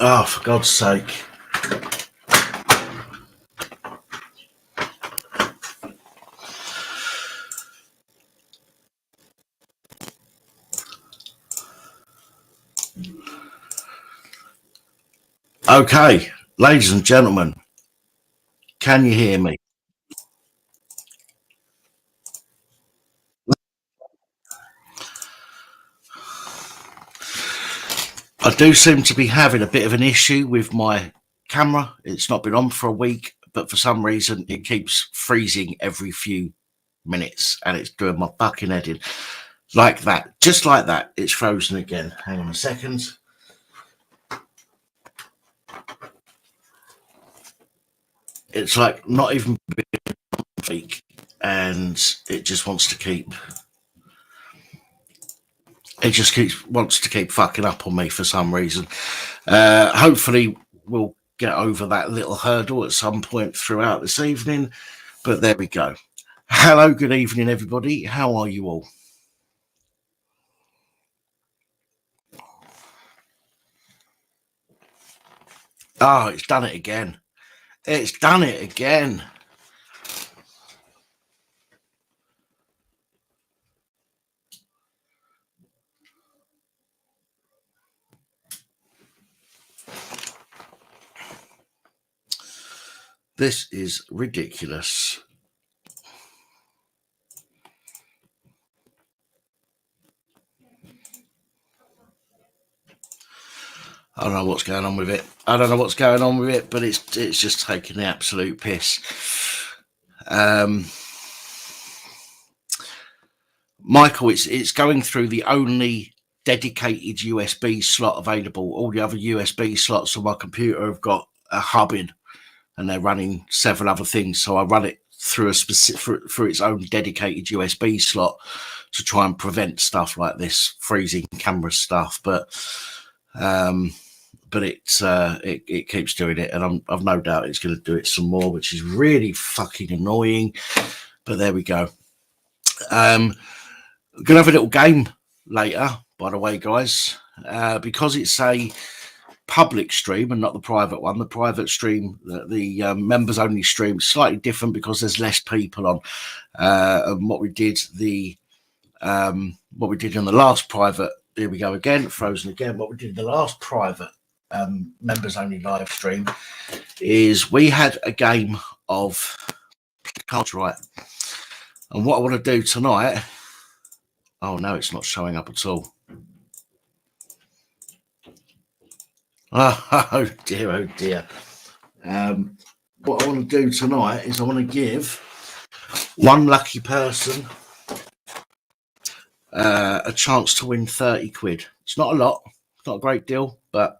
Oh, for God's sake. Okay, ladies and gentlemen, can you hear me? I do seem to be having a bit of an issue with my camera. It's not been on for a week, but for some reason it keeps freezing every few minutes and it's doing my fucking head in. Like that, just like that, it's frozen again. Hang on a second. It's like not even been a week and it just wants to keep... It just wants to keep fucking up on me for some reason. Hopefully we'll get over that little hurdle at some point throughout this evening. But there we go. Hello, good evening, everybody. How are you all? Oh, it's done it again. It's done it again. This is ridiculous. I don't know what's going on with it. But it's just taking the absolute piss. Michael, it's going through the only dedicated USB slot available. All the other USB slots on my computer have got a hub in, and they're running several other things. So I run it through a specific through its own dedicated USB slot to try and prevent stuff like this freezing camera stuff. But it keeps doing it, and I've no doubt it's going to do it some more, which is really fucking annoying. But there we go. Gonna have a little game later, by the way, guys, because it's a public stream and not the private one. The private stream, the members only stream, is slightly different because there's less people on. And what we did in the last private, here we go again, frozen again. What we did in the last private members only live stream is we had a game of cards right. And what I want to do tonight, oh no, it's not showing up at all. Oh dear, oh dear. What I want to do tonight is I want to give one lucky person a chance to win 30 quid. It's not a lot, it's not a great deal, but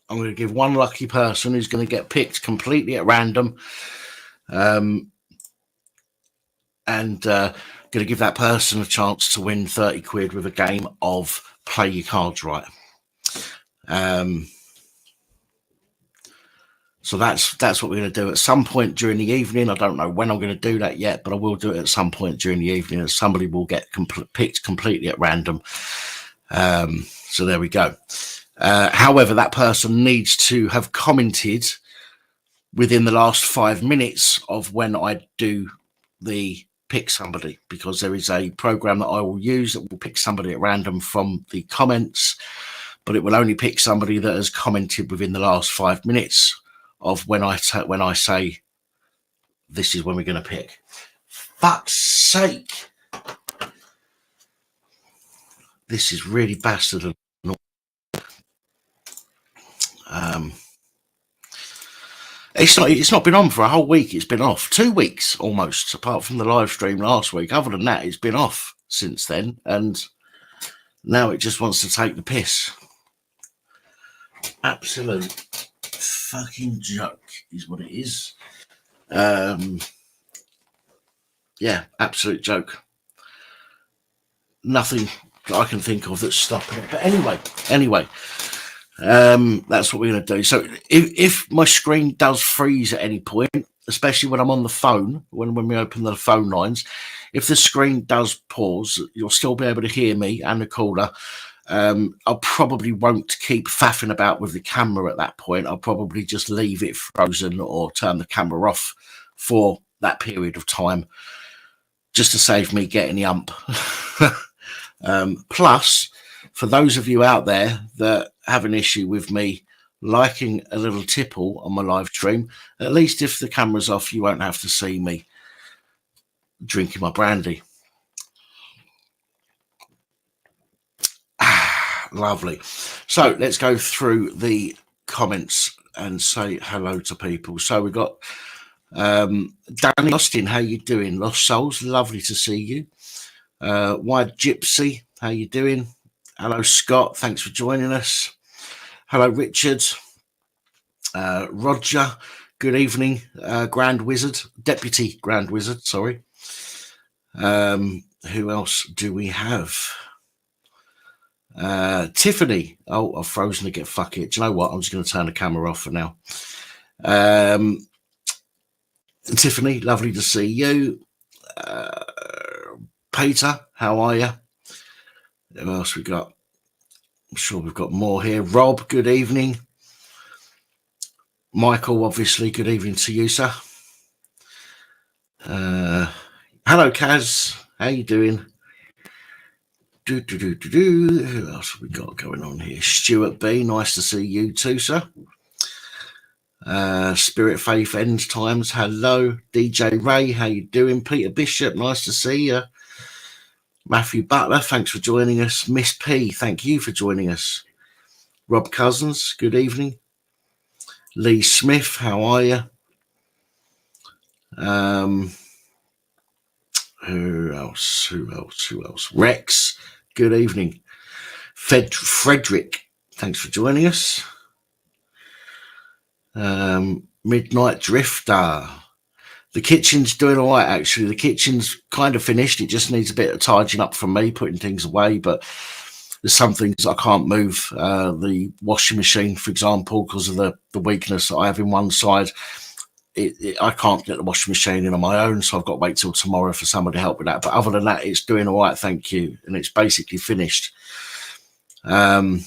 I'm going to give one lucky person who's going to get picked completely at random. And going to give that person a chance to win 30 quid with a game of play your cards right. So that's what we're going to do at some point during the evening. I don't know when I'm going to do that yet, but I will do it at some point during the evening, and somebody will get picked completely at random. So there we go. However, that person needs to have commented within the last 5 minutes of when I do the pick somebody, because there is a program that I will use that will pick somebody at random from the comments, but it will only pick somebody that has commented within the last 5 minutes of when I say this is when we're going to pick. Fuck's sake, this is really bastard. It's not been on for a whole week. It's been off 2 weeks almost, apart from the live stream last week. Other than that, it's been off since then, and now it just wants to take the piss. Absolute fucking joke is what it is. Yeah, absolute joke. Nothing that I can think of that's stopping it. But anyway. That's what we're going to do. So if my screen does freeze at any point, especially when I'm on the phone, when we open the phone lines, if the screen does pause, you'll still be able to hear me and the caller. I probably won't keep faffing about with the camera at that point. I'll probably just leave it frozen or turn the camera off for that period of time, just to save me getting the ump. Plus, for those of you out there that have an issue with me liking a little tipple on my live stream, at least if the camera's off, you won't have to see me drinking my brandy. Lovely. So let's go through the comments and say hello to people. So we've got Danny Austin, how you doing? Lost Souls, lovely to see you. White Gypsy, how you doing? Hello Scott, thanks for joining us. Hello Richard. Roger, good evening. Grand Wizard, Deputy Grand Wizard, sorry. Who else do we have? Tiffany. Oh, I've frozen again. Fuck it. Do you know what? I'm just going to turn the camera off for now. Tiffany, lovely to see you. Peter, how are you? Who else we got? I'm sure we've got more here. Rob, good evening. Michael, obviously, good evening to you, sir. Hello, Kaz. How you doing? Who else have we got going on here? Stuart B, nice to see you too, sir. Spirit Faith End Times, hello. DJ Ray, how you doing? Peter Bishop, nice to see you. Matthew Butler, thanks for joining us. Miss P, thank you for joining us. Rob Cousins, good evening. Lee Smith, how are you? Who else? Rex, good evening. Frederick, thanks for joining us. Midnight Drifter. The kitchen's doing all right, actually. The kitchen's kind of finished. It just needs a bit of tidying up from me, putting things away, but there's some things I can't move. The washing machine, for example, because of the weakness that I have in one side, I can't get the washing machine in on my own, so I've got to wait till tomorrow for somebody to help with that. But other than that, it's doing all right, thank you. And it's basically finished. Lee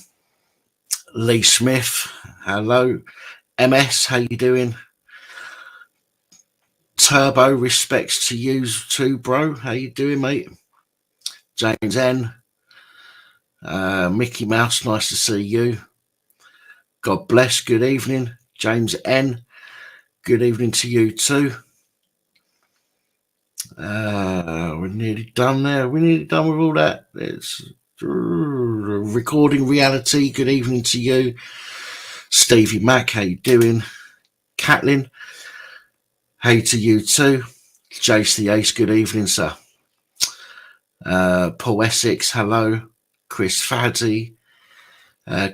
Smith, hello. MS, how you doing? Turbo, respects to you too, bro. How you doing, mate? James N. Mickey Mouse, nice to see you. God bless, good evening. James N. Good evening to you too. We're nearly done there. We're nearly done with all that. It's recording reality. Good evening to you. Stevie Mac, how you doing? Catlin, hey to you too. Jace the Ace, good evening, sir. Paul Essex, hello. Chris Faddy.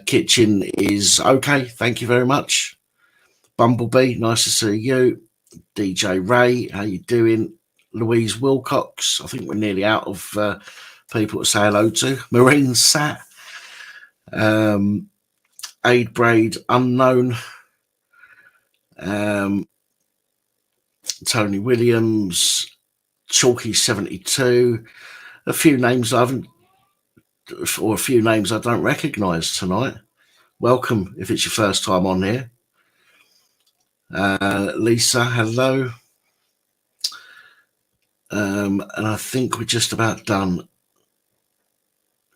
Kitchen is okay, thank you very much. Bumblebee, nice to see you. DJ Ray, how you doing? Louise Wilcox, I think we're nearly out of people to say hello to. Marine Sat. Aid Braid, unknown. Tony Williams, Chalky 72. A few names I haven't, or a few names I don't recognise tonight. Welcome if it's your first time on here. Lisa, hello. And I think we're just about done.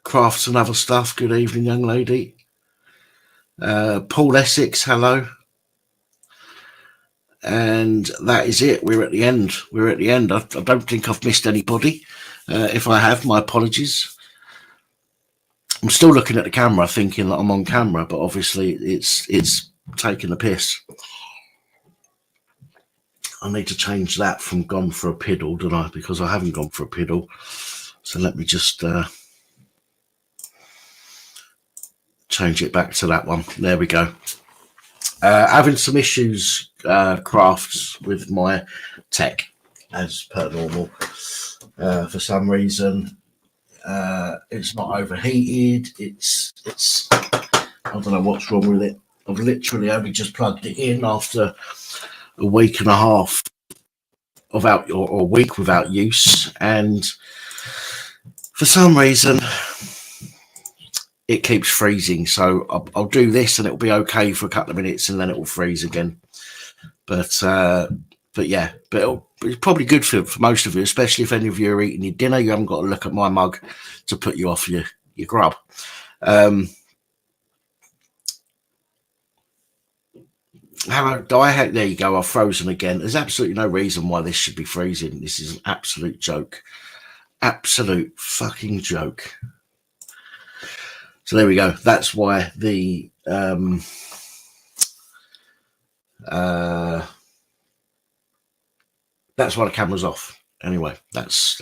Crafts and other stuff, good evening, young lady. Paul Essex, hello. And that is it. We're at the end. I don't think I've missed anybody. If I have, my apologies. I'm still looking at the camera thinking that I'm on camera, but obviously it's taking the piss. I need to change that from gone for a piddle, don't I? Because I haven't gone for a piddle. So let me just change it back to that one. There we go. Having some issues, crafts, with my tech, as per normal. For some reason, it's not overheated. It's I don't know what's wrong with it. I've literally only just plugged it in after a week and a half or a week without use, and for some reason it keeps freezing. So I'll do this and it'll be okay for a couple of minutes and then it will freeze again. But yeah, but it's probably good for most of you, especially if any of you are eating your dinner. You haven't got to look at my mug to put you off your grub. Hello, there you go. I've frozen again. There's absolutely no reason why this should be freezing. This is an absolute joke. Absolute fucking joke. So there we go. That's why the camera's off. Anyway, that's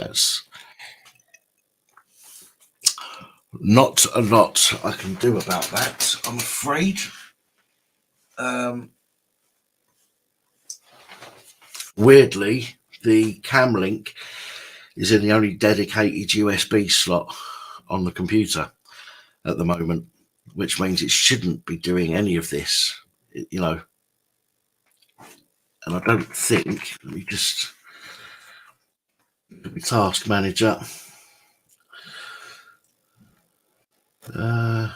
not a lot I can do about that, I'm afraid. Weirdly, the cam link is in the only dedicated USB slot on the computer at the moment, which means it shouldn't be doing any of this, you know. And I don't think, let me just task manager. No,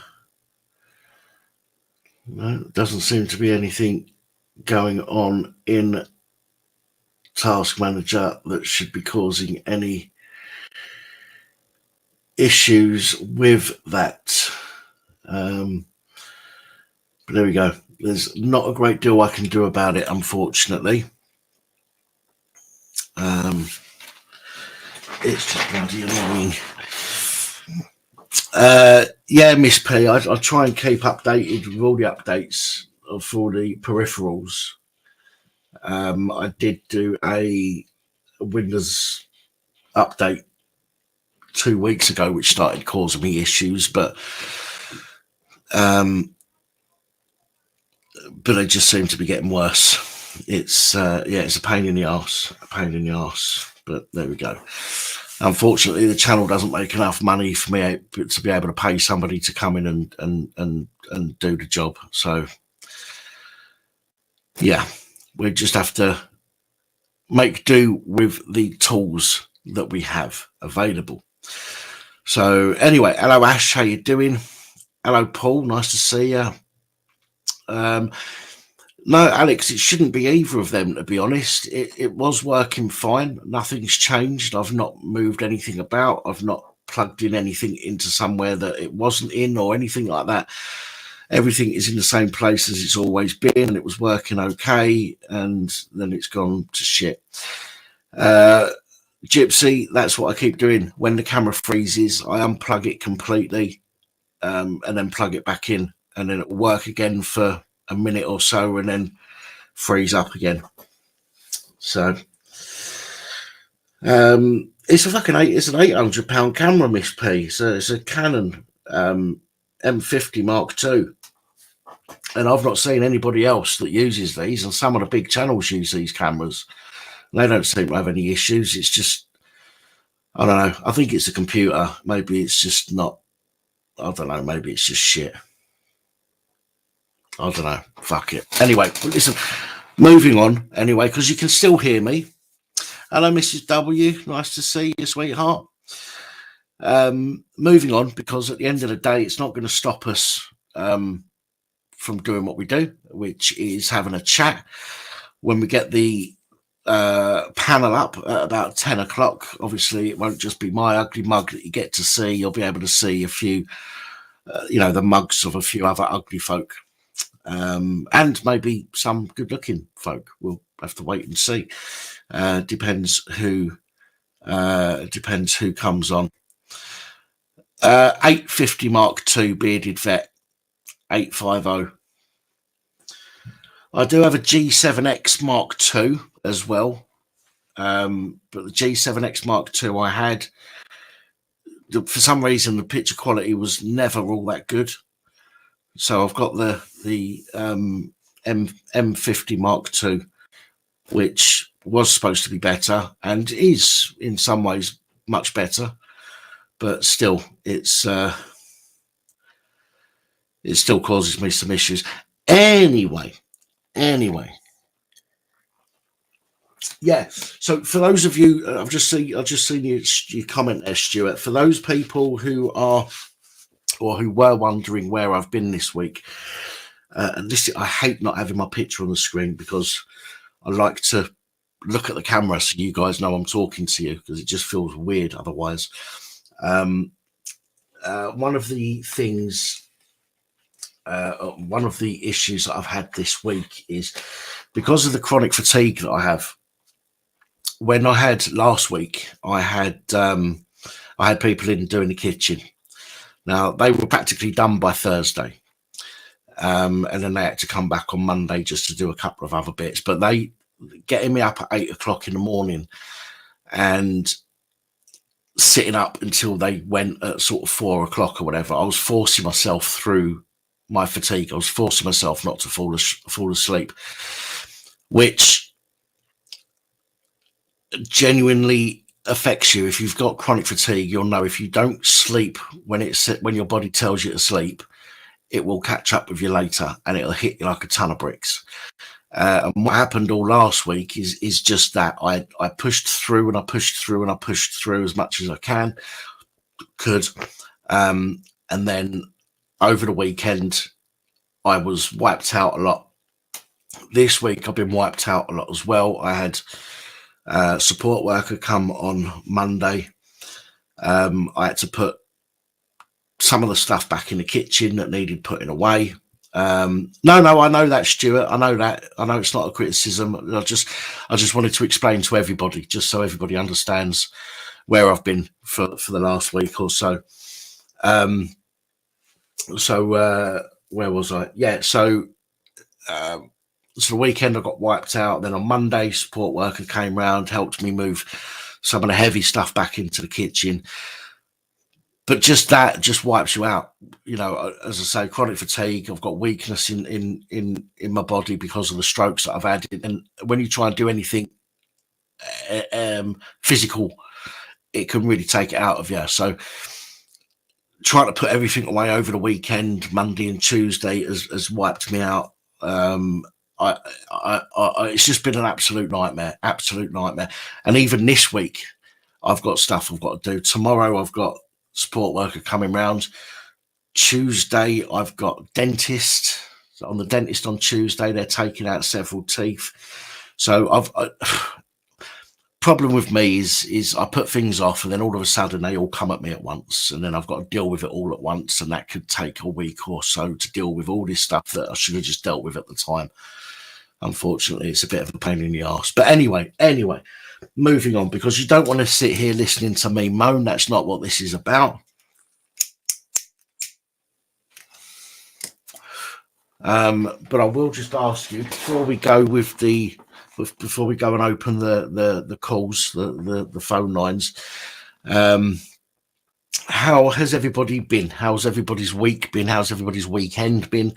doesn't seem to be anything going on in task manager that should be causing any issues with that. But there we go. There's not a great deal I can do about it, unfortunately. It's just bloody annoying. Yeah, Miss P, I try and keep updated with all the updates for the peripherals. I did do a Windows update 2 weeks ago, which started causing me issues, but they just seem to be getting worse. It's it's a pain in the arse, but there we go. Unfortunately, the channel doesn't make enough money for me to be able to pay somebody to come in and do the job. So yeah, we just have to make do with the tools that we have available. So anyway, hello Ash, how you doing? Hello Paul, nice to see you. No, Alex, it shouldn't be either of them, to be honest. It was working fine. Nothing's changed. I've not moved anything about. I've not plugged in anything into somewhere that it wasn't in or anything like that. Everything is in the same place as it's always been, and it was working okay, and then it's gone to shit. Gypsy, that's what I keep doing. When the camera freezes, I unplug it completely and then plug it back in, and then it will work again for a minute or so and then freeze up again. So it's an £800 camera, Miss P. So it's a Canon M50 Mark II, and I've not seen anybody else that uses these, and some of the big channels use these cameras. They don't seem to have any issues. It's just, I don't know, I think it's a computer. Maybe it's just not, I don't know, maybe it's just shit. I don't know. Fuck it. Anyway, listen, moving on anyway, because you can still hear me. Hello, Mrs. W. Nice to see you, sweetheart. Moving on, because at the end of the day, it's not going to stop us from doing what we do, which is having a chat. When we get the panel up at about 10 o'clock, obviously, it won't just be my ugly mug that you get to see. You'll be able to see a few, the mugs of a few other ugly folk. And maybe some good-looking folk. We'll have to wait and see. Depends who comes on. 850 Mark II bearded vet, 850. I do have a G7X Mark II as well, but the G7X Mark II I had, for some reason, the picture quality was never all that good. So I've got the M50 Mark II, which was supposed to be better and is in some ways much better, but still, it still causes me some issues. Anyway, yeah. So for those of you, I've just seen your comment there, Stuart. For those people who are or who were wondering where I've been this week. And this, I hate not having my picture on the screen because I like to look at the camera so you guys know I'm talking to you, because it just feels weird otherwise. One of the things, one of the issues that I've had this week is because of the chronic fatigue that I have. When I had last week, I had people in doing the kitchen. Now, they were practically done by Thursday. And then they had to come back on Monday just to do a couple of other bits. But they getting me up at 8 o'clock in the morning and sitting up until they went at sort of 4 o'clock or whatever, I was forcing myself through my fatigue. I was forcing myself not to fall asleep, which genuinely affects you. If you've got chronic fatigue, you'll know if you don't sleep when your body tells you to sleep, it will catch up with you later and it'll hit you like a ton of bricks. And what happened all last week is just that. I pushed through and I pushed through and I pushed through as much as I could. And then over the weekend, I was wiped out a lot. This week, I've been wiped out a lot as well. I had a support worker come on Monday. I had to put some of the stuff back in the kitchen that needed putting away. No, I know that, Stuart. I know that. I know it's not a criticism. I just wanted to explain to everybody, just so everybody understands where I've been for the last week or so. Where was I? Yeah. So the weekend I got wiped out. Then on Monday, support worker came round, helped me move some of the heavy stuff back into the kitchen. But just that just wipes you out, you know. As I say, chronic fatigue. I've got weakness in my body because of the strokes that I've had. And when you try and do anything physical, it can really take it out of you. So trying to put everything away over the weekend, Monday and Tuesday, has wiped me out. It's just been an absolute nightmare. And even this week, I've got stuff I've got to do. Tomorrow, I've got support worker coming round. Tuesday, I've got dentist. So on the dentist on Tuesday, they're taking out several teeth. So problem with me is I put things off and then all of a sudden they all come at me at once, and then I've got to deal with it all at once, and that could take a week or so to deal with all this stuff that I should have just dealt with at the time. Unfortunately, it's a bit of a pain in the arse. But anyway, moving on, because you don't want to sit here listening to me moan. That's not what this is about. But I will just ask you before we go and open the calls, the phone lines. How has everybody been? How's everybody's week been? How's everybody's weekend been?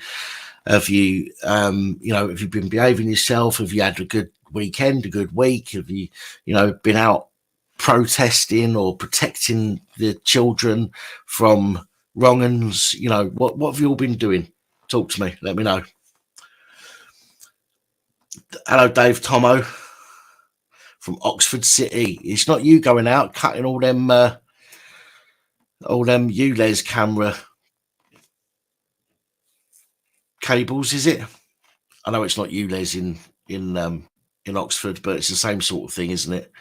Have you, have you been behaving yourself? Have you had a good weekend, a good week? Have you, been out protesting or protecting the children from wrong-uns? What have you all been doing? Talk to me. Let me know. Hello, Dave Tomo from Oxford City. It's not you going out cutting all them ULEZ camera cables, is it? I know it's not ULEZ in Oxford, but it's the same sort of thing, isn't it?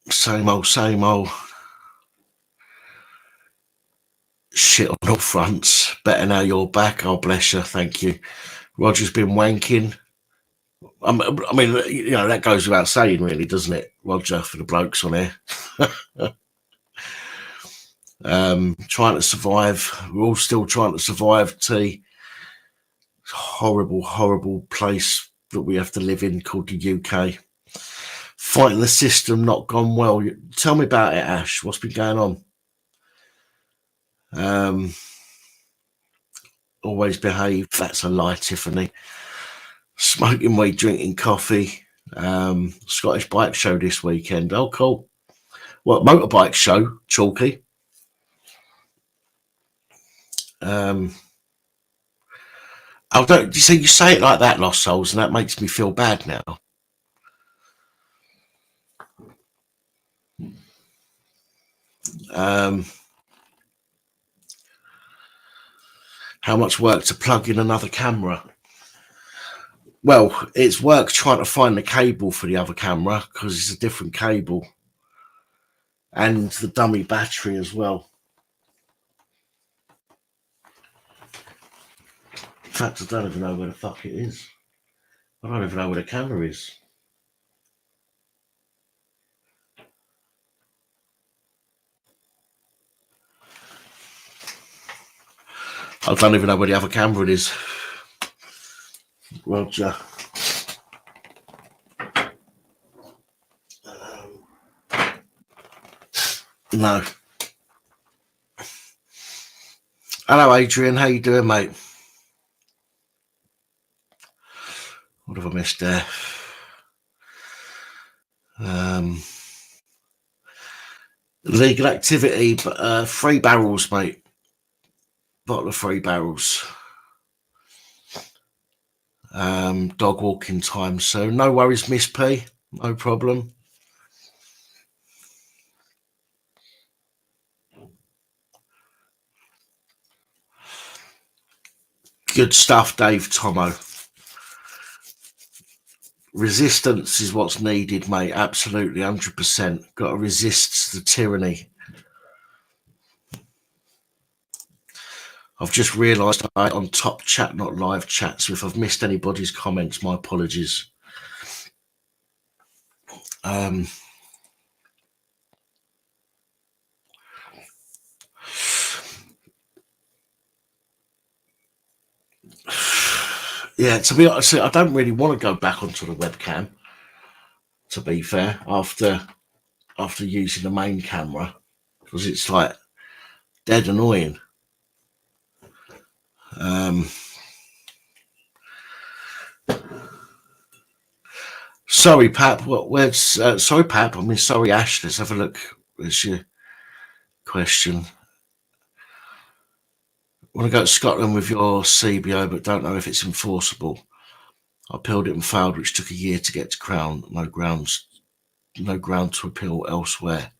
Same old shit on all fronts. Better now you're back. Oh, bless you. Thank you. Roger's been wanking. I mean, that goes without saying, really, doesn't it, Roger, for the blokes on here? Trying to survive. We're all still trying to survive, T. Horrible place that we have to live in called the UK. Fighting the system, not gone well. Tell me about it, Ash. What's been going on? Always behave. That's a lie, Tiffany. Smoking weed, drinking coffee. Scottish bike show this weekend. Oh, cool. What motorbike show, Chalky? I don't. You see, you say it like that, Lost Souls, and that makes me feel bad now. How much work to plug in another camera? Well, it's work trying to find the cable for the other camera because it's a different cable, and the dummy battery as well. In fact, I don't even know where the fuck it is. I don't even know where the camera is. I don't even know where the other camera is. Roger. No. Hello, Adrian. How you doing, mate? What have I missed there? Legal activity, 3 barrels, mate. Bottle of 3 barrels. Dog walking time, so no worries, Miss P. No problem. Good stuff, Dave Tomo. Resistance is what's needed, mate. Absolutely, 100%. Got to resist the tyranny. I've just realised I'm on top chat, not live chat, so if I've missed anybody's comments, my apologies. Yeah, to be honest, I don't really want to go back onto the webcam, to be fair, after using the main camera, because it's like dead annoying. Sorry, Pap. Where's sorry, Pap. I mean, sorry, Ash. Let's have a look. Where's your question? Want to go to Scotland with your CBO, but don't know if it's enforceable. I appealed it and failed, which took a year to get to Crown. No ground to appeal elsewhere.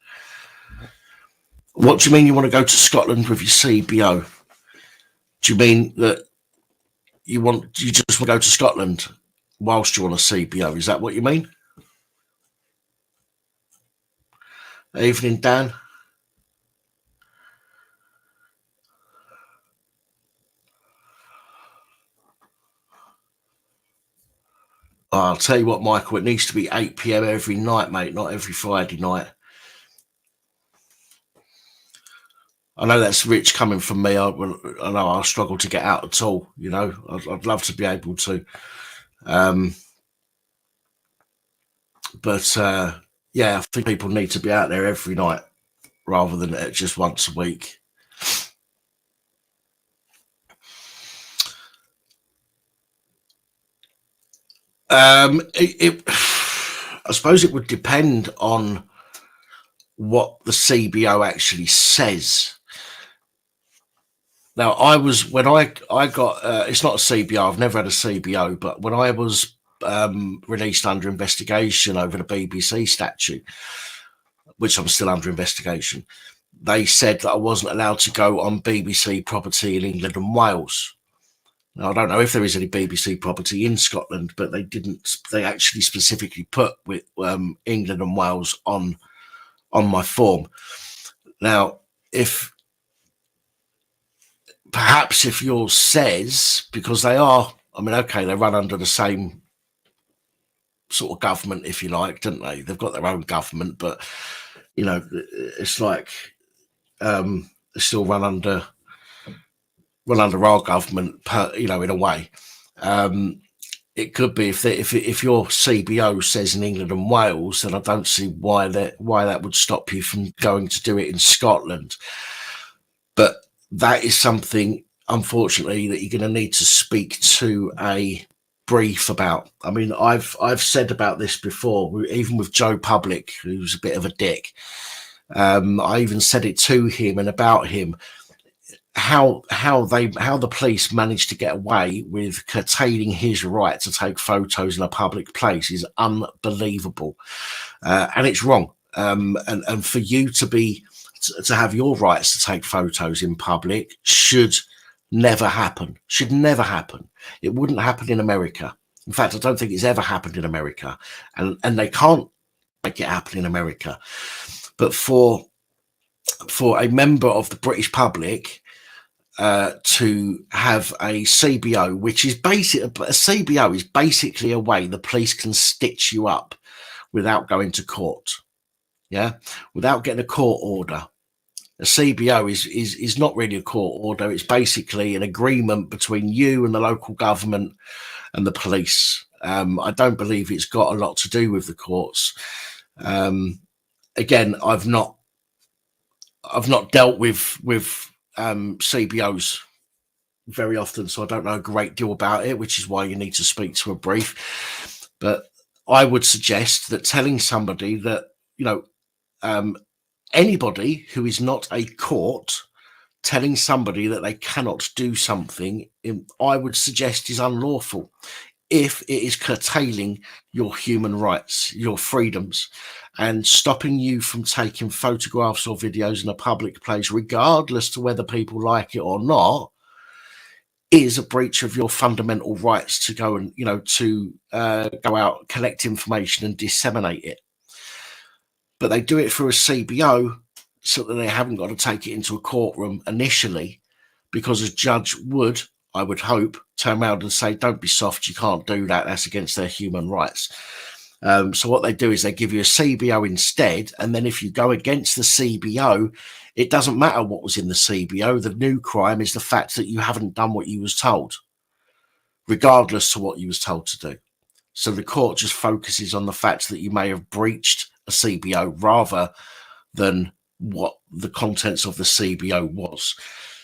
What do you mean you want to go to Scotland with your CBO? Do you mean that you just want to go to Scotland whilst you're on a CBO? Is that what you mean? Evening, Dan. I'll tell you what, Michael, it needs to be 8 p.m. every night, mate, not every Friday night. I know that's rich coming from me. I know I struggle to get out at all. You know, I'd love to be able to. But yeah, I think people need to be out there every night rather than just once a week. I suppose it would depend on what the CBO actually says. Now, when I got, it's not a CBO, I've never had a CBO, but when I was released under investigation over the BBC statute, which I'm still under investigation, they said that I wasn't allowed to go on BBC property in England and Wales. Now, I don't know if there is any BBC property in Scotland, but they actually specifically put with England and Wales on my form. Now, perhaps if yours says, because they are, I mean, okay, they run under the same sort of government, if you like, don't they? They've got their own government, but, you know, it's like they still run under our government, you know, in a way. It could be if your CBO says in England and Wales, then I don't see why that would stop you from going to do it in Scotland. But that is something, unfortunately, that you're going to need to speak to a brief about. I mean, I've said about this before, even with Joe Public, who's a bit of a dick. I even said it to him and about him. How the police managed to get away with curtailing his right to take photos in a public place is unbelievable, and it's wrong. And for you to have your rights to take photos in public should never happen. Should never happen. It wouldn't happen in America. In fact, I don't think it's ever happened in America, and they can't make it happen in America. But for a member of the British public to have a CBO, which is a CBO is basically a way the police can stitch you up without going to court, without getting a court order. A CBO is not really a court order. It's basically an agreement between you and the local government and the police. I don't believe it's got a lot to do with the courts. Again, I've not dealt with CBOs very often, so I don't know a great deal about it, which is why you need to speak to a brief. But I would suggest that telling somebody that, anybody who is not a court telling somebody that they cannot do something, I would suggest is unlawful if it is curtailing your human rights, your freedoms, and stopping you from taking photographs or videos in a public place, regardless to whether people like it or not, is a breach of your fundamental rights to go and, go out, collect information and disseminate it. But they do it through a CBO so that they haven't got to take it into a courtroom initially, because a judge would, I would hope, turn around and say, don't be soft, you can't do that, that's against their human rights. So what they do is they give you a CBO instead, and then if you go against the CBO, it doesn't matter what was in the CBO. The new crime is the fact that you haven't done what you was told, regardless to what you was told to do. So the court just focuses on the fact that you may have breached a CBO rather than what the contents of the CBO was.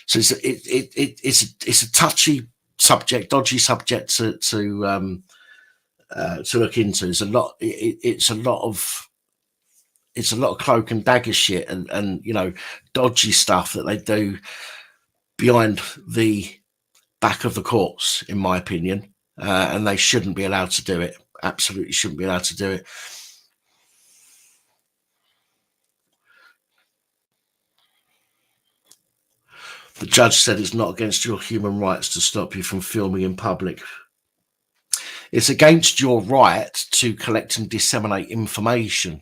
So it's a touchy subject, dodgy subject to look into. It's a lot of cloak and dagger shit and dodgy stuff that they do behind the back of the courts, in my opinion, and they shouldn't be allowed to do it. Absolutely shouldn't be allowed to do it. The judge said it's not against your human rights to stop you from filming in public. It's against your right to collect and disseminate information.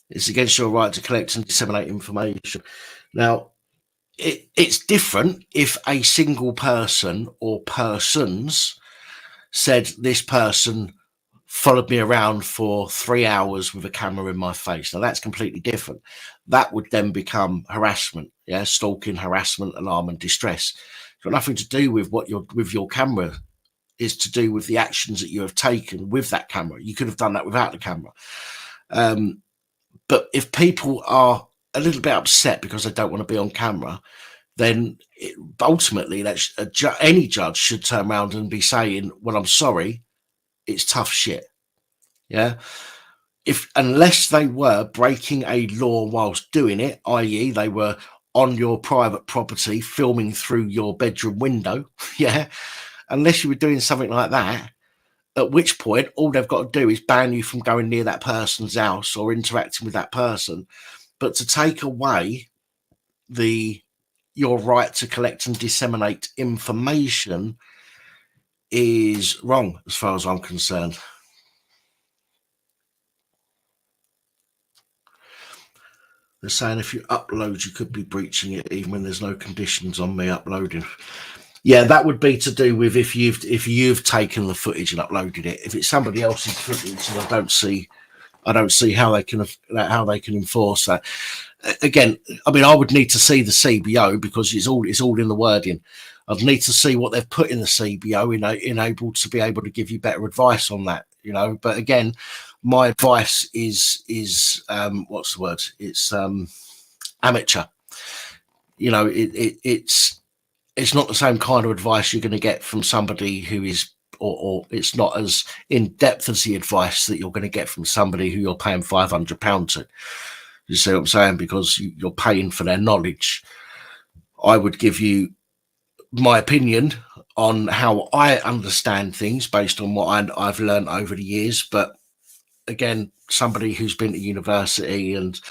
It's against your right to collect and disseminate information. Now, it's different if a single person or persons said this person followed me around for 3 hours with a camera in my face. Now that's completely different. That would then become harassment, stalking, harassment, alarm and distress. It's got nothing to do with what with your camera. Is to do with the actions that you have taken with that camera. You could have done that without the camera. But if people are a little bit upset because they don't want to be on camera, then ultimately any judge should turn around and be saying, well, I'm sorry, it's tough shit. Unless they were breaking a law whilst doing it, i.e. they were on your private property filming through your bedroom window, unless you were doing something like that, at which point all they've got to do is ban you from going near that person's house or interacting with that person. But to take away your right to collect and disseminate information is wrong as far as I'm concerned. They're saying if you upload, you could be breaching it even when there's no conditions on me uploading. Yeah, that would be to do with if you've taken the footage and uploaded it. If it's somebody else's footage, I don't see how they can enforce that. Again, I mean, I would need to see the CBO because it's all in the wording. I'd need to see what they've put in the CBO, enabled to be able to give you better advice on that. But again, my advice is what's the word? It's amateur. It's not the same kind of advice you're going to get from somebody who is or it's not as in depth as the advice that you're going to get from somebody who you're paying £500 to. You see what I'm saying? Because you're paying for their knowledge. I would give you my opinion on how I understand things based on what I've learned over the years. But again, somebody who's been to university and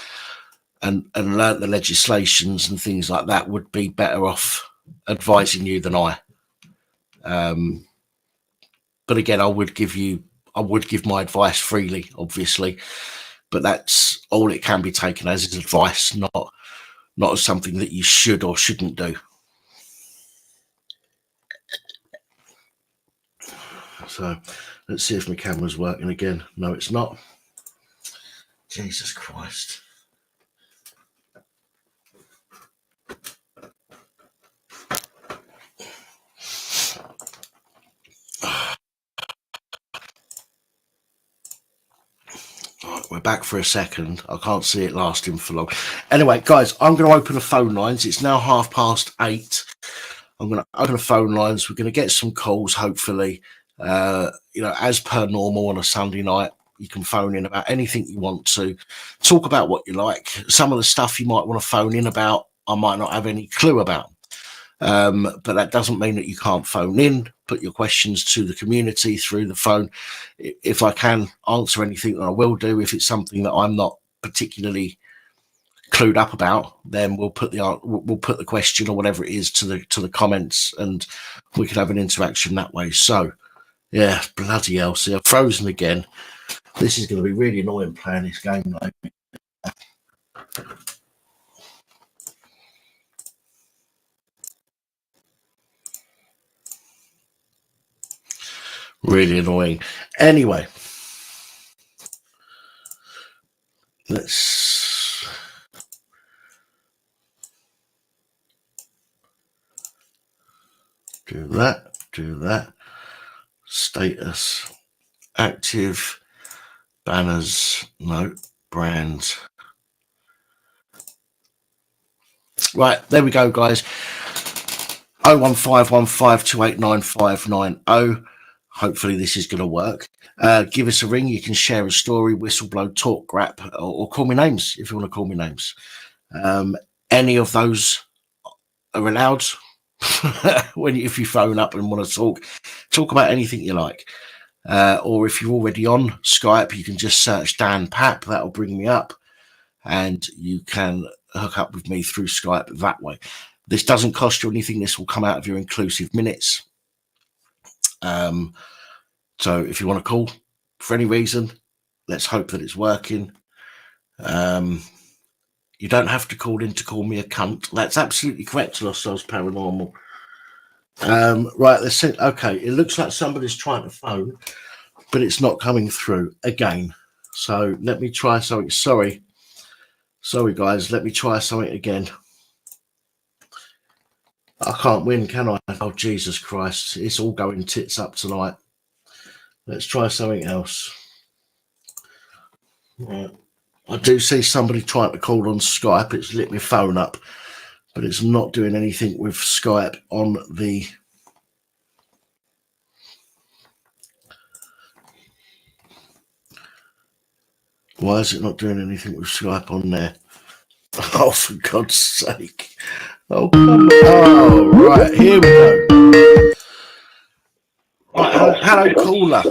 learnt the legislations and things like that would be better off advising you than I. But again, I would give my advice freely, obviously, but that's all it can be taken as is advice, not as something that you should or shouldn't do. So let's see if my camera's working again. No, it's not. Jesus Christ. We're back for a second. I can't see it lasting for long. Anyway, guys, I'm going to open the phone lines. It's now 8:30. I'm going to open the phone lines. We're going to get some calls, hopefully. As per normal on a Sunday night, you can phone in about anything you want to. Talk about what you like. Some of the stuff you might want to phone in about, I might not have any clue about. But that doesn't mean that you can't phone in, put your questions to the community through the phone. If I can answer anything, I will do. If it's something that I'm not particularly clued up about, then we'll put the question or whatever it is to the comments, and we can have an interaction that way. So yeah, bloody hell, see, I've frozen again. This is going to be really annoying playing this game though. Really annoying. Anyway, let's do that. Status active, banners, no, brands. Right, there we go, guys. 01515289590. Hopefully this is going to work. Give us a ring. You can share a story, whistleblow, talk, grap, or call me names if you want to call me names. Any of those are allowed if you phone up and want to talk about anything you like. Or if you're already on Skype, you can just search Dan Pap. That'll bring me up, and you can hook up with me through Skype that way. This doesn't cost you anything. This will come out of your inclusive minutes. So if you want to call for any reason, let's hope that it's working. You don't have to call in to call me a cunt. That's absolutely correct, Lost Souls Paranormal. Right, let's see. Okay, it looks like somebody's trying to phone, but it's not coming through again. So let me try something. Sorry guys, let me try something again. I can't win, can I? Oh, Jesus Christ. It's all going tits up tonight. Let's try something else. Right. I do see somebody trying to call on Skype. It's lit my phone up, but it's not doing anything with Skype on the... Why is it not doing anything with Skype on there? Oh, for God's sake. Oh, come on. Oh, right, here we go. Right, hello, caller.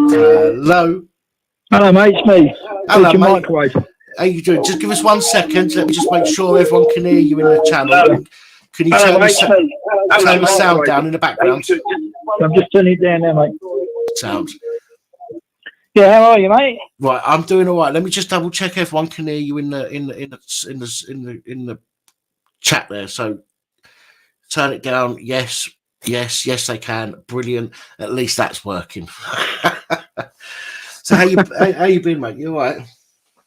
Hello. Hello, mate, it's me. Hello, mate. Microwave. How you doing? Just give us 1 second. Let me just make sure everyone can hear you in the channel. Can you turn the sound down in the background? I'm just turning it down there, mate. Sound. Yeah, how are you, mate? Right, I'm doing all right. Let me just double check everyone can hear you in the chat there. So turn it down. Yes, they can. Brilliant. At least that's working. So how you been, mate? You all right?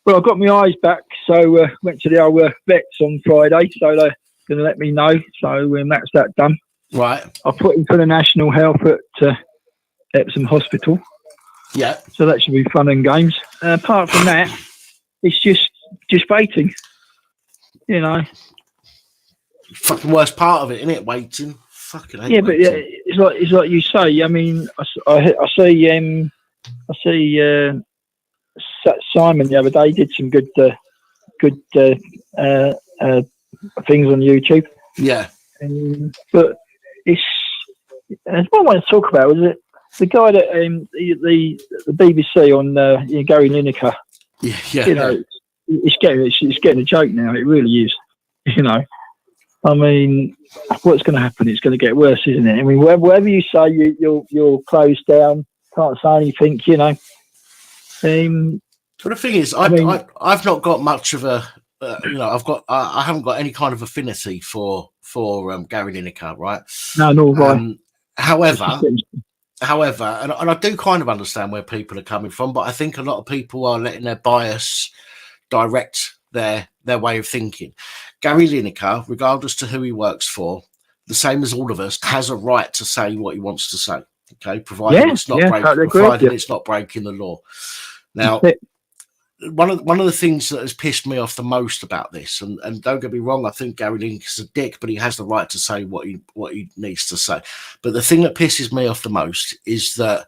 Well, I got my eyes back, so went to the old vets on Friday, so they're going to let me know. So that's that done. Right. I put him for the National Health at Epsom Hospital. Yeah. So that should be fun and games. Apart from that, it's just waiting. You know. Fucking worst part of it, isn't it? Waiting. fucking hate Yeah, but yeah, waiting. it's like you say. I mean, I see Simon the other day did some good uh, uh, things on YouTube. Yeah. But it's what I want to talk about was it the guy that the BBC on Gary Lineker. Yeah. You know, it's getting a joke now. It really is. You know, I mean, what's going to happen? It's going to get worse, isn't it? I mean, whatever you say, you're closed down, can't say anything. You know. But the thing is, I've not got much of a, I haven't got any kind of affinity for Gary Lineker, right? No, nor have I. However, and I do kind of understand where people are coming from, but I think a lot of people are letting their bias direct their way of thinking. Gary Lineker, regardless to who he works for, the same as all of us, has a right to say what he wants to say. Okay, provided it's not breaking the law. Now, one of the things that has pissed me off the most about this, and don't get me wrong, I think Gary Lineker's a dick, but he has the right to say what he needs to say. But the thing that pisses me off the most is that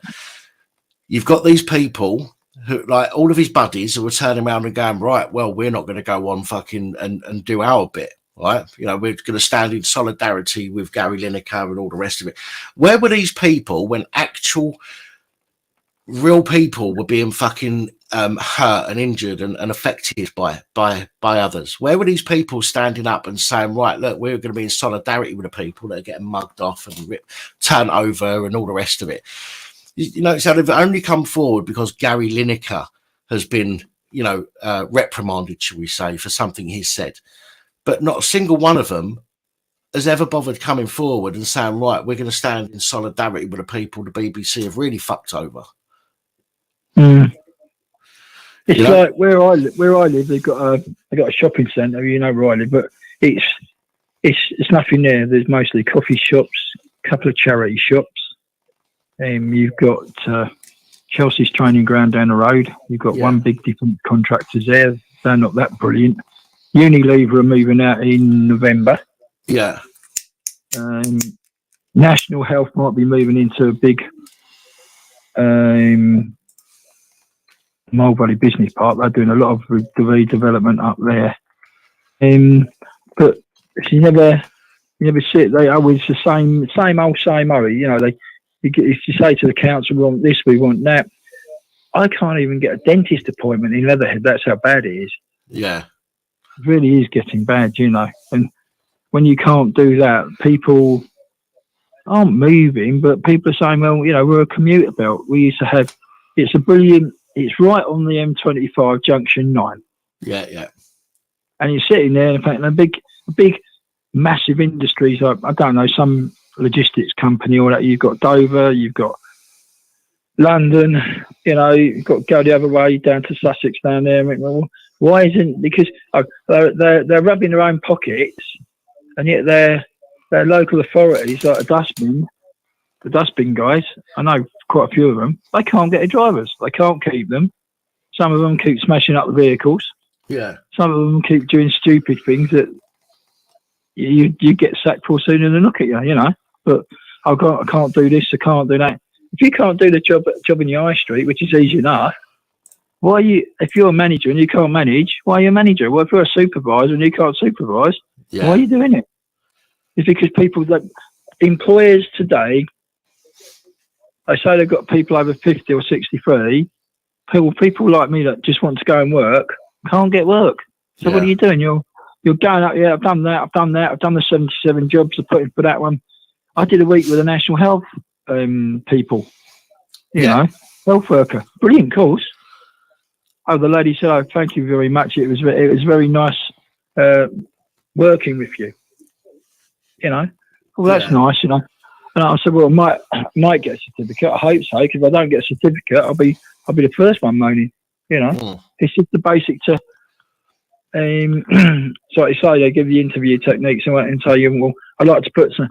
you've got these people who, like all of his buddies, who are turning around and going, right, well, we're not going to go on fucking and do our bit. Right, you know, we're going to stand in solidarity with Gary Lineker and all the rest of it. Where were these people when actual real people were being fucking hurt and injured and affected by others? Where were these people standing up and saying, right, look, we're going to be in solidarity with the people that are getting mugged off and turned over and all the rest of it? You know, so they've only come forward because Gary Lineker has been, reprimanded, shall we say, for something he said. But not a single one of them has ever bothered coming forward and saying, right, we're going to stand in solidarity with the people the BBC have really fucked over. It's like where I live. They've got a shopping centre. You know where I live, but it's nothing there. There's mostly coffee shops, a couple of charity shops. You've got Chelsea's training ground down the road. You've got one big different contractors there. They're not that brilliant. Unilever are moving out in November. Yeah. National Health might be moving into a big Mole Valley Business Park. They're doing a lot of the redevelopment up there. But you never see it. They always the same old. You know, if you say to the council, we want this, we want that. I can't even get a dentist appointment in Leatherhead. That's how bad it is. Yeah. It really is getting bad, you know. And when you can't do that, people aren't moving, but people are saying, well, you know, we're a commuter belt. We used to have, it's right on the M25 junction 9. Yeah. And you're sitting there, in fact, a big, massive industries, like, I don't know, some logistics company or that. You've got Dover, you've got London, you know, you've got to go the other way down to Sussex down there. Well, why isn't, because they're rubbing their own pockets, and yet their local authorities, like the dustbin guys, I know quite a few of them, they can't get the drivers. They can't keep them. Some of them keep smashing up the vehicles. Yeah. Some of them keep doing stupid things that you get sacked for sooner than look at you, you know. But I can't do this, I can't do that. If you can't do the job in your high street, which is easy enough, why are you? If you're a manager and you can't manage, why are you a manager? Well, if you're a supervisor and you can't supervise, why are you doing it? It's because people that employers today, they say they've got people over 50 or 63. People like me that just want to go and work can't get work. So what are you doing? You're going up. Yeah, I've done that. I've done the 77 jobs I put in for that one. I did a week with the National Health people. You know, health worker. Brilliant course. Oh, the lady said, "Oh, thank you very much. It was very nice working with you." You know, well, that's nice. You know, and I said, "Well, I might get a certificate. I hope so, because if I don't get a certificate, I'll be the first one moaning." You know, it's just the basic to. So I say they give you interview techniques and tell you, well, I'd like to put some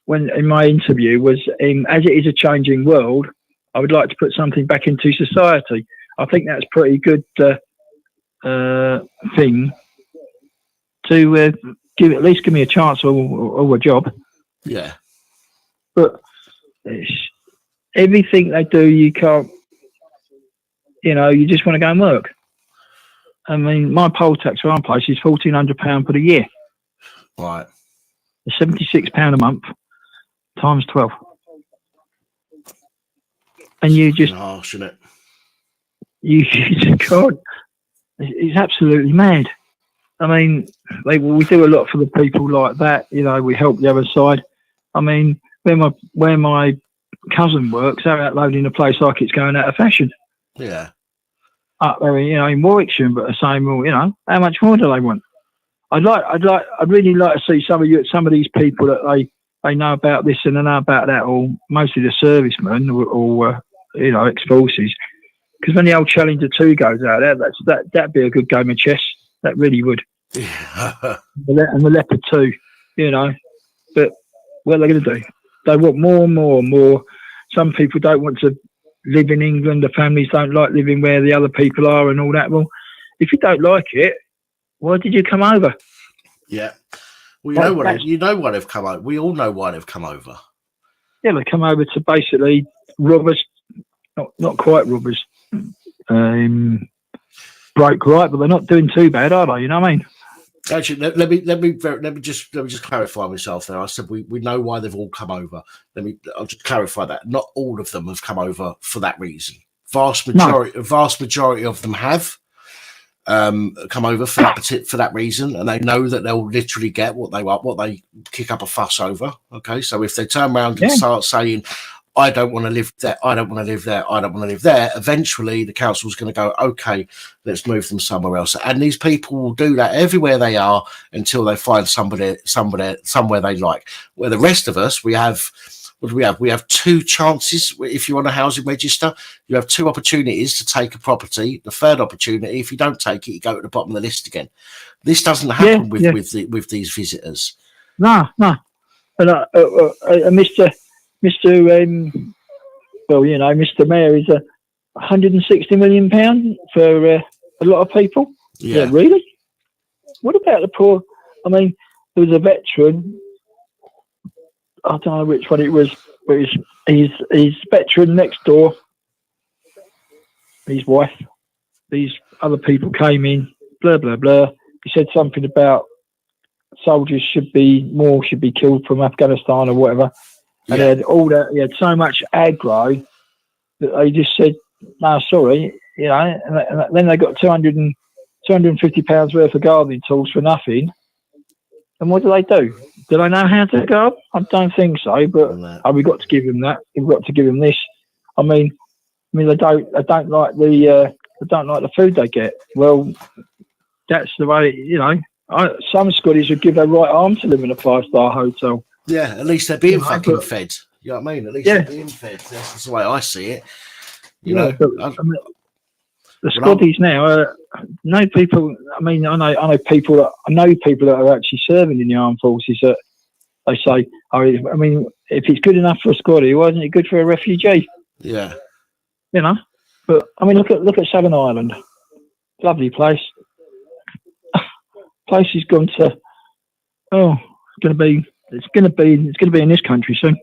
when in my interview was as it is a changing world, I would like to put something back into society. I think that's pretty good thing to give me a chance or a job. Yeah. But it's, everything they do, you can't, you just want to go and work. I mean, my poll tax for our place is £1,400 for the year. Right. It's £76 a month times 12. And you just, harsh, isn't it? you just can't. It's absolutely mad. I mean, we do a lot for the people like that. We help the other side. I mean, where my cousin works, they're outloading the place like it's going out of fashion. Yeah. Up there, in Warwickshire, but they're saying, well, how much more do they want? I'd really like to see some of these people that they know about this and they know about that, or mostly the servicemen or ex-forces. Because when the old Challenger 2 goes out there, that'd be a good game of chess. That really would. Yeah. And the Leopard 2, But what are they going to do? They want more and more and more. Some people don't want to live in England. The families don't like living where the other people are and all that. Well, if you don't like it, why did you come over? Yeah. Well, you know why they've come over. We all know why they've come over. Yeah, they come over to basically rob us. Not quite rob us. Broke right, but they're not doing too bad, are they? You know what I mean? Actually, let me just clarify myself there. I said we know why they've all come over. I'll just clarify that. Not all of them have come over for that reason. Vast majority of them have come over for that reason, and they know that they'll literally get what they want, what they kick up a fuss over. Okay, so if they turn around and start saying, I don't want to live there, I don't want to live there, I don't want to live there, eventually the council's going to go, okay, let's move them somewhere else. And these people will do that everywhere they are until they find somewhere they like. Where the rest of us, we have 2 chances. If you're on a housing register, you have 2 opportunities to take a property. The third opportunity, if you don't take it, you go to the bottom of the list again. This doesn't happen with these visitors. No. And Mr. Mayor is £160 million for a lot of people. Yeah, really? What about the poor? I mean, there was a veteran. I don't know which one it was, but his veteran next door, his wife, these other people came in, blah, blah, blah. He said something about soldiers should be killed from Afghanistan or whatever. And he had so much aggro that they just said, no, sorry, and then they got £250 worth of gardening tools for nothing. And what do? Do they know how to garden? I don't think so, but we've got to give them that. We've got to give them this. I mean, they don't like the food they get. Well, that's the way, some Scotties would give their right arm to live in a 5-star hotel. Yeah, at least they're being fed. You know what I mean? At least they're being fed. That's the way I see it. The Scotties now, no people. I mean, I know people that are actually serving in the armed forces that they say, I mean, if it's good enough for a Scotty, why isn't it good for a refugee? Yeah. But I mean, look at Southern Ireland, lovely place. Place has gone to. It's going to be in this country soon.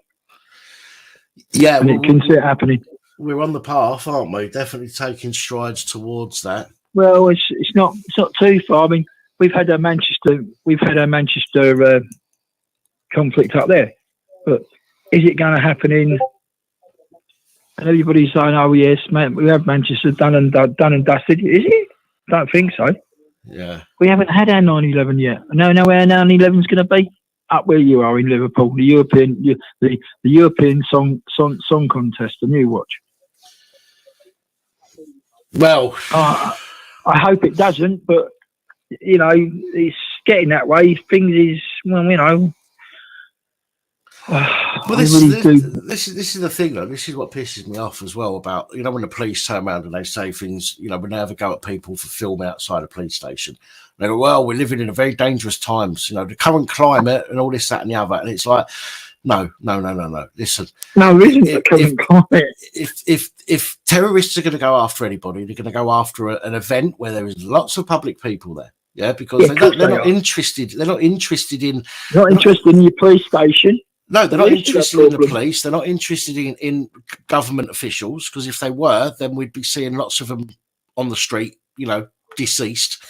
Yeah, and you can see it happening. We're on the path, aren't we? Definitely taking strides towards that. Well, it's not too far. I mean, we've had our Manchester conflict up there, but is it going to happen in? And everybody's saying, "Oh yes, man, we have Manchester done and dusted." Is it? I don't think so. Yeah, we haven't had our 9/11 yet. I know where our 9/11's going to be. Up where you are in Liverpool, the European song contest, the new watch. Well, I hope it doesn't, but it's getting that way. Things is Well, this is the thing, though. This is what pisses me off as well about, when the police turn around and they say things, when they have a go at people for film outside a police station. They go, well, we're living in a very dangerous times, the current climate and all this, that and the other. And it's like, no. Listen. No, there isn't the current climate. If terrorists are going to go after anybody, they're going to go after an event where there is lots of public people there. Yeah, because they're not interested. They're not interested in... Not interested in your police station. No, they're not Police are interested that in the problem. police. They're not interested in government officials, because if they were, then we'd be seeing lots of them on the street, you know, deceased,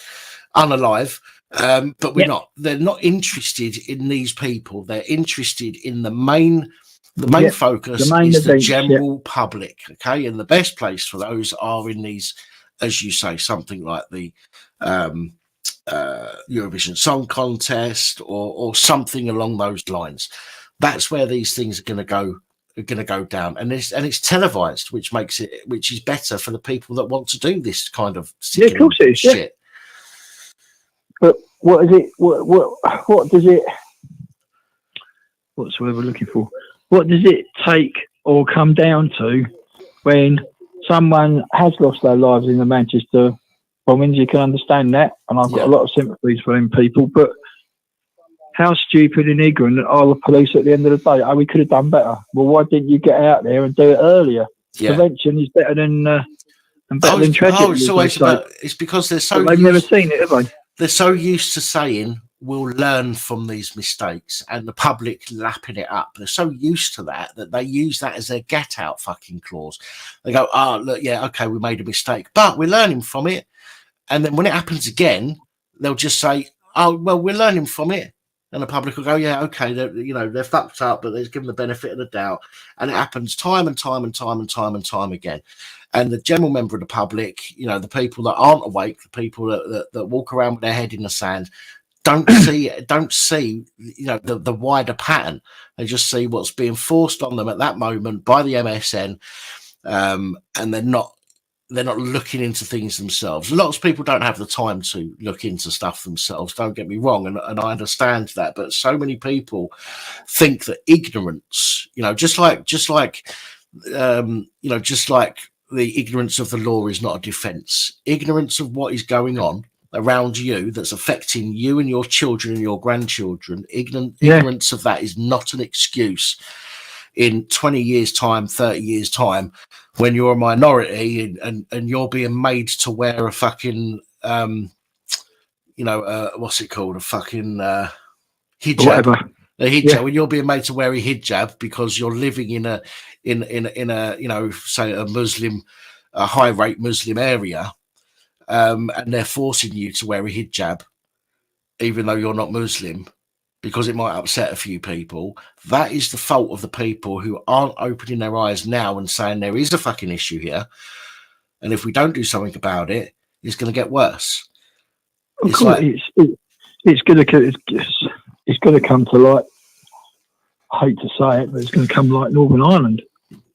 unalive. But we're Yep. not. They're not interested in these people. They're interested in the main focus The main is the events. general public. Okay, and the best place for those are in these, as you say, something like the Eurovision Song Contest or something along those lines. That's where these things are going to go down, and it's televised, which is better for the people that want to do this kind of Of course it is. shit. Yeah. But what is it? What does it? What's the word we're looking for? What does it take or come down to when someone has lost their lives in the Manchester bombings? You can understand that, and I've got a lot of sympathies for them people. But how stupid and ignorant are the police at the end of the day? Oh, we could have done better. Well, why didn't you get out there and do it earlier? Yeah. Prevention is better than tragedy. It's because they're so. They've never seen it, have they? They're so used to saying we'll learn from these mistakes, and the public lapping it up. They're so used to that they use that as their get out fucking clause. They go, oh, look, yeah, okay, we made a mistake, but we're learning from it. And then when it happens again, they'll just say, oh, well, we're learning from it. And the public will go, yeah, okay, they're fucked up, but they're given the benefit of the doubt. And it happens time and time and time and time and time again. And the general member of the public, the people that aren't awake, the people that walk around with their head in the sand, don't see the wider pattern. They just see what's being forced on them at that moment by the MSN, and they're not looking into things themselves. Lots of people don't have the time to look into stuff themselves, don't get me wrong, and I understand that, but so many people think that ignorance, just like the ignorance of the law is not a defense. Ignorance of what is going on around you that's affecting you and your children and your grandchildren, ignorance of that is not an excuse in 20 years time, 30 years time, when you're a minority and you're being made to wear a fucking what's it called, a fucking hijab. A hijab, when you're being made to wear a hijab because you're living in a say a high rate Muslim area, and they're forcing you to wear a hijab even though you're not Muslim because it might upset a few people. That is the fault of the people who aren't opening their eyes now and saying there is a fucking issue here, and if we don't do something about it, it's going to get worse. It's going to come to light. I hate to say it, but it's going to come like Northern Ireland.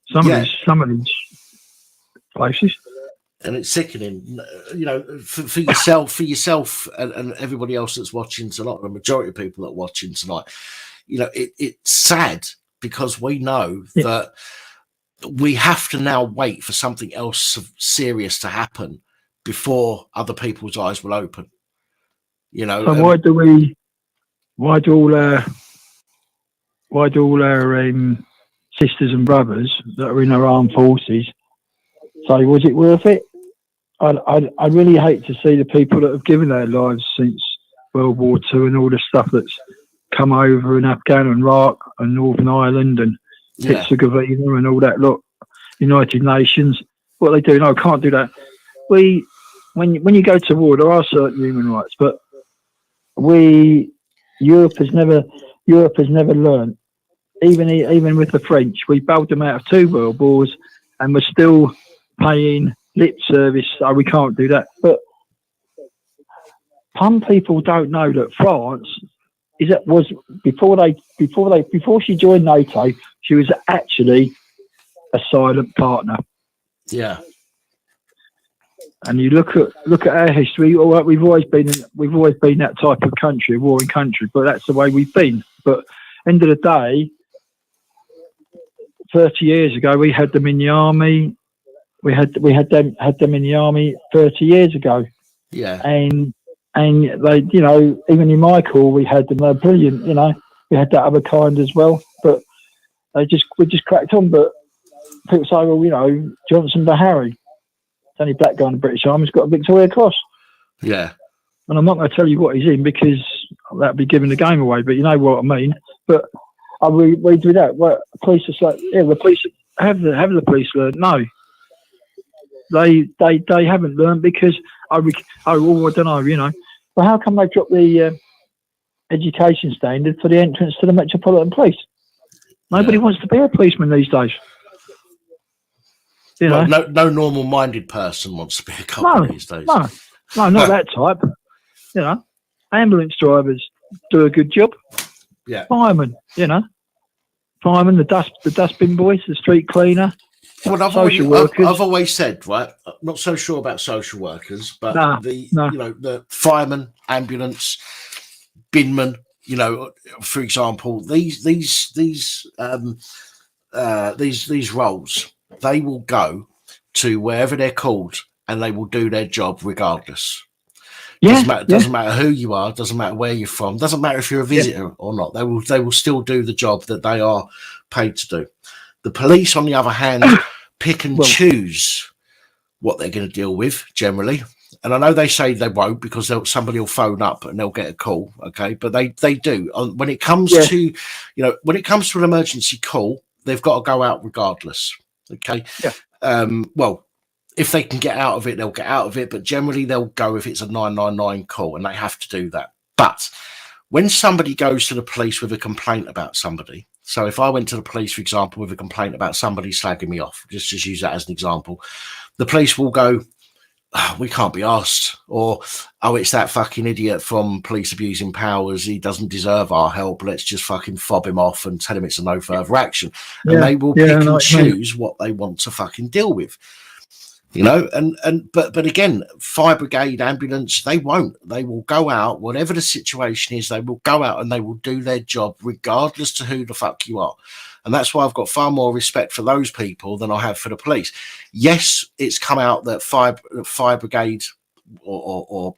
Some of these places. And it's sickening, for yourself and everybody else that's watching tonight, the majority of people that are watching tonight, it's sad because we know that we have to now wait for something else serious to happen before other people's eyes will open. So why do all our sisters and brothers that are in our armed forces say, was it worth it? I really hate to see the people that have given their lives since World War II and all the stuff that's come over in Afghan and Iraq and Northern Ireland and Herzegovina and all that. Look, United Nations, what they do? No, can't do that. When you go to war, there are certain human rights, but Europe has never learned. Even with the French, we bailed them out of 2 world wars, and we're still paying lip service. So we can't do that. Some people don't know that France was before she joined NATO, she was actually a silent partner. Yeah. And you look at our history. All right, we've always been that type of country, a warring country, but that's the way we've been. But end of the day, 30 years ago, we had them in the army. We had them in the army 30 years ago. Yeah. And they, even in my corps, we had them. They're brilliant. We had that other kind as well. But we just cracked on. But people say, well, Johnson Bahari, the only black guy in the British Army's got a Victoria Cross. Yeah. And I'm not going to tell you what he's in because that'd be giving the game away. But you know what I mean. But I we do that. Well, police are like, yeah, the police have the police learned? No, they haven't learned because I don't know, you know. But how come they drop the education standard for the entrance to the Metropolitan Police? Nobody wants to be a policeman these days. You know? No normal-minded person wants to be a cop these days. No, not that type. You know, ambulance drivers do a good job. Yeah. Firemen, you know, the dustbin boys, the street cleaner. Well, I've always said, right, I'm not so sure about social workers, but you know, the firemen, ambulance, binmen, you know, for example, these roles, they will go to wherever they're called and they will do their job regardless. Doesn't matter who you are, doesn't matter where you're from, doesn't matter if you're a visitor or not. They will still do the job that they are paid to do. The police, on the other hand, pick and choose what they're going to deal with generally. And I know they say they won't because somebody will phone up and they'll get a call. Okay, but they do. When it comes to, you know, when it comes to an emergency call, they've got to go out regardless. Okay. Yeah. Well, if they can get out of it, they'll get out of it. But generally, they'll go if it's a 999 call, and they have to do that. But when somebody goes to the police with a complaint about somebody, so if I went to the police, for example, with a complaint about somebody slagging me off, just use that as an example, the police will go, oh, we can't be asked, or, oh, it's that fucking idiot from Police Abusing Powers. He doesn't deserve our help. Let's just fucking fob him off and tell him it's a no further action. And they will pick and choose what they want to fucking deal with. You know, but again, fire brigade, ambulance, they won't. They will go out, whatever the situation is, they will go out and they will do their job regardless to who the fuck you are. And that's why I've got far more respect for those people than I have for the police. Yes, it's come out that fire brigade or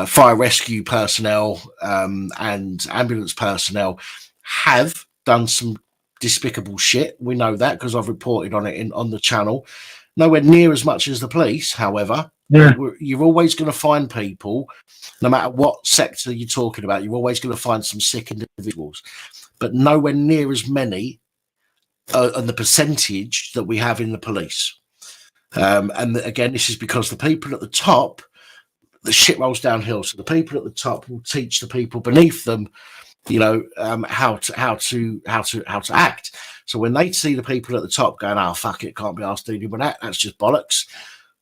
fire rescue personnel and ambulance personnel have done some despicable shit. We know that because I've reported on it on the channel. Nowhere near as much as the police, however. You're always going to find people, no matter what sector you're talking about, you're always going to find some sick individuals, but nowhere near as many on the percentage that we have in the police. And again, this is because the people at the top, the shit rolls downhill. So the people at the top will teach the people beneath them, you know, how to act. So when they see the people at the top going, "Oh fuck it, can't be asked dealing with that. That's just bollocks."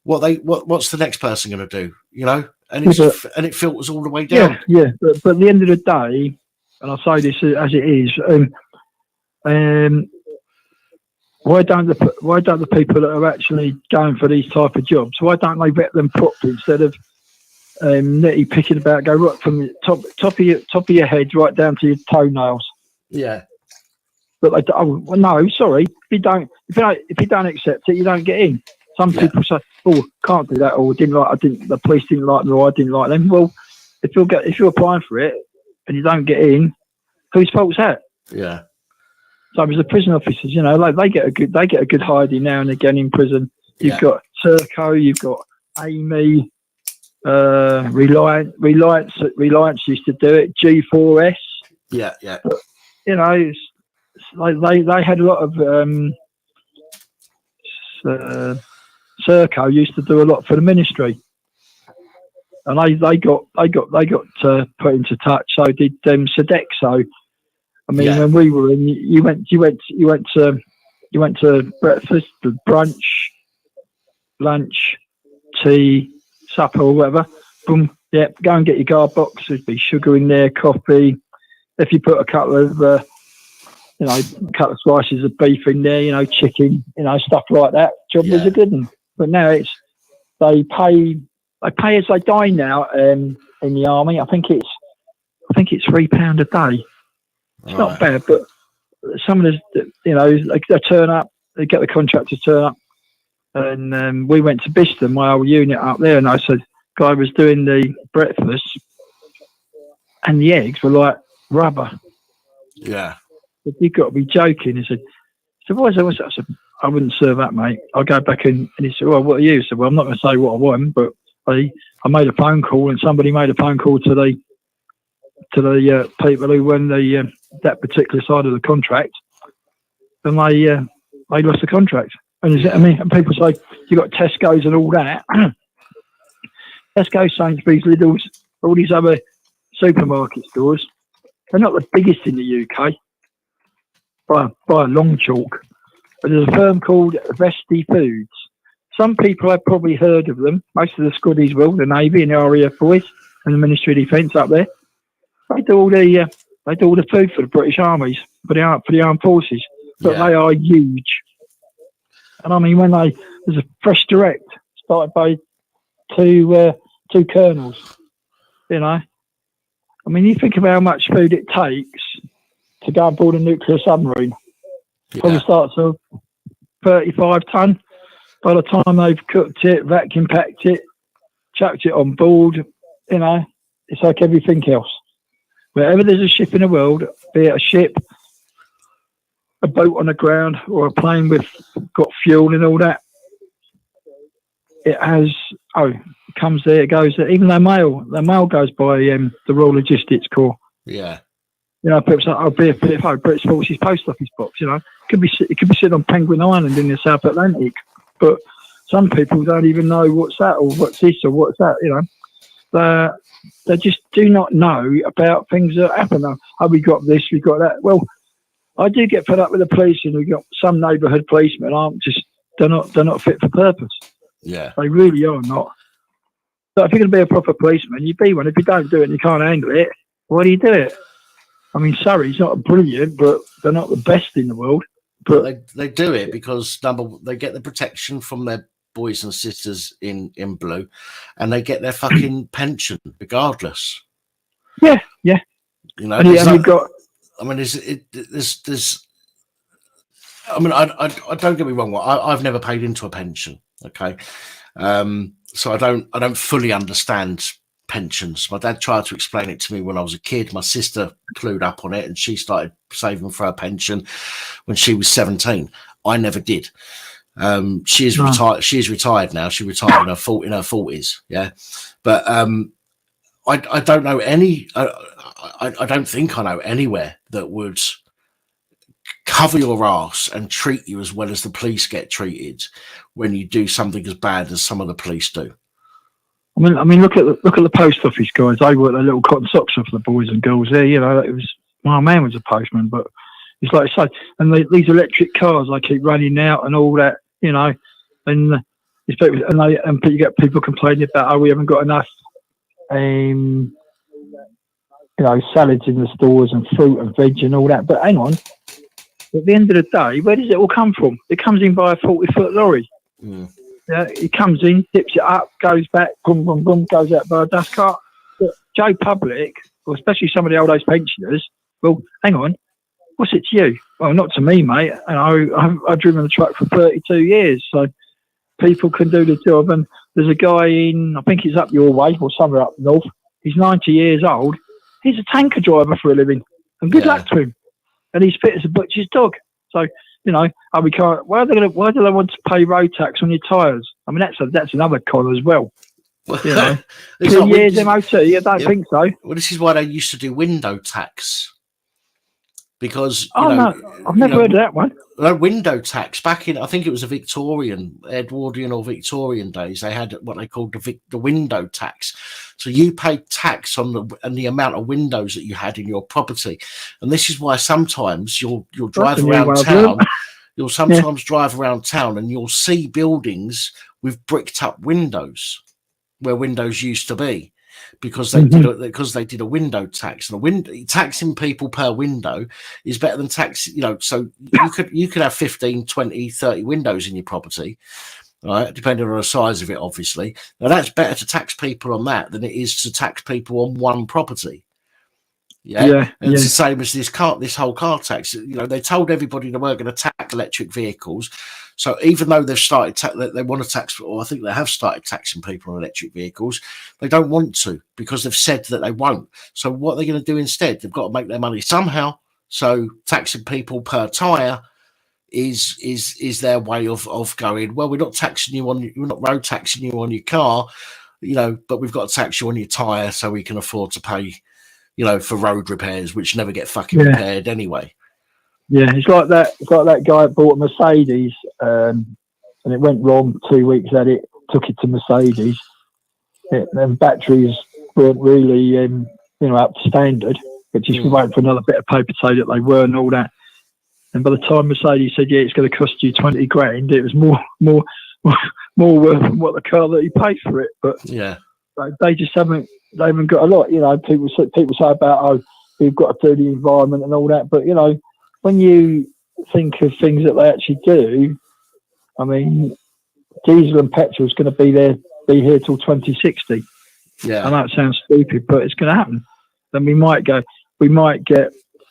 What's the next person going to do? You know, and it filters all the way down. Yeah. But at the end of the day, and I say this as it is, why don't the people that are actually going for these type of jobs, why don't they vet them properly instead of nitty picking about, go right from the top of your head right down to your toenails? Yeah. But no, sorry, if you don't accept it, you don't get in. Some people say, "Oh, can't do that," or the police didn't like me, or I didn't like them. Well, if you're applying for it and you don't get in, whose fault's that? Yeah. So as the prison officers, you know, like they get a good hiding now and again in prison. You've got Serco, you've got Amy, Reliance used to do it, G4S. Yeah. But, you know, it's like they had a lot of Serco used to do a lot for the ministry, and they got put into touch. So did Sodexo. I mean, when we were in, you went to breakfast, brunch, lunch, tea, supper, or whatever. Boom, go and get your guard box. There'd be sugar in there, coffee. If you put a couple of slices of beef in there, you know, chicken, you know, stuff like that. Job was a good one. But now they pay as they die now in the army. I think it's £3 a day. It's not bad, but some of the, you know, they turn up, they get the contractors turn up, and we went to Biston, my old unit up there, and I said, guy was doing the breakfast, and the eggs were like rubber. Yeah. Said, you've got to be joking. He said, what's that? I said, I wouldn't serve that, mate. I'll go back in. And he said, well, what are you? I said, well, I'm not going to say what I want, but I made a phone call, and somebody made a phone call to the people who won the that particular side of the contract, and they lost the contract. And I mean, and people say you got Tesco's and all that. Tesco, Sainsbury's, Lidl's, all these other supermarket stores. They're not the biggest in the UK by a long chalk. But there's a firm called Vesti Foods. Some people have probably heard of them. Most of the Scuddies will, the Navy and the RAF boys and the Ministry of Defence up there. They do all the food for the British armies, for the armed forces. But they are huge. And I mean, there's a fresh direct started by two colonels, you know. I mean, you think of how much food it takes to go aboard a nuclear submarine. Probably starts at 35 ton. By the time they've cooked it, vacuum packed it, chucked it on board, you know, it's like everything else. Wherever there's a ship in the world, be it a ship, a boat on the ground, or a plane with got fuel and all that, it comes there, it goes there. Even the mail goes by the Royal Logistics Corps. Yeah. You know, people say, BFO, British Forces Post Office Box, you know. It could be sitting on Penguin Island in the South Atlantic. But some people don't even know what's that or what's this or what's that, you know. They just do not know about things that happen. Oh, we got this, we got that. Well, I do get fed up with the police, and we got some neighbourhood policemen they're not fit for purpose. Yeah. They really are not. So if you're going to be a proper policeman, you be one. If you don't do it and you can't handle it, why do you do it? I mean, Surrey's not brilliant, but they're not the best in the world. But they do it because they get the protection from their boys and sisters in blue, and they get their fucking pension regardless. Yeah. You know, and you've got. I mean, there's. I mean, I don't get me wrong. I've never paid into a pension. Okay, so I don't fully understand pensions. My dad tried to explain it to me when I was a kid. My sister clued up on it, and she started saving for her pension when she was 17. I never did. She is retired. She is retired now. She retired in her 40s. Yeah, but I don't know any. I don't think I know anywhere that would cover your ass and treat you as well as the police get treated when you do something as bad as some of the police do. I mean, look at the post office guys. They work their little cotton socks off the boys and girls there. You know, my man was a postman, but it's like I say, and these electric cars they keep running out and all that. You know, and you get people complaining about we haven't got enough, you know, salads in the stores and fruit and veg and all that. But hang on, at the end of the day, where does it all come from? It comes in by a 40-foot lorry. Mm. Yeah, it comes in, dips it up, goes back, boom, boom, boom, goes out by a dust cart. But Joe Public, or especially some of the old age pensioners, well, hang on, what's it to you? Well, not to me, mate. And I've driven the truck for 32 years, so people can do the job. And there's a guy I think he's up your way or somewhere up north. He's 90 years old. He's a tanker driver for a living, and good luck to him. And he's fit as a butcher's dog. So, you know, we can't. Why do they want to pay road tax on your tyres? I mean, that's another con as well. You know, 2 years MOT. I don't think so. Well, this is why they used to do window tax. Because no, I've never heard of that one. Window tax back in, I think it was Edwardian or Victorian days. They had what they called the window tax. So you paid tax on the amount of windows that you had in your property, and this is why sometimes you'll drive around town. You'll sometimes drive around town and you'll see buildings with bricked up windows where windows used to be. Because they did a window tax, and taxing people per window is better than tax. You know, so you could have 15, 20, 30 windows in your property, right? Depending on the size of it, obviously. Now that's better to tax people on that than it is to tax people on one property. Yeah. It's the same as this whole car tax. You know, they told everybody they weren't going to tax electric vehicles. So even though they've started, they want to tax, or I think they have started taxing people on electric vehicles, they don't want to because they've said that they won't. So what are they going to do instead? They've got to make their money somehow. So taxing people per tyre is their way of going, well, we're not road taxing you on your car, you know, but we've got to tax you on your tyre so we can afford to pay you know, for road repairs, which never get fucking repaired anyway. Yeah, it's like that. It's like that guy bought a Mercedes, and it went wrong 2 weeks at it. Took it to Mercedes, and batteries weren't really, you know, up to standard. But just waiting for another bit of paper to say that they were and all that. And by the time Mercedes said, "Yeah, it's going to cost you 20 grand," it was more worth than what the car that he paid for it. But yeah, they just haven't. They haven't got a lot. You know, people say about, oh, we've got to do the environment and all that. But you know, when you think of things that they actually do, I mean, diesel and petrol is going to be here till 2060. Yeah, I know it sounds stupid, but it's going to happen. Then we might get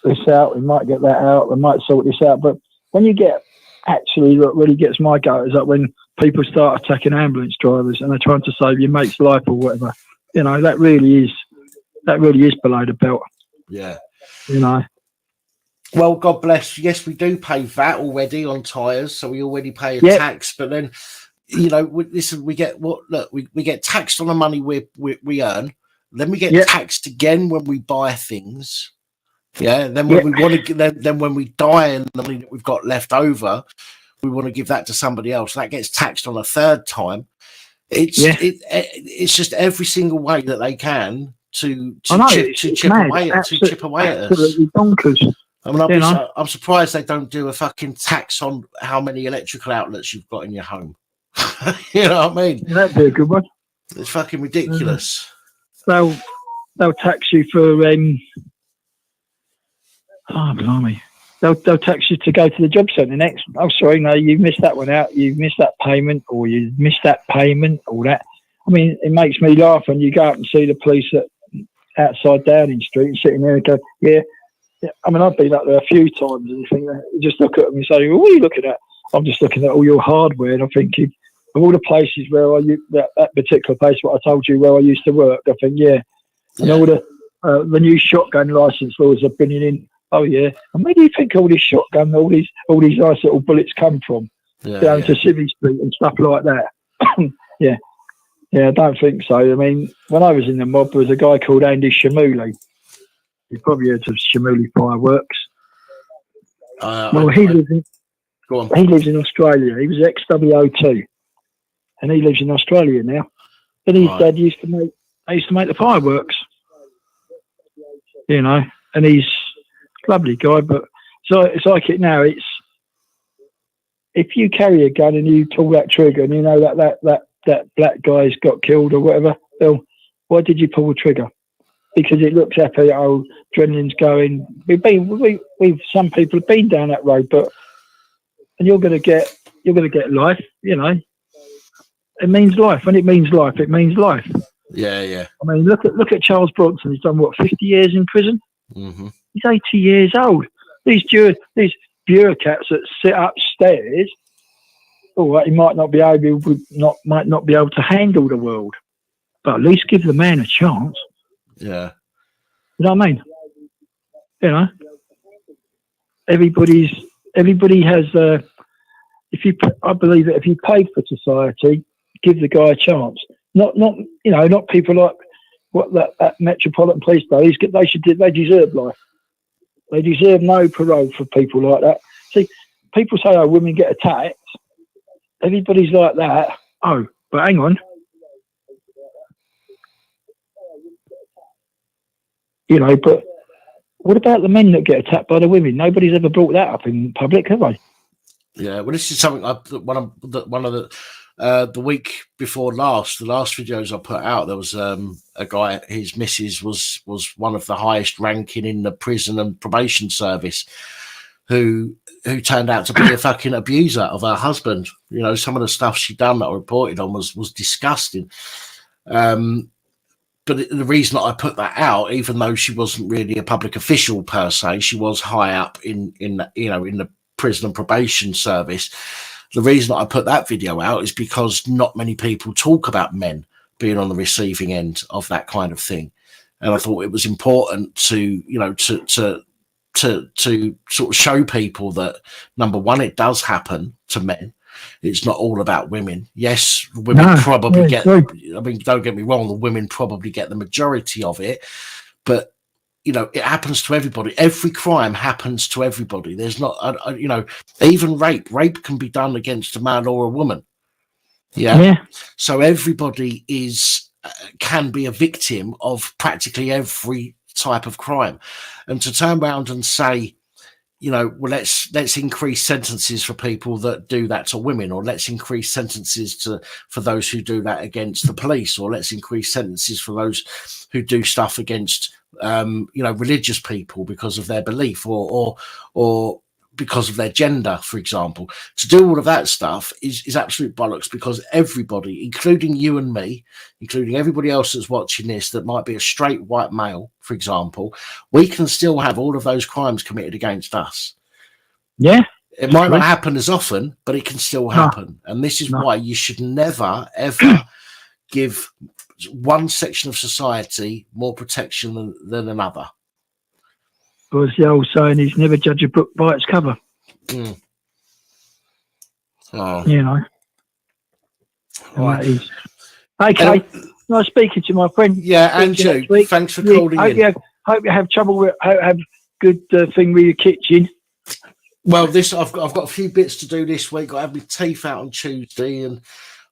this out, we might get that out, we might sort this out. But when you get actually, what really gets my goat is that when people start attacking ambulance drivers and they're trying to save your mate's life or whatever, you know, that really is below the belt. Yeah, you know. Well, God bless. Yes, we do pay VAT already on tyres, so we already pay a tax. But then, you know, we get we get taxed on the money we earn. Then we get taxed again when we buy things. Yeah. Then when we want to, then when we die and the money that we've got left over, we want to give that to somebody else. That gets taxed on a third time. It's just every single way that they can to chip away at us. Absolutely bonkers. I mean, I'm surprised they don't do a fucking tax on how many electrical outlets you've got in your home. You know what I mean? That'd be a good one. It's fucking ridiculous. They'll tax you for blimey. They'll tax you to go to the job centre next. Oh, sorry, no, you've missed that one out. You've missed that payment, or you missed that payment, all that. I mean, it makes me laugh when you go out and see the police outside Downing Street and sitting there and go, yeah. I mean, I've been up there a few times and you just look at them and say, well, what are you looking at? I'm just looking at all your hardware, and I'm thinking, of all the places where that particular place, what I told you where I used to work, I think, and all the new shotgun license laws are bringing in. Oh yeah, and where do you think all this shotgun, all these nice little bullets come from? Down to Civvy Street and stuff like that. Yeah, I don't think so. I mean, when I was in the mob, there was a guy called Andy Shamuli. You've probably heard of Shamuli Fireworks. He lives in Australia. He was ex-WO2, and he lives in Australia now. And his dad used to make the fireworks, you know. And he's a lovely guy, but so it's like it now. It's if you carry a gun and you pull that trigger, and you know that black guy's got killed or whatever. Well, why did you pull the trigger? Because it looks happy. Oh, adrenaline's going. We've some people have been down that road, and you're going to get life. You know, it means life. When it means life, it means life. Yeah. I mean, look at Charles Bronson. He's done what, 50 years in prison. Mm-hmm. He's 80 years old. These bureaucrats that sit upstairs. All right, he might not be able to handle the world, but at least give the man a chance. Yeah. You know what I mean? You know, everybody has. I believe that if you pay for society, give the guy a chance. Not people like what that Metropolitan Police does. They deserve life. They deserve no parole for people like that. See, people say, "Oh, women get attacked." Everybody's like that. Oh, but hang on. You know, but what about the men that get attacked by the women? Nobody's ever brought that up in public, have they? Yeah, well, this is something one of the week before last, the last videos I put out, there was a guy, his missus was one of the highest ranking in the prison and probation service, who turned out to be a fucking abuser of her husband. You know, some of the stuff she done that I reported on was disgusting. But the reason that I put that out, even though she wasn't really a public official per se, she was high up in the prison and probation service. The reason that I put that video out is because not many people talk about men being on the receiving end of that kind of thing, and I thought it was important to sort of show people that, number one, it does happen to men. It's not all about women. Yes, women probably get. I mean, don't get me wrong, the women probably get the majority of it, but you know, it happens to everybody. Every crime happens to everybody. There's not, you know, even rape can be done against a man or a woman. Yeah. So everybody can be a victim of practically every type of crime. And to turn around and say, you know, well, let's increase sentences for people that do that to women, or let's increase sentences for those who do that against the police, or let's increase sentences for those who do stuff against you know, religious people because of their belief or because of their gender, for example. To do all of that stuff is absolute bollocks, because everybody, including you and me, including everybody else that's watching this that might be a straight white male, for example, we can still have all of those crimes committed against us. Yeah. It might not happen as often, but it can still happen. And this is why you should never, ever give one section of society more protection than another. Because the old saying is never judge a book by its cover. Oh. You know. That is. Okay. Nice speaking to my friend. Yeah, and you. Thanks for calling in. Hope you have trouble with, have good thing with your kitchen. Well, I've got a few bits to do this week. I have my teeth out on Tuesday, and I'm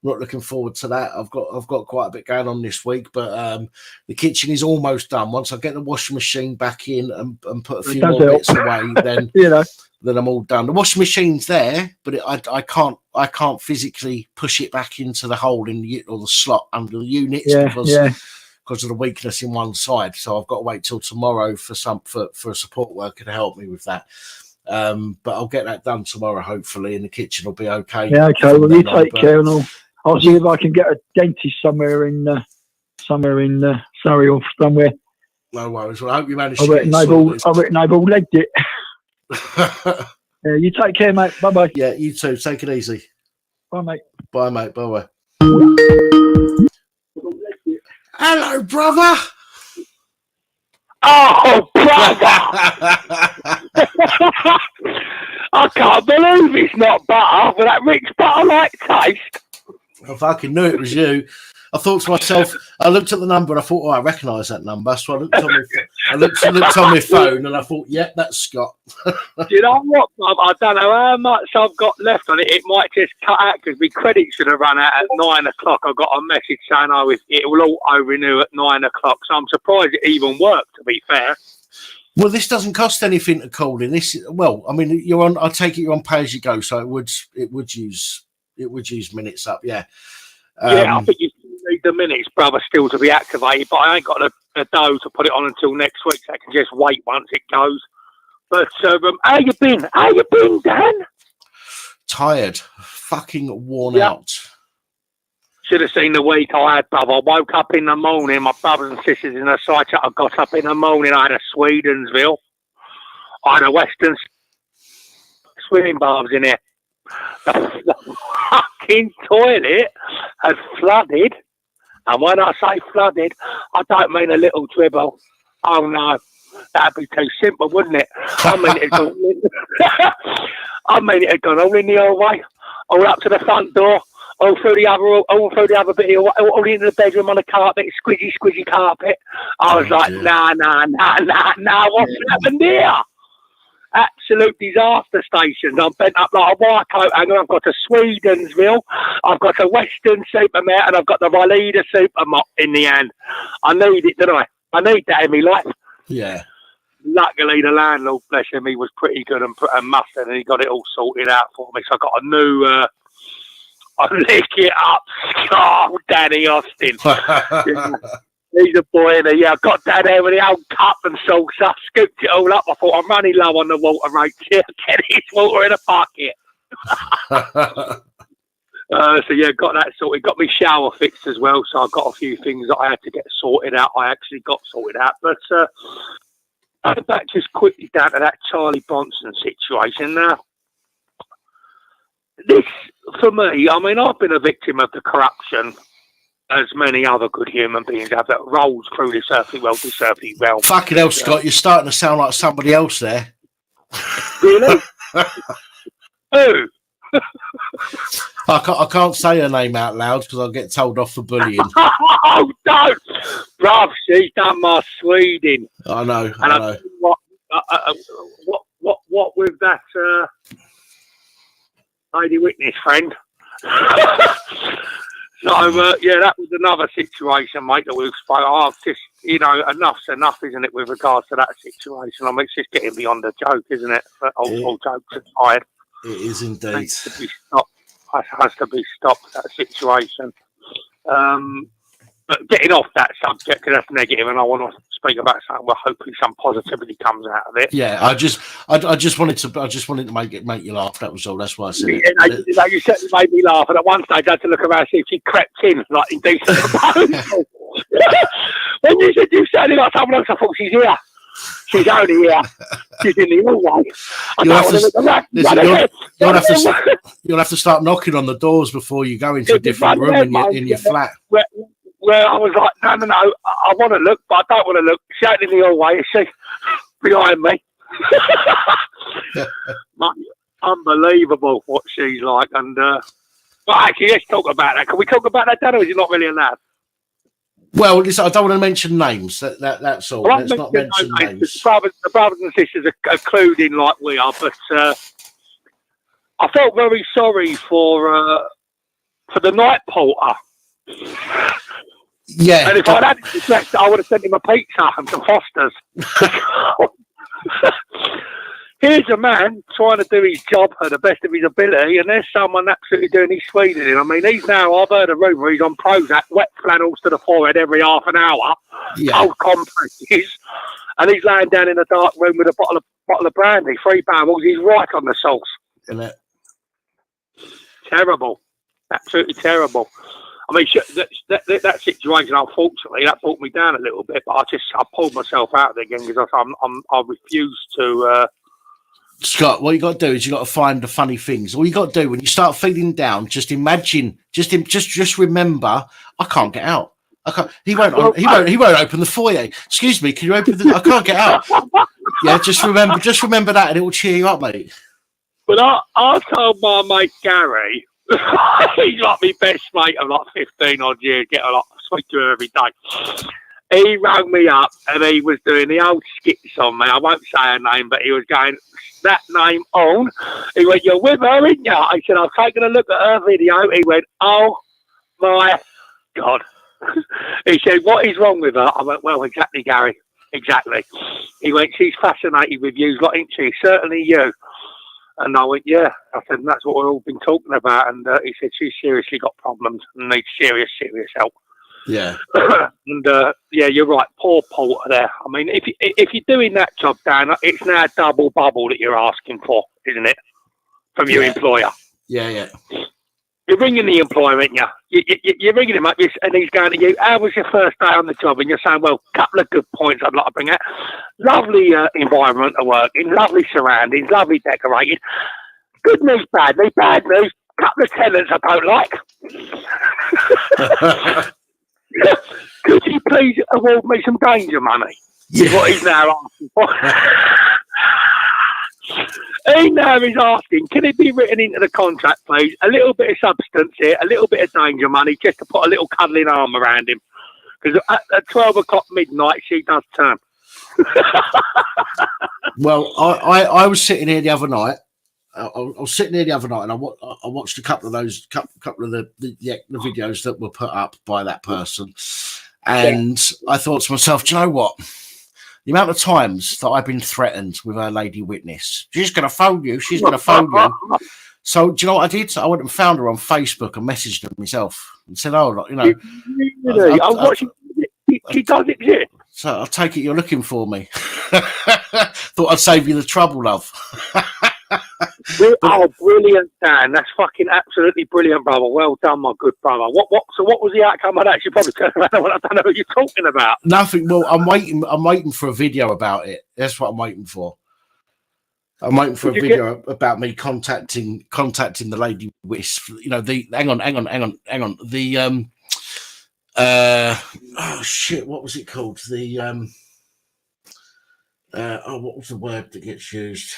not looking forward to that. I've got quite a bit going on this week, but the kitchen is almost done. Once I get the washing machine back in and put a few more bits away, then you know, then I'm all done. The washing machine's there, but I can't physically push it back into the hole in the or the slot under the units because of the weakness in one side. So I've got to wait till tomorrow for a support worker to help me with that. But I'll get that done tomorrow, hopefully, and the kitchen will be okay. Yeah, okay. Well, you take care, and I'll see if I can get a dentist somewhere in Surrey or somewhere. No worries. Well, I hope you manage to get it sorted. I reckon they've all legged it. Yeah, you take care, mate. Bye-bye. Yeah, you too. Take it easy. Bye, mate. Bye, mate. Bye-bye. Hello, brother. Oh, brother! I can't believe it's not butter, but that rich butter-like taste. I fucking knew it was you. I thought to myself, I looked at the number and I thought, I recognise that number. So I looked on my phone and I thought, yeah, that's Scott. Do you know what, Bob? I don't know how much I've got left on it. It might just cut out because my credit should have run out at 9 o'clock. I got a message saying it will auto-renew at 9 o'clock. So I'm surprised it even worked, to be fair. Well, this doesn't cost anything to call in. I mean, you're on. I take it you're on pay as you go, so it would use minutes up. Yeah. Yeah, I think you need the minutes, brother, still to be activated, but I ain't got the dough to put it on until next week, so I can just wait once it goes. But how you been? How you been, Dan? Tired, fucking worn out. Should have seen the week I had, brother. I woke up in the morning, my brothers and sisters in the site. I got up in the morning, I had a Swedensville. I had a Western swimming baths in here. The fucking toilet had flooded, and when I say flooded, I don't mean a little dribble. Oh no, that'd be too simple, wouldn't it? I mean it had gone all in the old way, all up to the front door, all through the other bit, all into the bedroom on the carpet, squidgy carpet. I was like, nah, what's happened here? Absolute disaster stations. I'm bent up like a wire coat hanger. I've got a Swedensville, I've got a Western Supermare, and I've got the Valida Super Mop in the hand. I need it, don't I? I need that in my life. Yeah. Luckily, the landlord, bless him, he was pretty good and mustard, and he got it all sorted out for me. So I got a new, I lick it up, scarf, Danny Austin. He's a boy, and I got down there with the old cup and saucer, scooped it all up. I thought, I'm running low on the water rates here. Get this water in a bucket. So, yeah, got that sorted. Got my shower fixed as well, so I've got a few things that I had to get sorted out. I actually got sorted out. But that just quickly down to that Charlie Bronson situation. Now, this, for me, I mean, I've been a victim of the corruption as many other good human beings have that rolls through this earthly realm. Fucking hell, Scott, you're starting to sound like somebody else there. Really? Who? I can't say her name out loud because I'll get told off for bullying. Oh, don't, bruv. She's done my Sweden. I know. And I know. What with that lady witness friend? So yeah, that was another situation, mate. That we've spoken. Oh, just enough's enough, isn't it, with regards to that situation? I mean, it's just getting beyond a joke, isn't it? All jokes aside, it is indeed. It has to be stopped. Has to be stopped. That situation. But getting off that subject, because that's negative, and I want to speak about something where hopefully some positivity comes out of it. Yeah, I just wanted to make you laugh. That was all. That's why I said it. You certainly made me laugh, and at one stage I had to look around and see if she crept in, like in decent proposal. When you said you sounded like someone else, I thought she's here. She's only here. She's in the hallway. You'll have to start knocking on the doors before you go into a different room in your flat. Where I was like, no, I want to look, but I don't want to look. She ain't in the hallway, is she? Behind me. Unbelievable what she's like. And but actually, let's talk about that. Can we talk about that, Dan, or is it not really allowed? Well, listen, I don't want to mention names. That's all. Let's not mention names. The brothers and sisters are clued in like we are, but I felt very sorry for the night porter. Yeah. And if I'd had it dressed, I would have sent him a pizza and some Fosters. Here's a man trying to do his job at the best of his ability, and there's someone absolutely doing his Sweden. I mean, I've heard a rumour he's on Prozac, wet flannels to the forehead every half an hour, cold compresses, and he's laying down in a dark room with a bottle of brandy, 3 barrels. He's right on the sauce. Isn't it? Terrible. Absolutely terrible. I mean, that situation, unfortunately, that brought me down a little bit, but I pulled myself out of it again because I refuse to. Scott, what you got to do is you got to find the funny things. All you got to do when you start feeling down, just imagine, just remember, I can't get out. I can't. He won't open the foyer. Excuse me, can you open the? I can't get out. Yeah, just remember that, and it will cheer you up, mate. But I told my mate Gary. He's like my best mate of like 15 odd years. Speak to him every day. He rang me up and he was doing the old skits on me. I won't say her name, but he was going that name on. He went, "You're with her, ain't you?" I said, "I've taken a look at her video." He went, "Oh my God." He said, "What is wrong with her?" I went, "Well, exactly, Gary. Exactly." He went, "She's fascinated with you, isn't she? Certainly you." And I went, "Yeah." I said, "And that's what we've all been talking about." And he said, "She's seriously got problems and needs serious help." Yeah. And yeah, you're right. Poor Porter there. I mean, if you're doing that job, Dan, it's now a double bubble that you're asking for, isn't it? From your employer. Yeah. You're ringing the employer, ain't you? You're ringing him up and he's going to you, "How was your first day on the job?" And you're saying, "Well, a couple of good points I'd like to bring out. Lovely environment to work in, lovely surroundings, lovely decorated. Good news, bad news, bad news. Couple of tenants I don't like. Could you please award me some danger money?" Is what he's now asking for. He now is asking, "Can it be written into the contract, please? A little bit of substance here, a little bit of danger money, just to put a little cuddling arm around him. Because at 12 o'clock midnight, she does turn." Well, I was sitting here the other night. I was sitting here the other night, and I watched a couple of those, couple of the videos that were put up by that person, and I thought to myself, do you know what? The amount of times that I've been threatened with her lady witness. She's going to phone you. She's going to phone you. So, do you know what I did? I went and found her on Facebook and messaged her myself and said, "Oh, you know, she does exist." So I'll take it you're looking for me. Thought I'd save you the trouble, love. Oh, brilliant, Dan. That's fucking absolutely brilliant, brother. Well done, my good brother. So what was the outcome of that? You probably turned around and I don't know what you're talking about. Nothing. Well, I'm waiting for a video about it. That's what I'm waiting for. I'm waiting for a video about me contacting the lady witness. You know, hang on. The oh shit, what was it called? The what was the word that gets used?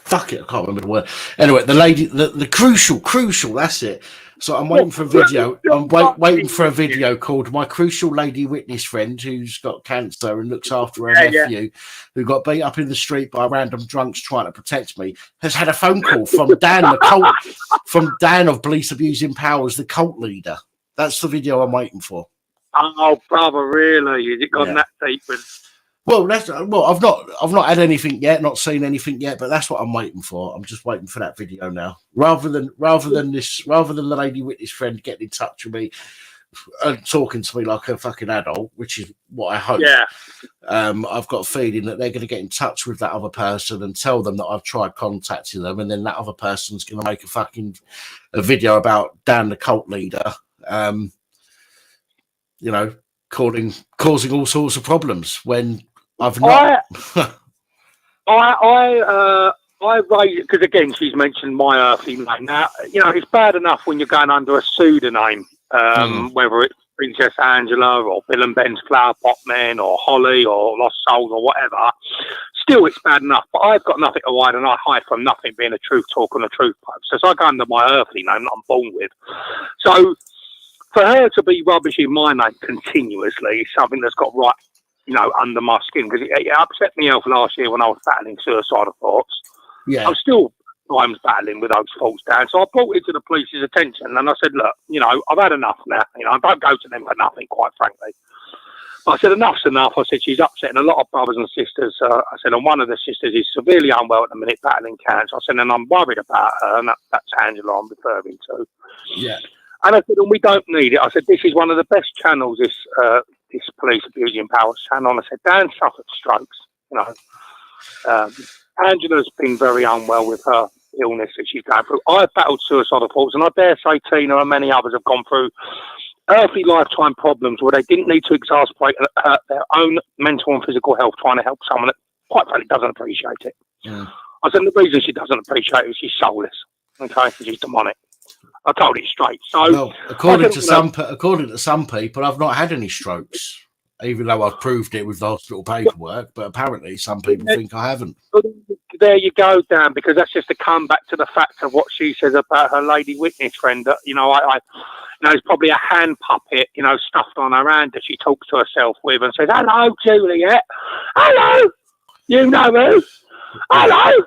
fuck it, I can't remember the word. Anyway, the lady, the crucial, that's it. So I'm waiting for a video. I'm waiting for a video called "My Crucial Lady Witness Friend Who's Got Cancer and Looks After Her Nephew, Who got beat up in the street by random drunks trying to protect me," has had a phone call from Dan, the cult, from Dan of Police Abusing Powers, the cult leader. That's the video I'm waiting for. Oh, brother, really? Has it gone that deep? Well, I've not had anything yet, not seen anything yet, but that's what I'm waiting for. I'm just waiting for that video now, rather than the lady witness friend getting in touch with me and talking to me like a fucking adult, which is what I hope. Yeah. I've got a feeling that they're going to get in touch with that other person and tell them that I've tried contacting them, and then that other person's going to make a video about Dan, the cult leader. You know, causing all sorts of problems when I've not. I raise it because again, she's mentioned my earthly name. Now, you know, it's bad enough when you're going under a pseudonym, whether it's Princess Angela or Bill and Ben's Flower Pot Men or Holly or Lost Souls or whatever. Still, it's bad enough. But I've got nothing to hide, and I hide from nothing, being a truth talker and a truth poster. So I go under my earthly name that I'm born with. So for her to be rubbishing my name continuously is something that's got right, you know, under my skin, because it upset me health last year when I was battling suicidal thoughts. Yeah, I'm still times battling with those thoughts, Dan. So I brought it to the police's attention, and I said, look, you know, I've had enough now. You know, I don't go to them for nothing, quite frankly. But I said, enough's enough. I said, she's upsetting a lot of brothers and sisters. I said, and one of the sisters is severely unwell at the minute, battling cancer. I said, and I'm worried about her, and that's Angela I'm referring to. Yeah. And I said, and we don't need it. I said, this is one of the best channels, this Police Abusing Powers channel. And I said, Dan suffered strokes, you know. Angela's been very unwell with her illness that she's going through. I've battled suicidal thoughts, and I dare say Tina and many others have gone through earthly lifetime problems where they didn't need to exasperate their own mental and physical health trying to help someone that, quite frankly, doesn't appreciate it. Yeah. I said, the reason she doesn't appreciate it is she's soulless, okay, she's demonic. I told it straight. So, well, according to some people, I've not had any strokes, even though I've proved it with the hospital paperwork. But apparently, some people think I haven't. There you go, Dan, because that's just to come back to the fact of what she says about her lady witness friend. That, you know, I you know, it's probably a hand puppet, you know, stuffed on her hand that she talks to herself with and says, "Hello, Juliet. Hello, you know who? Hello."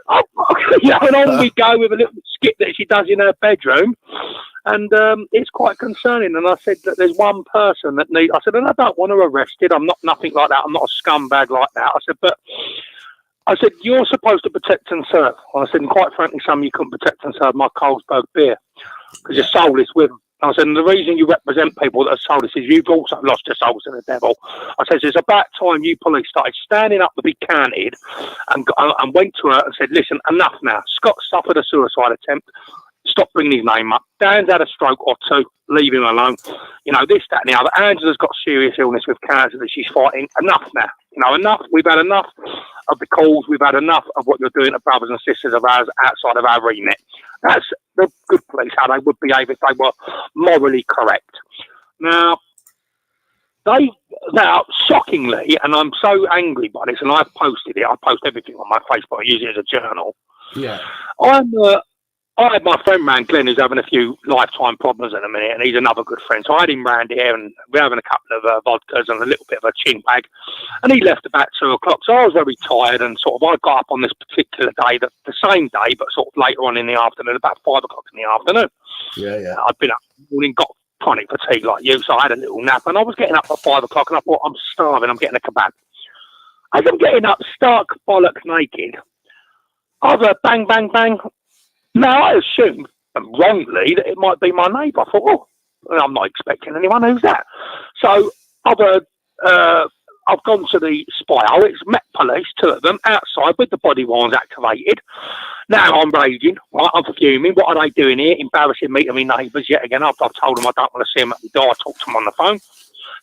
You know, and on we go with a little skit that she does in her bedroom. And it's quite concerning. And I said that there's one person that needs. I said, and I don't want her arrested. I'm not nothing like that. I'm not a scumbag like that. I said, but I said, you're supposed to protect and serve. And I said, and quite frankly, some of you couldn't protect and serve my Carlsberg beer because you're soulless with them. I said, and the reason you represent people that are soulless is you've also lost your souls to the devil. I said, it's about time you police started standing up to be counted and went to her and said, listen, enough now. Scott suffered a suicide attempt. Stop bringing his name up. Dan's had a stroke or two. Leave him alone. You know, this, that, and the other. Angela's got serious illness with cancer that she's fighting. Enough now. You know, enough. We've had enough of the calls. We've had enough of what you're doing to brothers and sisters of ours outside of our remit. That's the good police, how they would behave if they were morally correct. Now, shockingly, and I'm so angry by this, and I've posted it. I post everything on my Facebook. I use it as a journal. Yeah. I had my friend man Glenn, who's having a few lifetime problems in a minute, and he's another good friend. So I had him round here, and we're having a couple of vodkas and a little bit of a chin bag. And he left about 2 o'clock. So I was very tired, and sort of I got up on this particular day, the same day, but sort of later on in the afternoon, about 5 o'clock in the afternoon. Yeah. I'd been up in the morning, got chronic fatigue like you, so I had a little nap, and I was getting up at 5 o'clock, and I thought, I'm starving, I'm getting a kebab. As I'm getting up, stark bollock naked, I was bang, bang, bang. Now, I assumed, wrongly, that it might be my neighbour. I thought, I'm not expecting anyone. Who's that? So I've gone to the spy hole. It's Met Police, 2 of them, outside with the body warrants activated. Now I'm raging. Right, I'm fuming. What are they doing here? Embarrassing me to my neighbours yet again. I've told them I don't want to see them at the door. I talk to them on the phone.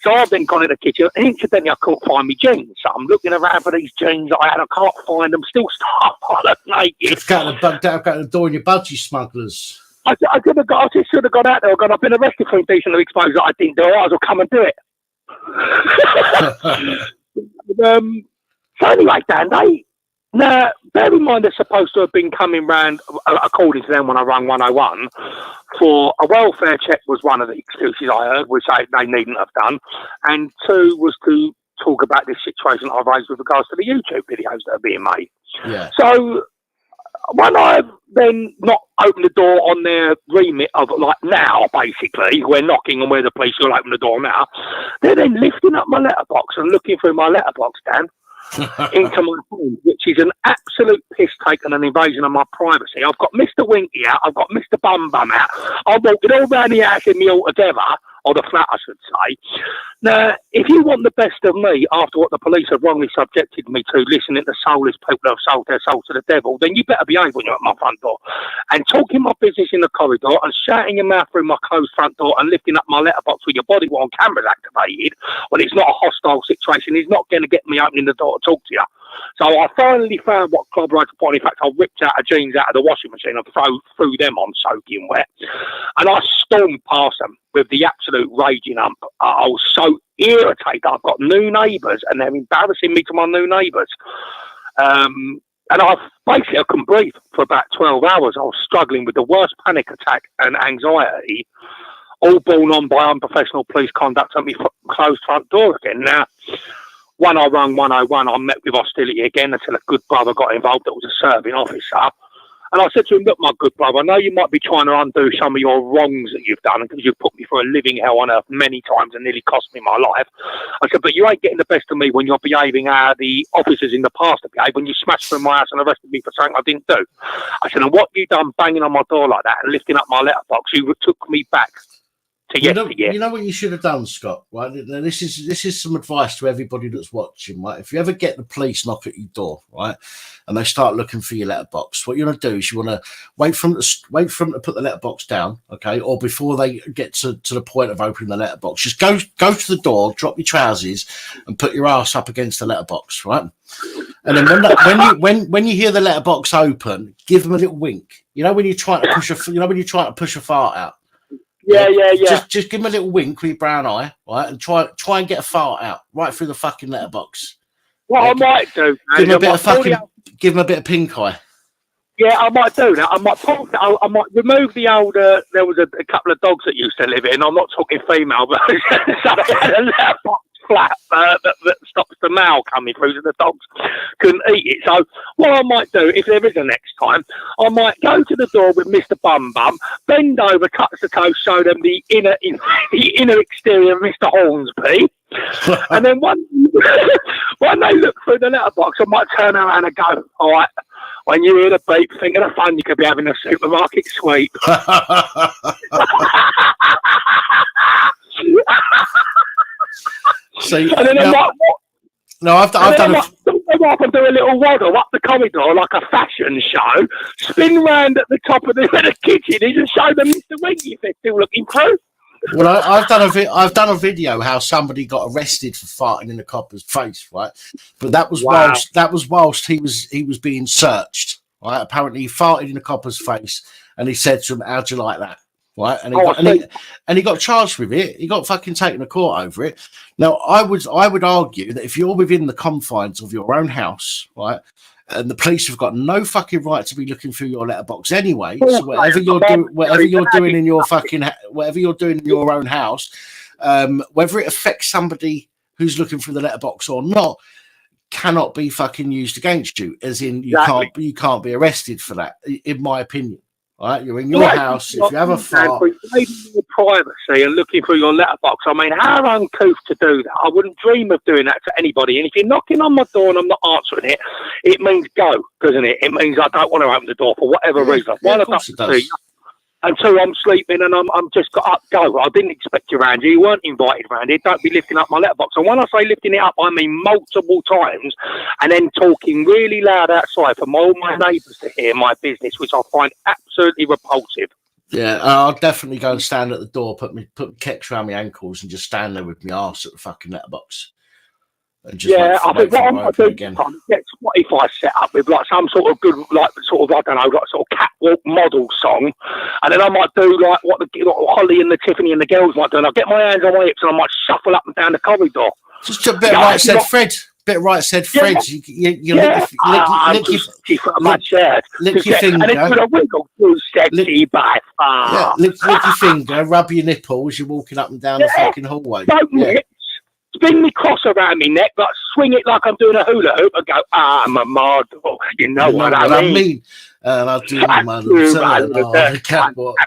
So I've then gone in the kitchen, and incidentally, I couldn't find my jeans. So I'm looking around for these jeans that I had. I can't find them. Still stark bollock naked. It's got the door in your budgie smugglers. I just should have gone out there. I've been arrested for indecent exposure that I didn't do. I will come and do it. So anyway, Dan, Now, bear in mind they're supposed to have been coming round, according to them when I rang 101, for a welfare check was one of the excuses I heard, which they needn't have done. And 2 was to talk about this situation I've raised with regards to the YouTube videos that are being made. Yeah. So when I've then not opened the door on their remit of like now, basically, we're knocking and we're the police, you'll open the door now, they're then lifting up my letterbox and looking through my letterbox, Dan, into my phone, which is an absolute piss take and an invasion of my privacy. I've got Mr. Winky out, I've got Mr. Bum Bum out, I'm walking all round the house in me all together, or the flat, I should say. Now, if you want the best of me after what the police have wrongly subjected me to, listening to soulless people that have sold their soul to the devil, then you better behave when you're at my front door. And talking my business in the corridor and shouting your mouth through my closed front door and lifting up my letterbox with your body while camera's activated, when it's not a hostile situation, is not going to get me opening the door to talk to you. So I finally found what corroborates the point. In fact, I ripped out the jeans out of the washing machine and threw them on soaking wet. And I stormed past them with the absolute raging ump. I was so irritated. I've got new neighbours and they're embarrassing me to my new neighbours. And I couldn't breathe for about 12 hours. I was struggling with the worst panic attack and anxiety, all borne on by unprofessional police conduct at my closed front door again. Now, when I rang 101, I met with hostility again until a good brother got involved that was a serving officer. And I said to him, look, my good brother, I know you might be trying to undo some of your wrongs that you've done because you've put me through a living hell on earth many times and nearly cost me my life. I said, but you ain't getting the best of me when you're behaving how the officers in the past have behaved when you smashed through my house and arrested me for something I didn't do. I said, and what you done banging on my door like that and lifting up my letterbox, you took me back. You know what you should have done, Scott, right? This is some advice to everybody that's watching, right? If you ever get the police knock at your door, right, and they start looking for your letterbox, what you want to do is you want to wait for them to put the letterbox down, okay, or before they get to the point of opening the letterbox, just go to the door, drop your trousers, and put your ass up against the letterbox, right? And then when you hear the letterbox open, give them a little wink. You know when you're trying to push a fart out. Yeah. Just give him a little wink with your brown eye, right, and try and get a fart out right through the fucking letterbox. What I might do, give him a bit of pink eye. Yeah, I might do that. I might remove the old. There was a couple of dogs that used to live in. I'm not talking female, but so they had a letterbox flap that stops the mail coming through, so the dogs couldn't eat it. So what I might do, if there is a next time, I might go to the door with Mr. Bum Bum, bend over, touch the toast, show them the inner exterior of Mr. Hornsby, and then when they look through the letterbox, I might turn around and go, all right, when you hear the beep, think of the fun you could be having a supermarket sweep. So, and then I can do a little waddle up the corridor like a fashion show, spin round at the top of the kitchen and show them Mr. Winky if they're still looking through. Well, I've done a video how somebody got arrested for farting in a copper's face, right? But that was whilst he was being searched, right? Apparently, he farted in a copper's face, and he said to him, "How'd you like that?" Right, and he got charged with it. He got fucking taken to court over it. Now, I would argue that if you're within the confines of your own house, right, and the police have got no fucking right to be looking through your letterbox anyway. So whatever you're doing in your own house, whether it affects somebody who's looking through the letterbox or not, cannot be fucking used against you. As in, you can't be arrested for that. In my opinion. Right, you're in your house. If you have a fart, your privacy and looking through your letterbox. I mean, how uncouth to do that. I wouldn't dream of doing that to anybody. And if you're knocking on my door and I'm not answering it, it means go, doesn't it? It means I don't want to open the door for whatever reason. Yeah, of course it does. And two, I'm sleeping and I'm just got up, go. I didn't expect you around here. You weren't invited around here. Don't be lifting up my letterbox. And when I say lifting it up, I mean multiple times and then talking really loud outside for all my neighbours to hear my business, which I find absolutely repulsive. Yeah, I'll definitely go and stand at the door, put my kicks around my ankles and just stand there with my arse at the fucking letterbox. And just I think what I might do again. Get Spotify set up with like some sort of good, like sort of, I don't know, like sort of catwalk model song, and then I might do like what Holly and the Tiffany and the girls might do, and I'll get my hands on my hips and I might shuffle up and down the corridor. Just a bit like said Fred. bit of right said Fred's. You Yeah. lick your finger. And it's gonna wiggle too sexy by far. Yeah, lick your finger, rub your nipple as you're walking up and down the fucking hallway. Spin me cross around me neck, but swing it like I'm doing a hula hoop and go, I'm a model. You know what I mean? And I'll do my little turn on the catwalk.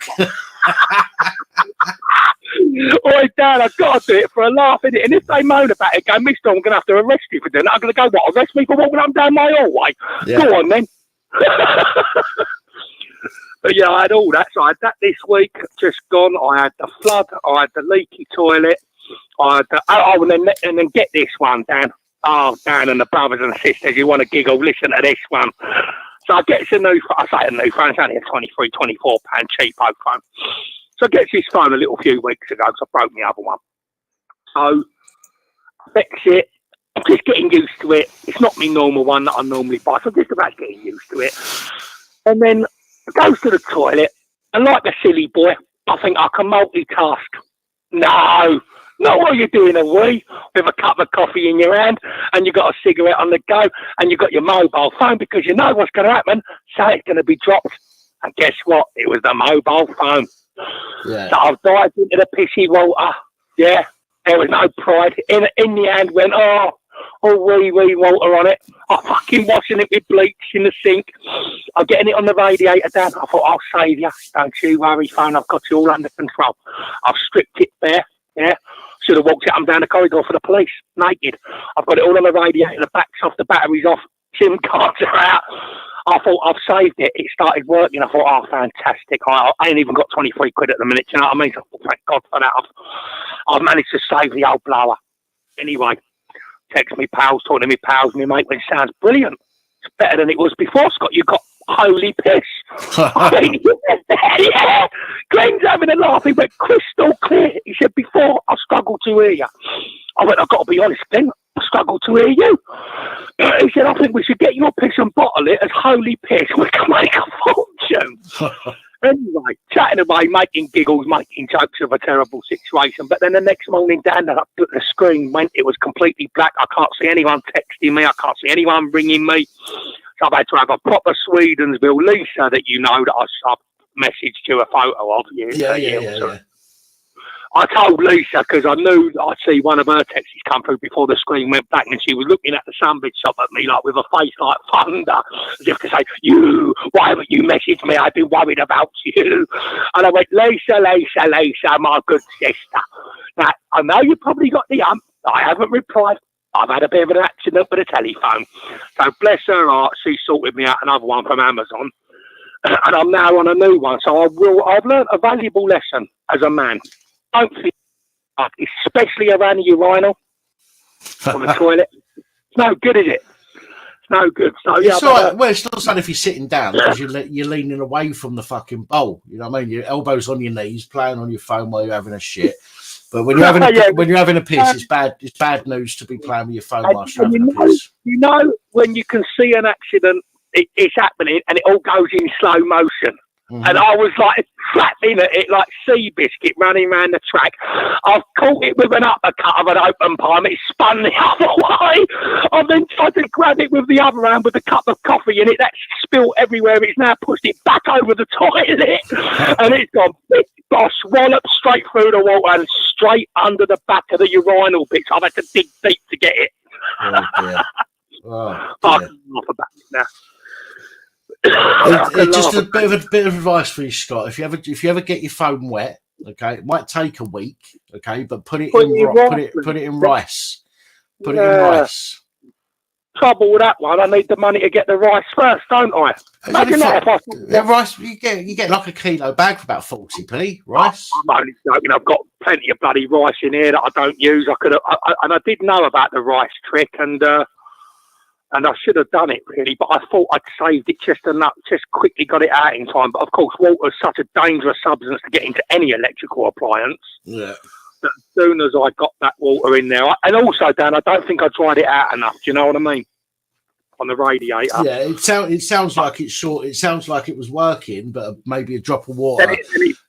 Oi, Dad, I've got to do it for a laugh, innit? And if they moan about it, go, mister, I'm going to have to arrest you for doing that. I'm going to go, what, arrest me for walking up and down my hallway? Yeah. Go on, then. But yeah, I had all that. So I had that this week, just gone. I had the flood. I had the leaky toilet. I had the, and then get this one, Dan. Oh, Dan and the brothers and sisters, you want to giggle, listen to this one. So I get a new phone, it's only a 23, 24 pound cheapo phone. So I get this phone a little few weeks ago because I broke my other one. So I fix it. I'm just getting used to it. It's not my normal one that I normally buy, so I'm just about getting used to it. And then I go to the toilet, and like a silly boy, I think I can multitask. No, not while you're doing a wee with a cup of coffee in your hand and you've got a cigarette on the go and you've got your mobile phone because you know what's going to happen. So it's going to be dropped. And guess what? It was the mobile phone. Yeah. So I've dived into the pissy water. Yeah, there was no pride. In the hand went, wee water on it. I'm fucking washing it with bleach in the sink. I'm getting it on the radiator, Dan. I thought, I'll save you. Don't you worry, phone. I've got you all under control. I've stripped it bare. Yeah. Should have walked it up and down the corridor for the police, naked. I've got it all on the radiator. The back's off, the battery's off. SIM cards are out. I thought, I've saved it. It started working. I thought, fantastic. I ain't even got 23 quid at the minute. You know what I mean? So I thought, thank God for that. I've managed to save the old blower. Anyway, text me pals, talking to me pals, my mate went, sounds brilliant. It's better than it was before, Scott. You got holy piss. Yeah. Glenn's having a laugh. He went, crystal clear. He said, before, I struggled to hear you. I went, I've got to be honest, Glenn. I struggled to hear you. He said, I think we should get your piss and bottle it as holy piss. We can make a fortune. Anyway, chatting away, making giggles, making jokes of a terrible situation. But then the next morning, Dan, the screen went, it was completely black. I can't see anyone texting me. I can't see anyone ringing me. So I've had to have a proper Swedensville Lisa that you know that I've messaged you a photo of. Yeah. I told Lisa because I knew I'd see one of her texts come through before the screen went black, and she was looking at the sandwich shop at me like with a face like thunder, as if to say, why haven't you messaged me? I've been worried about you. And I went, Lisa, my good sister. Now, I know you probably got the I haven't replied. I've had a bit of an accident with a telephone. So bless her heart, she sorted me out another one from Amazon. And I'm now on a new one. So I've learned a valuable lesson as a man. Don't feel like, especially around the urinal on the toilet. It's no good, is it? It's no good. So yeah, it's all right. Well, it's not something if you're sitting down because you're leaning away from the fucking bowl. You know what I mean? Your elbows on your knees, playing on your phone while you're having a shit. But when you're having a piss, it's bad. It's bad news to be playing with your phone while you're having a piss. You know when you can see an accident, it's happening, and it all goes in slow motion. Mm-hmm. And I was like flapping at it like Seabiscuit running around the track. I've caught it with an uppercut of an open palm. It spun the other way. I've then tried to grab it with the other hand with a cup of coffee in it. That's spilled everywhere. It's now pushed it back over the toilet. And it's gone big boss wallop straight through the water and straight under the back of the urinal bit. So I've had to dig deep to get it. Oh, dear. Oh, dear. I can laugh about it now. Just a bit of advice for you, Scott. If you ever get your phone wet, okay, it might take a week, okay, but put it in rice. Put it in rice. Trouble with that one, I need the money to get the rice first, don't I? Imagine that if rice, you get like a kilo bag for about 40p. Rice. I'm only joking. I've got plenty of bloody rice in here that I don't use. I did know about the rice trick, and I should have done it really, but I thought I'd saved it just enough, just quickly got it out in time. But of course, water's such a dangerous substance to get into any electrical appliance. Yeah. That as soon as I got that water in there, and also, Dan, I don't think I dried it out enough. Do you know what I mean? On the radiator. Yeah, it sounds like it's short. It sounds like it was working, but maybe a drop of water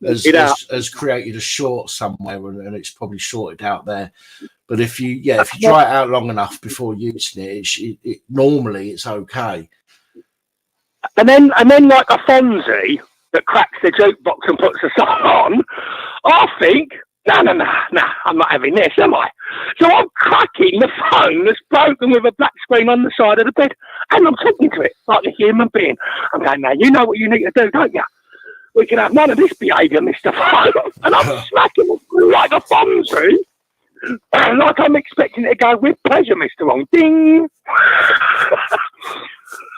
has created a short somewhere, and it's probably shorted out there. But if you dry it out long enough before using it, normally it's okay. And then like a Fonzie that cracks the jukebox and puts the song on, I think, no, I'm not having this, am I? So I'm cracking the phone that's broken with a black screen on the side of the bed, and I'm talking to it like a human being. I'm going, now, you know what you need to do, don't you? We can have none of this behaviour, Mr. Phone. And I'm smacking it through like a Fonzie. Like I'm expecting it to go with pleasure, Mr. Wrong. Ding!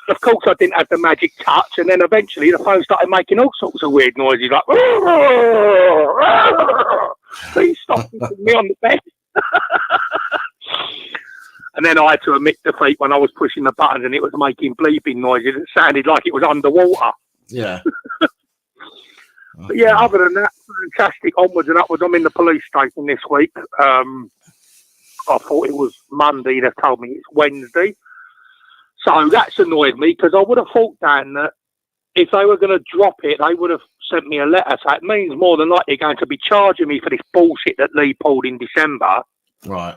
Of course, I didn't have the magic touch, and then eventually the phone started making all sorts of weird noises, like please stop me on the bed. And then I had to admit defeat when I was pushing the buttons and it was making bleeping noises. It sounded like it was underwater. Yeah. But yeah, other than that, fantastic. Onwards and upwards. I'm in the police station this week. I thought it was Monday. They've told me it's Wednesday. So that's annoyed me because I would have thought, Dan, that if they were going to drop it, they would have sent me a letter. So it means more than likely they're going to be charging me for this bullshit that Lee pulled in December. Right.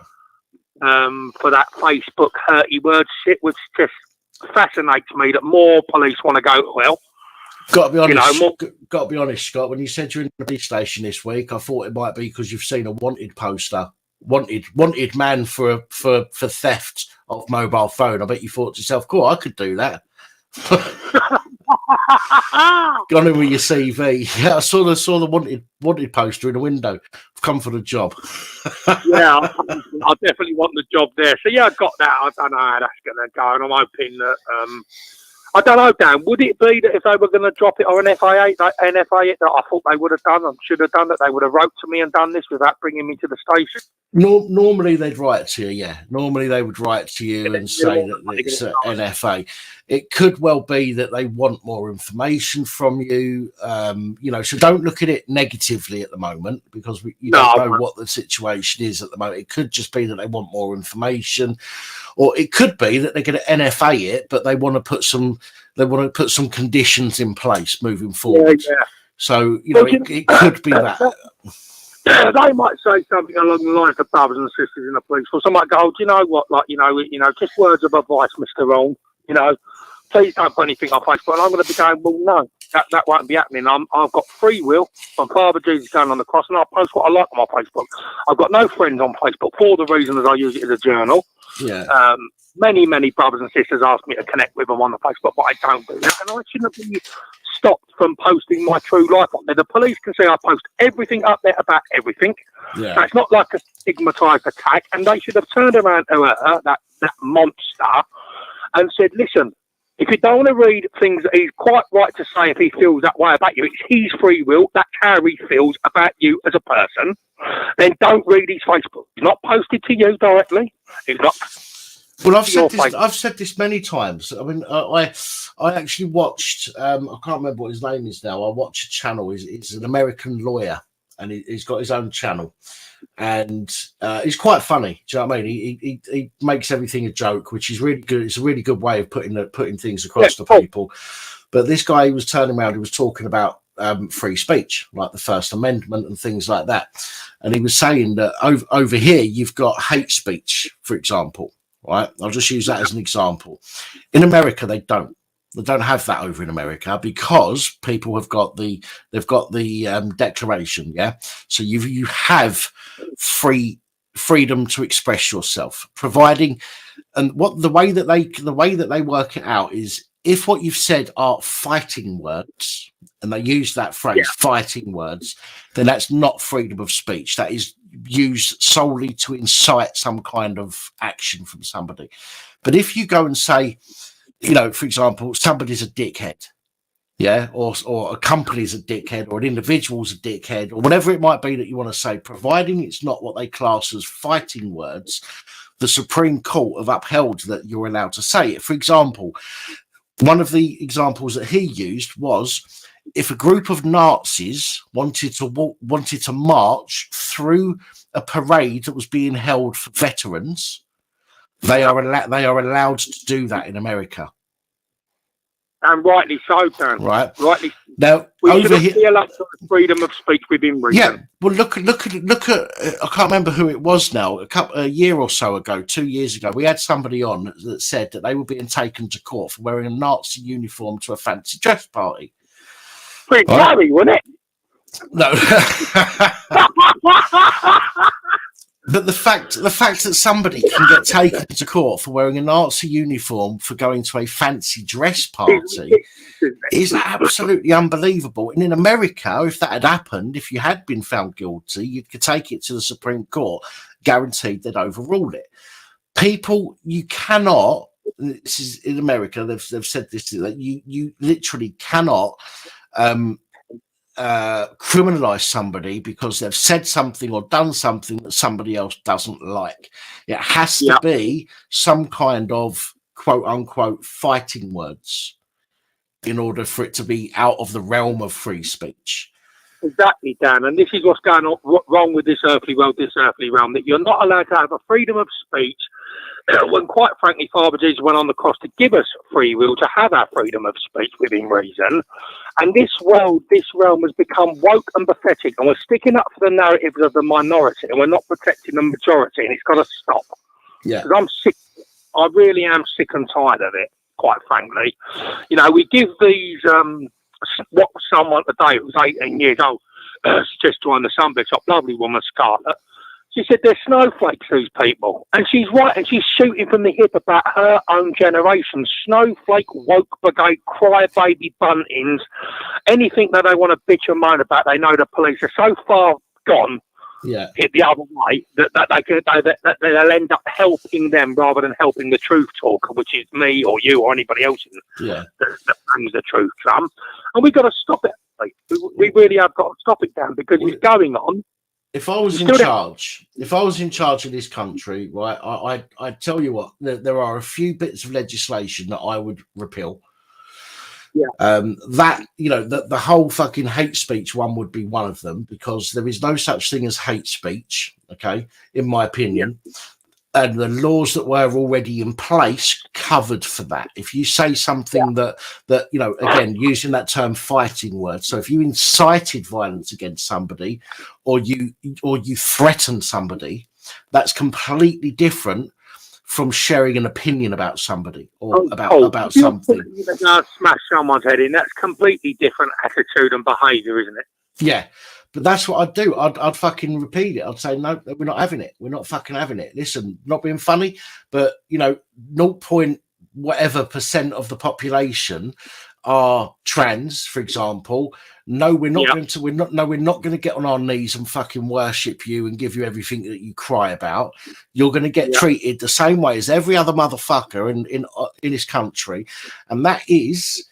For that Facebook hurty word shit, which just fascinates me that more police want to go, well, got to be honest, you know, got to be honest, Scott, when you said you're in the police station this week, I thought it might be because you've seen a wanted poster. Wanted man for theft of mobile phone. I bet you thought to yourself, cool, I could do that. Gone in with your CV. Yeah, I saw the wanted poster in the window. I've come for the job. Yeah, I definitely want the job there. So yeah, I got that. I don't know how that's going to go, and I'm hoping that I don't know, Dan. Would it be that if they were going to drop it or an FIA that I thought they would have done and should have done, that they would have wrote to me and done this without bringing me to the station? Normally they'd write to you, yeah. Normally they would write to you and say that it's an NFA. It could well be that they want more information from you, so don't look at it negatively at the moment because you don't know what the situation is at the moment. It could just be that they want more information, or it could be that they're going to NFA it, but they want to put some conditions in place moving forward. Yeah. So, it could be that. They might say something along the lines of brothers and sisters in the police, or some might go, do you know what, just words of advice, Mr. Wrong, please don't put anything on Facebook. And I'm going to be going, well, no, that won't be happening. I've got free will from Father Jesus going on the cross, and I'll post what I like on my Facebook. I've got no friends on Facebook for the reason that I use it as a journal. Yeah. Many brothers and sisters ask me to connect with them on the Facebook, but I don't do that, and I shouldn't be stopped from posting my true life on there. The police can say I post everything up there about everything. Yeah. That's not like a stigmatised attack, and they should have turned around to her, that monster, and said, listen, if you don't want to read things that he's quite right to say if he feels that way about you, it's his free will, that's how he feels about you as a person, then don't read his Facebook. It's not posted to you directly. It's not. Well, I've said this many times. I mean, I actually watched. I can't remember what his name is now. I watched a channel. He's an American lawyer, and he's got his own channel, and he's quite funny. Do you know what I mean? He makes everything a joke, which is really good. It's a really good way of putting things across to people. But this guy, he was turning around. He was talking about free speech, like the First Amendment and things like that, and he was saying that over here you've got hate speech, for example. Right, I'll just use that as an example. In America, they don't have that over in America because people have got the Declaration. Yeah, so you have freedom to express yourself, providing, and the way that they work it out is if what you've said are fighting words, and they use that phrase, fighting words, then that's not freedom of speech. That is used solely to incite some kind of action from somebody. But if you go and say, for example, somebody's a dickhead, yeah, or a company's a dickhead, or an individual's a dickhead, or whatever it might be that you want to say, providing it's not what they class as fighting words, the Supreme Court have upheld that you're allowed to say it. For example, one of the examples that he used was if a group of Nazis wanted to march through a parade that was being held for veterans, they are allowed to do that in America. And rightly so, Dan. Right. Rightly. Now, We over should here, be allowed to have freedom of speech within reason. yeah. Well, look at. I can't remember who it was now. A year or so ago, 2 years ago, we had somebody on that said that they were being taken to court for wearing a Nazi uniform to a fancy dress party. Pretty scary, wasn't it? No. But the fact that somebody can get taken to court for wearing a Nazi uniform for going to a fancy dress party is absolutely unbelievable. And in America, if that had happened, if you had been found guilty, you could take it to the Supreme Court, guaranteed they'd overrule it. People, you cannot. This is in America. They've said this that you literally cannot. Criminalize somebody because they've said something or done something that somebody else doesn't like. It has to be some kind of quote unquote fighting words in order for it to be out of the realm of free speech. Exactly, Dan. And this is what's going on wrong with this earthly realm, that you're not allowed to have a freedom of speech when, quite frankly, Father Jesus went on the cross to give us free will to have our freedom of speech within reason. And this realm has become woke and pathetic, and we're sticking up for the narratives of the minority, and we're not protecting the majority, and it's got to stop. Yeah. Because I'm sick. I really am sick and tired of it, quite frankly. You know, we give these, what someone today who was 18 years old, she just joined the Sunbed shop, lovely woman, Scarlett. She said they're snowflakes, these people. And she's right, and she's shooting from the hip about her own generation. Snowflake, woke brigade, crybaby buntings, anything that they want to bitch and moan about, they know the police are so far gone, hit the other way, that they'll end up helping them rather than helping the truth talker, which is me or you or anybody else that brings the truth drum. And we've got to stop it. We really have got to stop it, Dan, because it's going on. If I was in charge of this country, right, I'd tell you what, there are a few bits of legislation that I would repeal. Yeah. That, you know, the whole fucking hate speech one would be one of them, because there is no such thing as hate speech, okay, in my opinion. And the laws that were already in place covered for that. If you say something that you know, again, using that term fighting word. So if you incited violence against somebody or you threaten somebody, that's completely different from sharing an opinion about somebody or about something. You're going to smash someone's head in. That's completely different attitude and behaviour, isn't it? Yeah. But that's what I'd do. I'd fucking repeat it. I'd say, no, we're not having it. We're not fucking having it. Listen, not being funny, but, you know, 0.whatever% of the population are trans, for example. No, we're not going to. We're not going to get on our knees and fucking worship you and give you everything that you cry about. You're going to get treated the same way as every other motherfucker in this country, and that is.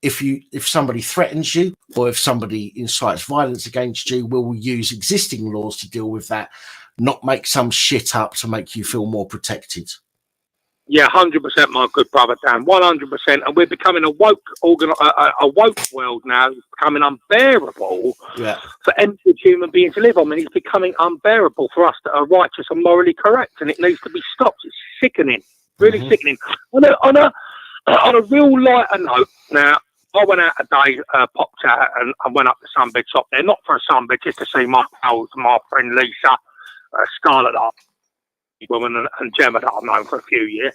If somebody threatens you or if somebody incites violence against you, we'll use existing laws to deal with that, not make some shit up to make you feel more protected. Yeah, 100%, my good brother Dan, 100%. And we're becoming a woke world now. It's becoming unbearable for any human being to live on. And it's becoming unbearable for us that are righteous and morally correct. And it needs to be stopped. It's sickening, really sickening. On a real lighter note, now, I went out today, popped out and went up the Sunbed shop there, not for a sunbed, just to see my pals, my friend Lisa, Scarlett, woman, and Gemma that I've known for a few years.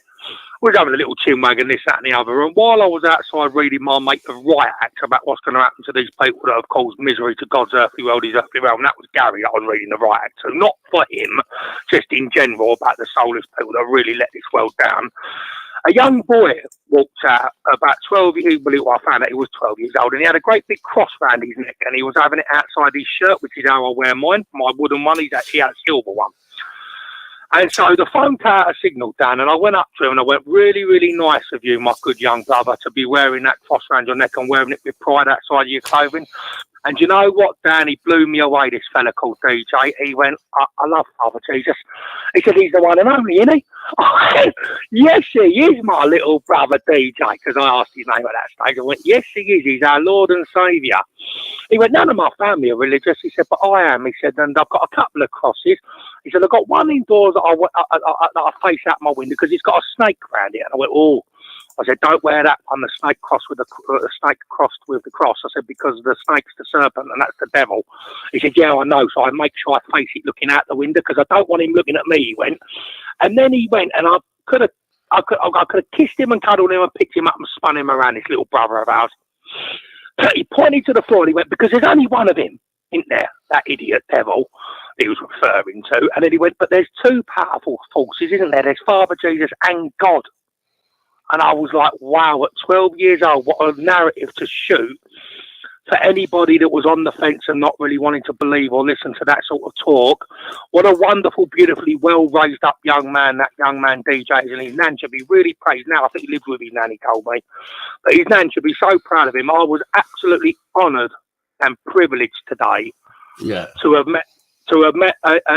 We was having a little chinwag and this, that, and the other. And while I was outside reading my mate the riot act about what's going to happen to these people that have caused misery to God's earthly world, his earthly realm, that was Gary that I was reading the riot act to. Not for him, just in general about the soulless people that really let this world down. A young boy walked out about 12 years, well, I found out he was 12 years old, and he had a great big cross around his neck, and he was having it outside his shirt, which is how I wear mine, my wooden one. He's actually had a silver one. And so the phone tower signalled down, and I went up to him and I went, really, really nice of you, my good young brother, to be wearing that cross around your neck and wearing it with pride outside of your clothing. And you know what, Dan? He blew me away, this fella called DJ. He went, I love Father Jesus. He said, he's the one and only, isn't he? I went, yes, he is, my little brother DJ, because I asked his name at that stage. I went, yes, he is. He's our Lord and Saviour. He went, none of my family are religious. He said, but I am. He said, and I've got a couple of crosses. He said, I've got one indoors that I face out my window because it's got a snake around it. And I went, oh. I said, don't wear that on the snake crossed with the snake crossed with the cross. I said, because the snake's the serpent and that's the devil. He said, yeah, I know. So I make sure I face it looking out the window because I don't want him looking at me, he went. And then he went, and I could have kissed him and cuddled him and picked him up and spun him around, this little brother of ours. He pointed to the floor and he went, because there's only one of him, isn't there? That idiot devil he was referring to. And then he went, but there's two powerful forces, isn't there? There's Father Jesus and God. And I was like, wow, at 12 years old, what a narrative to shoot for anybody that was on the fence and not really wanting to believe or listen to that sort of talk. What a wonderful, beautifully well-raised up young man that young man DJ is, and his nan should be really praised now. I think he lives with his nan, he told me. But his nan should be so proud of him. I was absolutely honoured and privileged today to have met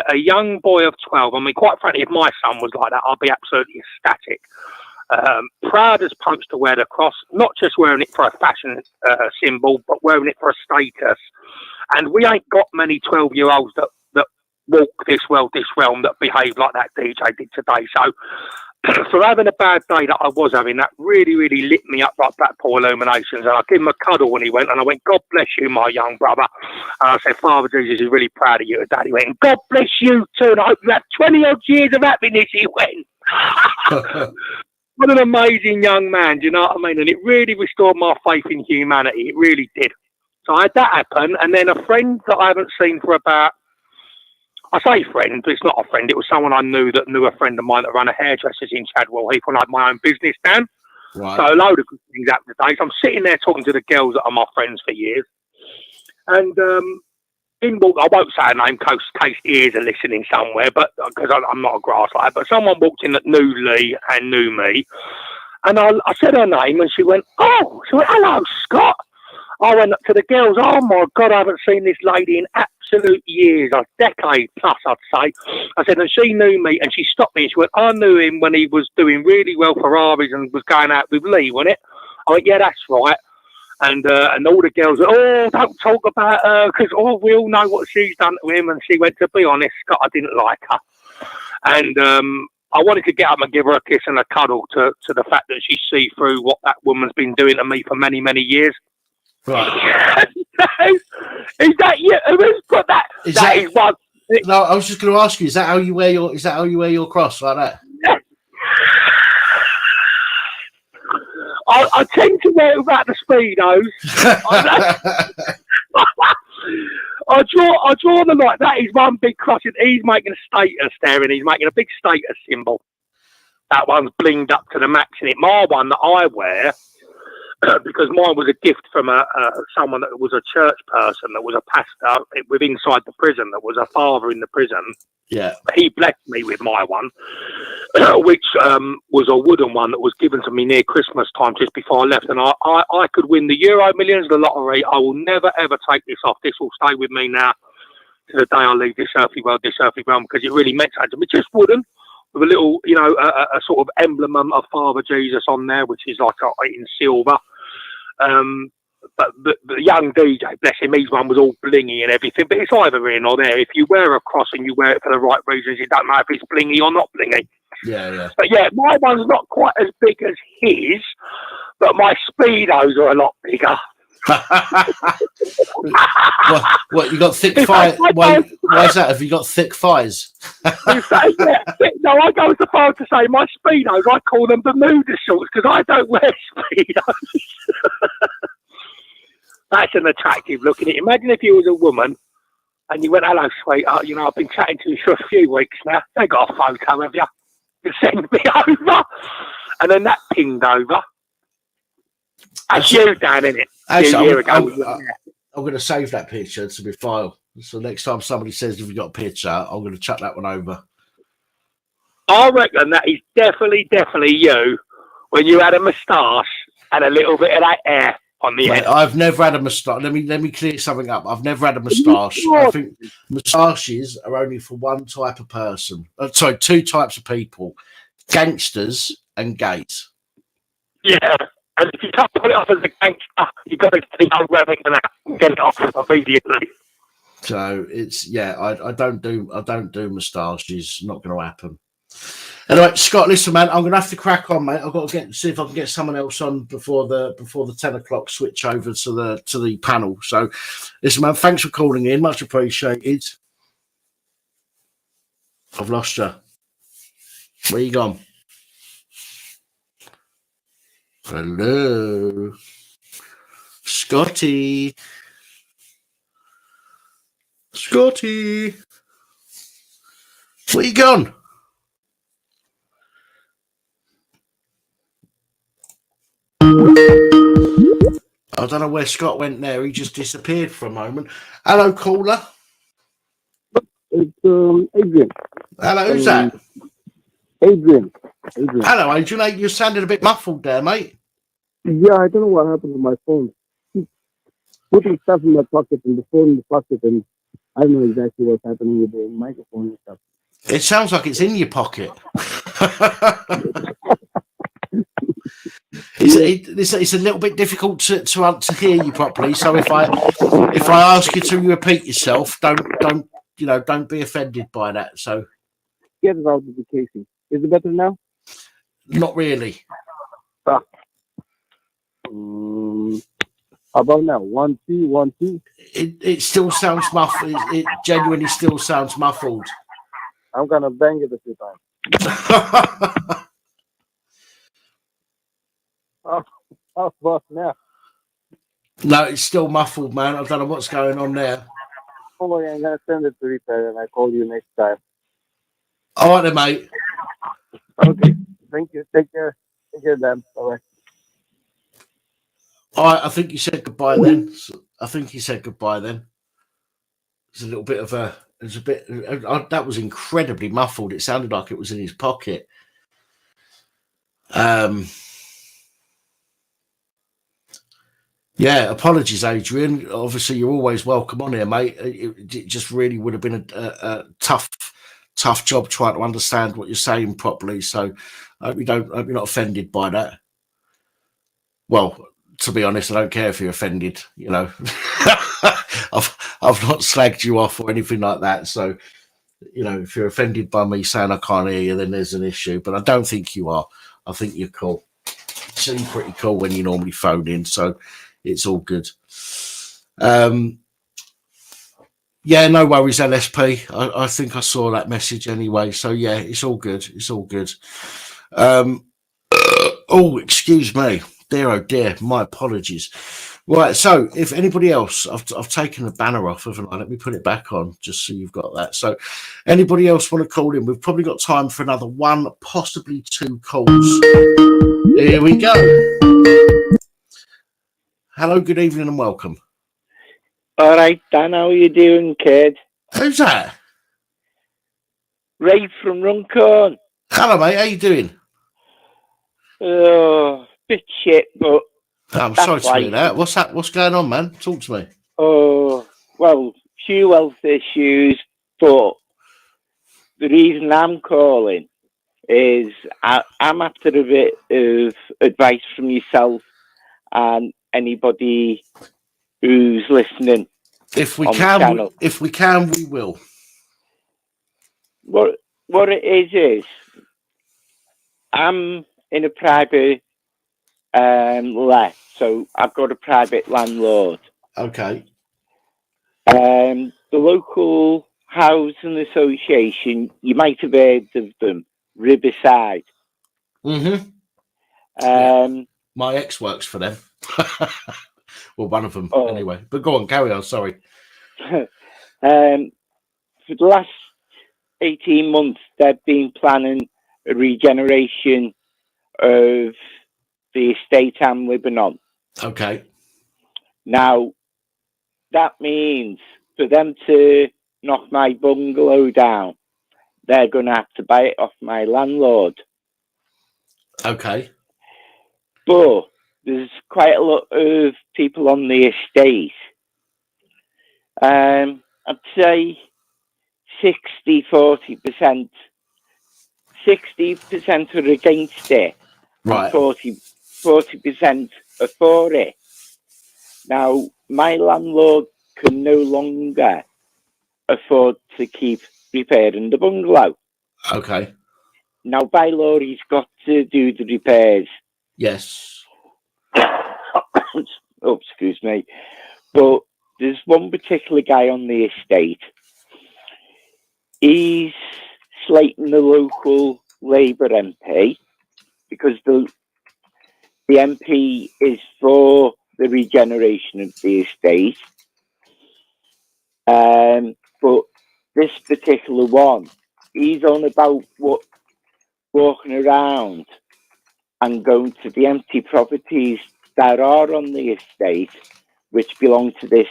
a young boy of 12. I mean, quite frankly, if my son was like that, I'd be absolutely ecstatic. Proud as punch to wear the cross, not just wearing it for a fashion symbol, but wearing it for a status. And we ain't got many 12-year-olds that walk this realm that behave like that DJ did today. So for having a bad day that I was having, that really, really lit me up like Blackpool Illuminations. And I gave him a cuddle when he went, and I went, God bless you, my young brother. And I said, Father Jesus is really proud of you. And Daddy went, God bless you too, and I hope you have 20-odd years of happiness, he went. What an amazing young man, do you know what I mean? And it really restored my faith in humanity. It really did. So I had that happen. And then a friend that I haven't seen for about, I say friend, but it's not a friend. It was someone I knew that knew a friend of mine that ran a hairdresser's in Chadwell Heath when I had my own business down. Right. So a load of good things happened today. So I'm sitting there talking to the girls that are my friends for years. And I won't say a name case ears are listening somewhere, but because I'm not a grass like, but someone walked in that knew Lee and knew me, and I said her name, and she went, hello, Scott. I went up to the girls. Oh my God, I haven't seen this lady in absolute years, a decade plus, I'd say. I said, and she knew me, and she stopped me, and she went, I knew him when he was doing really well for Ferraris and was going out with Lee, wasn't it? I went, yeah, that's right. And all the girls were, don't talk about her, because we all know what she's done to him. And she went, to be honest, Scott, I didn't like her. And I wanted to get up and give her a kiss and a cuddle to the fact that she see through what that woman's been doing to me for many, many years. Right. Is that you? Who's put that? That is one. No, I was just going to ask you, is that how you wear your cross like that? I tend to wear it without the Speedos. I draw the line. That is one big cross. He's making a status there, and he's making a big status symbol. That one's blinged up to the max in it. My one that I wear, because mine was a gift from someone that was a church person, that was a pastor with inside the prison, that was a father in the prison. Yeah, he blessed me with my one, which was a wooden one that was given to me near Christmas time, just before I left. And I could win the Euro Millions, the lottery. I will never ever take this off. This will stay with me now to the day I leave this earthly world, because it really meant something to me. Just wooden, with a little, a sort of emblem of Father Jesus on there, which is like in silver. But the young DJ, bless him, his one was all blingy and everything. But it's either in or there. If you wear a cross and you wear it for the right reasons, it don't matter if it's blingy or not blingy. Yeah, yeah. But yeah, my one's not quite as big as his, but my Speedos are a lot bigger. what you got thick thighs? Why is that? Have you got thick thighs? No, I go so far to say my Speedos, I call them Bermuda shorts, because I don't wear Speedos. That's an attractive look in it. Imagine if you was a woman and you went, hello, sweetheart, I've been chatting to you for a few weeks now. They got a photo of you. You send me over. And then that pinged over. That's you, Dan, innit? Actually, I'm going to save that picture to my file. So next time somebody says, have you got a picture, I'm going to chuck that one over. I reckon that is definitely you when you had a moustache and a little bit of that hair on the head. I've never had a moustache. Let me clear something up. I've never had a moustache. I think moustaches are only for one type of person. Two types of people: gangsters and gays. Yeah, and if you can't put it off as a gangster, you've got to get old Remington and get it off immediately. So it's I don't do moustaches. Not going to happen. Anyway, Scott, listen, man, I'm gonna have to crack on, mate. I've got to see if I can get someone else on before the 10 o'clock switch over to the panel. So, listen, man, thanks for calling in, much appreciated. I've lost you. Where you gone? Hello, Scotty. Scotty, where you gone? I don't know where Scott went there. He just disappeared for a moment. Hello, caller. It's Adrian. Hello, who's that? Adrian. Hello, Adrian. You sounded a bit muffled there, mate. Yeah, I don't know what happened to my phone. Keep putting stuff in my pocket and the phone in the pocket, and I don't know exactly what's happening with the microphone and stuff. It sounds like it's in your pocket. It's a little bit difficult to hear you properly. So if I ask you to repeat yourself, don't be offended by that. So Get it out of the casing. Is it better now? not really. How about now? 1, 2, 1, 2. It still sounds muffled. It genuinely still sounds muffled. I'm gonna bang it a few times. How about now? No, it's still muffled, man. I don't know what's going on there. Oh, yeah, I'm gonna send it to repair, and I call you next time. All right, then, mate. Okay. Thank you. Take care. Take care, Dan. Bye-bye. All right, I think you said goodbye then. It's a little bit of a. There's a bit. That was incredibly muffled. It sounded like it was in his pocket. Yeah, apologies, Adrian. Obviously, you're always welcome on here, mate. It just really would have been a tough job trying to understand what you're saying properly. So I hope you're not offended by that. Well, to be honest, I don't care if you're offended. You know, I've not slagged you off or anything like that. So, you know, if you're offended by me saying I can't hear you, then there's an issue. But I don't think you are. I think you're cool. You seem pretty cool when you normally phone in. So it's all good. Yeah, no worries, LSP. I think I saw that message anyway. So yeah, it's all good. It's all good. Oh, excuse me. Dear, oh dear. My apologies. Right, so if anybody else, I've taken the banner off, haven't I? Let me put it back on just so you've got that. So anybody else want to call in? We've probably got time for another 1, possibly 2 calls. Here we go. Hello, good evening and welcome. All right, Dan, how are you doing, kid? Who's that? Ray from Runcorn. Hello, mate. How you doing? Oh, bit shit, but I'm sorry to hear that. What's that? What's going on, man? Talk to me. Oh, well, few health issues, but the reason I'm calling is I'm after a bit of advice from yourself and anybody who's listening. If we can, we will. What it is I'm in a private let, so I've got a private landlord. Okay. The local housing association, you might have heard of them, Riverside. Mm-hmm. Yeah. My ex works for them. Well, one of them anyway. But go on, carry on. Sorry. For the last 18 months, they've been planning a regeneration of the estate I'm living on. Okay. Now, that means for them to knock my bungalow down, they're going to have to buy it off my landlord. Okay. But there's quite a lot of people on the estate. I'd say 40%. 60% are against it. Right. And 40% are for it. Now, my landlord can no longer afford to keep repairing the bungalow. Okay. Now, by law, he's got to do the repairs. Yes. Oh, excuse me. But there's one particular guy on the estate. He's slating the local Labour MP because the MP is for the regeneration of the estate. But this particular one, he's on about walking around and going to the empty properties that are on the estate, which belong to this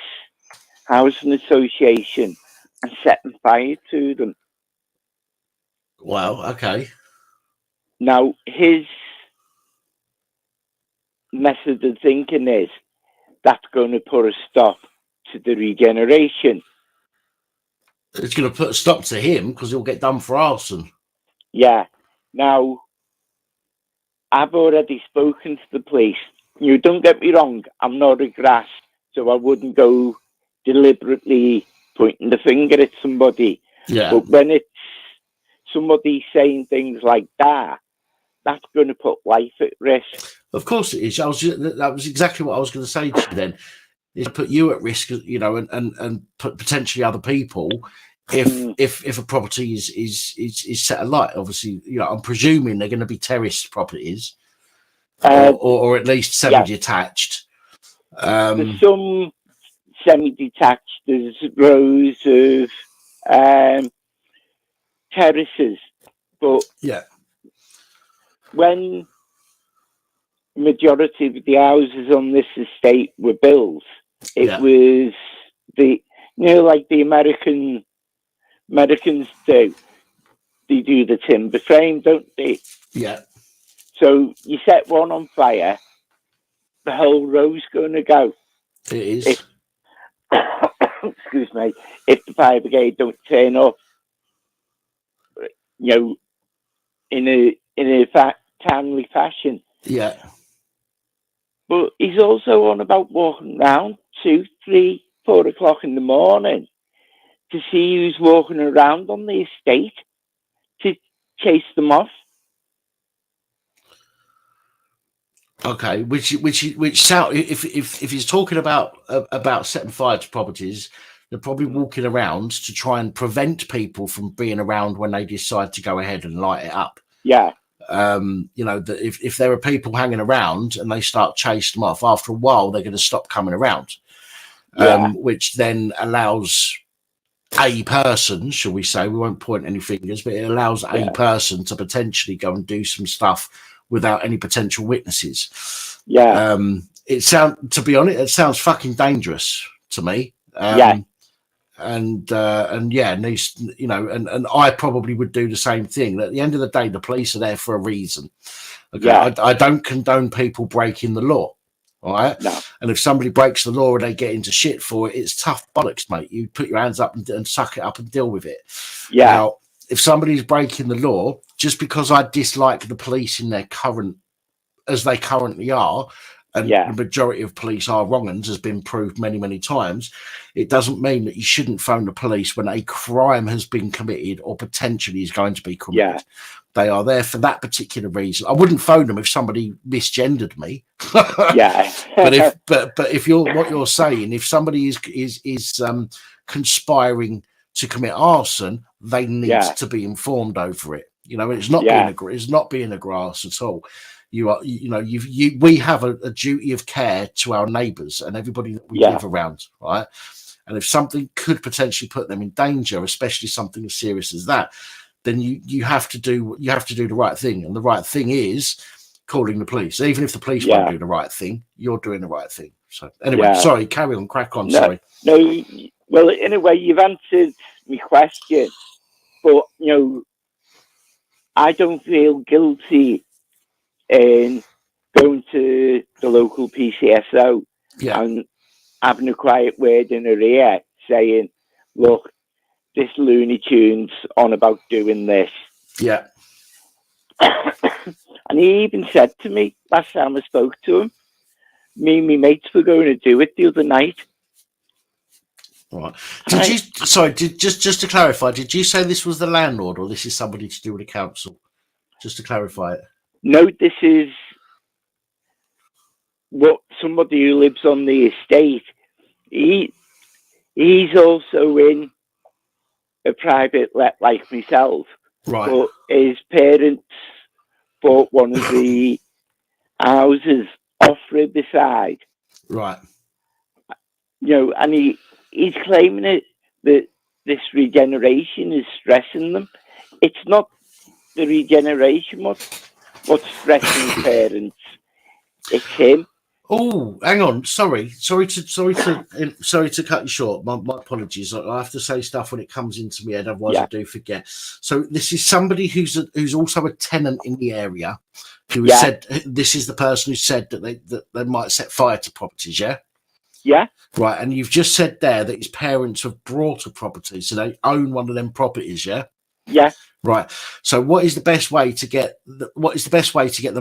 housing association, and setting fire to them. Wow. Okay. Now, his method of thinking is that's going to put a stop to the regeneration. It's going to put a stop to him because he'll get done for arson. Yeah. Now, I've already spoken to the police. You don't get me wrong, I'm not a grass, so I wouldn't go deliberately pointing the finger at somebody. Yeah. But when it's somebody saying things like that, that's going to put life at risk. Of course it is. That was exactly what I was going to say to you then. Is put you at risk, and put potentially other people if a property is set alight. Obviously, I'm presuming they're going to be terrace properties, or at least semi-detached. There's some semi-detached. There's rows of terraces, but when majority of the houses on this estate were built, it was like the Americans do. They do the timber frame, don't they? Yeah. So you set one on fire, the whole row's going to go. It is. Excuse me. If the fire brigade don't turn up, in a timely fashion. Yeah. But he's also on about walking around 2, 3, 4 o'clock in the morning to see who's walking around on the estate to chase them off. Okay, which sound if he's talking about setting fire to properties, they're probably walking around to try and prevent people from being around when they decide to go ahead and light it up. Yeah. That if there are people hanging around and they start chasing them off, after a while they're going to stop coming around, which then allows a person, shall we say, we won't point any fingers, but it allows a person to potentially go and do some stuff without any potential witnesses. Yeah. To be honest, it sounds fucking dangerous to me. And I probably would do the same thing. At the end of the day, the police are there for a reason. Okay, I don't condone people breaking the law. All right. No. And if somebody breaks the law and they get into shit for it, it's tough bollocks, mate. You put your hands up and suck it up and deal with it. Yeah. Now, if somebody's breaking the law, just because I dislike the police in their as they currently are, and the majority of police are wrong-uns, has been proved many, many times, it doesn't mean that you shouldn't phone the police when a crime has been committed or potentially is going to be committed. Yeah. They are there for that particular reason. I wouldn't phone them if somebody misgendered me. Yeah. but if what you're saying, if somebody is conspiring to commit arson, they need to be informed over it. It's not being a grass at all. We have a duty of care to our neighbours and everybody that we live around, right? And if something could potentially put them in danger, especially something as serious as that, then you have to do the right thing. And the right thing is calling the police. Even if the police won't do the right thing, you're doing the right thing. So anyway, sorry, carry on, crack on. Sorry. No, well, in a way, you've answered my question, but I don't feel guilty in going to the local PCSO and having a quiet word in her ear saying, look, this Looney Tune's on about doing this. Yeah. And he even said to me last time I spoke to him, me and my mates were going to do it the other night. Right. Just to clarify, did you say this was the landlord or this is somebody to do with the council? Just to clarify it. No, this is what somebody who lives on the estate. He's also in a private let like myself. Right. But his parents bought one of the houses off Riverside. Right. And he's claiming it that this regeneration is stressing them. It's not the regeneration what's stressing parents. It's him. Oh, hang on. Sorry to cut you short. My apologies. I have to say stuff when it comes into my head, otherwise I do forget. So this is somebody who's also a tenant in the area, who said this is the person who said that they might set fire to properties. Yeah. Yeah. Right, and you've just said there that his parents have brought a property, so they own one of them properties. Yeah. Yeah. Right. So what is the best way to get the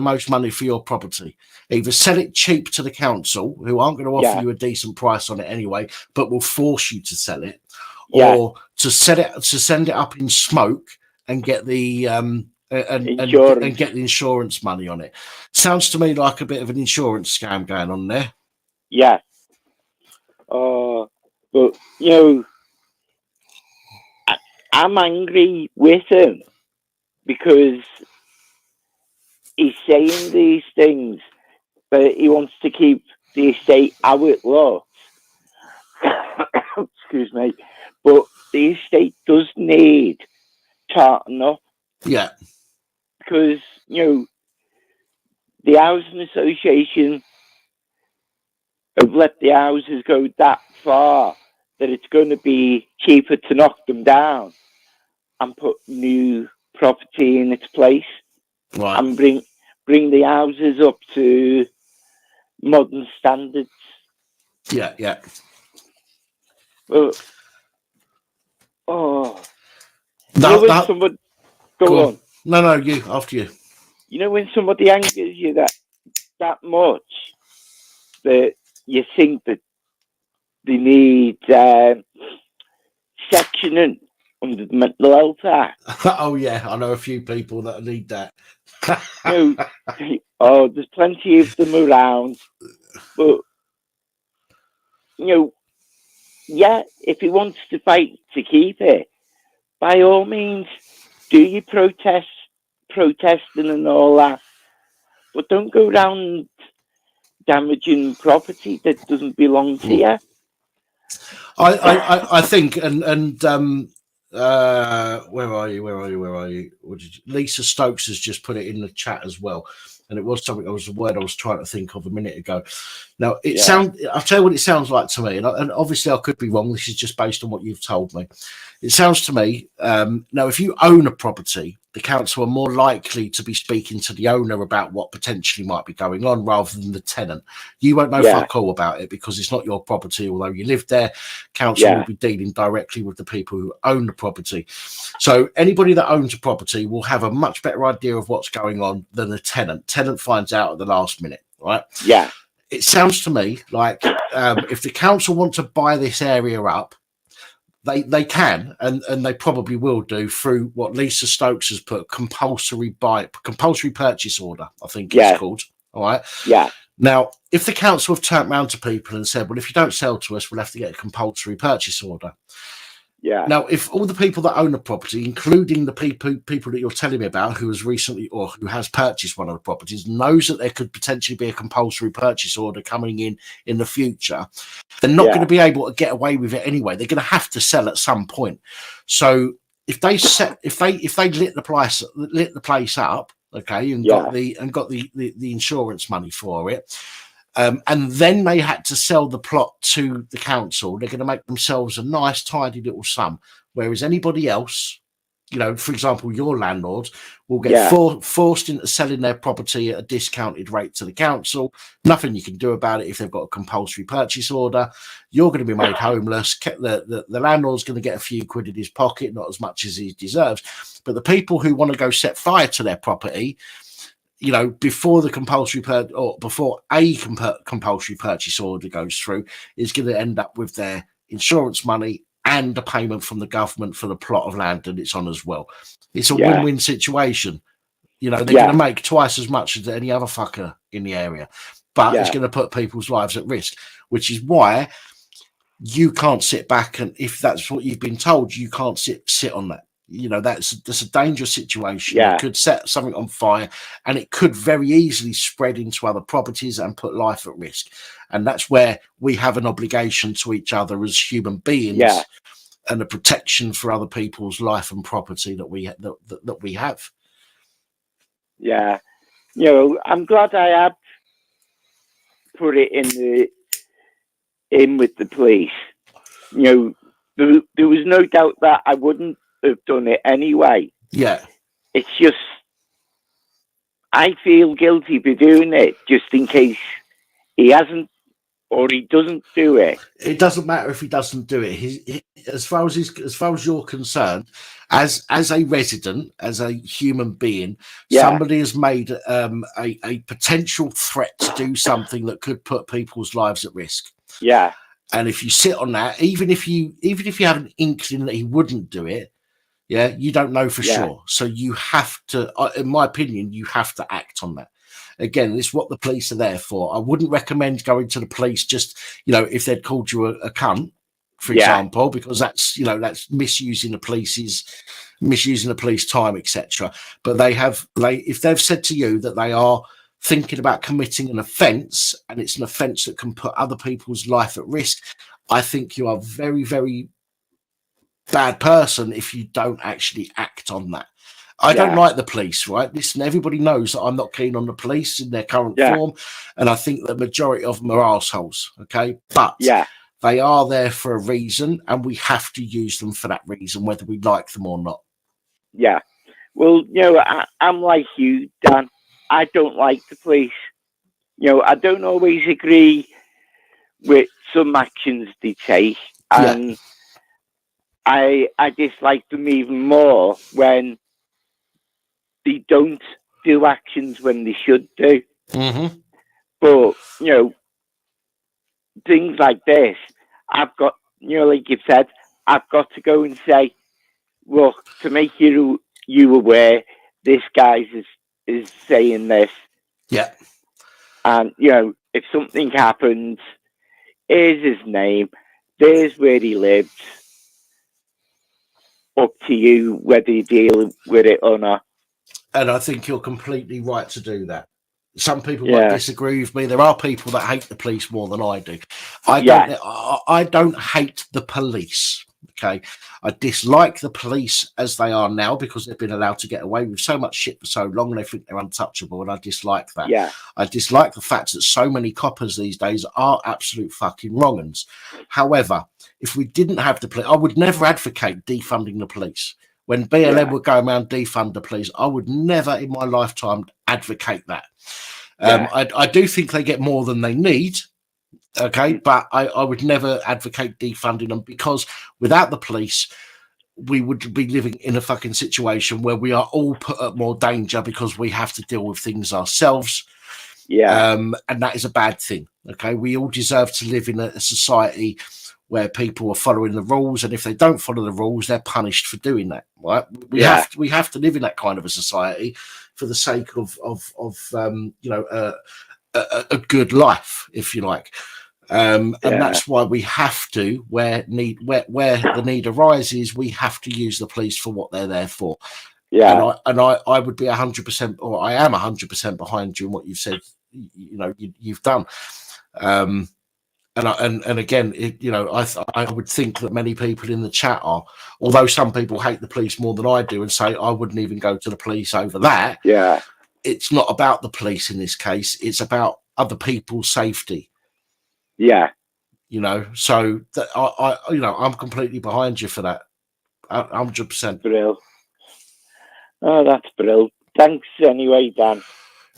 most money for your property? Either sell it cheap to the council, who aren't going to offer you a decent price on it anyway, but will force you to sell it, or to send it up in smoke and get the and get the insurance money on it. Sounds to me like a bit of an insurance scam going on there. Yeah. But I'm angry with him because he's saying these things, but he wants to keep the estate how it looks. Excuse me. But the estate does need tarting up. Yeah. Because, the Housing Association have let the houses go that far that it's going to be cheaper to knock them down and put new property in its place, right, and bring the houses up to modern standards. Yeah, yeah. Well, somebody go on. No, you after you. When somebody angers you that much that you think that they need sectioning under the Mental Health Act. Oh yeah, I know a few people that need that. There's plenty of them around, but if he wants to fight to keep it, by all means, do your protesting and all that, but don't go around damaging property that doesn't belong to you. I think, and where are you? Lisa Stokes has just put it in the chat as well, and it was something. It was a word I was trying to think of a minute ago. Now I'll tell you what it sounds like to me, and obviously I could be wrong. This is just based on what you've told me. It sounds to me, now if you own a property, the council are more likely to be speaking to the owner about what potentially might be going on rather than the tenant. You won't know fuck all about it because it's not your property, although you live there. Council will be dealing directly with the people who own the property. So anybody that owns a property will have a much better idea of what's going on than the tenant. Tenant finds out at the last minute, right? Yeah. It sounds to me like if the council want to buy this area up, they can, and they probably will do through what Lisa Stokes has put, compulsory purchase order, I think it's called. All right. Yeah. Now, if the council have turned around to people and said, well, if you don't sell to us, we'll have to get a compulsory purchase order. Yeah. Now, if all the people that own a property, including the people that you're telling me about who has recently or who has purchased one of the properties, knows that there could potentially be a compulsory purchase order coming in the future, they're not going to be able to get away with it anyway. They're going to have to sell at some point. So if they lit the place up, okay, and got the insurance money for it. And then they had to sell the plot to the council. They're going to make themselves a nice, tidy little sum. Whereas anybody else, for example, your landlords will get forced into selling their property at a discounted rate to the council. Nothing you can do about it if they've got a compulsory purchase order. You're going to be made homeless. The landlord's going to get a few quid in his pocket, not as much as he deserves. But the people who want to go set fire to their property, before the compulsory before a compulsory purchase order goes through, is going to end up with their insurance money and a payment from the government for the plot of land that it's on as well. It's a win-win situation. You know, they're going to make twice as much as any other fucker in the area, but it's going to put people's lives at risk, which is why you can't sit back and, if that's what you've been told, you can't sit on that. You know, that's a dangerous situation. It could set something on fire, and it could very easily spread into other properties and put life at risk. And that's where we have an obligation to each other as human beings, and a protection for other people's life and property that we have. Yeah, you know, I'm glad I had put it in with the police. You know, there was no doubt that I wouldn't have done it anyway. Yeah, it's just I feel guilty for doing it, just in case he hasn't or he doesn't do it. It doesn't matter if he doesn't do it. As far as you're concerned, as a resident, as a human being, somebody has made a potential threat to do something that could put people's lives at risk. Yeah. And if you sit on that, even if you have an inkling that he wouldn't do it, you don't know for sure. So you have to, in my opinion, you have to act on that. Again, it's what the police are there for. I wouldn't recommend going to the police just, you know, if they'd called you a cunt, for example, because that's, you know, that's misusing the police time, etc. But if they've said to you that they are thinking about committing an offence, and it's an offence that can put other people's life at risk, I think you are very, very bad person if you don't actually act on that. I don't like the police, right? Listen, everybody knows that I'm not keen on the police in their current form, and I think the majority of them are assholes, okay? But they are there for a reason, and we have to use them for that reason, whether we like them or not. Yeah. Well, you know, I'm like you, Dan. I don't like the police. You know, I don't always agree with some actions they take, and I dislike them even more when they don't do actions when they should do. Mm-hmm. But, you know, things like this, I've got, you know, like you've said, I've got to go and say, look, to make you aware, this guy is saying this. Yeah. And, you know, if something happens, here's his name, there's where he lives. Up to you whether you deal with it or not. And I think you're completely right to do that. Some people might disagree with me. There are people that hate the police more than I do. I don't hate the police. Okay, I dislike the police as they are now because they've been allowed to get away with so much shit for so long, and they think they're untouchable. And I dislike that. Yeah, I dislike the fact that so many coppers these days are absolute fucking wrong-uns. However, if we didn't have the police, I would never advocate defunding the police. When BLM would go around defund the police, I would never in my lifetime advocate that. I do think they get more than they need. Okay, but I would never advocate defunding them, because without the police, we would be living in a fucking situation where we are all put at more danger because we have to deal with things ourselves. Yeah. And that is a bad thing. Okay, we all deserve to live in a society where people are following the rules, and if they don't follow the rules, they're punished for doing that. Right? We have to live in that kind of a society for the sake of you know, a good life, if you like. And that's why we have to, where the need arises, we have to use the police for what they're there for. Yeah, and I would be 100%, or I am 100% behind you in what you've said. You know, you've done. And again, you know, I would think that many people in the chat are, although some people hate the police more than I do and say I wouldn't even go to the police over that. Yeah, it's not about the police in this case. It's about other people's safety. Yeah, you know, so that I you know, I'm completely behind you for that, 100%. Brill. Oh, that's brill. Thanks anyway, Dan.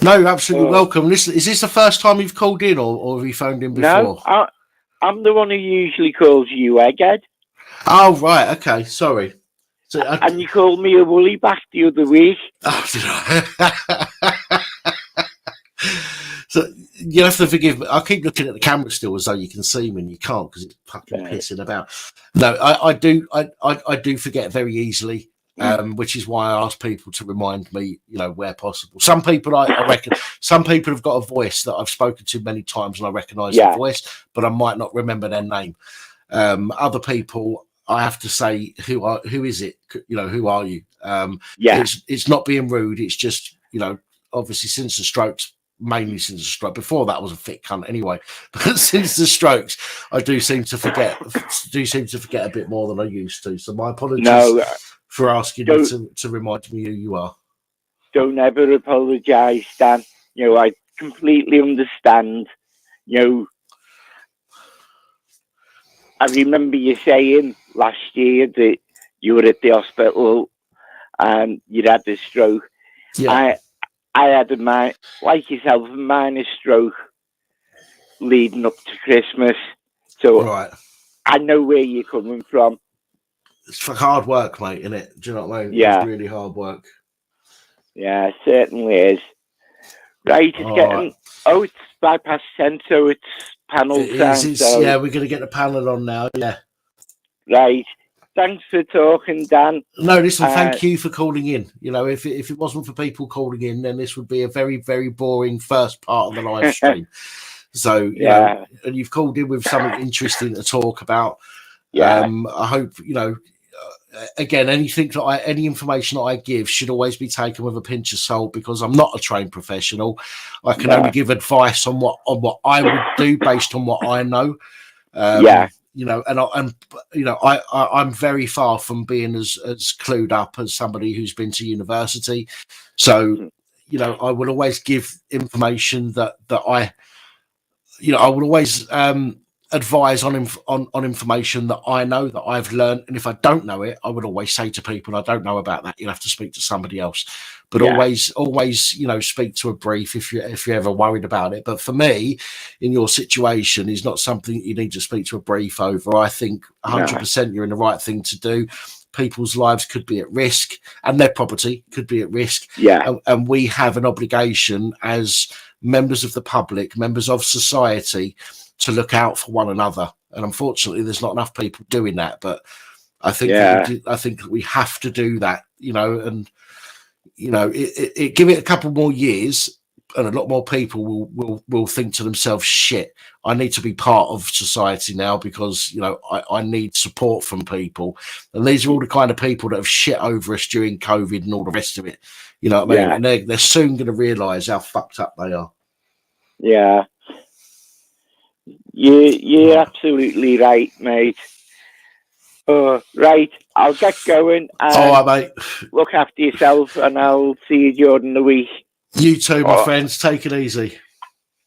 No, absolutely welcome. Listen, is this the first time you've called in, or have you phoned in before? No, I'm the one who usually calls you Egghead. Oh, right, okay, sorry. So, and you called me a woolly back the other week. Oh, did I? So you have to forgive me. I keep looking at the camera still as though you can see me, and you can't because it's fucking pissing about. No, I do forget very easily. which is why I ask people to remind me, where possible. Some people I reckon, some people have got a voice that I've spoken to many times and I recognise the voice, but I might not remember their name. Other people, I have to say, who is it? Who are you? It's not being rude. It's just, obviously since the strokes, mainly since the stroke. Before that, I was a fit cunt anyway. But since the strokes, I do seem to forget a bit more than I used to. So my apologies for asking you to remind me who you are. Don't ever apologise, Dan. I completely understand. I remember you saying last year that you were at the hospital and you'd had a stroke. Yeah. I had like yourself, a minor stroke leading up to Christmas. So I know where you're coming from. It's for hard work, mate, isn't it? Do you know what I mean? Yeah. It's really hard work. Yeah, it certainly is. Right, it's 10:05, so it's panel time. Yeah, we're going to get the panel on now, yeah. Right. Thanks for talking, Dan. No, listen, thank you for calling in. If it wasn't for people calling in, then this would be a very, very boring first part of the live stream. So, and you've called in with something interesting to talk about. Yeah. I hope, again, any information that I give should always be taken with a pinch of salt, because I'm not a trained professional. I can only give advice on what I would do based on what I know. I'm very far from being as clued up as somebody who's been to university. So, I will always give information that I would always advise on information that I know, that I've learned. And if I don't know it, I would always say to people, I don't know about that. You'll have to speak to somebody else. But always, speak to a brief if you're ever worried about it. But for me, in your situation, is not something you need to speak to a brief over. I think 100% you're in the right thing to do. People's lives could be at risk and their property could be at risk. Yeah. And we have an obligation as members of the public, members of society, to look out for one another. And unfortunately, there's not enough people doing that. But I think we have to do that, and give it a couple more years, and a lot more people will think to themselves, shit, I need to be part of society now, because I need support from people. And these are all the kind of people that have shit over us during COVID and all the rest of it. You know what I mean? And they're soon going to realise how fucked up they are. Yeah. You're absolutely right, mate. Right, I'll get going. All right, mate. Look after yourself, and I'll see you during the week. You too, my friends. Take it easy.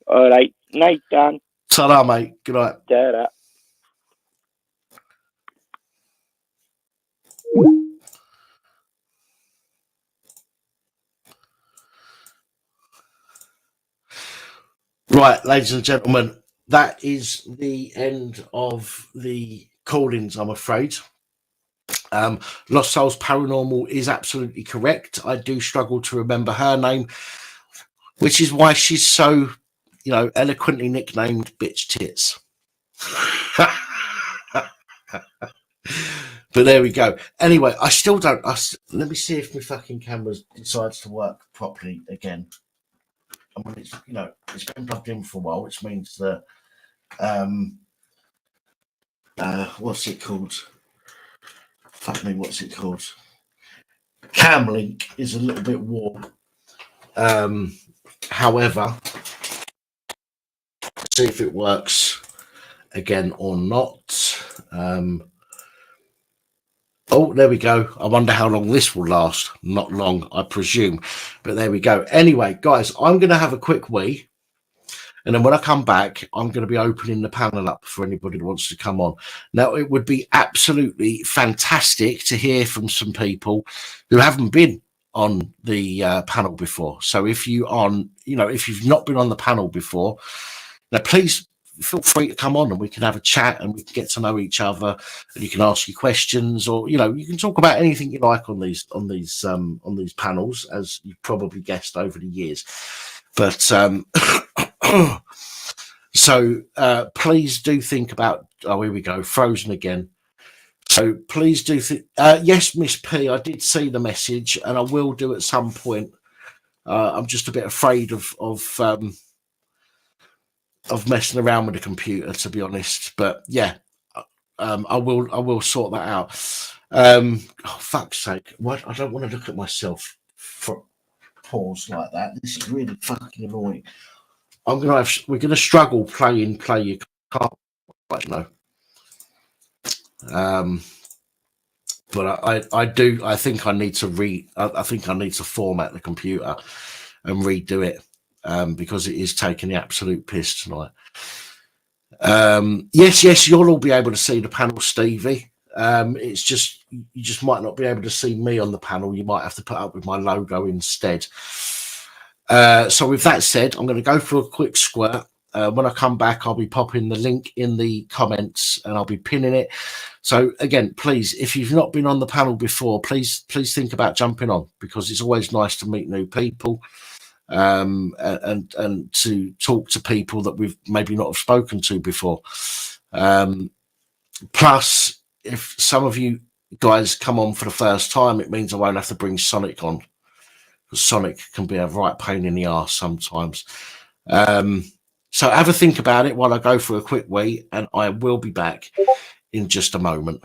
All right. Night, Dan. Ta-ra, mate. Good night. Ta-ra. Right, ladies and gentlemen, that is the end of the call-ins, I'm afraid. Lost Souls Paranormal is absolutely correct. I do struggle to remember her name, which is why she's so, eloquently nicknamed Bitch Tits. But there we go. Anyway, I still don't. Let me see if my fucking camera decides to work properly again. I mean, it's been plugged in for a while, which means that what's it called? Fuck me, what's it called? Camlink is a little bit warm. However, see if it works again or not. Oh, there we go. I wonder how long this will last. Not long, I presume. But there we go. Anyway, guys, I'm going to have a quick wee. And then when I come back, I'm going to be opening the panel up for anybody who wants to come on. Now, it would be absolutely fantastic to hear from some people who haven't been on the panel before. So if you've not been on the panel before, now please feel free to come on and we can have a chat and we can get to know each other, and you can ask your questions, or you can talk about anything you like on these panels, as you've probably guessed over the years. But so please do think about, oh, here we go, frozen again. So please do. Yes, Miss P, I did see the message, and I will do at some point. I'm just a bit afraid of messing around with the computer, to be honest. But yeah, I will sort that out. Oh, fuck's sake! What? I don't want to look at myself for pause like that. This is really fucking annoying. We're gonna struggle playing play your card, you know. But I think I need to format the computer and redo it, because it is taking the absolute piss tonight. Yes, you'll all be able to see the panel, Stevie. It's just, you just might not be able to see me on the panel. You might have to put up with my logo instead. So with that said, I'm going to go for a quick squirt. When I come back, I'll be popping the link in the comments and I'll be pinning it. So again, please, if you've not been on the panel before, please think about jumping on, because it's always nice to meet new people, and to talk to people that we've maybe not have spoken to before. Plus, if some of you guys come on for the first time, it means I won't have to bring Sonic on, because Sonic can be a right pain in the arse sometimes. So have a think about it while I go for a quick wee, and I will be back in just a moment.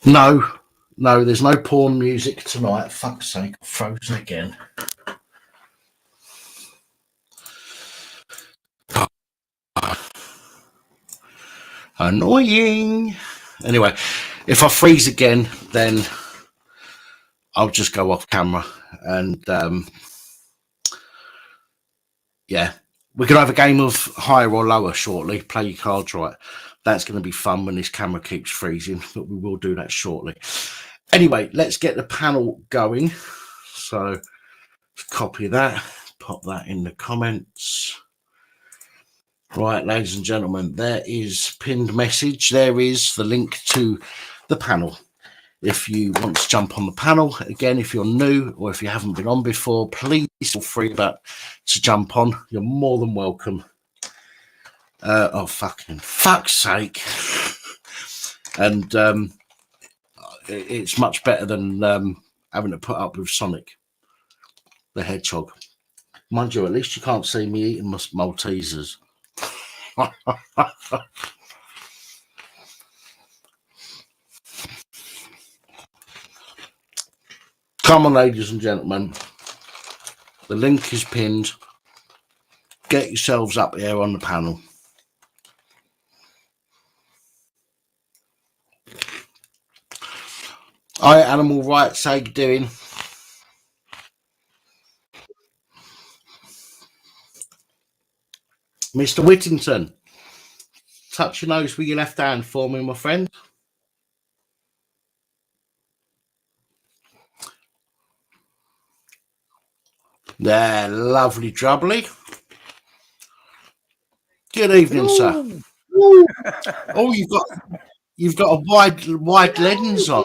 No, there's no porn music tonight. Fuck's sake, I've frozen again. Annoying. Anyway, if I freeze again, then I'll just go off camera, and yeah, we're gonna have a game of higher or lower shortly. Play your cards right. That's going to be fun when this camera keeps freezing, but we will do that shortly. Anyway, let's get the panel going. So copy that, pop that in the comments. Right, ladies and gentlemen, there is pinned message. There is the link to the panel. If you want to jump on the panel, again, if you're new or if you haven't been on before, please feel free to jump on. You're more than welcome. Oh, fuck's sake. And it's much better than having to put up with Sonic the Hedgehog. Mind you, at least you can't see me eating Maltesers. Come on, ladies and gentlemen. The link is pinned. Get yourselves up here on the panel. Hi, Animal Rights. How you doing? Mr. Whittington, touch your nose with your left hand for me, my friend. There, lovely jubbly. Good evening, sir. Oh, you've got a wide lens on.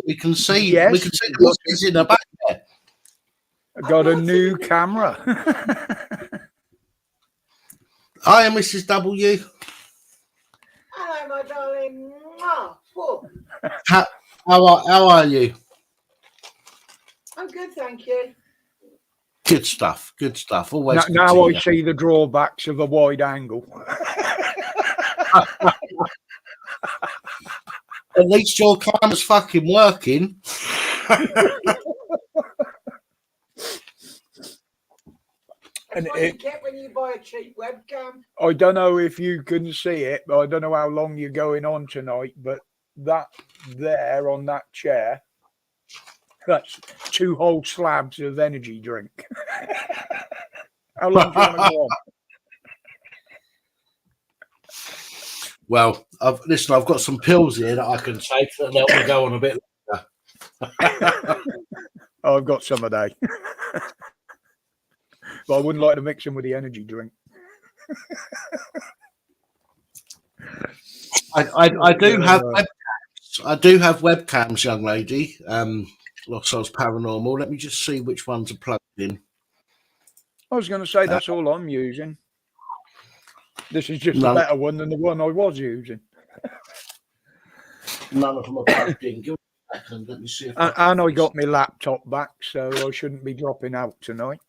We can see. Yes, we can see the monkeys in the back there. I got a new camera. Hi, Mrs. W. Hello, my darling. Oh, How are you? I'm good, thank you. Good stuff. Good stuff. Always. Now I see the drawbacks of a wide angle. At least your camera's fucking working. And That's what you get when you buy a cheap webcam. I don't know if you can see it, but I don't know how long you're going on tonight, but that there on that chair, that's 2 whole slabs of energy drink. How long do you want to go on? Well, I've got some pills here that I can take that will go on a bit longer. Oh, I've got some a day. But I wouldn't like to mix them with the energy drink. I do have webcams. I do have webcams, young lady. Lost Souls Paranormal. Let me just see which ones are plugged in. I was going to say that's all I'm using. This is just a better one than the one I was using. None of them are plugged in. Give me a second. Let me see. If And I got my laptop back, so I shouldn't be dropping out tonight.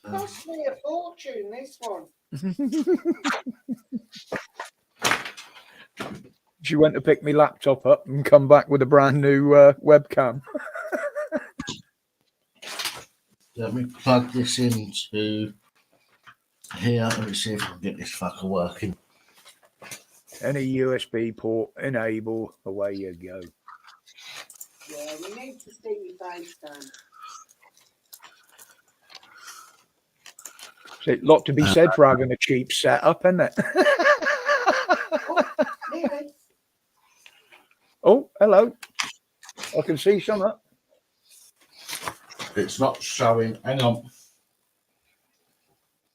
Cost me a fortune, this one. She went to pick my laptop up and come back with a brand new webcam. Let me plug this into here. Let me see if I can get this fucker working. Any USB port, enable, away you go. Yeah, we need to see your face down. So, a lot to be said for having a cheap setup, isn't it? Really? Oh, hello. I can see something. It's not showing. Hang on.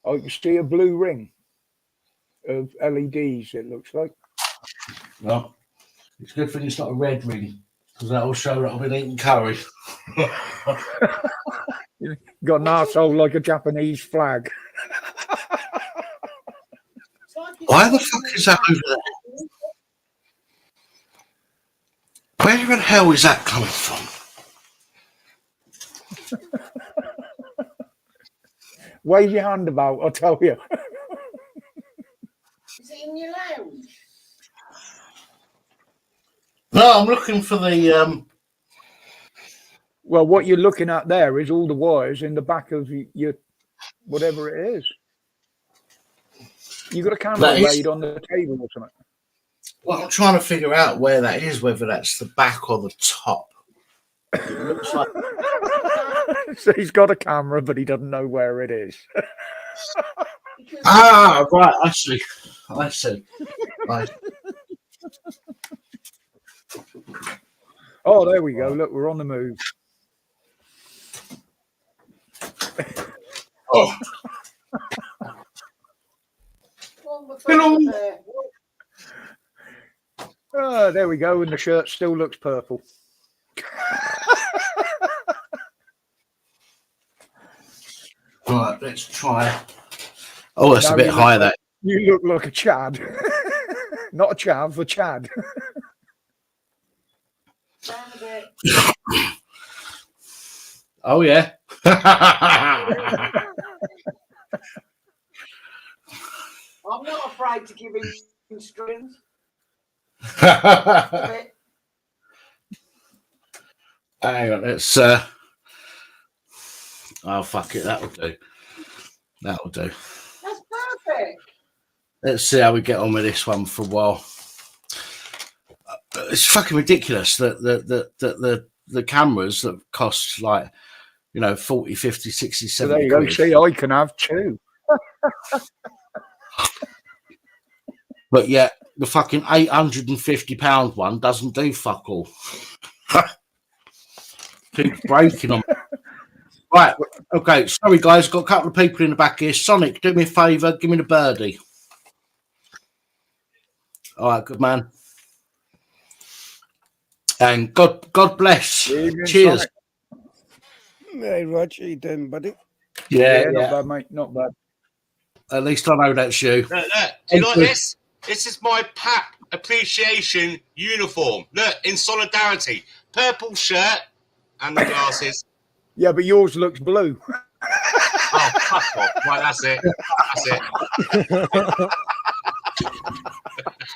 I can see a blue ring of LEDs, it looks like. No, it's a good thing it's not a red ring because that will show that I've been eating curry. Got an arsehole like a Japanese flag. Why the fuck is that over there? Where the hell is that coming from? Wave your hand about, I'll tell you. Is it in your lounge? No, I'm looking for the. Well, what you're looking at there is all the wires in the back of your whatever it is. You got a camera laid on the table or something? Well, I'm trying to figure out where that is, whether that's the back or the top. It looks like. So he's got a camera, but he doesn't know where it is. Ah, right. I see. Right. Oh, there we go. Look, we're on the move. Oh. Hello. Oh, there we go. And the shirt still looks purple. Right, let's try. Oh, that's a bit high, that. You look like a Chad. Not a chav, a Chad. Oh, yeah. I'm not afraid to give him strings. Hang on, let's. Oh fuck it, that'll do. That'll do. That's perfect. Let's see how we get on with this one for a while. It's fucking ridiculous that the cameras that cost like 40, 50, 60, So 70 there you go. quid. See, I can have two. But yet the fucking £850 one doesn't do fuck all. Keeps breaking on. Right, okay, sorry guys, got a couple of people in the back here. Sonic, do me a favour, give me the birdie. All right, good man. And God bless. Evening, Cheers. Sonic. Hey, Roger, how you doing, buddy? Yeah, Not bad, mate. Not bad. At least I know that's you. Look, do you like this? This is my PAP appreciation uniform. Look, in solidarity. Purple shirt and the glasses. Yeah, but yours looks blue. Oh, fuck off. Right, that's it. That's it.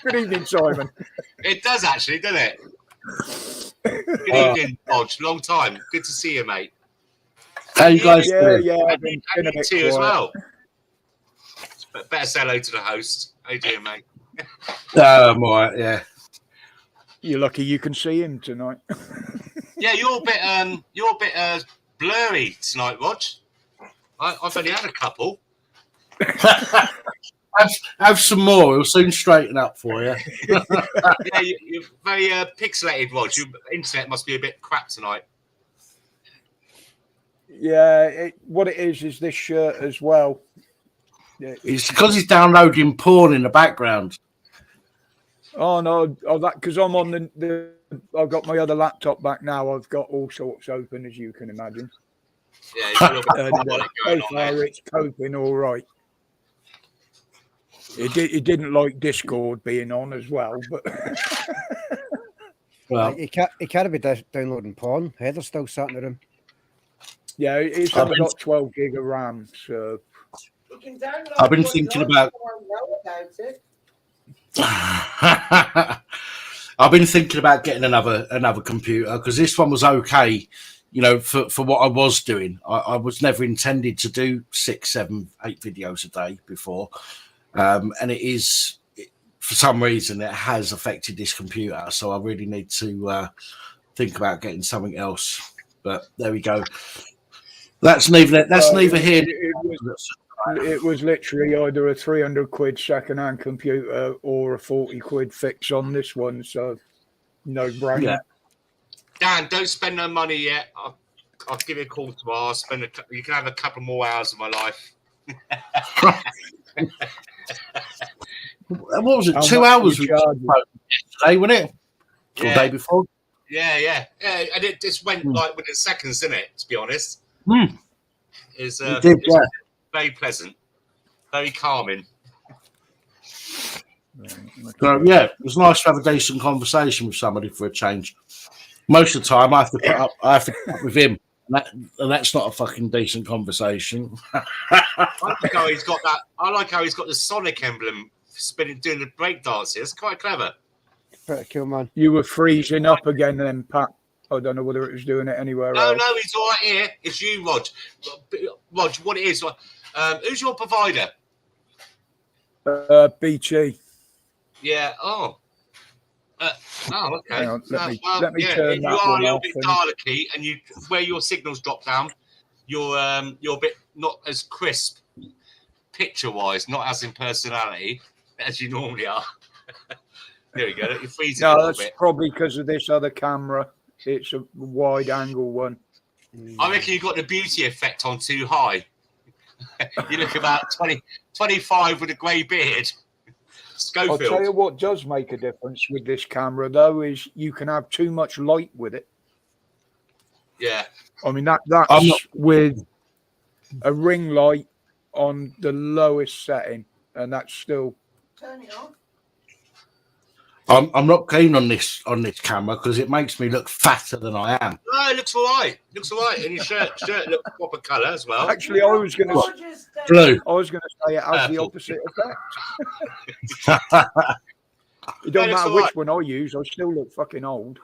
Good evening, Simon. It does actually, doesn't it? Good evening, Bodge. Long time. Good to see you, mate. How you guys doing? Yeah. I I've been need a bit to as quiet. well. But better say hello to the host. How you doing, mate? I'm all right, yeah. You're lucky you can see him tonight. Yeah, you're a bit blurry tonight, Rog. I've only had a couple. Have some more. It'll soon straighten up for you. Yeah, you're very pixelated, Rog. Your internet must be a bit crap tonight. Yeah, what it is this shirt as well. Yeah, It's because he's downloading porn in the background. oh no, that because I'm on the. I've got my other laptop back now. I've got all sorts open, as you can imagine. Yeah, it's a little bit And going so on far, there. it's coping all right. It didn't like Discord being on as well, but Well, He can't be downloading porn. Heather's still sat in the room. yeah, it's I've only been- got 12 gig of RAM. So You can download I've been what thinking you about- want, know about it. I've been thinking about getting another computer because this one was okay, for what I was doing. I was never intended to do 6, 7, 8 videos a day before, and it is for some reason it has affected this computer. So I really need to think about getting something else. But there we go. That's neither here. it was literally either a 300 quid second-hand computer or a 40 quid fix on this one. So no brainer. Yeah. Dan, don't spend no money yet. I'll give you a call tomorrow. You can have a couple more hours of my life. What was it? How 2 much hours do you charge? yesterday, wasn't it? Or Yeah. the day before? Yeah, and it just went like within seconds, didn't it? To be honest, It did, yeah. very pleasant, very calming. So, yeah, it was nice to have a decent conversation with somebody for a change. Most of the time, I have to put up with him, and that's not a fucking decent conversation. I like how he's got that. I like how he's got the Sonic emblem doing the break dances. It's quite clever. Pretty cool, man. You were freezing up again then, Pat. I don't know whether it was doing it anywhere No, else. he's all right here. It's you, Rog. Rog, what it is? Who's your provider? BT. Yeah. Oh. Okay. Hang on, let me yeah, turn you that are a one little off bit and- garlicky, and you where your signals drop down, you're a bit not as crisp, picture-wise, not as in personality as you normally are. There we go. You're freezing a No, little that's bit. probably because of this other camera. It's a wide angle one. I reckon you got the beauty effect on too high. You look about 25 with a grey beard. I'll tell you Schofield. what does make a difference with this camera, though, is you can have too much light with it. Yeah. I mean, I'm that's not- with a ring light on the lowest setting, and that's still. Turn it off. I'm not keen on this camera because it makes me look fatter than I am. No, it looks all right. And your shirt looks proper colour as well. Actually, I was going to. Roger's, Blue. I was going to say it has the Purple. opposite effect. It don't it's matter all which right. one I use, I still look fucking old.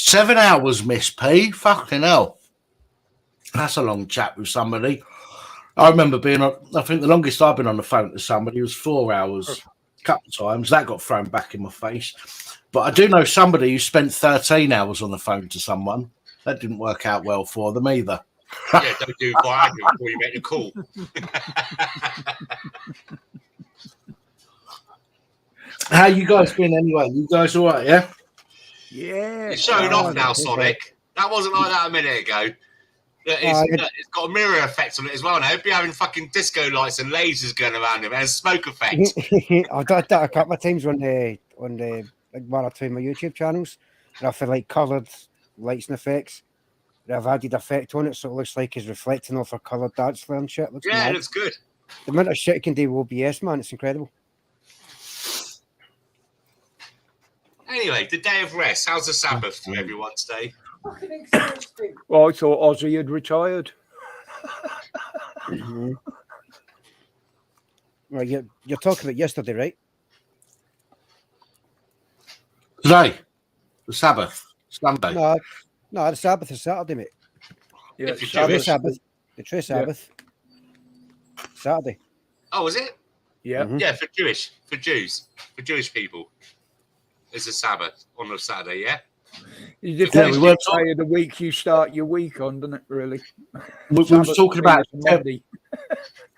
7 hours, Miss P. Fucking hell. That's a long chat with somebody. I remember being on, I think the longest I've been on the phone to somebody was 4 hours. A couple of times. That got thrown back in my face. But I do know somebody who spent 13 hours on the phone to someone. That didn't work out well for them either. Yeah, don't do Viagra before you make the call. How you guys been anyway? You guys all right, yeah? Yeah. You're showing off now, Sonic. That wasn't like that a minute ago. It's got a mirror effect on it as well now. It'd be having fucking disco lights and lasers going around him and a smoke effect. I've done that a couple of times on the like one or two of my YouTube channels, and I feel like coloured lights and effects. I've added effect on it, so it looks like it's reflecting off a coloured dance floor and shit. It looks good. The amount of shit you can do with OBS, man, it's incredible. Anyway, the day of rest. How's the Sabbath for everyone today? Fucking exhausting. Well, I thought Ozzy had retired. Mm-hmm. Well, you're talking about yesterday, right? Today, the Sabbath, Sunday. No, the Sabbath is Saturday, mate. Yeah, If you're Jewish. The true Sabbath. Saturday. Oh, is it? Yeah. Mhm. Yeah, for Jewish people. It's a Sabbath on a Saturday, yeah? It Yeah, depends we weren't which day of the week you start your week on, doesn't it, really? We was talking about Monday.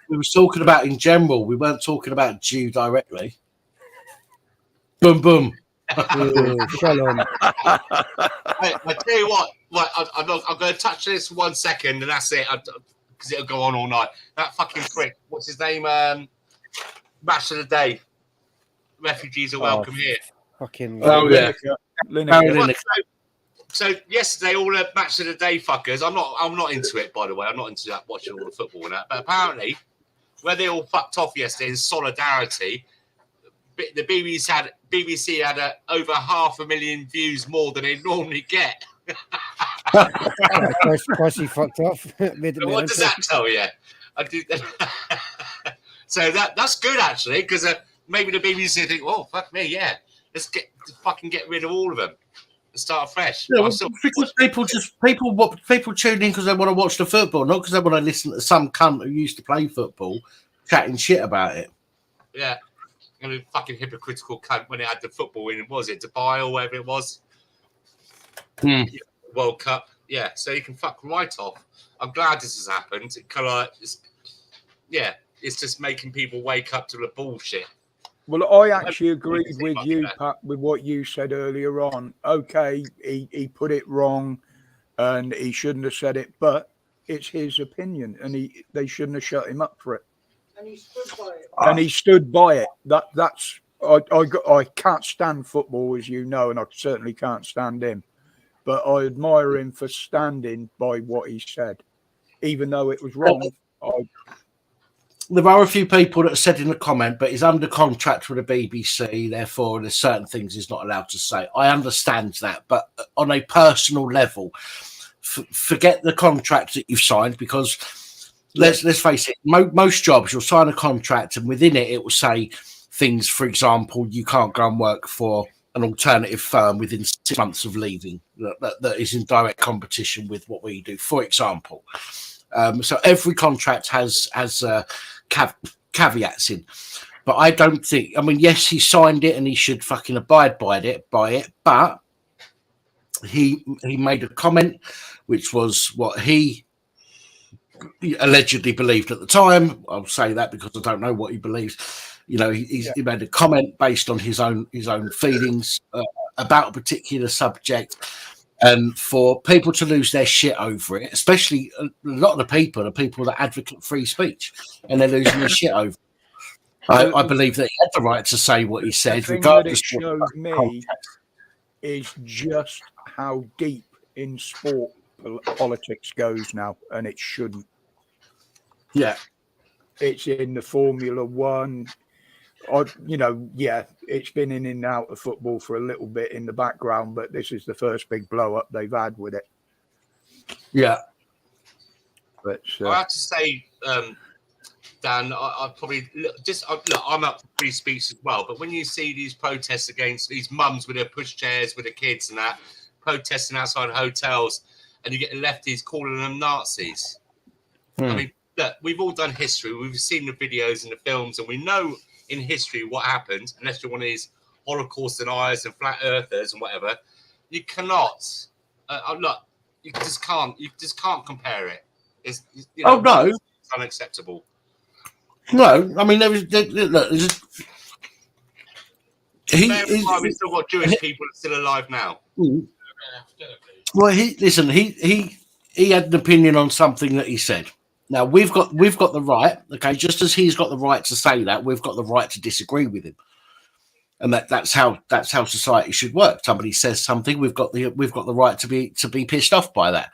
we was talking about in general. We weren't talking about Jew directly. Boom, boom. Shalom. I tell you what, I'm going to touch this for 1 second and that's it, because it'll go on all night. That fucking prick, what's his name? Match of the day. Refugees are welcome here. Fucking. Oh, yeah. Lineker. So yesterday, all the match of the day fuckers. I'm not into it, by the way. I'm not into that watching all the football and that. But apparently, where they all fucked off yesterday in solidarity, the BBC had over 500,000 views more than they normally get. Of course, he fucked off. What does that tell you? So that's good actually, because maybe the BBC think, "Oh fuck me, yeah, let's get rid of all of them and start fresh." Yeah, because people tune in because they want to watch the football, not because they want to listen to some cunt who used to play football chatting shit about it. Yeah. And a fucking hypocritical cunt when it had the football in, was it Dubai or whatever it was? World Cup. Yeah, so you can fuck right off. I'm glad this has happened. It's just making people wake up to the bullshit. Well, I actually agreed with you, Pat, with what you said earlier on. Okay, he put it wrong and he shouldn't have said it, but it's his opinion and they shouldn't have shut him up for it. And he stood by it. And he stood by it. That's I can't stand football, as you know, and I certainly can't stand him. But I admire him for standing by what he said, even though it was wrong. There are a few people that said in the comment, but he's under contract with the BBC, therefore there's certain things he's not allowed to say. I understand that, but on a personal level, forget the contract that you've signed, because let's face it, most jobs you'll sign a contract and within it will say things. For example, you can't go and work for an alternative firm within 6 months of leaving that is in direct competition with what we do, for example. So every contract has caveats in, but I don't think, I mean, yes, he signed it and he should fucking abide by it, but he made a comment which was what he allegedly believed at the time. I'll say that because I don't know what he believes. You know, he made a comment based on his own feelings about a particular subject, and for people to lose their shit over it, especially a lot of the people are people that advocate free speech, and they're losing their shit over it. I believe that he had the right to say what he said, regardless. What it showed me is just how deep in sport politics goes now, and it shouldn't. Yeah, it's in the Formula One. It's been in and out of football for a little bit in the background, but this is the first big blow up they've had with it. Yeah, but I have to say, Dan, I probably I'm up for free speech as well. But when you see these protests against these mums with their pushchairs with their kids and that, protesting outside hotels, and you get the lefties calling them Nazis. I mean, look, we've all done history. We've seen the videos and the films, and we know in history what happened. Unless you're one of these Holocaust deniers and flat earthers and whatever, you cannot. Look, you just can't. You just can't compare it. It's no, it's unacceptable. No, I mean look. We've still got Jewish people still alive now. Well, he had an opinion on something that he said. Now we've got the right, okay. Just as he's got the right to say that, we've got the right to disagree with him, and that's how society should work. Somebody says something, we've got the right to be pissed off by that.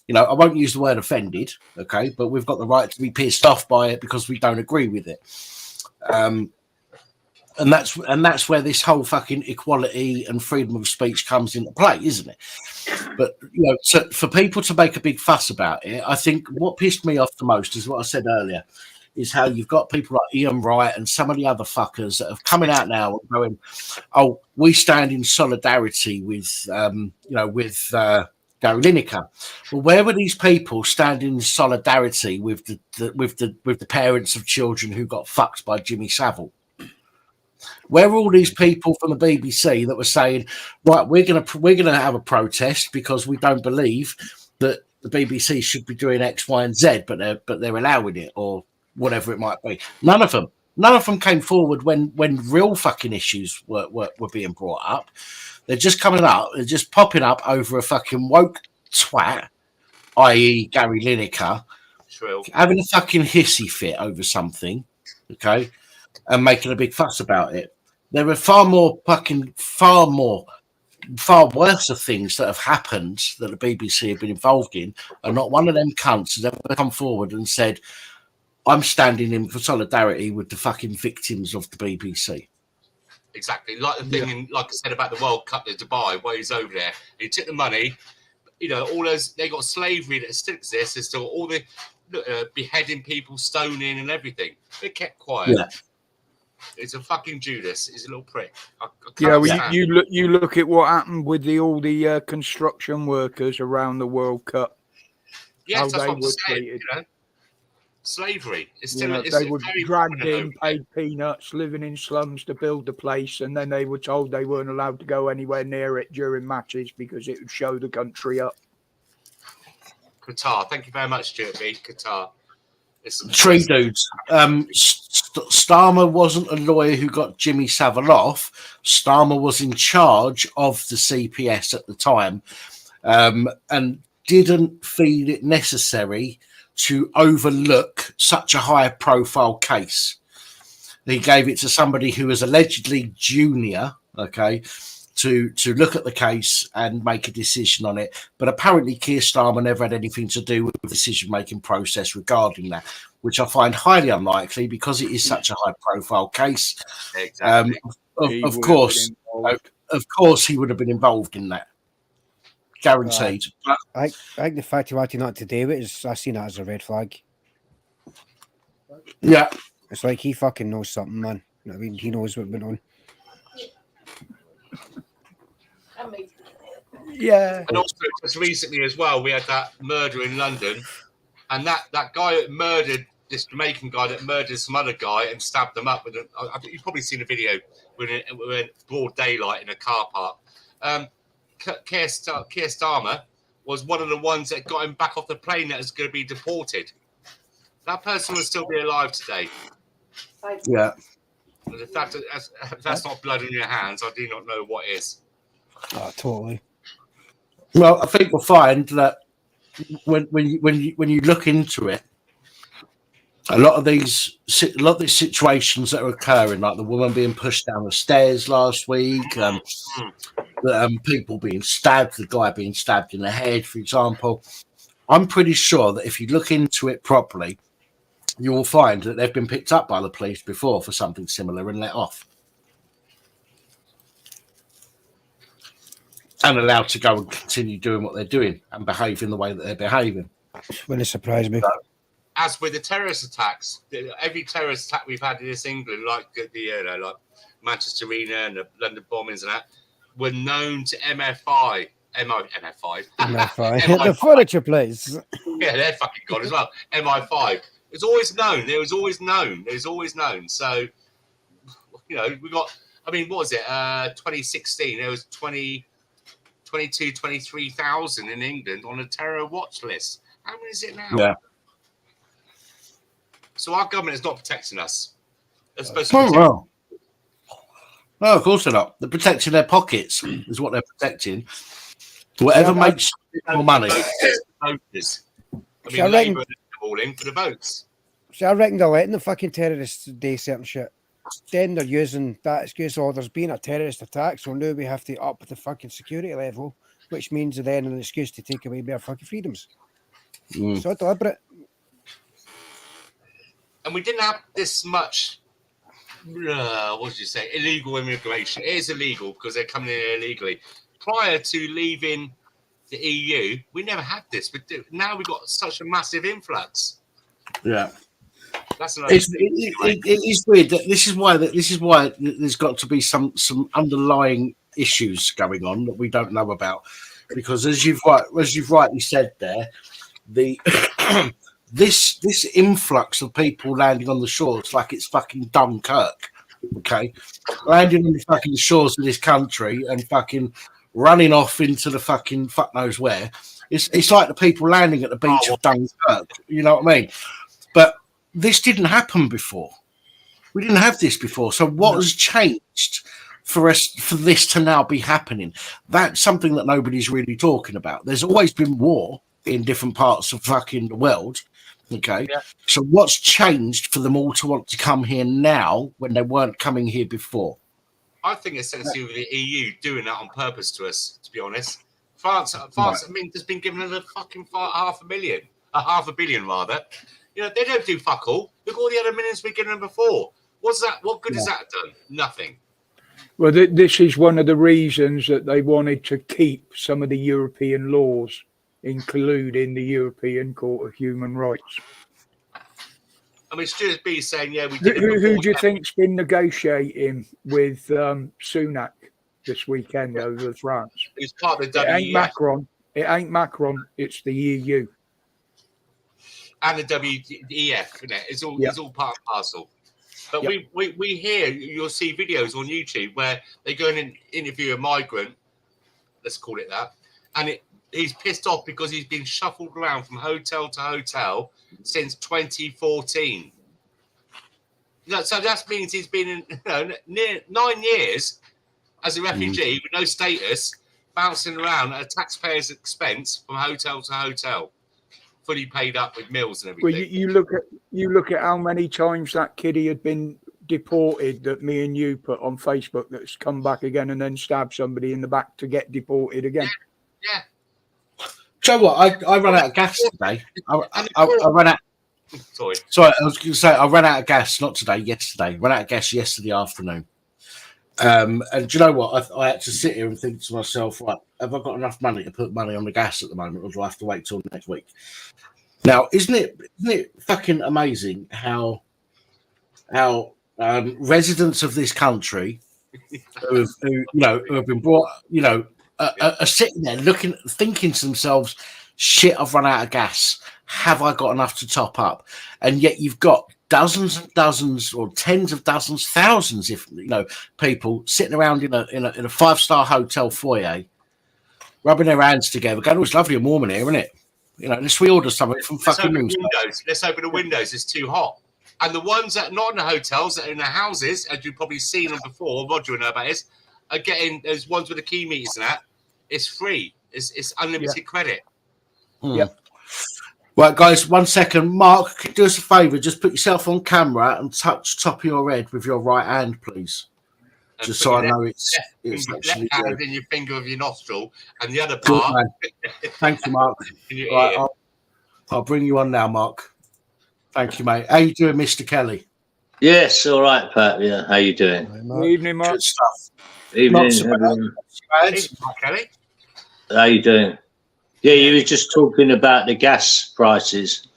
You know, I won't use the word offended, okay, but we've got the right to be pissed off by it because we don't agree with it. And that's where this whole fucking equality and freedom of speech comes into play, isn't it? But for people to make a big fuss about it, I think what pissed me off the most is what I said earlier, is how you've got people like Ian Wright and some of the other fuckers that are coming out now and going, "Oh, we stand in solidarity with Gary Lineker." Well, where were these people standing in solidarity with the parents of children who got fucked by Jimmy Savile? Where were all these people from the BBC that were saying, right, we're gonna have a protest because we don't believe that the BBC should be doing X, Y, and Z, but they're allowing it, or whatever it might be? None of them came forward when real fucking issues were being brought up. They're just coming up, they're just popping up over a fucking woke twat, i.e. Gary Lineker, having a fucking hissy fit over something, okay, and making a big fuss about it. There are far worse of things that have happened that the BBC have been involved in, and not one of them cunts has ever come forward and said, "I'm standing in for solidarity with the fucking victims of the BBC." Exactly, like the thing, like I said about the World Cup in Dubai, where he's over there, he took the money. You know, all those, they got slavery that still exists. There's still all the beheading people, stoning, and everything. They kept quiet. Yeah. It's a fucking Judas. He's a little prick. You look at what happened with all the construction workers around the World Cup. Yes, that's what I'm saying. You know, slavery. It's still. They were dragged in, paid peanuts, living in slums to build the place, and then they were told they weren't allowed to go anywhere near it during matches because it would show the country up. Qatar. Thank you very much, Stuart B. Qatar. Tree dudes. Starmer wasn't a lawyer who got Jimmy Savile off. Starmer was in charge of the CPS at the time, and didn't feel it necessary to overlook such a high-profile case. He gave it to somebody who was allegedly junior, okay, to look at the case and make a decision on it. But apparently Keir Starmer never had anything to do with the decision-making process regarding that, which I find highly unlikely because it is such a high-profile case. Exactly. Of course, he would have been involved in that. Guaranteed. I think the fact he wanted not to do it is, I seen that as a red flag. Yeah. It's like he fucking knows something, man. I mean, he knows what went on. Yeah. And also, just recently as well, we had that murder in London, and that guy that murdered this Jamaican guy that murdered some other guy and stabbed them up with I think you've probably seen a video when in broad daylight in a car park. Keir Starmer was one of the ones that got him back off the plane that was going to be deported. That person would still be alive today. Yeah. If that's not blood in your hands, I do not know what is. Oh, totally. Well, I think we'll find that when you look into it, a lot of these situations that are occurring, like the woman being pushed down the stairs last week, people being stabbed, the guy being stabbed in the head, for example, I'm pretty sure that if you look into it properly, you will find that they've been picked up by the police before for something similar and let off. And allowed to go and continue doing what they're doing and behaving the way that they're behaving. Wouldn't surprise me. As with the terrorist attacks, every terrorist attack we've had in this England, like like Manchester Arena and the London bombings and that, were known to MFI MI5. MI5. The furniture place. Yeah, they're fucking gone as well. MI5. It's always known. It was always known. It was always known. So, you know, we got, I mean, what was it? 2016, there was 23,000 in England on a terror watch list. How many is it now? Yeah. So our government is not protecting us. They're supposed Oh, to well. No, of course they're not. They're protecting their pockets, is what they're protecting. Whatever makes more money. Voters. I See, I mean, reckon- Labour are all in for the votes. See, I reckon they're letting the fucking terrorists do certain shit. Then they're using that excuse, oh, there's been a terrorist attack, so now we have to up the fucking security level, which means then an excuse to take away their fucking freedoms. So deliberate. And we didn't have this much, what did you say, illegal immigration. It is illegal because they're coming in illegally. Prior to leaving the EU, we never had this, but now we've got such a massive influx. Yeah. That's another thing. It is weird. This is why there's got to be some underlying issues going on that we don't know about, because as you've rightly said there, the this influx of people landing on the shores like it's fucking Dunkirk, okay, landing on the fucking shores of this country and fucking running off into the fucking fuck knows where. It's like the people landing at the beach of Dunkirk. You know what I mean? But this didn't happen before. We didn't have this before. So what has changed for this to now be happening? That's something that nobody's really talking about. There's always been war in different parts of fucking the world. Okay. Yeah. So what's changed for them all to want to come here now when they weren't coming here before? I think it's something to do with the EU doing that on purpose to us, to be honest. France, I mean, has been given a fucking half a billion rather. You know, they don't do fuck all. Look at all the other millions we've given them before. What's that? What good has that done? Nothing. Well, this is one of the reasons that they wanted to keep some of the European laws, including the European Court of Human Rights. I mean, Stuart B saying, yeah, we did. Who do you think's been negotiating with Sunak this weekend over France? It's part of the WEF. WEF. It ain't Macron. It's the EU. And the WEF, isn't it? It's all part and parcel. But we hear, you'll see videos on YouTube where they go in and interview a migrant, let's call it that, and he's pissed off because he's been shuffled around from hotel to hotel since 2014. So that means he's been in near 9 years as a refugee with no status, bouncing around at a taxpayer's expense from hotel to hotel, fully paid up with meals and everything. Well, you look at how many times that kiddie had been deported that me and you put on Facebook that's come back again and then stabbed somebody in the back to get deported again. Yeah. Do you know what? I ran out of gas today. I ran out. Sorry, I was going to say I ran out of gas. Not today, yesterday. Ran out of gas yesterday afternoon. And do you know what? I had to sit here and think to myself, right, have I got enough money to put money on the gas at the moment, or do I have to wait till next week? Now, isn't it fucking amazing how residents of this country who have been brought, are sitting there thinking to themselves, shit, I've run out of gas. Have I got enough to top up? And yet you've got dozens and dozens or tens of dozens, thousands, if people sitting around in a 5-star hotel foyer, rubbing their hands together, going, oh, it's lovely and warm in here, isn't it? Let's reorder something from fucking windows. Let's open the windows. It's too hot. And the ones that are not in the hotels, that are in the houses, as you've probably seen them before, Roger will know about this, are getting those ones with the key meters and that. It's free. It's unlimited credit. Yep. Right, guys, 1 second. Mark, do us a favour. Just put yourself on camera and touch top of your head with your right hand, please. And just so I know it's actually left hand in your finger of your nostril and the other part. Thank you, Mark. Right, I'll bring you on now, Mark. Thank you, mate. How you doing, Mr. Kelly? Yes, all right, Pat. Yeah, how you doing? Good evening, Mark. Good stuff. Evening, Kelly. How you doing? Yeah, you were just talking about the gas prices.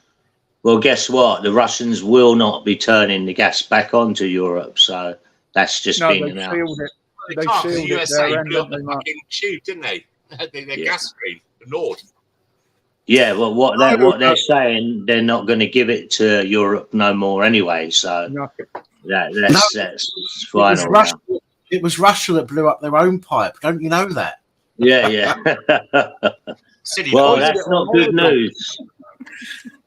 Well, guess what? The Russians will not be turning the gas back onto Europe, so that's just been announced. They sealed it. The USA blew up the fucking tube, didn't they? their gas stream, the Nord. Yeah, well, what they're saying, they're not going to give it to Europe no more anyway. So that's final now. It was Russia that blew up their own pipe. Don't you know that? Yeah. Well, that's not good news.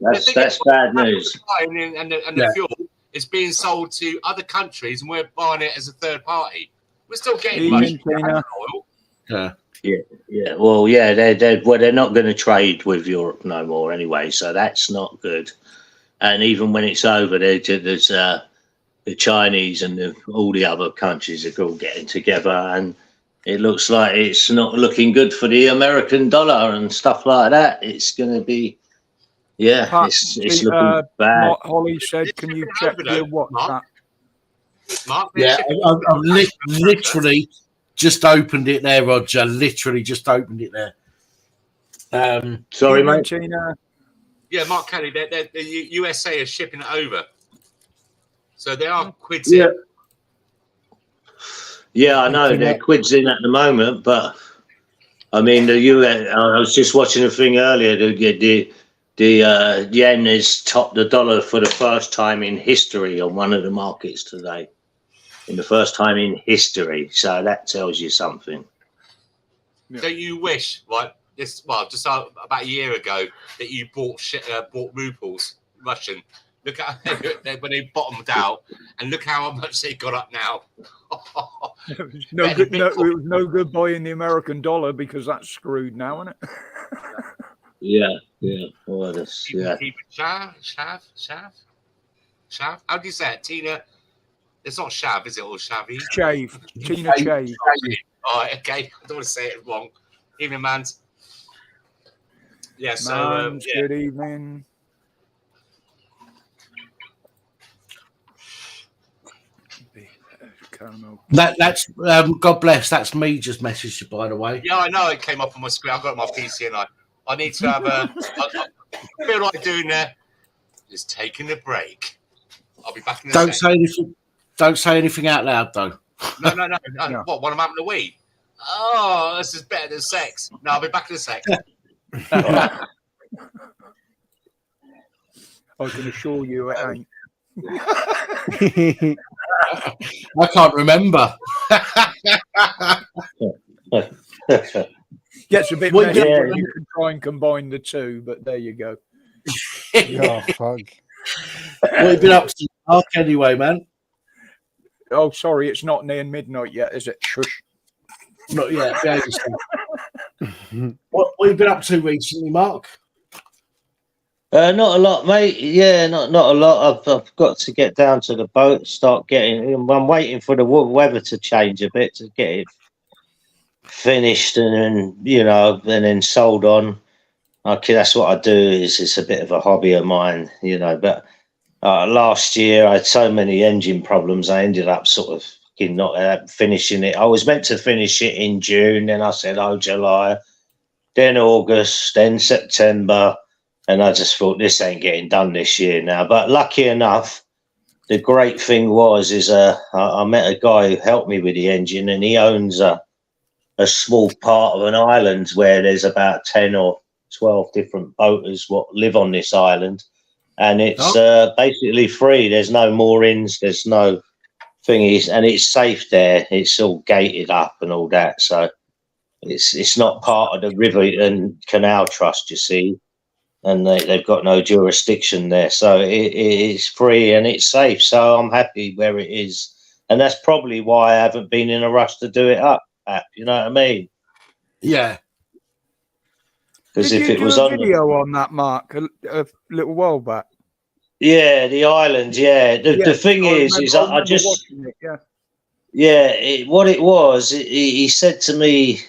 That's bad news. And the fuel is being sold to other countries, and we're buying it as a third party. We're still getting Russian oil. Yeah. Well, yeah, they're not going to trade with Europe no more anyway, so that's not good. And even when it's over, there's the Chinese and all the other countries are all getting together, and it looks like it's not looking good for the American dollar and stuff like that. It's going to be, it's looking bad. Holly said, "Can you check your WhatsApp?" Mark, I've literally just opened it there, Roger. Literally just opened it there. Sorry, mate. Yeah, Mark Kelly, the USA is shipping it over. So they are quids in. Yeah, I know they're quids in at the moment, but I mean the US. I was just watching a thing earlier. The yen has topped the dollar for the first time in history on one of the markets today. In the first time in history, so that tells you something. Don't you wish, right? Just about a year ago, that you bought rubles, Russian. Look at when they bottomed out, and look how much they got up now. It was no good buying the American dollar because that's screwed now, isn't it? Yeah. Well, Shav. How do you say it, Tina? It's not Shav, is it? Or Shavy? Shave. Tina Shave. All right, okay. I don't want to say it wrong. Evening, man. Yeah, so... Good evening. That's God bless. That's me just messaged you, by the way. Yeah, I know it came up on my screen. I've got it on my PC, and I need to have I feel like doing is taking a break. I'll be back in a second. Don't say anything out loud, though. No. What? When I'm having a wee? Oh, this is better than sex. No, I'll be back in a sec. I can assure you it ain't. I can't remember. Gets a bit messy when you can try and combine the two, but there you go. Oh, fuck. What have you been up to, Mark, anyway, man? Oh, sorry, it's not near midnight yet, is it? Shush. Not yet. What have you been up to recently, Mark? Not a lot, mate. Yeah, not a lot. I've got to get down to the boat, start getting. I'm waiting for the weather to change a bit to get it finished and then sold on. Okay, that's what I do. It's a bit of a hobby of mine, But last year I had so many engine problems. I ended up sort of not finishing it. I was meant to finish it in June. Then I said, July, then August, then September. And I just thought this ain't getting done this year now. But lucky enough, the great thing is I met a guy who helped me with the engine, and he owns a small part of an island where there's about 10 or 12 different boaters what live on this island. And it's basically free. There's no moorings, there's no thingies, and it's safe there. It's all gated up and all that. So it's not part of the River and Canal Trust, you see. And they've got no jurisdiction there. So it's free and it's safe. So I'm happy where it is. And that's probably why I haven't been in a rush to do it up. You know what I mean? Yeah. Because if it was on a video on that, Mark, a little while back. Yeah, the island. Yeah. The thing is I just... It, what it was, he said to me...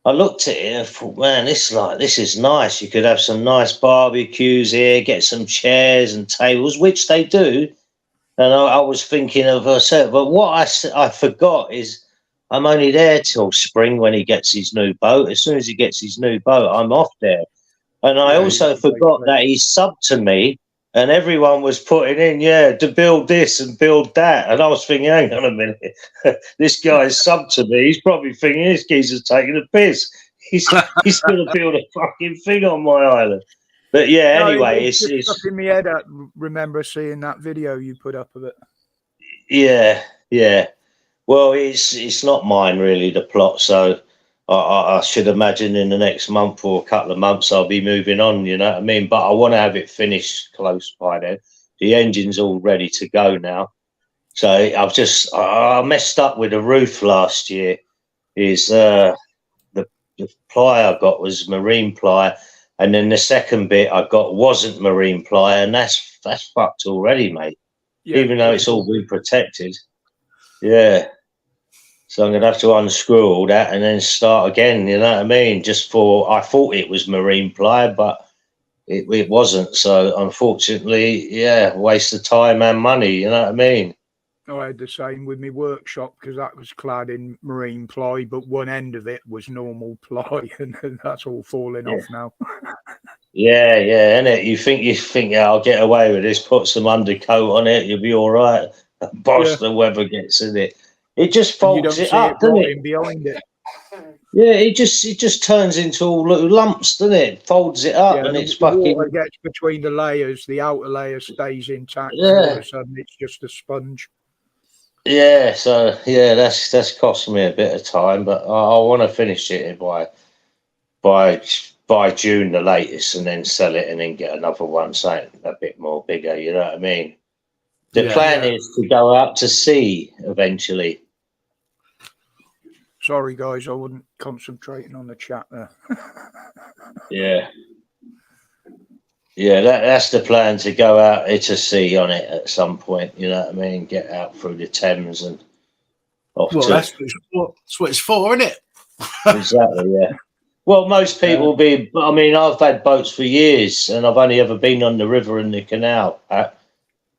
I looked at it and thought, man, this is nice. You could have some nice barbecues here, get some chairs and tables, which they do. And I was thinking of herself. But what I forgot is I'm only there till spring when he gets his new boat. As soon as he gets his new boat, I'm off there. And I also forgot that he's subbed to me. And everyone was putting in, to build this and build that. And I was thinking, hang on a minute, this guy's subbed to me. He's probably thinking this geezer's taking a piss. he's going to build a fucking thing on my island. But yeah, No, anyway, it's it's stuck in my head. I remember seeing that video you put up of it. yeah. Well, it's not mine really, the plot. So I should imagine in the next month or a couple of months I'll be moving on. You know what I mean? But I want to have it finished close by then. The engine's all ready to go now. So I messed up with the roof last year. The ply I got was marine ply, and then the second bit I got wasn't marine ply, and that's fucked already, mate. Yeah, even though it's all been protected. Yeah. So I'm going to have to unscrew all that and then start again, you know what I mean? I thought it was marine ply, but it wasn't. So unfortunately, yeah, waste of time and money, you know what I mean? I had the same with my workshop because that was clad in marine ply, but one end of it was normal ply, and that's all falling off now. Yeah, innit? You think, yeah, I'll get away with this, put some undercoat on it, you'll be all right. Boss, the weather gets in it. It just folds it up, doesn't it? Behind it. Yeah, it just turns into all little lumps, doesn't it? Folds it up, and it's fucking. Water gets between the layers. The outer layer stays intact. Yeah. All of a sudden, it's just a sponge. Yeah, so yeah, that's cost me a bit of time, but I want to finish it by June the latest, and then sell it, and then get another one, something a bit more bigger. You know what I mean? The plan is to go out to sea eventually. Sorry, guys, I wasn't concentrating on the chat there. Yeah, that's the plan, to go out to sea on it at some point. You know what I mean? Get out through the Thames and off. Well, that's what it's for, isn't it? Exactly. Yeah. Well, most people be. I mean, I've had boats for years, and I've only ever been on the river and the canal.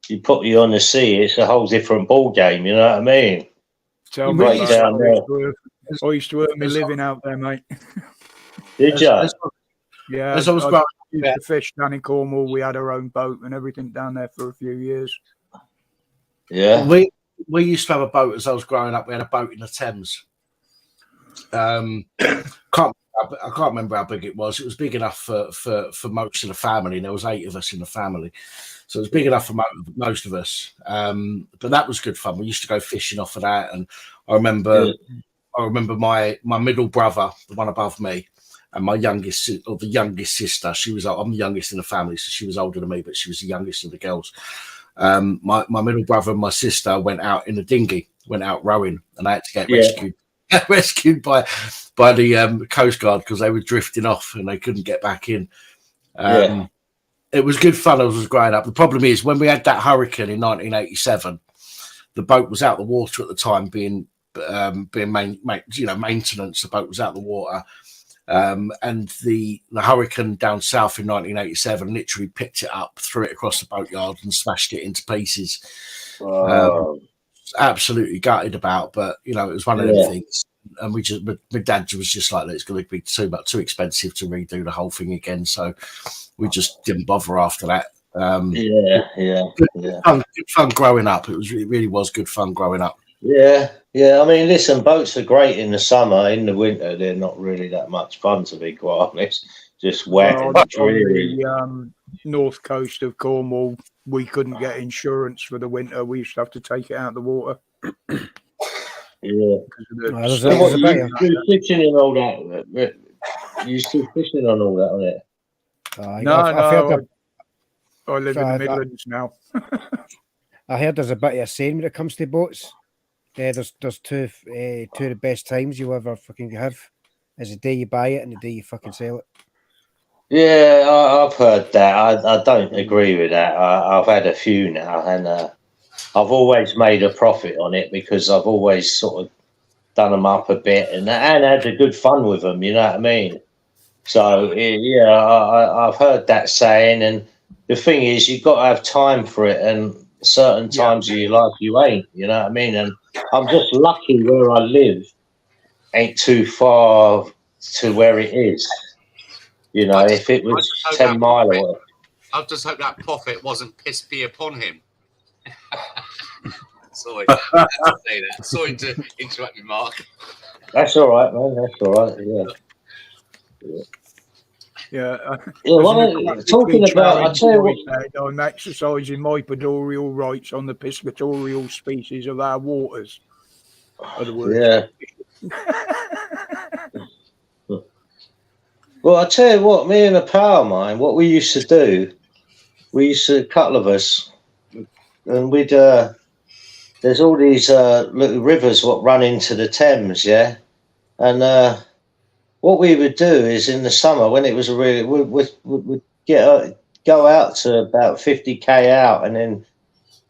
You put you on the sea, it's a whole different ball game. You know what I mean? Tell me about down there. I used to earn my living out there, mate. Did you? Yeah, as I was growing used to fish down in Cornwall. We had our own boat and everything down there for a few years. Yeah. We used to have a boat as I was growing up. We had a boat in the Thames. I can't remember how big it was. It was big enough for most of the family. There was 8 of us in the family, so it was big enough for most of us. But that was good fun. We used to go fishing off of that, and I remember my middle brother, the one above me, and my youngest sister. I'm the youngest in the family, so she was older than me, but she was the youngest of the girls. My middle brother and my sister went out in a dinghy, went out rowing, and I had to get rescued by the Coast Guard because they were drifting off and they couldn't get back in. It was good fun as I was growing up. The problem is, when we had that hurricane in 1987, the boat was out the water at the time, being maintenance. The boat was out the water, and the hurricane down south in 1987 literally picked it up, threw it across the boatyard, and smashed it into pieces. Absolutely gutted about, but it was one of them things. And my dad was just like, it's going to be too expensive to redo the whole thing again, so we just didn't bother after that. Good fun growing up. It really was good fun growing up. Yeah. I mean, listen, boats are great in the summer. In the winter, they're not really that much fun, to be quite honest. Just wet and dreary. On the north coast of Cornwall, we couldn't get insurance for the winter. We used to have to take it out of the water. You fishing and all that. You still fishing on all that on it? I live in the Midlands now. I heard there's a bit of a saying when it comes to boats. There's two of the best times you ever fucking have is the day you buy it and the day you fucking sell it. Yeah, I've heard that. I don't agree with that. I've had a few now, and I've always made a profit on it because I've always sort of done them up a bit and had a good fun with them. You know what I mean? So I've heard that saying, and the thing is, you've got to have time for it, and certain times of your life you ain't. You know what I mean? And I'm just lucky where I live ain't too far to where it is. If it was 10 miles away. I just hope that prophet wasn't pissed be upon him. Sorry, I had to say that. Sorry to interrupt you, Mark. That's all right, man. That's all right. Yeah. Yeah. Well, talking about, I tell you what, I'm exercising my pedorial rights on the piscatorial species of our waters. Other words. yeah. Well, I tell you what, me and a pal of mine, what we used to do, a couple of us, and we'd, there's all these little rivers what run into the Thames, yeah? And what we would do is in the summer, when it was a really, we'd go out to about 50k out and then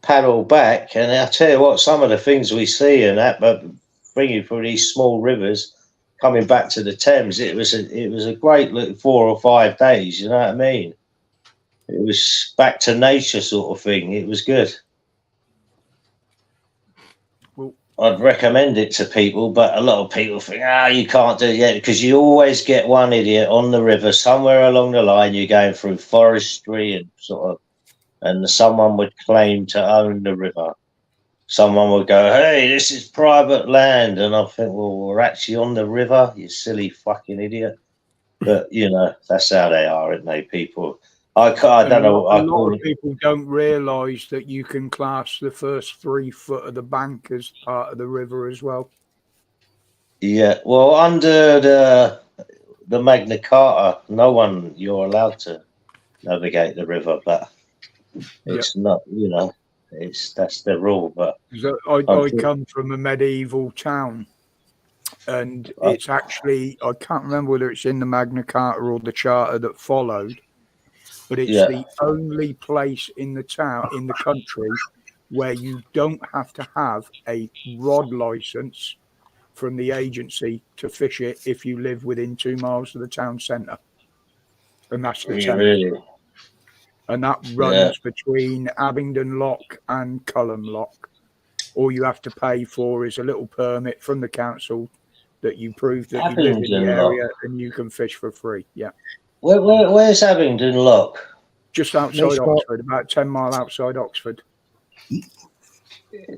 paddle back. And I'll tell you what, some of the things we see and that, but bringing through these small rivers, coming back to the Thames, it was a great little 4 or 5 days. You know what I mean? It was back to nature sort of thing. It was good. Well, I'd recommend it to people, but a lot of people think, you can't do it yet, because you always get one idiot on the river somewhere along the line. You're going through forestry and sort of, and someone would claim to own the river. Someone would go, hey, this is private land. And I think, well, we're actually on the river, you silly fucking idiot. But, you know, that's how they are, aren't they, people? I don't know. A lot of people don't realise that you can class the first 3 foot of the bank as part of the river as well. Yeah, well, under the Magna Carta, you're allowed to navigate the river, but it's not, you know. That's the rule, but I come from a medieval town, and it's actually, I can't remember whether it's in the Magna Carta or the Charter that followed, but it's the only place in the town, in the country, where you don't have to have a rod license from the agency to fish it if you live within 2 miles of the town centre, and that's the Thames. Really? And that runs between Abingdon Lock and Culham Lock. All you have to pay for is a little permit from the council that you prove that you live in the area and you can fish for free. Yeah. Where's Abingdon Lock? Just outside Oxford, about 10 mile outside Oxford.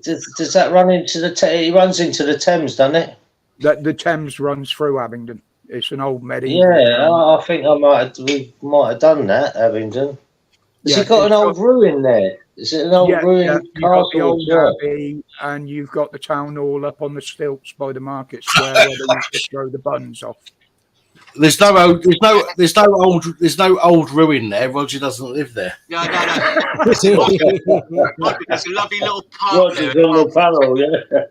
Does that run into the It runs into the Thames, doesn't it? The Thames runs through Abingdon. It's an old medieval. Yeah, I think we might have done that, Abingdon. Has it got an old ruin there? Is it an old ruin? You've got the old abbey, and you've got the town hall up on the stilts by the market square where they used to throw the buns off. There's no old ruin there. Roger doesn't live there. No. There's a lovely little park there.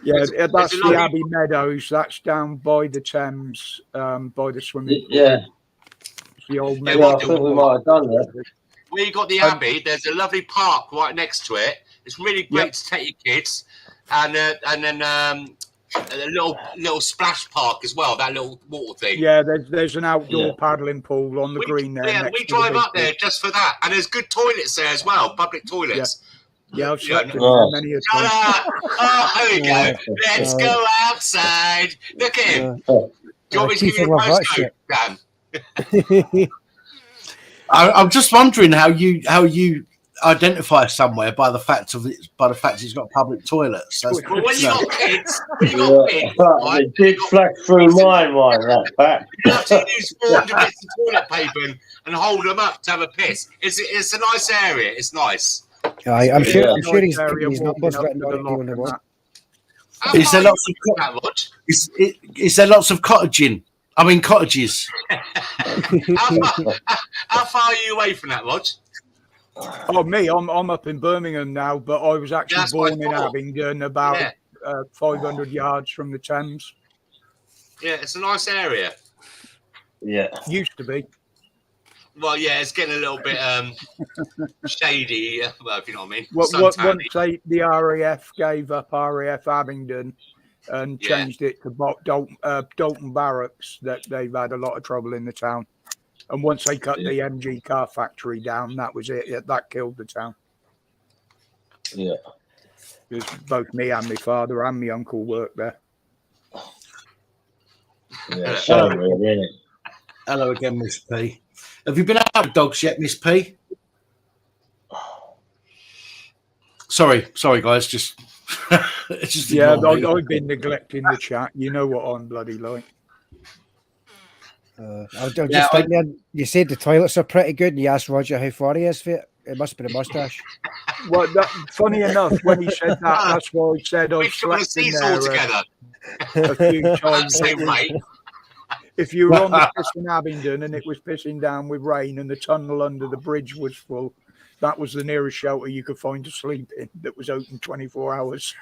Yeah, that's the Abbey Meadows. That's down by the Thames, by the swimming pool. Yeah. It's the old I think we might have done that. Where you got the Abbey, there's a lovely park right next to it. It's really great to take your kids, and then a little splash park as well. That little water thing. Yeah, there's an outdoor paddling pool on the green there. Yeah, we drive up there just for that, and there's good toilets there as well, public toilets. Yeah, I've slept in there many a time. Oh, there we go. Let's go outside. Look at him. Do you want me to give you a postcode, Dan? I'm just wondering how you identify somewhere by the fact it's got public toilets. Well, when you got kids, right, it did flash through mine, that fact. You have to use 400 bits of toilet paper and hold them up to have a piss. It's a nice area. It's nice. I'm sure he's numbers written on the wall. Is there lots of cottaging? I mean cottages. How far are you away from that, Rog? Oh, me, I'm up in Birmingham now, but I was actually born in Abingdon, about 500 yards from the Thames. Yeah, it's a nice area. Yeah, used to be. Well, yeah, it's getting a little bit shady. Well, if you know what I mean. Once the RAF gave up RAF Abingdon and changed it to Dalton Barracks, that they've had a lot of trouble in the town. And once they cut the MG car factory down, that was it. That killed the town. Yeah. Because both me and my father and my uncle worked there. Yeah, shame, really. Hello again, Miss P. Have you been out with dogs yet, Miss P? Sorry, guys. Just I've been neglecting the chat. You know what I'm bloody like. I'll just think there, you said the toilets are pretty good, and you asked Roger how far he is for it. It must be the moustache. Well, funny enough, when he said that, that's why I said I've slept in there together. A few times. Same rate. If you were on the piss in Abingdon and it was pissing down with rain and the tunnel under the bridge was full, that was the nearest shelter you could find to sleep in that was open 24 hours.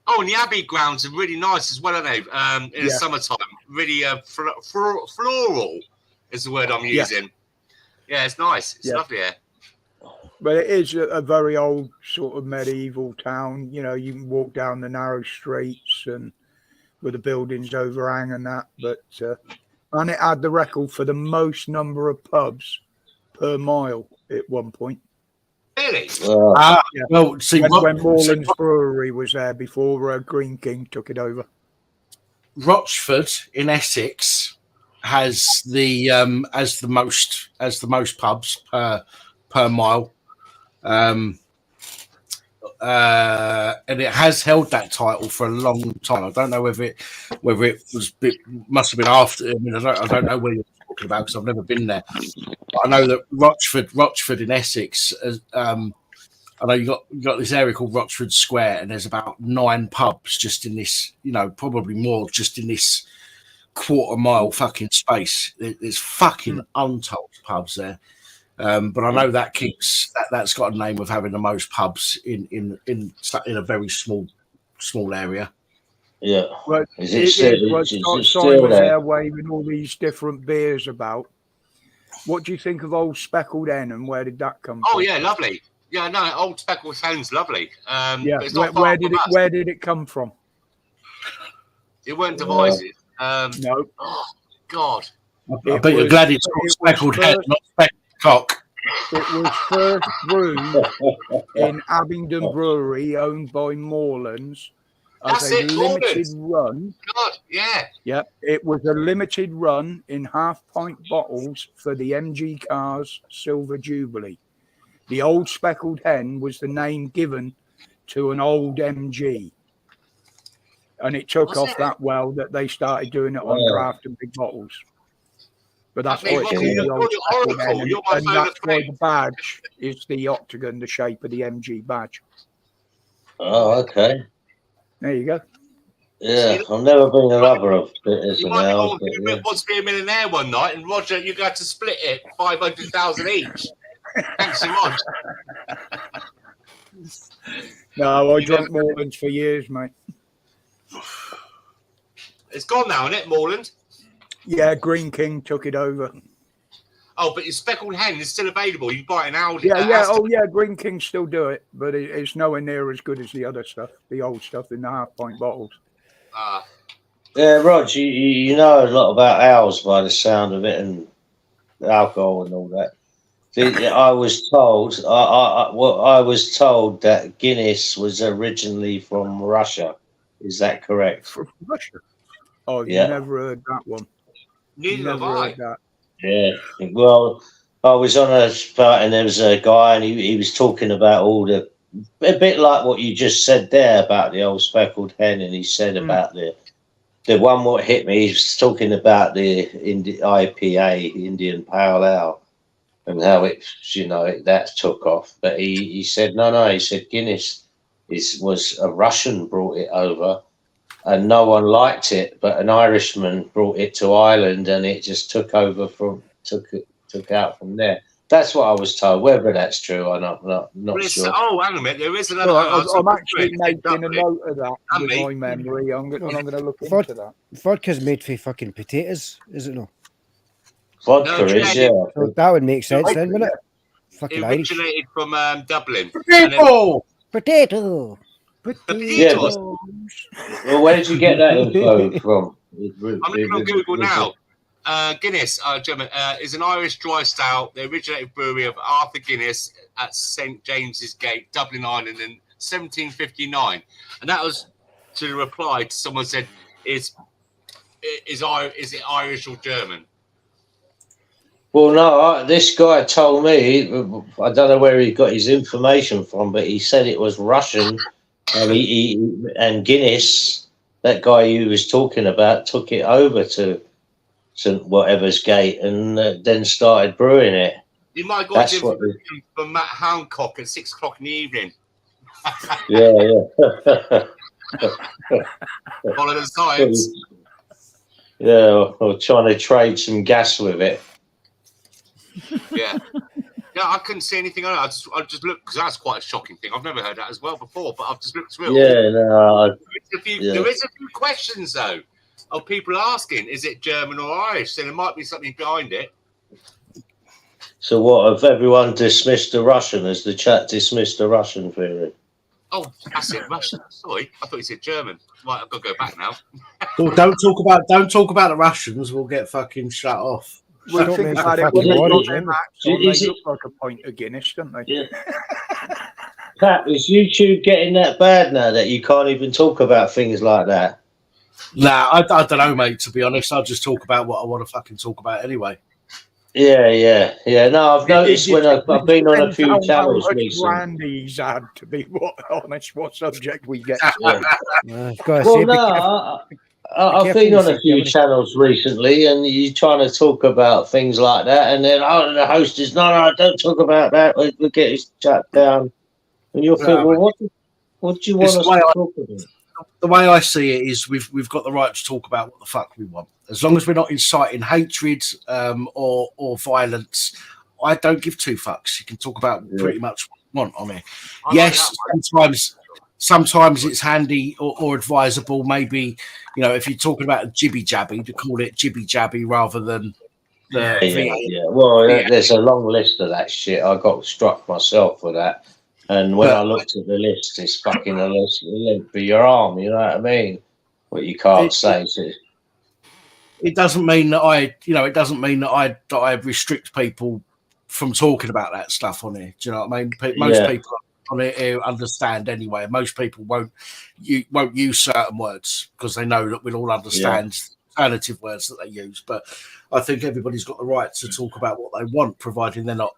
Oh, and the Abbey grounds are really nice as well, aren't they? In the summertime, really floral is the word I'm using. Yeah, it's nice. It's lovely here. But it is a very old sort of medieval town. You know, you can walk down the narrow streets and with the buildings overhang and that. But and it had the record for the most number of pubs per mile at one point. Really? Well, see, when Moreland's Brewery was there before Green King took it over. Rochford in Essex has the most pubs per mile, and it has held that title for a long time. I don't know whether it must have been after. I mean, I don't know where you're talking about because I've never been there. But I know that Rochford in Essex. I know you got this area called Rochford Square, and there's about 9 pubs just in this, probably more, just in this quarter-mile fucking space. There's fucking untold pubs there, but I know that's got a name of having the most pubs in a very small area. Yeah, well, is it still Simon's there? Air waving all these different beers about. What do you think of Old Speckled Hen, and where did that come from? Oh yeah, lovely. Yeah, no, Old Speckled Hen's lovely. Where did it come from? It weren't devices. No. Oh God. I bet you're glad it's called Speckled Head, not Speckled Cock. It was first brewed in Abingdon Brewery, owned by Moreland's, as a limited run. God, yeah. Yep, it was a limited run in half-pint bottles for the MG Cars Silver Jubilee. The Old Speckled Hen was the name given to an old MG. And it took off that well that they started doing it on draft and big bottles. But that's why it's called the Old Speckled Hen. And that's why the badge is the octagon, the shape of the MG badge. Oh, okay. There you go. Yeah, I've never been a lover of bitters. You might wants to be a millionaire one night, and Roger, you got to split it 500,000 each. Thanks so much. No, I drank Moreland's for years, mate. It's gone now, isn't it, Moreland? Yeah, Green King took it over. Oh, but your Speckled Hen is still available. You can buy it in Aldi. Yeah. Green King still do it, but it's nowhere near as good as the other stuff, the old stuff in the half-pint bottles. Yeah, Rog, you know a lot about ales by the sound of it, and alcohol and all that. I was told that Guinness was originally from Russia. Is that correct? From Russia? Oh, yeah. Never heard that one. Neither have I. Yeah. Well, I was on a spot and there was a guy and he was talking about a bit like what you just said there about the Old Speckled Hen, and he said about the one what hit me. He was talking about the IPA, Indian Pale Ale, and how that took off. But he said no. He said Guinness was a Russian brought it over, and no one liked it, but an Irishman brought it to Ireland, and it just took out from there. That's what I was told. Whether that's true, I'm not sure. Oh, hang a minute. There is another. I'm actually making a note of that with my memory. I'm going to look into that. Vodka's made for fucking potatoes, is it not? Vodka is, yeah. So that would make sense then, wouldn't it? Fucking it originated from Dublin. Potato. Yeah, well, where did you get that info from? I'm looking on Google now. Guinness, German, is an Irish dry stout. The originated brewery of Arthur Guinness at St James's Gate, Dublin, Ireland, in 1759. And that was to the reply to someone said, "Is it Irish or German?" Well, no, this guy told me. I don't know where he got his information from, but he said it was Russian, and Guinness, that guy you was talking about, took it over to St. Whatever's Gate, and then started brewing it. You might have got That's it what from Matt Hancock at 6 o'clock in the evening. yeah. Follow the science. Yeah, or trying to trade some gas with it. Yeah. Yeah, I couldn't see anything on it. I just looked, because that's quite a shocking thing. I've never heard that as well before, but I've just looked through it. Yeah, no. There is a few questions, though, of people asking, is it German or Irish? So there might be something behind it. So what, have everyone dismissed the Russian? Has the chat dismissed the Russian theory? Oh, I said Russian. Sorry, I thought you said German. Right, I've got to go back now. Well, don't talk about the Russians. We'll get fucking shut off. Well, think about it. When they got their maps on, they look like a pint of Guinness, don't they? Yeah. Pat, is YouTube getting that bad now that you can't even talk about things like that? Nah, I don't know, mate. To be honest, I'll just talk about what I want to fucking talk about anyway. Yeah. No, I've noticed when I've been on a few channels recently. Randy's had to be honest, what subject we get. Well, no, I've been on a few channels recently, and you're trying to talk about things like that, and then the host is no, don't talk about that. We'll get his chat down, and you'll think, well, what do you want us to talk about? The way I see it is we've got the right to talk about what the fuck we want, as long as we're not inciting hatred or violence. I don't give two fucks. You can talk about pretty much what you want on here. Yes, sometimes it's handy or advisable, maybe, you know, if you're talking about a jibby jabby, to call it jibby jabby rather than yeah. Well, there's a long list of that shit. I got struck myself with that. And when I looked at the list, it's fucking a list for your arm, you know what I mean? What you can't say. It doesn't mean that I restrict people from talking about that stuff on here. Do you know what I mean? Most people on here understand anyway. Most people won't use certain words because they know that we'll all understand alternative words that they use. But I think everybody's got the right to talk about what they want, providing they're not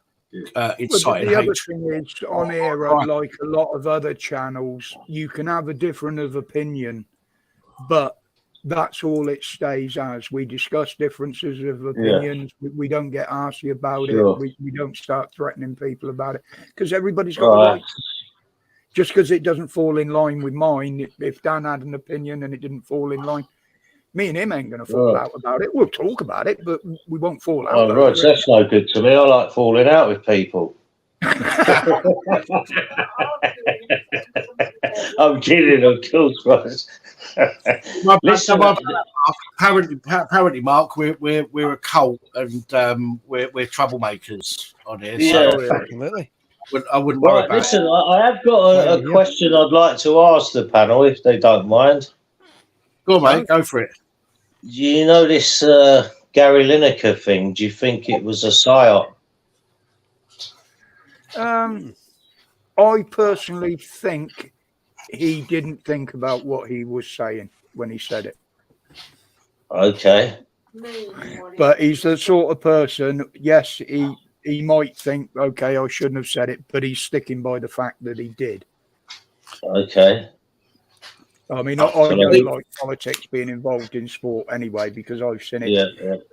inciting the other hatred. thing is, on here, like a lot of other channels, you can have a difference of opinion, but that's all it stays as. We discuss differences of opinions. We don't get arsy about it. We don't start threatening people about it, because everybody's got the right. Just because it doesn't fall in line with mine, if Dan had an opinion and it didn't fall in line, me and him ain't going to fall out about it. We'll talk about it, but we won't fall out. Oh, right, that's no good to me. I like falling out with people. I'm kidding, of course. Listen, apparently, Mark, we're a cult and we're troublemakers on here. Yeah, absolutely. I wouldn't worry about listen, it. I have got a question I'd like to ask the panel, if they don't mind. Go on, mate. Go for it. Do you know this Gary Lineker thing? Do you think it was a psyop? I personally think he didn't think about what he was saying when he said it. Okay. But he's the sort of person, yes, he might think, okay, I shouldn't have said it, but he's sticking by the fact that he did. Okay. I mean, I don't like politics being involved in sport anyway, because I've seen it. Yeah,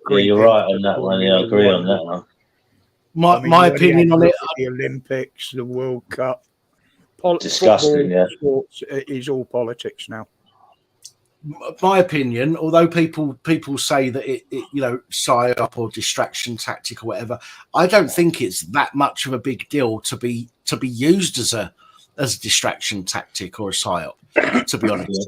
you're right on that one. Yeah, I agree on that one. My opinion on it, the Olympics, the World Cup, disgusting. Yeah, sports is all politics now. My opinion, although people say that it psyop or distraction tactic or whatever, I don't think it's that much of a big deal to be used as a distraction tactic or a psyop. To be honest,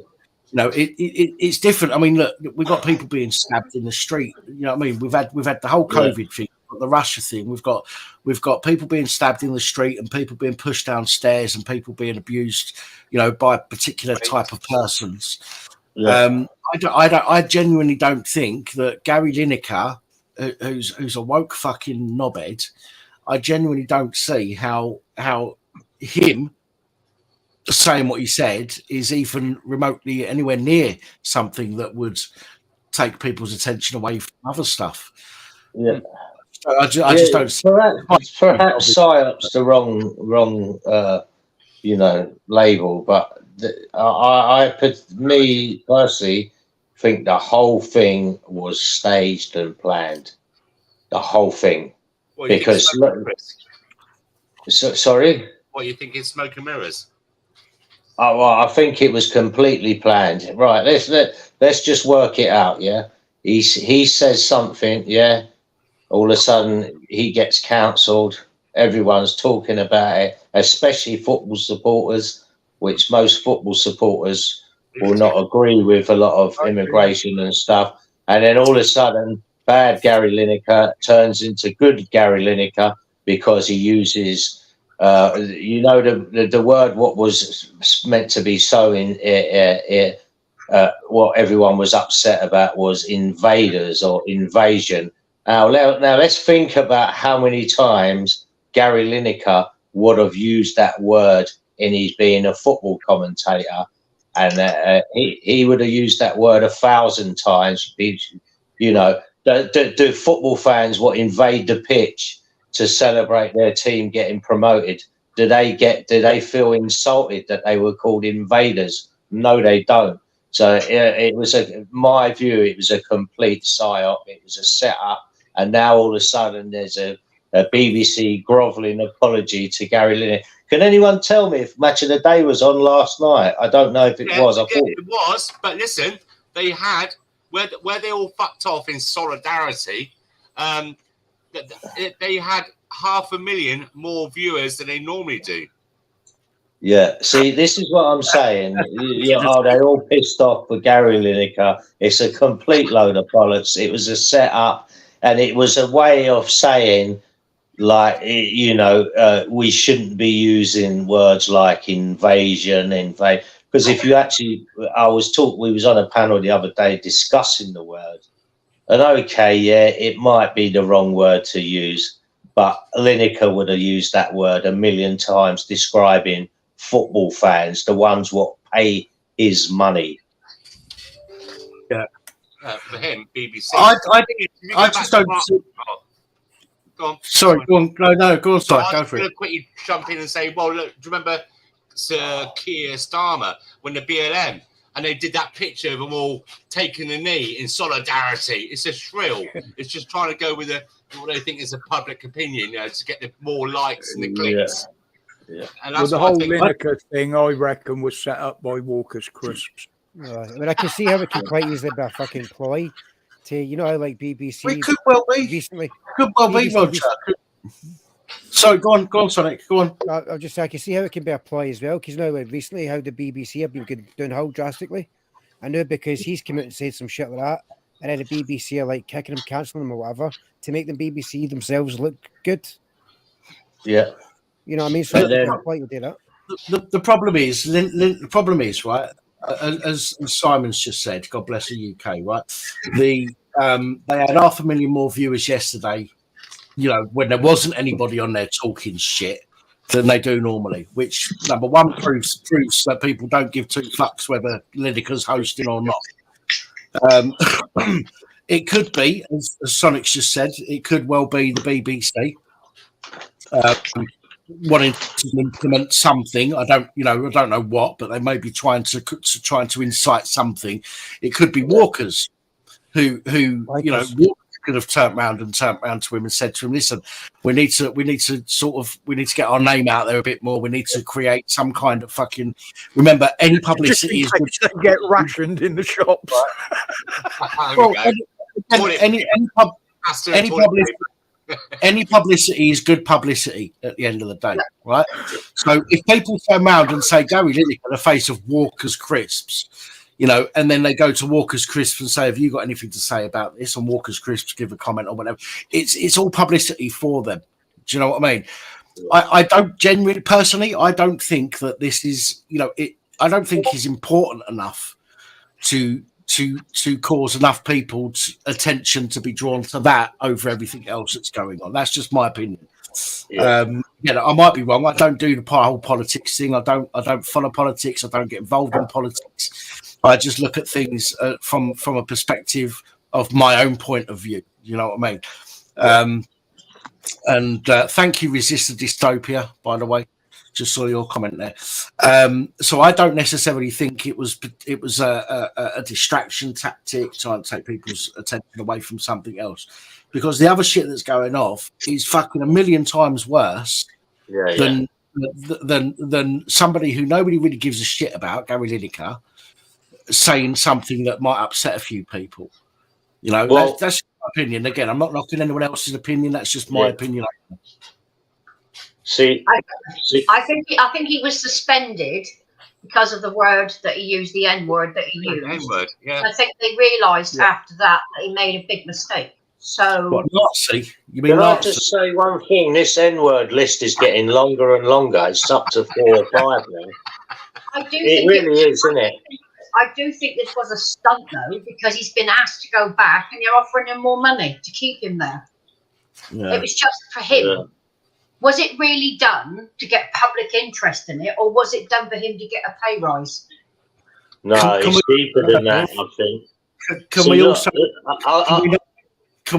it's different. I mean, look, we've got people being stabbed in the street. You know what I mean? We've had the whole COVID thing, the Russia thing. We've got people being stabbed in the street and people being pushed downstairs and people being abused, by a particular type of persons. Yeah. I genuinely don't think that Gary Lineker, who's a woke fucking knobhead, I genuinely don't see how him saying what he said is even remotely anywhere near something that would take people's attention away from other stuff. Yeah. So I just don't. Perhaps psyop's the wrong label, but me personally think the whole thing was staged and planned. The whole thing. What do you Because think it's Chris? sorry. What you think is smoke and mirrors? Oh, well, I think it was completely planned. Right, let's just work it out. Yeah, he says something. Yeah, all of a sudden he gets cancelled. Everyone's talking about it, especially football supporters, which most football supporters will not agree with a lot of immigration and stuff. And then all of a sudden, bad Gary Lineker turns into good Gary Lineker because he uses. The word what was meant to be so what everyone was upset about was invaders or invasion. Now let's think about how many times Gary Lineker would have used that word in his being a football commentator, and he would have used that word 1,000 times. You know, do football fans invade the pitch to celebrate their team getting promoted? Do they feel insulted that they were called invaders? No, they don't. So it was my view, it was a complete psyop. It was a setup, and now all of a sudden there's a BBC grovelling apology to Gary Lineker. Can anyone tell me if Match of the Day was on last night? I don't know if it was. I thought it was, but listen, they had where they all fucked off in solidarity. They had 500,000 more viewers than they normally do. Yeah, see, this is what I'm saying. They're all pissed off with Gary Lineker. It's a complete load of bollocks. It was a setup, and it was a way of saying, like, we shouldn't be using words like invasion, because if you actually, we was on a panel the other day discussing the word. And okay, yeah, it might be the wrong word to use, but Lineker would have used that word 1,000,000 times describing football fans, the ones what pay his money. Yeah. For him, BBC. I just don't. Go on. Sorry, go on. No, go on. Sorry, I go was for going it. to quickly jump in and say, well, look, do you remember Sir Keir Starmer when the BLM and they did that picture of them all taking a knee in solidarity? It's a shrill. It's just trying to go with what they think is a public opinion, to get the more likes and the clicks. Yeah. And that's the what whole I think. Lineker thing, I reckon, was set up by Walker's Crisps. I mean, I can see how it can quite easily be a fucking ploy to, how like BBC. It could well be. Recently, Could well be, Roger. Sorry, go on, Sonic. Go on. I'll just say I can see how it can be a ploy as well, because recently how the BBC have been downhill drastically. I know because he's come out and said some shit like that, and then the BBC are like kicking him, cancelling him or whatever to make the BBC themselves look good. Yeah. You know what I mean? So then, to do that. The problem is, the problem is, right, as Simon's just said, God bless the UK, right? They had 500,000 more viewers yesterday, when there wasn't anybody on there talking shit than they do normally, which, number one, proves that people don't give two fucks whether Lineker's hosting or not. It could be, as Sonic's just said, it could well be the BBC wanting to implement something. I don't know what, but they may be trying to incite something. It could be Walker's, who Walker could have turned around to him and said to him, "Listen, we need to get our name out there a bit more. We need to create some kind of fucking. Remember, any publicity is good. They get rationed in the shops. Well, any publicity is good publicity at the end of the day, right? So if people turn around and say Gary Lineker, the face of Walker's Crisps, and then they go to Walker's Crisps and say, have you got anything to say about this? And Walker's Crisps give a comment or whatever. It's all publicity for them. Do you know what I mean? I don't genuinely, personally, I don't think that this is, I don't think he's important enough to cause enough people's attention to be drawn to that over everything else that's going on. That's just my opinion. Yeah. I might be wrong. I don't do the whole politics thing. I don't follow politics. I don't get involved in politics. I just look at things from a perspective of my own point of view. You know what I mean? And thank you, Resist the Dystopia, by the way. Just saw your comment there. So I don't necessarily think it was a distraction tactic trying to take people's attention away from something else, because the other shit that's going off is fucking a million times worse than somebody who nobody really gives a shit about, Gary Lineker, saying something that might upset a few people. You know, Well, that's my opinion. Again, I'm not knocking anyone else's opinion. That's just my opinion. I think he was suspended because of the word that he used, the N word that he used. N-word, yeah. I think they realised after that he made a big mistake. So what, Nazi? You mean can Nazi? I just say one thing? This N-word list is getting longer and longer. It's up to 4 or 5 now. I do It think really is, isn't it? I do think this was a stunt though, because he's been asked to go back and you're offering him more money to keep him there. Yeah. It was just for him. Yeah. Was it really done to get public interest in it, or was it done for him to get a pay rise? No, it's deeper than that, I think. Can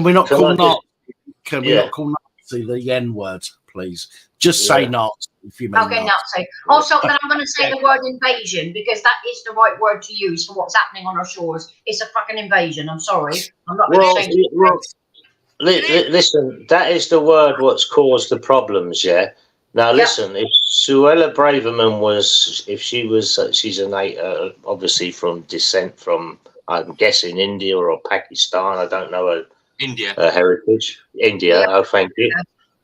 we not call Nazi the N word, please? Just say Nazi if you mean Okay, Nazi. Also, then I'm going to say the word invasion, because that is the right word to use for what's happening on our shores. It's a fucking invasion. I'm sorry. I'm not going to change it. Listen, that is the word what's caused the problems, yeah? Now, listen, if Suella Braverman was, she's obviously from descent from, I'm guessing, India or Pakistan. I don't know her heritage. India, oh, thank you.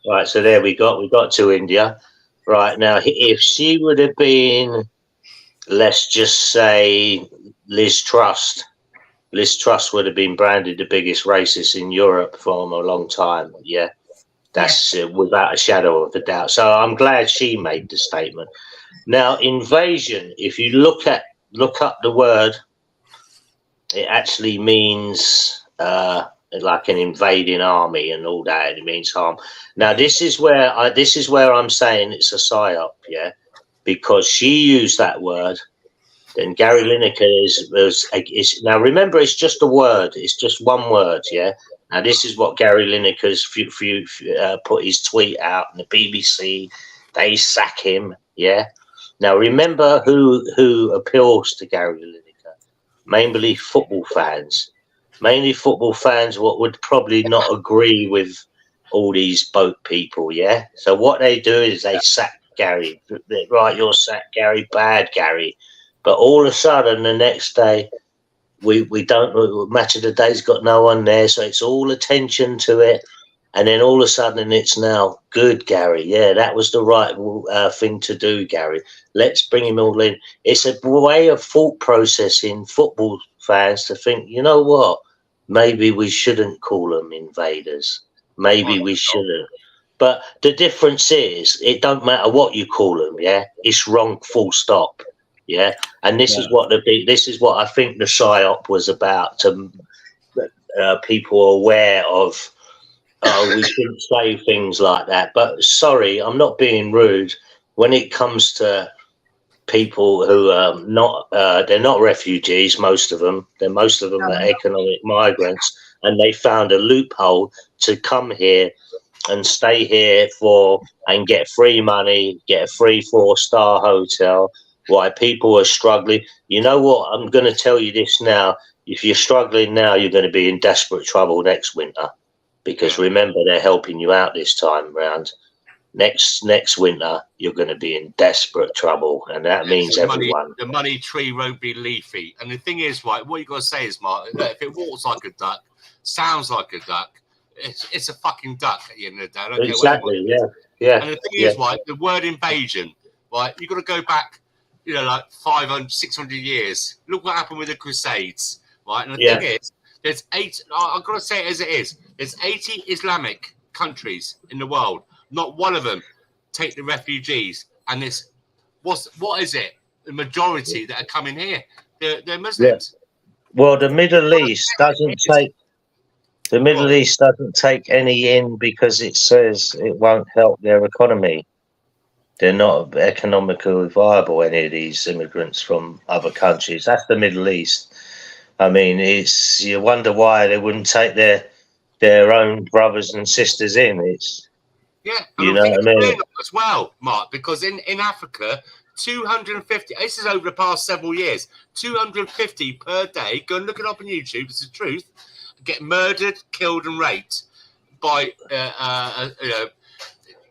Right, so there we got to India. Right, now, if she would have been, let's just say, Liz Truss would have been branded the biggest racist in Europe for a long time. Yeah, that's without a shadow of a doubt. So I'm glad she made the statement. Now, invasion, if you look up the word, it actually means like an invading army and all that. It means harm. Now, this is where I'm saying it's a psyop, yeah, because she used that word. Then Gary Lineker is now. Remember, it's just a word. It's just one word. Yeah. Now this is what Gary Lineker's put his tweet out, and the BBC they sack him. Yeah. Now remember who appeals to Gary Lineker? Mainly football fans. What would probably not agree with all these boat people. Yeah. So what they do is they sack Gary. Right, you're sacked, Gary. Bad, Gary. But all of a sudden, the next day, we don't. Match of the day's got no one there, so it's all attention to it. And then all of a sudden, it's now good, Gary. Yeah, that was the right thing to do, Gary. Let's bring him all in. It's a way of thought processing football fans to think, you know what? Maybe we shouldn't call them invaders. Maybe we shouldn't. But the difference is, it don't matter what you call them. Yeah, it's wrong. Full stop. Yeah, and this is what I think the psyop was about, to people aware of. Oh, we shouldn't say things like that. But sorry, I'm not being rude. When it comes to people who are they're not refugees. Most of them are economic migrants, and they found a loophole to come here and stay here and get free money, get a free 4-star hotel. Why people are struggling. You know what? I'm going to tell you this now. If you're struggling now, you're going to be in desperate trouble next winter, because remember, they're helping you out this time round. Next winter, you're going to be in desperate trouble, and that means everyone. The money tree won't be leafy. And the thing is, right, what you got to say is, Mark, that if it walks like a duck, sounds like a duck, it's a fucking duck at the end of the day. I don't Exactly. Yeah. And the thing is, right, the word invasion, right, you've got to go back. Like 500, 600 years. Look what happened with the Crusades, right? And the thing is, there's 8. I've got to say it as it is. There's 80 Islamic countries in the world. Not one of them take the refugees. And this, what is it? The majority that are coming here, they're Muslims. Yeah. Well, the Middle East doesn't take any in because it says it won't help their economy. They're not economically viable, any of these immigrants from other countries. That's the Middle East. I mean, you wonder why they wouldn't take their own brothers and sisters in. Yeah, You and know I think what I it's mean? real as well, Mark, because in Africa, 250, this is over the past several years, 250 per day, go and look it up on YouTube, it's the truth, get murdered, killed and raped by,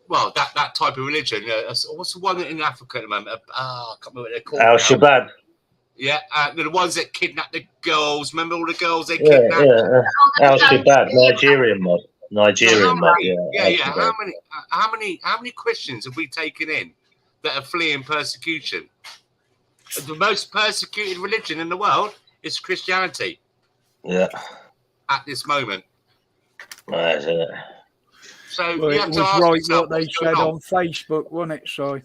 well, that type of religion. What's the one in Africa at the moment? I can't remember what they're called. Al Shabaab. Yeah, the ones that kidnapped the girls. Remember all the girls they Yeah, kidnapped? yeah. Al Shabaab, Nigerian mob. Nigerian mob, yeah. Yeah. Al-Shabaab. How many Christians have we taken in that are fleeing persecution? The most persecuted religion in the world is Christianity. Yeah. At this moment. That's it. So Well, you it have was to ask right yourself what they what's going said on. on Facebook, wasn't it, Si?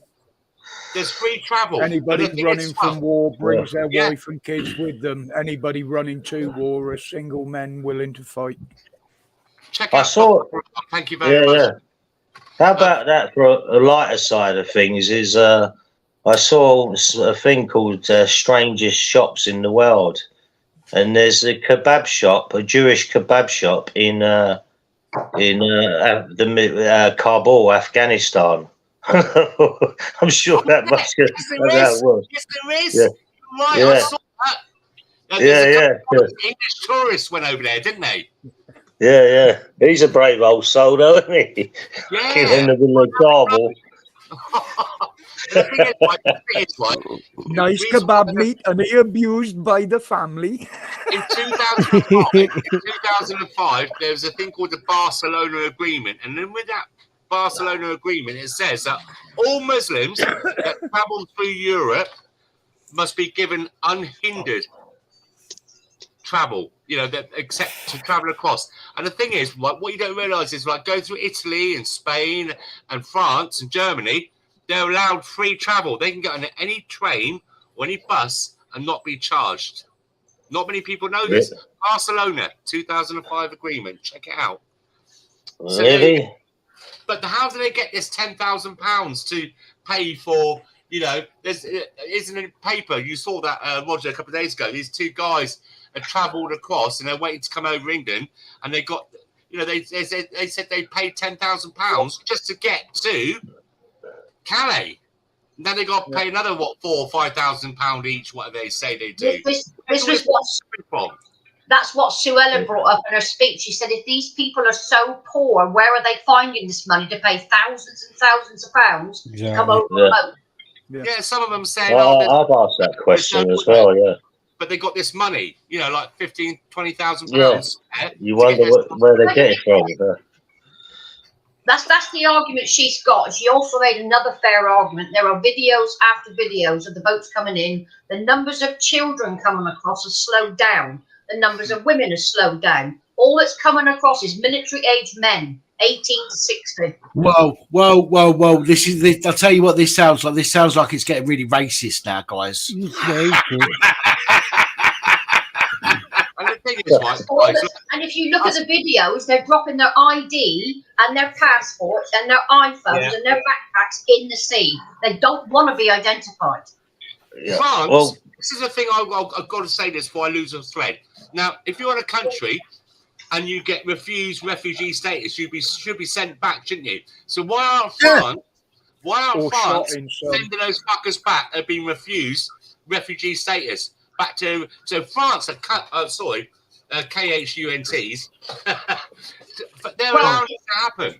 There's free travel. Anybody And the thing running is, from war brings their Yeah. wife and kids with them. Anybody running to war are single men willing to fight. Check I out. saw. Thank you very much. Yeah. How about that for a lighter side of things? Is I saw a thing called Strangest Shops in the World, and there's a kebab shop, a Jewish kebab shop in Kabul, Afghanistan. I'm sure that must be how it was. Yes, there is. Yeah. Right, Yeah. I saw that. There's a couple of English tourists went over there, didn't they? Yeah. He's a brave old soul, though, isn't he? Yeah. In the middle of Kabul. The thing is, right, Nice kebab meat, and he abused by the family. In 2005, there was a thing called the Barcelona Agreement, and then with that Barcelona Agreement, it says that all Muslims that travel through Europe must be given unhindered travel, except to travel across. And the thing is, like, what you don't realise is, like, go through Italy and Spain and France and Germany, they're allowed free travel. They can get on any train or any bus and not be charged. Not many people know this. Barcelona 2005 agreement. Check it out. Really? But how do they get this £10,000 to pay for? There's isn't in paper. You saw that, Roger, a couple of days ago. These two guys had travelled across and they're waiting to come over England, and they got, they said they paid £10,000 just to get to Calais. Now they got to pay another $4,000 or £5,000 each. What they say they do. This was what. That's what Suella brought up in her speech. She said, if these people are so poor, where are they finding this money to pay thousands and thousands of pounds to come over remote? Yeah, some of them saying, I've asked that question as well, yeah. But they got this money, like £15,000, £20,000. Yeah. You wonder where they get it from. That's the argument she's got. She also made another fair argument. There are videos after videos of the boats coming in. The numbers of children coming across have slowed down. The numbers of women have slowed down. All that's coming across is military-age men, 18 to 60. Well. I'll tell you what this sounds like. This sounds like it's getting really racist now, guys. And if you look at the videos, they're dropping their ID and their passports and their iPhones and their backpacks in the sea. They don't want to be identified. Yeah. France, this is the thing I've got to say this before I lose a thread. Now, if you're in a country and you get refused refugee status, you should be sent back, shouldn't you? So why aren't France sending those fuckers back that have been refused refugee status back to France? KHUNTs, but they're allowing it to happen.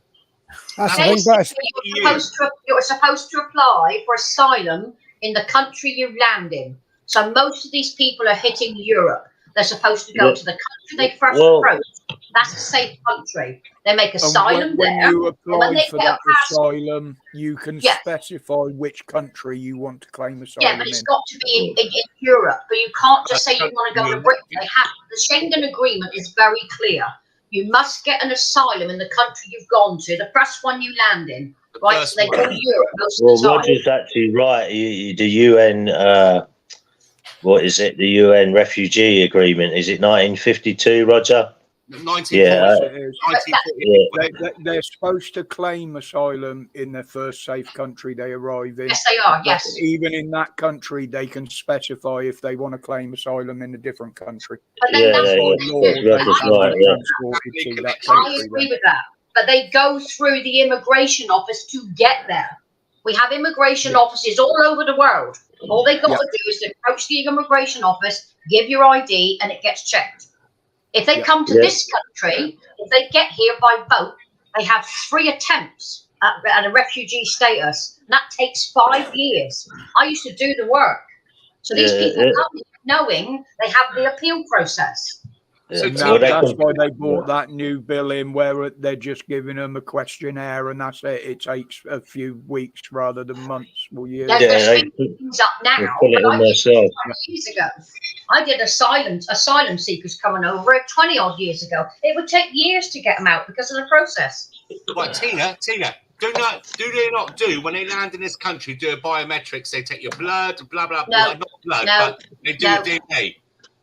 You're supposed to apply for asylum in the country you land in. So most of these people are hitting Europe. They're supposed to go to the country they first approached. That's a safe country. They make asylum when there. you apply when they for get that passport, asylum, you can specify which country you want to claim asylum in. Yeah, but it's got to be in Europe. But you can't just say you want to go to Britain. The Schengen Agreement is very clear. You must get an asylum in the country you've gone to, the first one you land in. Right? So they go to Europe most of the time. Roger's actually right. The UN, what is it? The UN Refugee Agreement. Is it 1952, Roger? 1940. They're supposed to claim asylum in their first safe country they arrive in. Yes, they are. But yes. even in that country, they can specify if they want to claim asylum in a different country. But then I agree with that. but they go through the immigration office to get there. We have immigration offices all over the world. All they got to do is to approach the immigration office, give your ID, and it gets checked. If they come to this country, if they get here by boat, they have 3 attempts at a refugee status. And that takes 5 years. I used to do the work. So these people come knowing they have the appeal process. So that's why they brought that new bill in where they're just giving them a questionnaire and that's it. It takes a few weeks rather than months or years. They're picking things up now. But I did 20 years ago. I did asylum seekers coming over 20 odd years ago. It would take years to get them out because of the process. Right, Tina, do they not do when they land in this country? Do a biometrics? They take your blood, blah blah blah. Not blood, but they do DNA.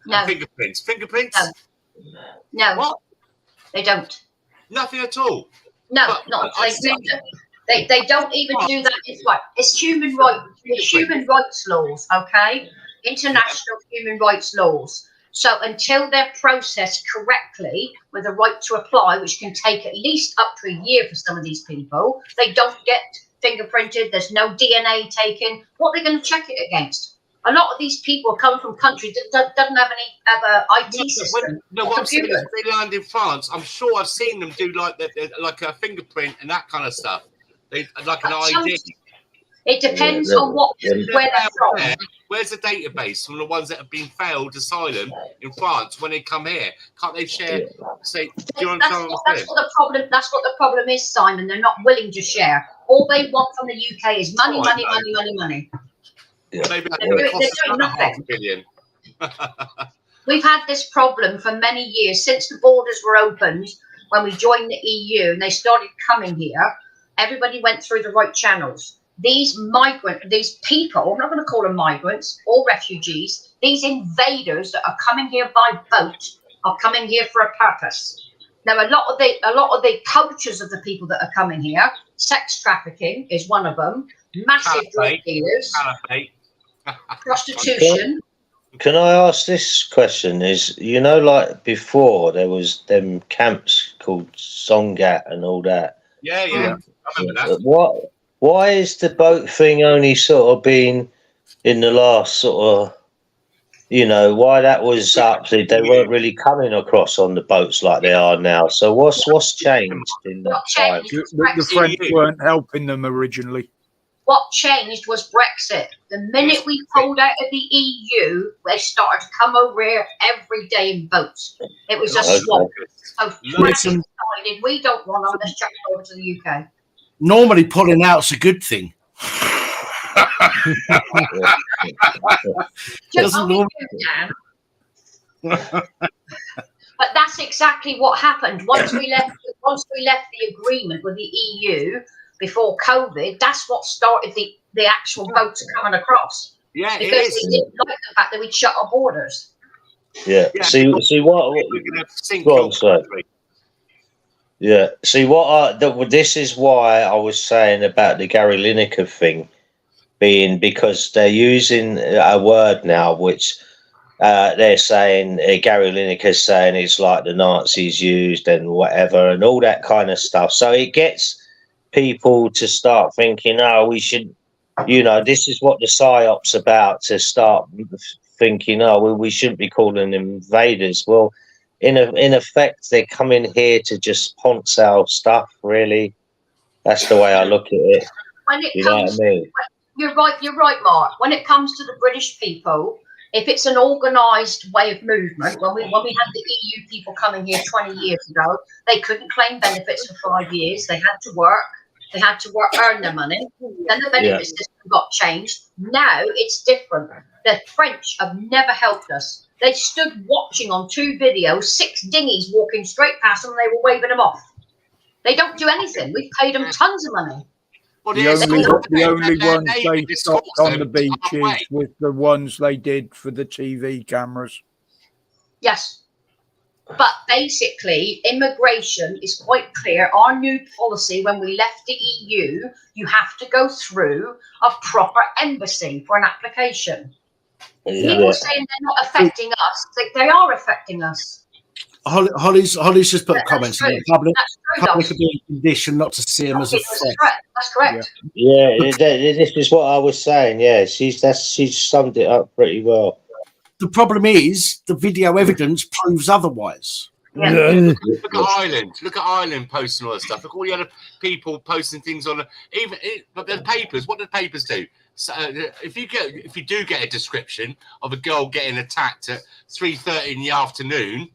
No. Fingerprints. No. What? They don't. Nothing at all. No, they don't even do that. It's human rights. It's human rights laws, okay? International human rights laws. So until they're processed correctly with a right to apply, which can take at least up to a year for some of these people, they don't get fingerprinted. There's no DNA taken. What are they going to check it against? A lot of these people come from countries that doesn't have any IT system. What I'm saying is they land in France. I'm sure I've seen them do like a fingerprint and that kind of stuff. They like an ID. It depends on where they're from. Where's the database from the ones that have been failed asylum in France when they come here? Can't they share? Say, do you understand what I'm saying? That's what the problem is, Simon. They're not willing to share. All they want from the UK is money, money, money, money, money. Yeah. Maybe they're doing nothing. We've had this problem for many years since the borders were opened. When we joined the EU and they started coming here, everybody went through the right channels. These people, I'm not going to call them migrants or refugees, these invaders that are coming here by boat are coming here for a purpose. Now, a lot of the cultures of the people that are coming here, sex trafficking is one of them, massive drug dealers, prostitution. Can I ask this question? Is, like before there was them camps called Songat and all that. Yeah. I remember that. Why is the boat thing only sort of been in the last sort of, why that was up? They weren't really coming across on the boats like they are now. So what's changed in that time? The French weren't helping them originally. What changed was Brexit. The minute we pulled out of the EU, they started to come over here every day in boats. It was a swamp. So France decided we don't want them. Let's chuck it over to the UK. Normally, pulling out's a good thing. But that's exactly what happened. Once we left the agreement with the EU before COVID, that's what started the actual boats coming across. Yeah, because they didn't like the fact that we'd shut our borders. Yeah. See what we're going to sink your country. Yeah. See this is why I was saying about the Gary Lineker thing being, because they're using a word now which they're saying Gary Lineker's saying it's like the Nazis used and whatever and all that kind of stuff. So it gets people to start thinking, we should, this is what the PSYOP's about, to start thinking, we shouldn't be calling them invaders. Well, in effect, they're coming here to just ponce our stuff, really. That's the way I look at it. Know what I mean? You're right, Mark. When it comes to the British people, if it's an organised way of movement, when we had the EU people coming here 20 years ago, they couldn't claim benefits for 5 years. They had to work. They had to earn their money. Then the benefit system got changed. Now it's different. The French have never helped us. They stood watching on 2 videos, 6 dinghies walking straight past them and they were waving them off. They don't do anything. We've paid them tons of money. Well, the only ones they stopped on the beaches with the ones they did for the TV cameras. Yes. But basically, immigration is quite clear. Our new policy, when we left the EU, you have to go through a proper embassy for an application. People saying they're not affecting us, they are affecting us. Holly's just put a comment. True. The public That's true, could be in condition not to see him as a threat. That's correct. Yeah, this is what I was saying. Yeah, she's summed it up pretty well. The problem is the video evidence proves otherwise. Yeah. Look at Ireland. Look at Ireland posting all that stuff. Look at all the other people posting things on. But the papers. What do the papers do? So if you do get a description of a girl getting attacked at 3:30 in the afternoon,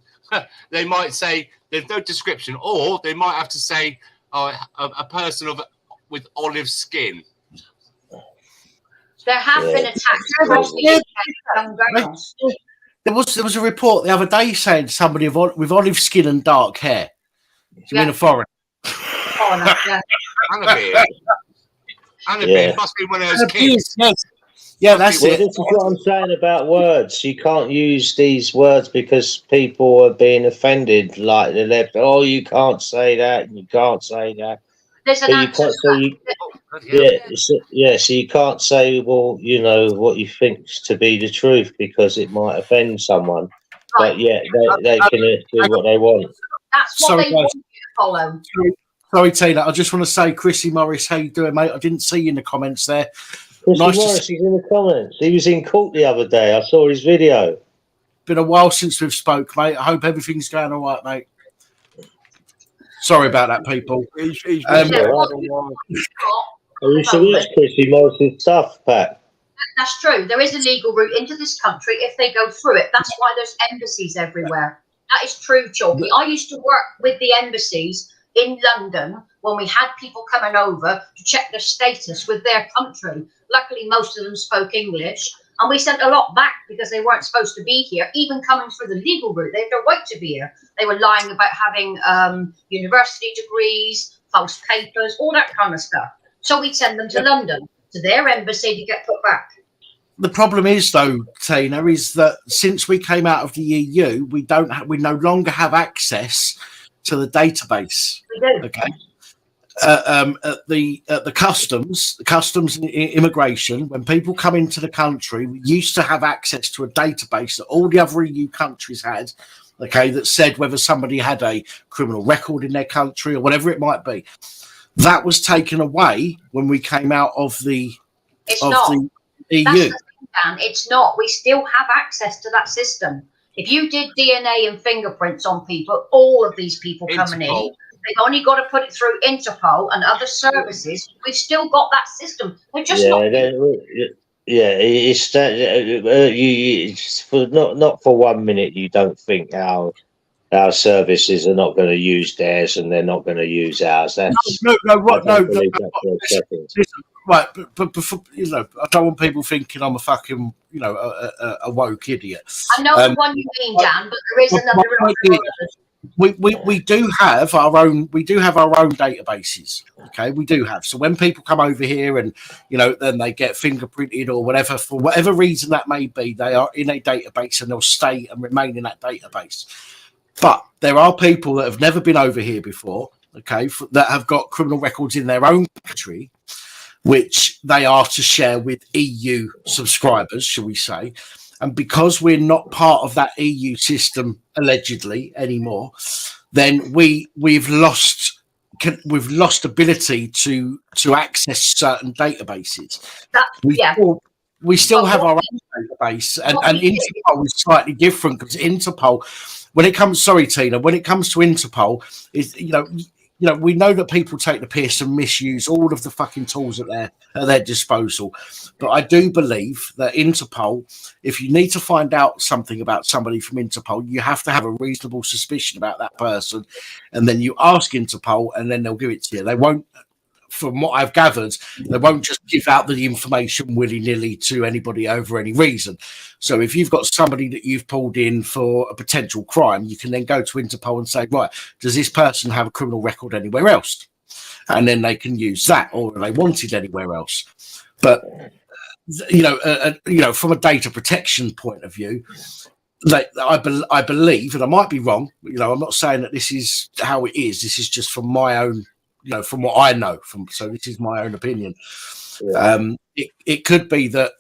they might say there's no description, or they might have to say a person with olive skin. There have been attacks across the UK on girls. There was a report the other day saying somebody with olive skin and dark hair. You mean a foreign? Yeah. And a bit. Must be one of those kids. Yeah, that's it. This is what I'm saying about words. You can't use these words because people are being offended. Like the left, oh, you can't say that. You can't say that. There's an answer. So you can't say, well, you know, what you think's to be the truth because it might offend someone. Right. But yeah, they can do what they want. That's what they want you to follow. Sorry, Tina. I just want to say, Chrissy Morris, how you doing, mate? I didn't see you in the comments there. Chrissy Nice Morris, he's in the comments. He was in court the other day. I saw his video. Been a while since we've spoke, mate. I hope everything's going all right, mate. Sorry about that, people. He's He used to watch Chrissy Morris's stuff, Pat. That's true. There is a legal route into this country if they go through it. That's why there's embassies everywhere. That is true, Chalky. I used to work with the embassies in London when we had people coming over to check their status with their country. Luckily, most of them spoke English. And we sent a lot back because they weren't supposed to be here, even coming through the legal route. They had no right to be here. They were lying about having university degrees, false papers, all that kind of stuff. So we'd send them to London, to their embassy to get put back. The problem is, though, Tina, is that since we came out of the EU, we no longer have access to the database. We do. Okay. At the customs and immigration, when people come into the country, we used to have access to a database that all the other EU countries had, okay, that said whether somebody had a criminal record in their country or whatever it might be. That was taken away when we came out of the EU. That's the thing, Dan. It's not. We still have access to that system. If you did DNA and fingerprints on people, all of these people coming in, they've only got to put it through Interpol and other services. We've still got that system. We're just it's that not for 1 minute you don't think our services are not going to use theirs and they're not going to use ours. That's no. Right, but before, you know, I don't want people thinking I'm a fucking, you know, a woke idiot. I know the one you mean, Dan, but there is another. We do have our own databases. Okay, we do have. So when people come over here and, you know, then they get fingerprinted or whatever, for whatever reason that may be, they are in a database and they'll stay and remain in that database. But there are people that have never been over here before, okay, that have got criminal records in their own country, which they are to share with EU subscribers, shall we say. And because we're not part of that EU system, allegedly, anymore, then we've lost ability to access certain databases. We still have our own database, and Interpol is slightly different because Interpol, when it comes to Interpol, is we know that people take the piss and misuse all of the fucking tools at their disposal. But I do believe that Interpol, if you need to find out something about somebody from Interpol, you have to have a reasonable suspicion about that person. And then you ask Interpol and then they'll give it to you. They won't, from what I've gathered, they won't just give out the information willy-nilly to anybody over any reason. So if you've got somebody that you've pulled in for a potential crime, you can then go to Interpol and say, right, does this person have a criminal record anywhere else? And then they can use that, or are they wanted anywhere else? But, from a data protection point of view, I believe, and I might be wrong, I'm not saying that this is how it is. This is just from my own, from what I know. So this is my own opinion. Yeah. It could be that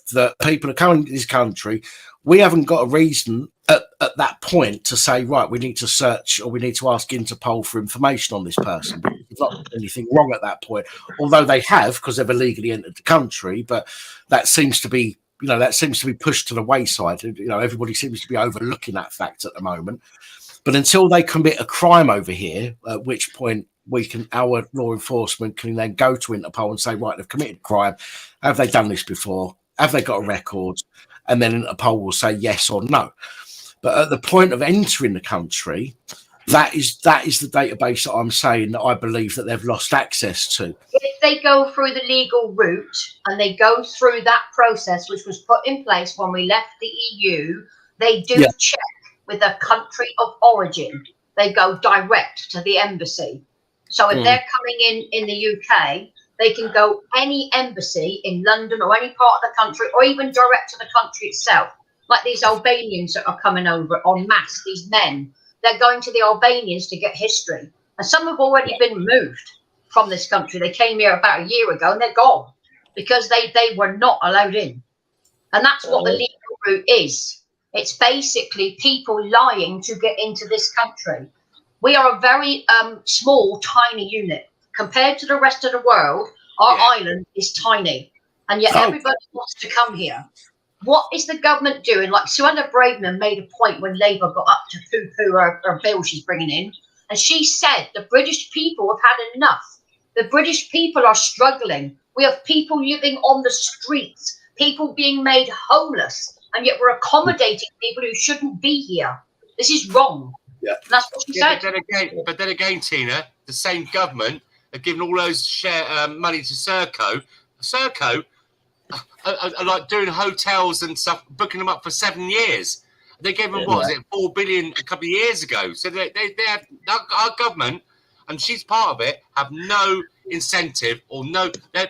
people are coming to this country. We haven't got a reason at that point to say, right, we need to search or we need to ask Interpol for information on this person. There's not anything wrong at that point, although they have, because they've illegally entered the country. But that seems to be, pushed to the wayside. Everybody seems to be overlooking that fact at the moment. But until they commit a crime over here, at which point our law enforcement can then go to Interpol and say, right, they've committed a crime. Have they done this before? Have they got a record? And then Interpol will say yes or no. But at the point of entering the country, that is the database that I'm saying that I believe that they've lost access to. If they go through the legal route and they go through that process, which was put in place when we left the EU, they do check with a country of origin. They go direct to the embassy. So if they're coming in the UK, they can go any embassy in London or any part of the country, or even direct to the country itself. Like these Albanians that are coming over en masse, these men, they're going to the Albanians to get history. And some have already been removed from this country. They came here about a year ago and they're gone because they were not allowed in. And that's what the legal route is. It's basically people lying to get into this country. We are a very small, tiny unit. Compared to the rest of the world, our island is tiny. And yet everybody wants to come here. What is the government doing? Like Suella Braverman made a point when Labour got up to poo-poo her bill she's bringing in. And she said the British people have had enough. The British people are struggling. We have people living on the streets, people being made homeless. And yet we're accommodating people who shouldn't be here. This is wrong. Yeah. And that's what she said. But then again, Tina, the same government have given all those money to Serco. Serco are like doing hotels and stuff, booking them up for 7 years. They gave them, what was it, 4 billion a couple of years ago. So they have, our government, and she's part of it, have no incentive or no, they're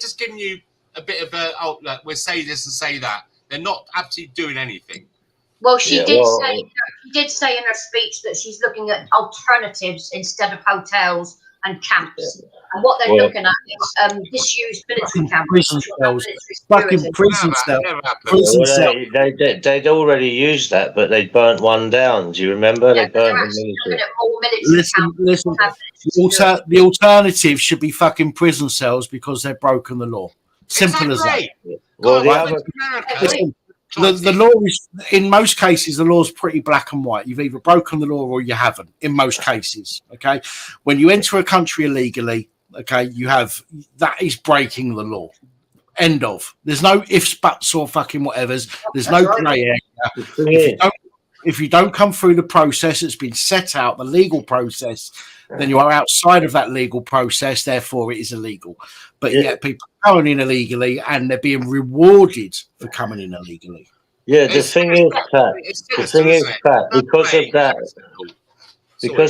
just giving you a bit of a, look, we'll say this and say that. They're not actually doing anything. Well, she did say in her speech that she's looking at alternatives instead of hotels and camps. And what they're looking at is disused military camps. Prison cells. Fucking prison cells. They'd already used that, but they burnt one down. Do you remember? They burnt the military. Listen. The alternative should be fucking prison cells because they've broken the law. Simple as that. Well, the law is, in most cases, the law is pretty black and white. You've either broken the law or you haven't, in most cases. Okay. When you enter a country illegally, okay, that is breaking the law. End of. There's no ifs, buts, or fucking whatevers. There's no grey area. If you don't come through the process that's been set out, the legal process, then you are outside of that legal process. Therefore, it is illegal. But yet people are coming in illegally and they're being rewarded for coming in illegally. Yeah, the thing is, Pat, because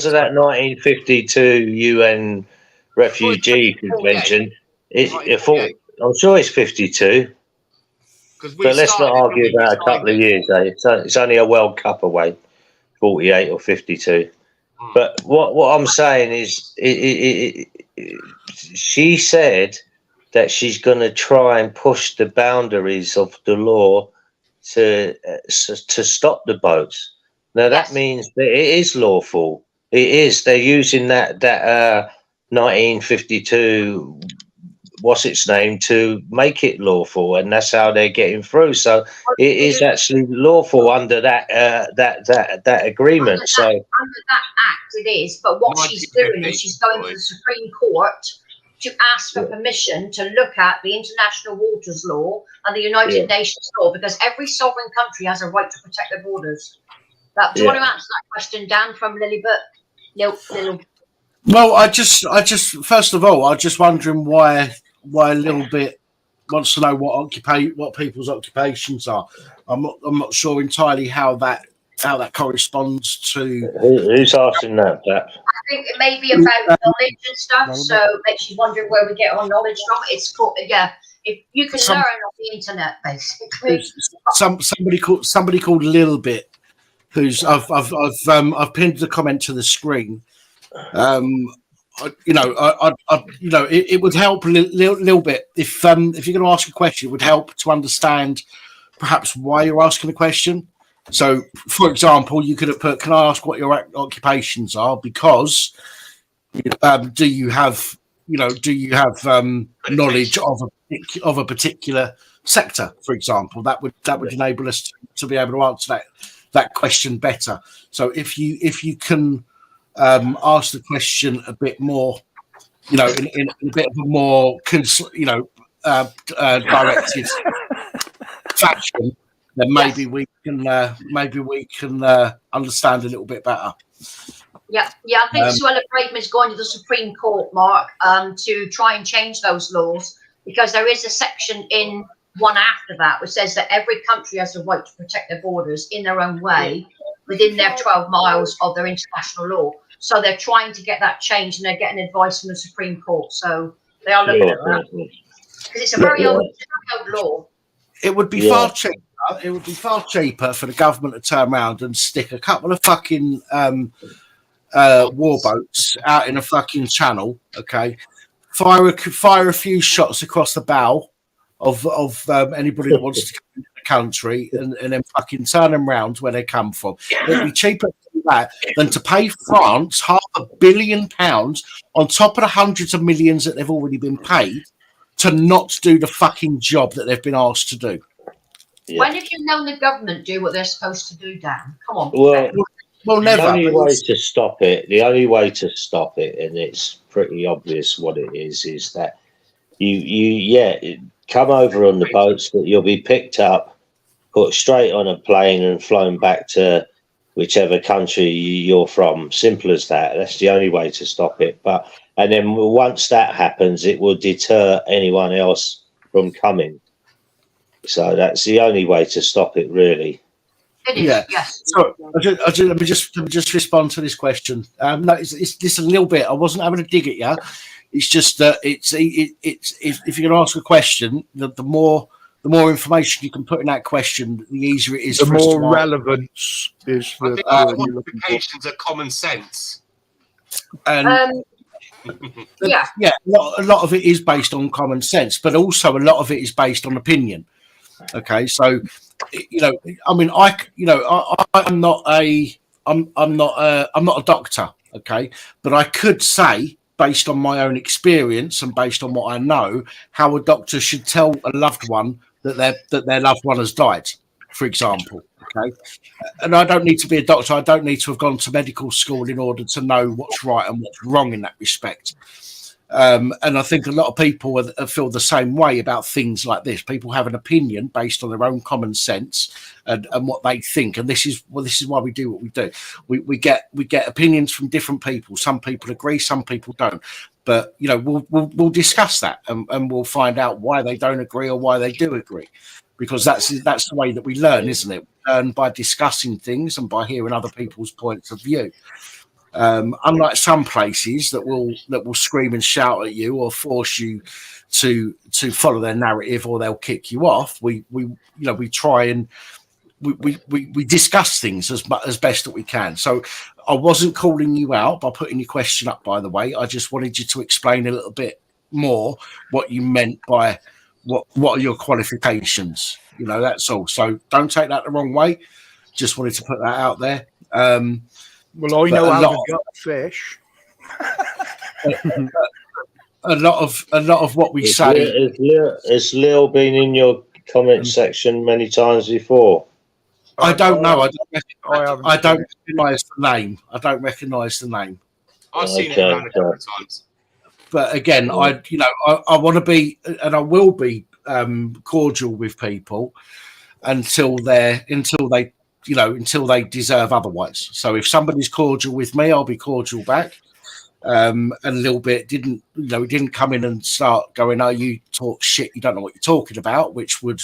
of that 1952 UN Refugee Convention, I'm sure it's 52. But let's not argue about a couple of years. It's only a World Cup away, 48 or 52. But what I'm saying is, she said that she's going to try and push the boundaries of the law to stop the boats. Now that means that it is lawful. It is. They're using that 1952. What's its name, to make it lawful, and that's how they're getting through. So it is actually lawful under that agreement. Under that act, it is. But what she's doing is she's going to the Supreme Court to ask for permission to look at the international waters law and the United Nations law, because every sovereign country has a right to protect their borders. Do you want to answer that question, Dan, from Lilybut? Well, I just first of all, I'm just wondering why a little bit wants to know what people's occupations are. I'm not sure entirely how that corresponds to. Who's asking that, Pat? I think it may be about knowledge and stuff. So it makes you wonder where we get our knowledge from. It's called, if you can learn on the internet, basically. Somebody called Lilybit, who's I've pinned the comment to the screen. It would help a little bit if you're going to ask a question. It would help to understand perhaps why you're asking a question. So, for example, you could have put, "Can I ask what your occupations are?" Because do you have knowledge of a particular sector, for example? That would enable us to be able to answer that question better. So if you can ask the question a bit more, in a bit of a more directed fashion, then maybe we can understand a little bit better. Yeah, I think Suella Brayton is going to the Supreme Court, Mark, to try and change those laws, because there is a section in one after that which says that every country has the right to protect their borders in their own way within their 12 miles of their international law. So they're trying to get that changed, and they're getting advice from the Supreme Court. So they are looking at that, because it's a very old law. It would be far cheaper. It would be far cheaper for the government to turn around and stick a couple of fucking warboats out in a fucking channel. Okay, fire a few shots across the bow of anybody that wants to come into the country, and then fucking turn them round where they come from. It'd be cheaper to do that than to pay France £500 million on top of the hundreds of millions that they've already been paid to not do the fucking job that they've been asked to do. Yeah. When have you known the government do what they're supposed to do, Dan? Come on. Well, never. The only way to stop it, and it's pretty obvious what it is that you come over on the boats, but you'll be picked up, put straight on a plane and flown back to whichever country you're from. Simple as that. That's the only way to stop it. And then once that happens, it will deter anyone else from coming. So that's the only way to stop it, really. It is, yes. So let me just respond to this question. No, it's just a little bit. I wasn't having a dig at you. It's just that it's if you're going to ask a question, the more information you can put in that question, the easier it is. The more relevance is the qualifications are common sense. And a lot of it is based on common sense, but also a lot of it is based on opinion. Okay, so I'm not a doctor. Okay, but I could say, based on my own experience and based on what I know, how a doctor should tell a loved one that their loved one has died, for example. Okay, and I don't need to be a doctor. I don't need to have gone to medical school in order to know what's right and what's wrong in that respect. And I think a lot of people feel the same way about things like this. People have an opinion based on their own common sense and what they think. And this is why we do what we do. We get opinions from different people. Some people agree, some people don't. But we'll discuss that and we'll find out why they don't agree or why they do agree. Because that's the way that we learn, isn't it? We learn by discussing things and by hearing other people's points of view. Unlike some places that will scream and shout at you or force you to follow their narrative, or they'll kick you off. We try and we discuss things as best that we can. So I wasn't calling you out by putting your question up, by the way. I just wanted you to explain a little bit more what you meant by what are your qualifications. That's all. So don't take that the wrong way. Just wanted to put that out there. Well, I know how to gut fish. A lot of what we say. Has Lil been in your comment section many times before? I don't know. I don't recognise the name. I've seen it around a couple of times. But again, I want to be, and I will be cordial with people until they deserve otherwise. So if somebody's cordial with me, I'll be cordial back. And a little bit didn't come in and start going, "Oh, you talk shit, you don't know what you're talking about," which would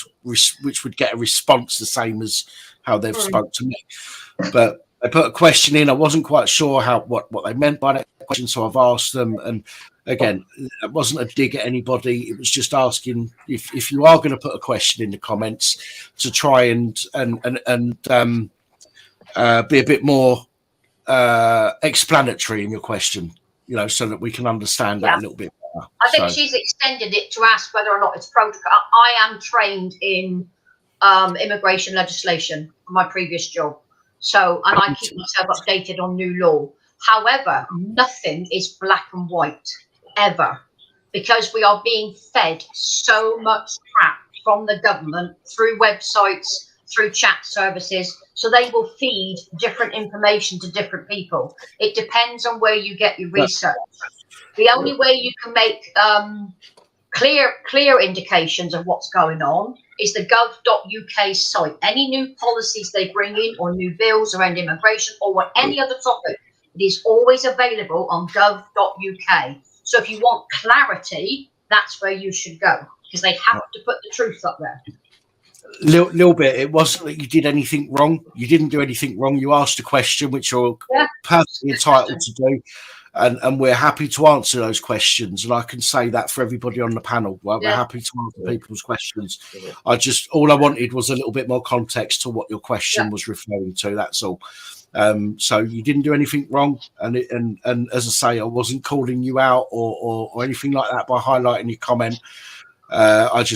get a response the same as how they've spoke to me. But they put a question in. I wasn't quite sure what they meant by that question, so I've asked them. And again, it wasn't a dig at anybody. It was just asking if you are going to put a question in the comments, to try and be a bit more explanatory in your question, so that we can understand that a little bit better. I think she's extended it to ask whether or not it's protocol. I am trained in immigration legislation on my previous job. So, and I keep myself updated on new law. However, nothing is black and white ever, because we are being fed so much crap from the government through websites, through chat services. So they will feed different information to different people. It depends on where you get your research. The only way you can make clear indications of what's going on is the gov.uk site. Any new policies they bring in, or new bills around immigration, or what any other topic, it is always available on gov.uk. So if you want clarity, that's where you should go, because they have to put the truth up there. Little bit. It wasn't that you did anything wrong. You didn't do anything wrong. You asked a question, which you're perfectly entitled to do. And we're happy to answer those questions. And I can say that for everybody on the panel. Right? We're happy to answer people's questions. All I wanted was a little bit more context to what your question was referring to. That's all. So you didn't do anything wrong. And as I say, I wasn't calling you out or anything like that by highlighting your comment. As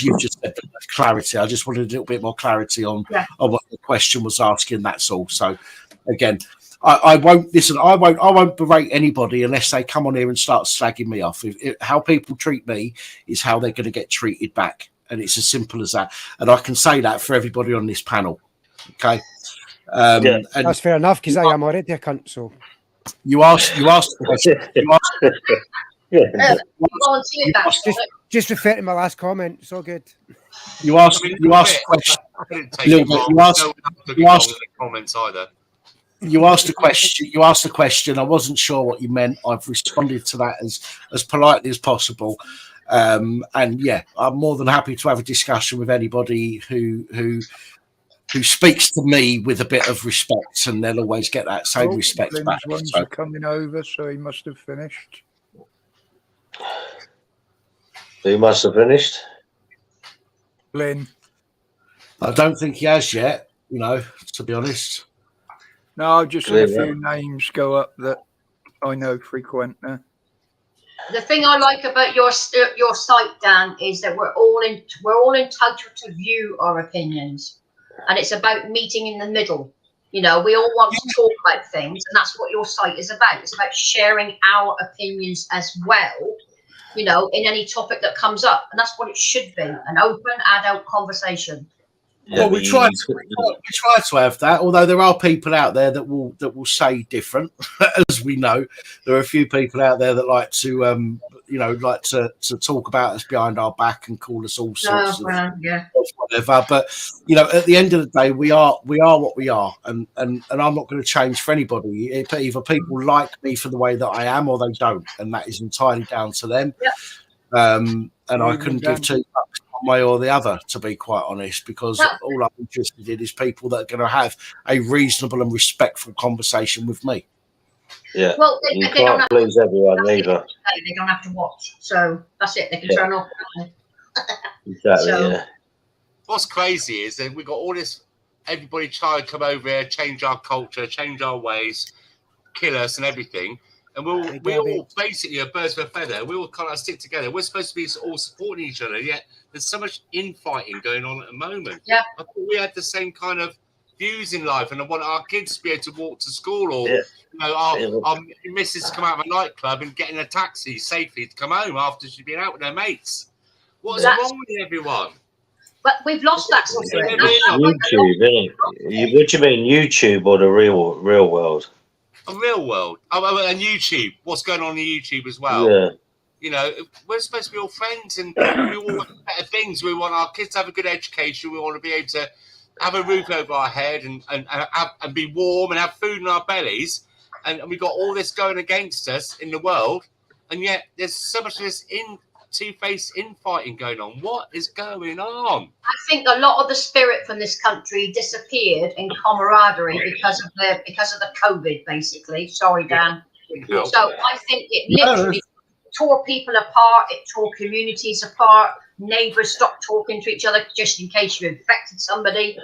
you just said, clarity. I just wanted a little bit more clarity on what the question was asking. That's all. So again, I won't listen. I won't berate anybody unless they come on here and start slagging me off. How people treat me is how they're going to get treated back, and it's as simple as that. And I can say that for everybody on this panel. Okay, and that's fair enough, because I am already a cunt. So you asked the question. Just refer to my last comment. It's all good. You asked the question. Comments either. You asked the question. You asked the question. I wasn't sure what you meant. I've responded to that as politely as possible. And yeah, I'm more than happy to have a discussion with anybody who speaks to me with a bit of respect, and they'll always get that same respect back. Ones are coming over, so he must have finished. He must have finished. Lynn. I don't think he has yet. To be honest. No, just a few names go up that I know frequently. The thing I like about your site, Dan, is that we're all entitled to view our opinions, and it's about meeting in the middle. We all want to talk about things, and that's what your site is about. It's about sharing our opinions as well, in any topic that comes up, and that's what it should be, an open adult conversation. Well, we try to have that, although there are people out there that will say different. As we know, there are a few people out there that like to talk about us behind our back and call us all sorts of whatever. But at the end of the day, we are what we are, and I'm not going to change for anybody. Either people like me for the way that I am, or they don't, and that is entirely down to them. And I couldn't give two bucks one way or the other, to be quite honest, because all I'm interested in is people that are going to have a reasonable and respectful conversation with me. Yeah, well, you can't please everyone either. They don't have to watch, so that's it. They can turn off. Exactly. What's crazy is that we've got all this. Everybody trying to come over here, change our culture, change our ways, kill us, and everything. And we all basically are birds of a feather. We all kind of stick together. We're supposed to be all supporting each other, yet there's so much infighting going on at the moment. Yeah, I thought we had the same kind of views in life, and I want our kids to be able to walk to school, or our missus to come out of a nightclub and get in a taxi safely to come home after she's been out with her mates. What's wrong with everyone? But we've lost that spirit. YouTube, innit? What do you mean, YouTube or the real world? A real world. And YouTube. What's going on YouTube as well? Yeah. We're supposed to be all friends, and we all want better things. We want our kids to have a good education. We want to be able to have a roof over our head and be warm and have food in our bellies. And we've got all this going against us in the world, and yet there's so much of this two-faced infighting going on. What is going on? I think a lot of the spirit from this country disappeared in camaraderie because of the COVID, basically. Sorry, Dan. So I think it literally tore people apart. It tore communities apart. Neighbours stopped talking to each other just in case you infected somebody.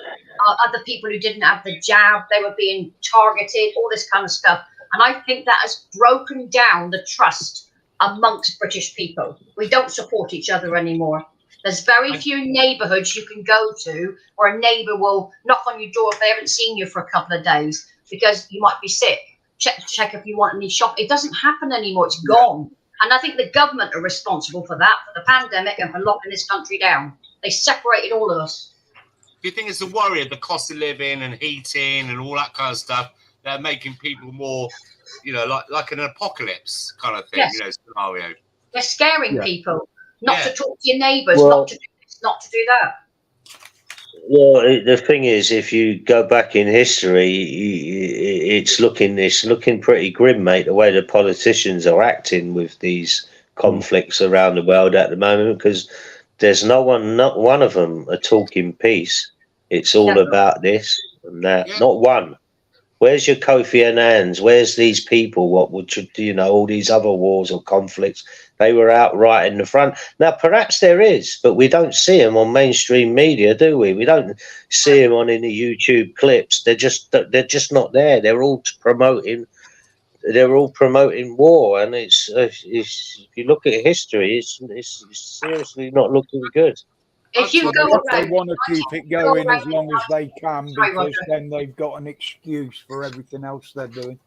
Other people who didn't have the jab, they were being targeted. All this kind of stuff. And I think that has broken down the trust amongst British people. We don't support each other anymore. There's very few neighbourhoods you can go to where a neighbour will knock on your door if they haven't seen you for a couple of days because you might be sick. Check if you want any shop. It doesn't happen anymore. It's gone. And I think the government are responsible for that, for the pandemic and for locking this country down. They separated all of us. Do you think it's the worry of the cost of living and heating and all that kind of stuff that are making people more, you know, like an apocalypse kind of thing, Yes. you know, scenario? They're scaring people not to talk to your neighbours, Well- not to do this, not to do that. Well, the thing is, if you go back in history, it's looking pretty grim, mate. The way the politicians are acting with these conflicts around the world at the moment, because there's not one of them are talking peace. It's all Yeah. about this and that. Yeah. Not one. Where's your Kofi Annans? Where's these people? What would you know? All these other wars or conflicts, they were out right in the front. Now, perhaps there is, but we don't see them on mainstream media, do we? We don't see them on any YouTube clips. They're just not there. They're all promoting war, and it's if you look at history, it's seriously not looking good. If you Well, go they around, want to keep it going as long as they can, Sorry, because Roger. then they've got an excuse for everything else they're doing.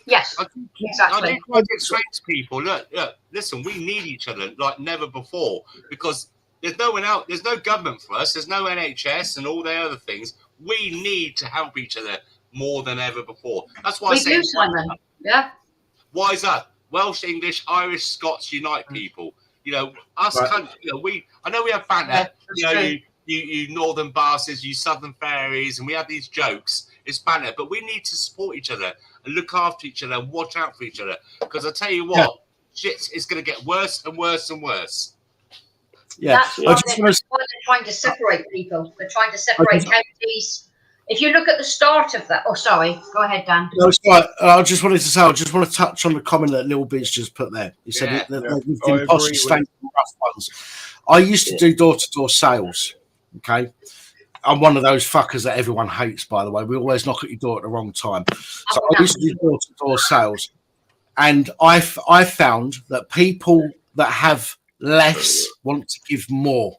yes, I do exactly. try to explain to people, look, listen, we need each other like never before because there's no one out, there's no government for us, there's no NHS and all the other things. We need to help each other more than ever before. That's why I We say, do, Simon. Yeah. why is that? Welsh, English, Irish, Scots unite people. You know, us Right. country, you know, I know we have banter, Yeah, you know, that's true. you northern bastards, you southern fairies, and we have these jokes. It's banter, but we need to support each other and look after each other and watch out for each other. Because I tell you what, shit is going to get worse and worse and worse. Yeah. That's I why just they're, want to, why they're trying to separate people. They're trying to separate counties. If you look at the start of that, oh, sorry, go ahead, Dan. no, it's right. I just wanted to say, I just want to touch on the comment that Little Bitch just put there. He said Yeah. that Yeah. they've lived I in agree posh with estates and rough ones. I used to do door-to-door sales. Okay. I'm one of those fuckers that everyone hates, by the way. We always knock at your door at the wrong time. So I used to do door-to-door sales. And I found that people that have less want to give more.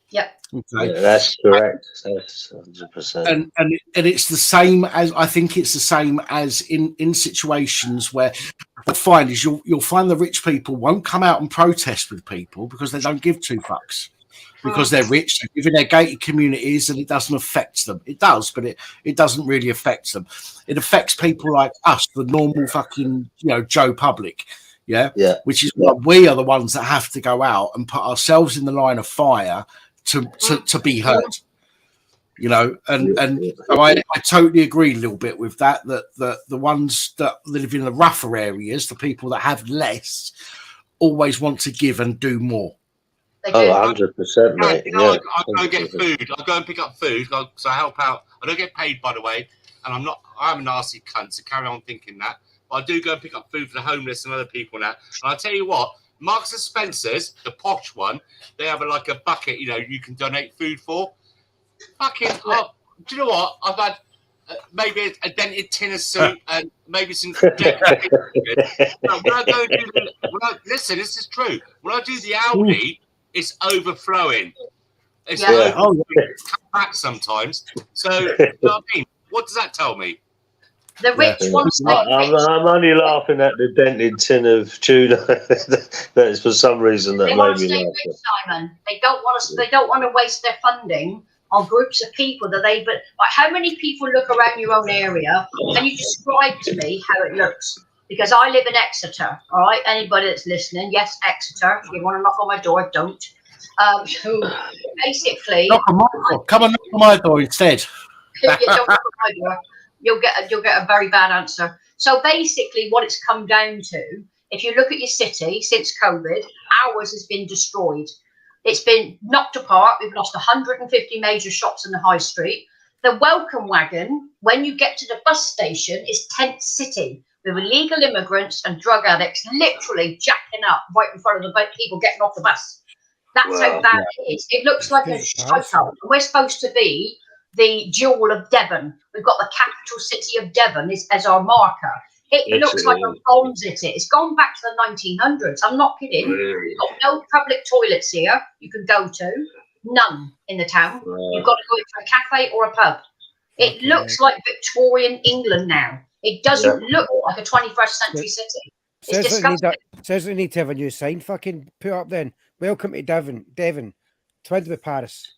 Yep. Okay. Yeah, that's correct. That's 100%. And it's the same as, I think it's the same as in situations where what you'll find is you'll find the rich people won't come out and protest with people because they don't give two fucks. Because they're rich, they live in their gated communities, and it doesn't affect them. It does, but it doesn't really affect them. It affects people like us, the normal fucking, Joe Public, yeah. Which is why we are the ones that have to go out and put ourselves in the line of fire to be heard, and so I totally agree a little bit with that the ones that live in the rougher areas, the people that have less, always want to give and do more. They do. 100%, mate. I go get food. I go and pick up food because I help out. I don't get paid, by the way, and I'm a nasty cunt, so carry on thinking that. But I do go and pick up food for the homeless and other people now. And I tell you what, Marks and Spencer's, the posh one, they have like a bucket, you can donate food for. Fucking, do you know what? I've had maybe a dented tin of soup and maybe some. Listen, this is true. When I do the Aldi, it's overflowing. It's come back sometimes. So, you know what I mean? What does that tell me? The rich want to stay rich. I'm only laughing at the dented tin of tuna. That is for some reason that They want made to me stay laugh. rich, Simon. They don't want to. They don't want to waste their funding on groups of people that they. But like, how many people look around your own area? Can you describe to me how it looks? Because I live in Exeter. All right, anybody that's listening, yes, Exeter. If you want to knock on my door, don't. So basically, knock on my door. Come and knock on my door instead. You don't knock on my door, you'll get a very bad answer. So basically, what it's come down to, if you look at your city since COVID, ours has been destroyed. It's been knocked apart. We've lost 150 major shops in the high street. The welcome wagon, when you get to the bus station, is tent city with illegal immigrants and drug addicts literally jacking up right in front of the people getting off the bus. That's how bad it is. It looks like a shootout. We're supposed to be the jewel of Devon. We've got the capital city of Devon as our marker. It looks like a bomb's hit it. It's gone back to the 1900s. I'm not kidding. You've got no public toilets here you can go to. None in the town. You've got to go into a cafe or a pub. It looks like Victorian England now. It doesn't look like a 21st century city. It's disgusting. Says we need to have a new sign fucking put up then. Welcome to Devon. Twinned with Paris.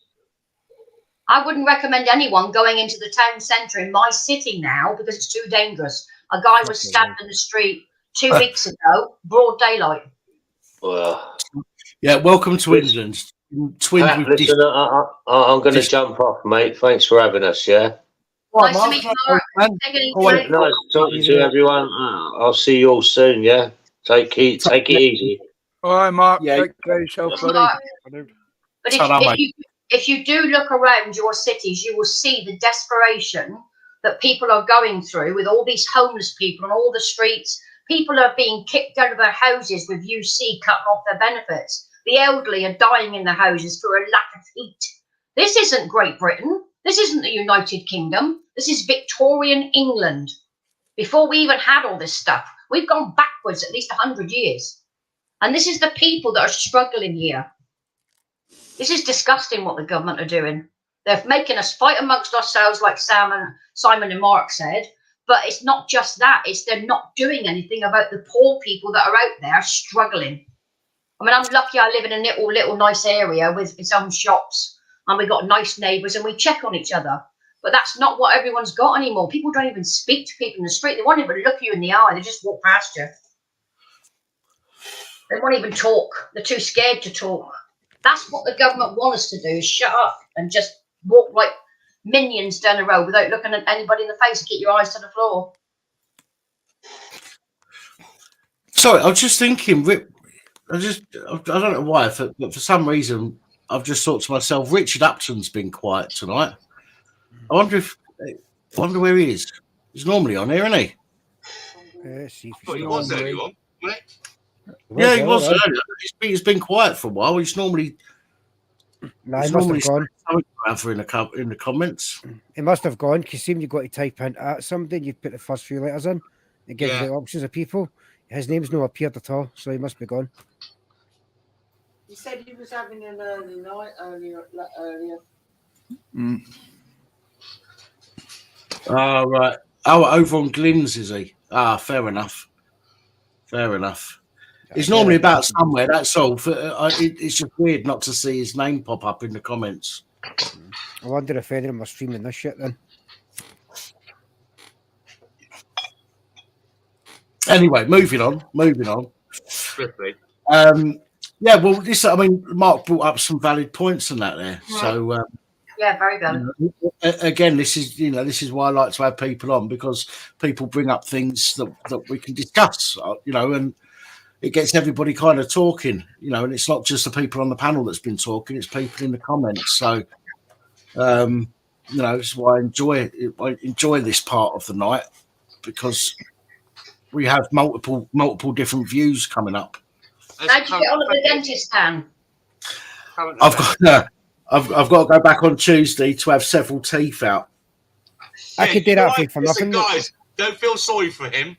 I wouldn't recommend anyone going into the town centre in my city now because it's too dangerous. A guy was stabbed in the street 2 weeks ago, broad daylight. Well, yeah, welcome to England. Pat, listen, I'm going to jump off, mate. Thanks for having us, yeah? Nice to meet you, Mark. Nice talking to everyone. I'll see you all soon, yeah? Take it easy. All right, Mark. Take care of yourself, buddy. But if you do look around your cities, you will see the desperation that people are going through with all these homeless people on all the streets. People are being kicked out of their houses with UC cutting off their benefits. The elderly are dying in their houses for a lack of heat. This isn't Great Britain. This isn't the United Kingdom. This is Victorian England. Before we even had all this stuff, we've gone backwards at least 100 years. And this is the people that are struggling here. This is disgusting what the government are doing. They're making us fight amongst ourselves, like Simon and Mark said. But it's not just that. It's they're not doing anything about the poor people that are out there struggling. I mean, I'm lucky I live in a little nice area with its own shops. And we've got nice neighbours and we check on each other. But that's not what everyone's got anymore. People don't even speak to people in the street. They won't even look you in the eye. They just walk past you. They won't even talk. They're too scared to talk. That's what the government want us to do, is shut up and just walk like minions down the road without looking at anybody in the face and keep your eyes to the floor. Sorry, I was just thinking, I don't know why, but for some reason, I've just thought to myself, Richard Upton's been quiet tonight. I wonder where he is. He's normally on here, isn't he? He was earlier on, wasn't he? Yeah, he was earlier. He's been quiet for a while. He's normally... No, he must have gone. In the comments. He must have gone because you've got to type in at something. You put the first few letters in. It gives you the options of people. His name's not appeared at all, so he must be gone. He said he was having an early night earlier. Oh, right. Oh, over on Glyn's, is he? Ah, fair enough. He's normally about somewhere, that's all. It's just weird not to see his name pop up in the comments. I wonder if any of them are streaming this shit then. Anyway, moving on. Swiftly. Yeah, well, Mark brought up some valid points on that there. Yeah. So, yeah, very valid. Again, this is why I like to have people on, because people bring up things that we can discuss, and it gets everybody kind of talking, and it's not just the people on the panel that's been talking; it's people in the comments. So, it's why I enjoy this part of the night, because we have multiple different views coming up. How'd you get on at the dentist, Dan? I've got to go back on Tuesday to have several teeth out. I could do that for nothing. Guys, don't feel sorry for him.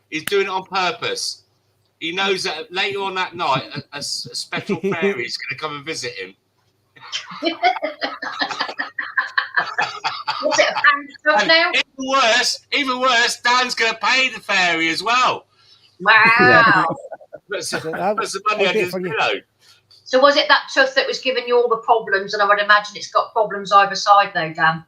He's doing it on purpose. He knows that later on that night, a special fairy is going to come and visit him. What's it, a pound stuff now? Even worse, Dan's going to pay the fairy as well. Wow. That's the money under his pillow. So was it that tooth that was giving you all the problems? And I would imagine it's got problems either side though, Dan.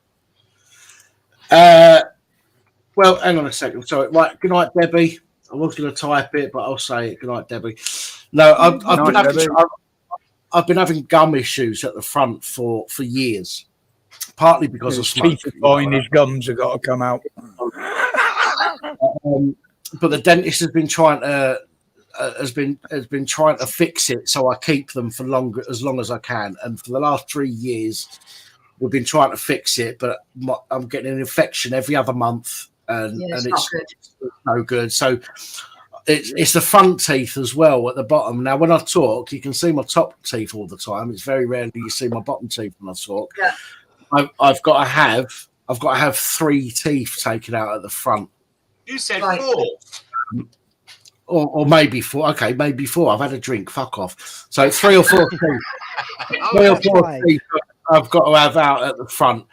Well, hang on a second. Sorry. Right. Good night, Debbie. I was going to type it, but I'll say it. Good night, Debbie. No, I've been having gum issues at the front for years, partly because of smoke. His gums have got to come out. But the dentist has been trying to fix it, so I keep them for as long as I can. And for the last 3 years, we've been trying to fix it, but I'm getting an infection every other month, and it's no good. So it's the front teeth as well at the bottom. Now, when I talk, you can see my top teeth all the time. It's very rarely you see my bottom teeth when I talk. Yeah. I've got to have 3 teeth taken out at the front. You said Right. 4. Or maybe 4. Okay, maybe 4. I've had a drink. Fuck off. So 3 or 4 teeth. 3 or 4 teeth I've got to have out at the front.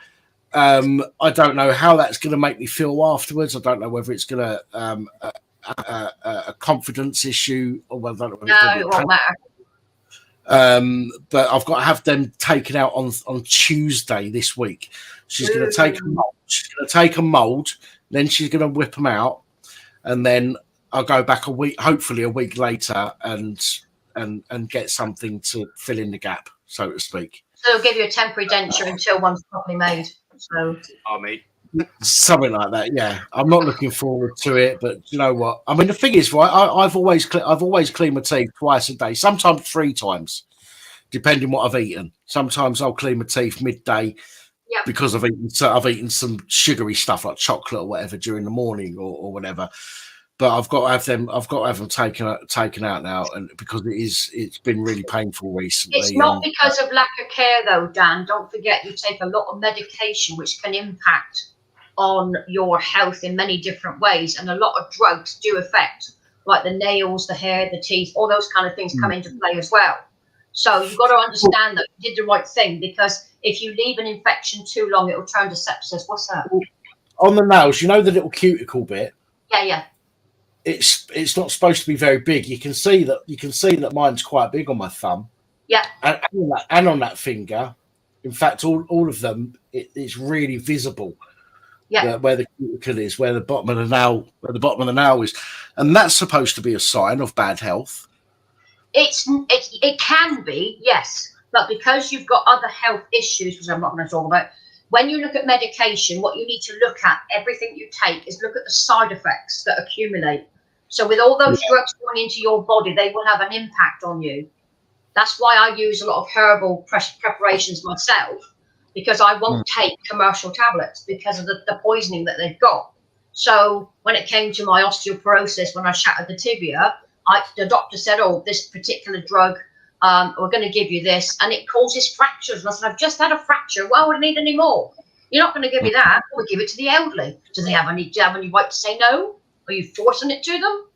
I don't know how that's going to make me feel afterwards. I don't know whether it's going to a confidence issue or whether No, it won't matter. but I've got to have them taken out on Tuesday this week. She's going to take a mold. She's going to take a mold, then she's going to whip them out, and then I'll go back a week, hopefully a week later, and get something to fill in the gap, so to speak. So they'll give you a temporary denture until one's properly made. So, Something like that, yeah. I'm not looking forward to it, but you know what? I mean, the thing is, right? I've always cleaned my teeth twice a day, sometimes 3 times, depending what I've eaten. Sometimes I'll clean my teeth midday because I've eaten some sugary stuff like chocolate or whatever during the morning or whatever. But I've got to have them. I've got to have them taken out now, and because it's been really painful recently. it's not because of lack of care, though, Dan. Don't forget, you take a lot of medication, which can impact on your health in many different ways, and a lot of drugs do affect, like the nails, the hair, the teeth, all those kind of things come into play as well. So you've got to understand that you did the right thing, because if you leave an infection too long, it will turn to sepsis. What's that? On the nails, you know the little cuticle bit. Yeah. It's not supposed to be very big. You can see that mine's quite big on my thumb. Yeah. And on that finger. In fact, all of them, it's really visible. Yeah. Where the cuticle is, where the bottom of the nail is, and that's supposed to be a sign of bad health. It can be, yes, but because you've got other health issues, which I'm not going to talk about. When you look at medication, what you need to look at, everything you take, is look at the side effects that accumulate. So with all those drugs going into your body, they will have an impact on you. That's why I use a lot of herbal preparations myself, because I won't take commercial tablets because of the poisoning that they've got. So when it came to my osteoporosis, when I shattered the tibia, the doctor said, oh, this particular drug, we're going to give you this, and it causes fractures. And I said, I've just had a fracture. Why would I need any more? You're not going to give me that. We'll give it to the elderly. Do they have any right to say no? Are you forcing it to them?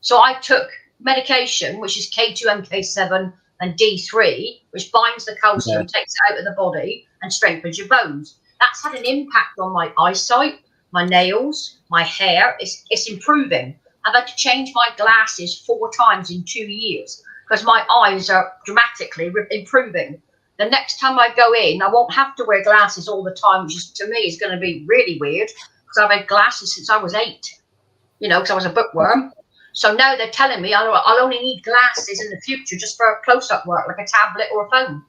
So I took medication, which is K2, MK7, and D3, which binds the calcium, takes it out of the body, and strengthens your bones. That's had an impact on my eyesight, my nails, my hair. It's improving. I've had to change my glasses 4 times in 2 years because my eyes are dramatically improving. The next time I go in, I won't have to wear glasses all the time, which to me is going to be really weird because I've had glasses since I was 8, because I was a bookworm. So now they're telling me I'll only need glasses in the future just for close-up work, like a tablet or a phone.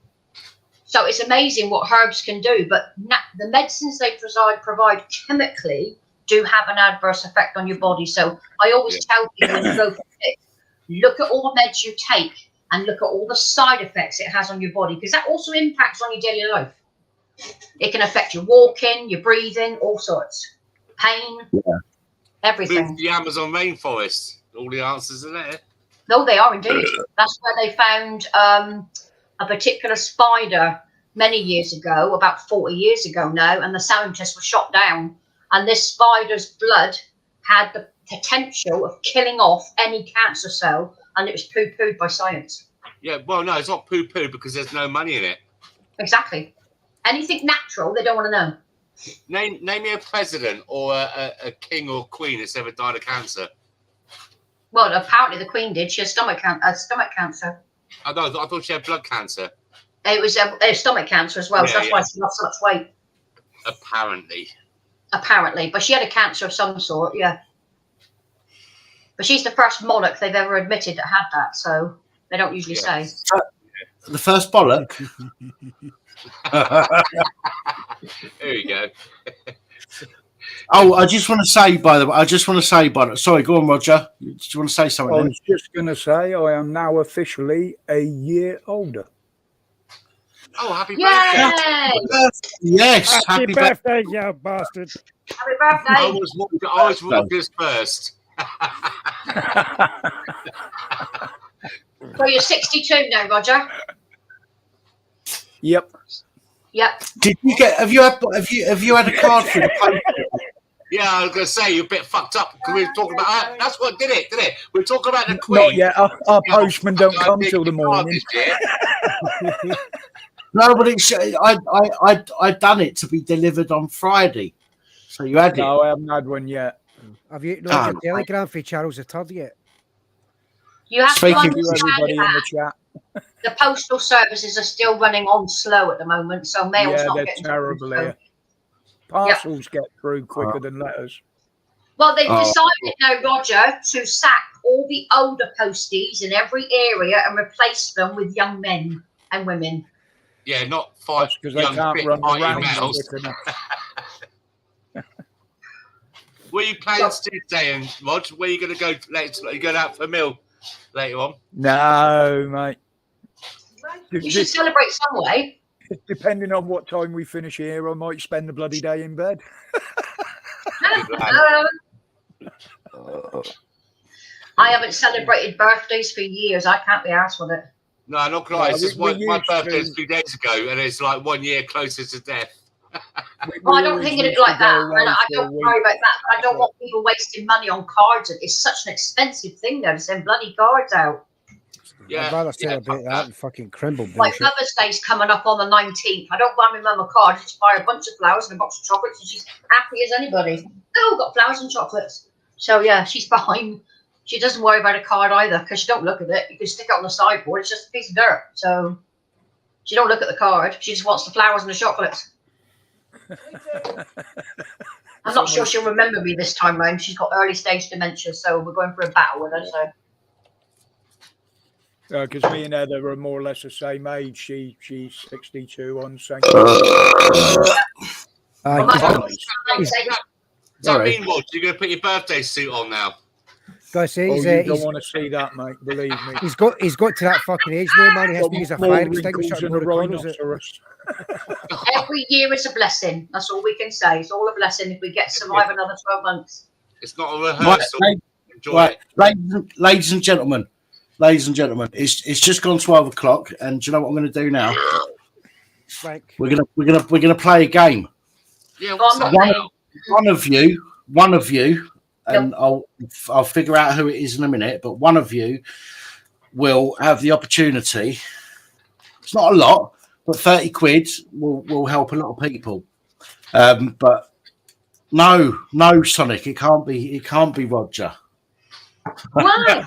So it's amazing what herbs can do, but the medicines they provide chemically do have an adverse effect on your body. So I always tell people when you go for it, look at all the meds you take and look at all the side effects it has on your body, because that also impacts on your daily life. It can affect your walking, your breathing, all sorts. Pain, everything. Move the Amazon rainforest. All the answers are there. No, they are indeed. That's where they found a particular spider many years ago, about 40 years ago now, and the scientists were shot down. And this spider's blood had the potential of killing off any cancer cell, and it was poo-pooed by science. Yeah, well, no, it's not poo-poo because there's no money in it. Exactly. Anything natural, they don't want to know. Name me a president or a king or queen that's ever died of cancer. Well, apparently the Queen did. She had stomach cancer. I thought she had blood cancer. It was stomach cancer as well, so that's why she lost so much weight. Apparently, but she had a cancer of some sort, yeah. But she's the first monarch they've ever admitted that had that, so they don't usually say. The first bollock. There you go. Oh, I just want to say, by the way, sorry, go on, Roger. Do you want to say something? I was just going to say I am now officially a year older. Oh, happy birthday! Yes, happy birthday, you bastard! Happy birthday! I was Rogers first. So you're 62 now, Roger? Yep. Yep. Did you get? Have you had a card for the post? Yeah, I was going to say you're a bit fucked up because we were talking about that. That's what did it, didn't it? We were talking about the Queen. Not yet. Our postman don't come till the morning. No, but it's I done it to be delivered on Friday, so you had it. No, I haven't had one yet. Have you not had your telegram for Charles III yet? You have Speaking to to understand everybody in the that chat. the postal services are still running on slow at the moment, so mail's Yeah, not they're getting terrible through. here. Parcels get through quicker than letters. Well, they've decided now, Roger, to sack all the older posties in every area and replace them with young men and women. Yeah, not 5 because they young can't fit run mighty around males. quick enough. Where are you planning to do today, and Rog? Where are you going to go later? Are you going out for a meal later on? No, mate. You should celebrate some way. Depending on what time we finish here, I might spend the bloody day in bed. I haven't celebrated birthdays for years. I can't be arsed with it. No, not quite. It's just we my birthday was to- 2 days ago, and it's like 1 year closer to death. Well, I don't think of it like that. And I don't worry about that. But I don't want people wasting money on cards. It's such an expensive thing, though, to send bloody cards out. I'd rather celebrate that than fucking crumble Like bullshit. Mother's Day's coming up on the 19th. I don't buy my mum a card. I just buy her a bunch of flowers and a box of chocolates, and she's happy as anybody. Oh, got flowers and chocolates. So yeah, she's fine. She doesn't worry about a card either because she don't look at it. You can stick it on the sideboard. It's just a piece of dirt. So she don't look at the card. She just wants the flowers and the chocolates. I'm not sure she'll remember me this time round. She's got early stage dementia, so we're going for a battle with her. So. Because me and Heather are more or less the same age. She's 62 on St. Does that Sorry. mean, Rog, you're going to put your birthday suit on now? Guys, Oh, he's, you don't he's, want to see that, mate. Believe me. he's got to that fucking age now, man. He has to use a More fire wrinkles extinguisher than to a blow the candles out. rhinoceros. Every year is a blessing. That's all we can say. It's all a blessing if we get to survive another 12 months. It's not a rehearsal. Enjoy Right, it. ladies and gentlemen, it's just gone 12 o'clock, and do you know what I'm going to do now? Frank. We're gonna play a game. Yeah, what's that? One of you, and I'll figure out who it is in a minute. But one of you will have the opportunity. It's not a lot, but 30 quid will help a lot of people. But no, Sonic, it can't be Roger. Why?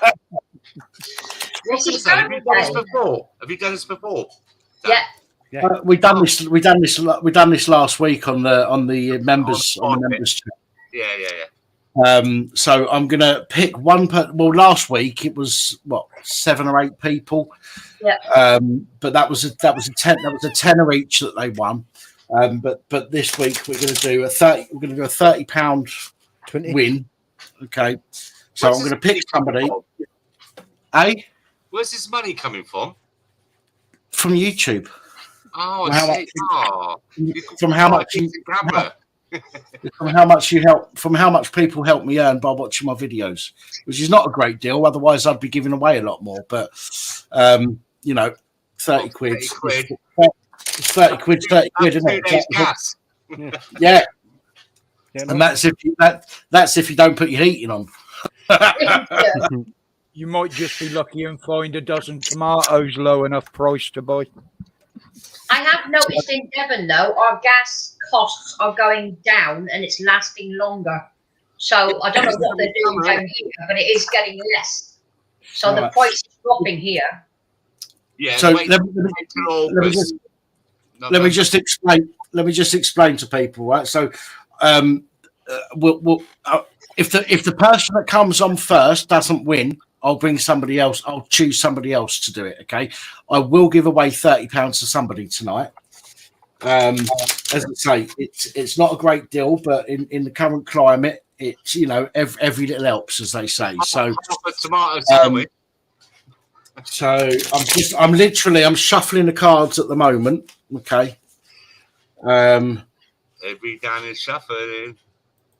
This is Have you done this before? Have you done this before? Yeah. We done this last week on the members chat. Yeah. So I'm gonna pick one well, last week it was 7 or 8 people. Yeah. But that was a tenner each that they won. But this week we're gonna do a £30 win. Okay. So I'm gonna pick somebody. Where's this money coming from? From YouTube. Oh, From how much people help me earn by watching my videos, which is not a great deal. Otherwise, I'd be giving away a lot more. But 30 quid. 30 quid, isn't it? Gas. Yeah. And that's if you don't put your heating on. You might just be lucky and find a dozen tomatoes low enough price to buy. I have noticed in Devon, though, our gas costs are going down and it's lasting longer. So I don't know what they're doing down here, but it is getting less. So the price is dropping here. Yeah. So let me just explain to people, right? So, if the person that comes on first doesn't win, I'll bring somebody else. I'll choose somebody else to do it. Okay. I will give away £30 to somebody tonight. As I say, it's not a great deal, but in the current climate, it's every little helps, as they say. So So I'm shuffling the cards at the moment. Okay. Every down is shuffling.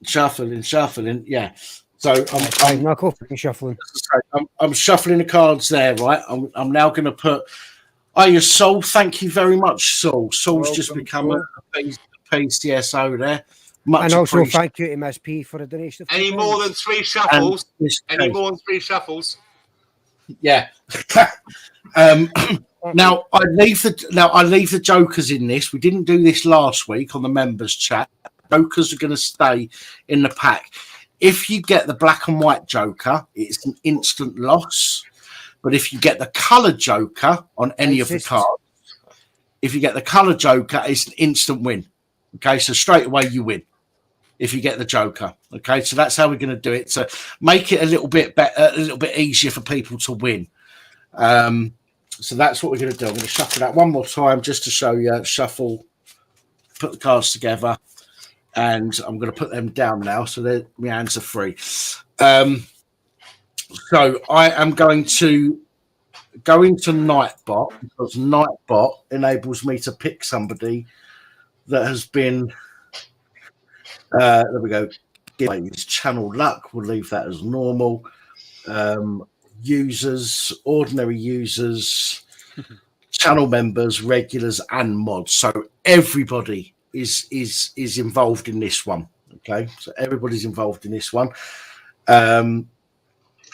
Shuffling. Yeah. So I'm shuffling the cards there, right? I'm now going to put. Saul. Thank you very much, Saul. Saul's just become a PCSO there. Much And also appreciated. thank you to Ms. P for the donation. Any more than 3 shuffles? Any more than 3 shuffles? Yeah. Now I leave the jokers in this. We didn't do this last week on the members chat. Jokers are going to stay in the pack. If you get the black and white joker, it's an instant loss. But if you get the colour joker on any of the cards, if you get the colour joker, it's an instant win. Okay, so straight away you win if you get the joker. Okay, so that's how we're going to do it to make it a little bit better, a little bit easier for people to win. So that's what we're going to do. I'm going to shuffle that one more time just to show you. Shuffle, put the cards together, and I'm going to put them down now so my hands are free. So I am going to go into Nightbot because Nightbot enables me to pick somebody that has been. There we go. Channel luck. We'll leave that as normal. Users, ordinary users, channel members, regulars, and mods. So everybody is involved in this one. Okay, so everybody's involved in this one.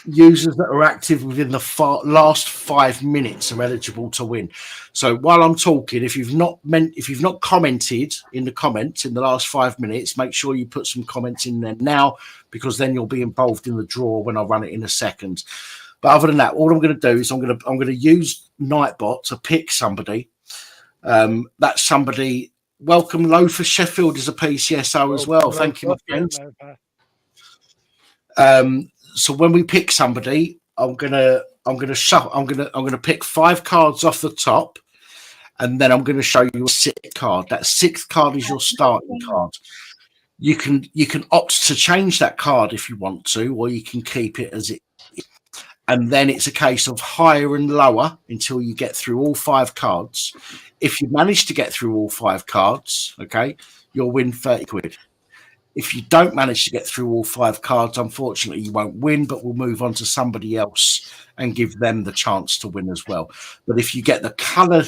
Users that are active within the last 5 minutes are eligible to win. So while I'm talking, if you've not commented in the comments in the last 5 minutes, make sure you put some comments in there now, because then you'll be involved in the draw when I run it in a second. But other than that, all I'm going to do is I'm going to use Nightbot to pick somebody. That's somebody. Welcome, Loafer Sheffield is a PCSO as well. Thank you, my friends. So when we pick somebody, I'm gonna pick 5 cards off the top, and then I'm going to show you a 6th card. That 6th card is your starting card. You can opt to change that card if you want to, or you can keep it as it is. And then it's a case of higher and lower until you get through all 5 cards. If you manage to get through all 5 cards, okay, you'll win 30 quid. If you don't manage to get through all 5 cards, unfortunately, you won't win, but we'll move on to somebody else and give them the chance to win as well. But if you get the colour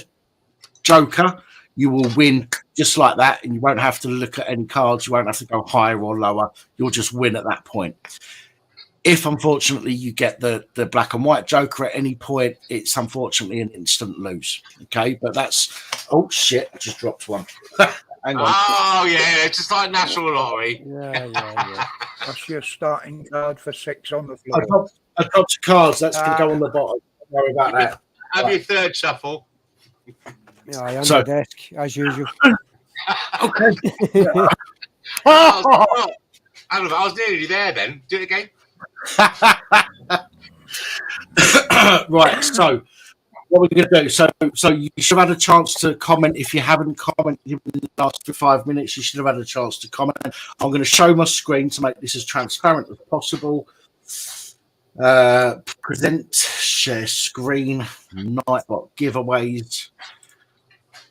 joker, you will win just like that, and you won't have to look at any cards. You won't have to go higher or lower. You'll just win at that point. If, unfortunately, you get the black and white joker at any point, it's unfortunately an instant lose. Okay, but that's... Oh, shit, I just dropped one. Hang on. Oh, yeah, it's just like National Lottery. Yeah. That's your starting card for 6 on the floor. I dropped the cards. That's going to go on the bottom. Don't worry about that. Have your 3rd shuffle. Yeah, I am on the desk, as usual. Okay. I was nearly there then. Do it again. Right, so what we're going to do, so you should have had a chance to comment. If you haven't commented in the last 5 minutes, you should have had a chance to comment. I'm going to show my screen to make this as transparent as possible. Present, share screen, Nightbot giveaways,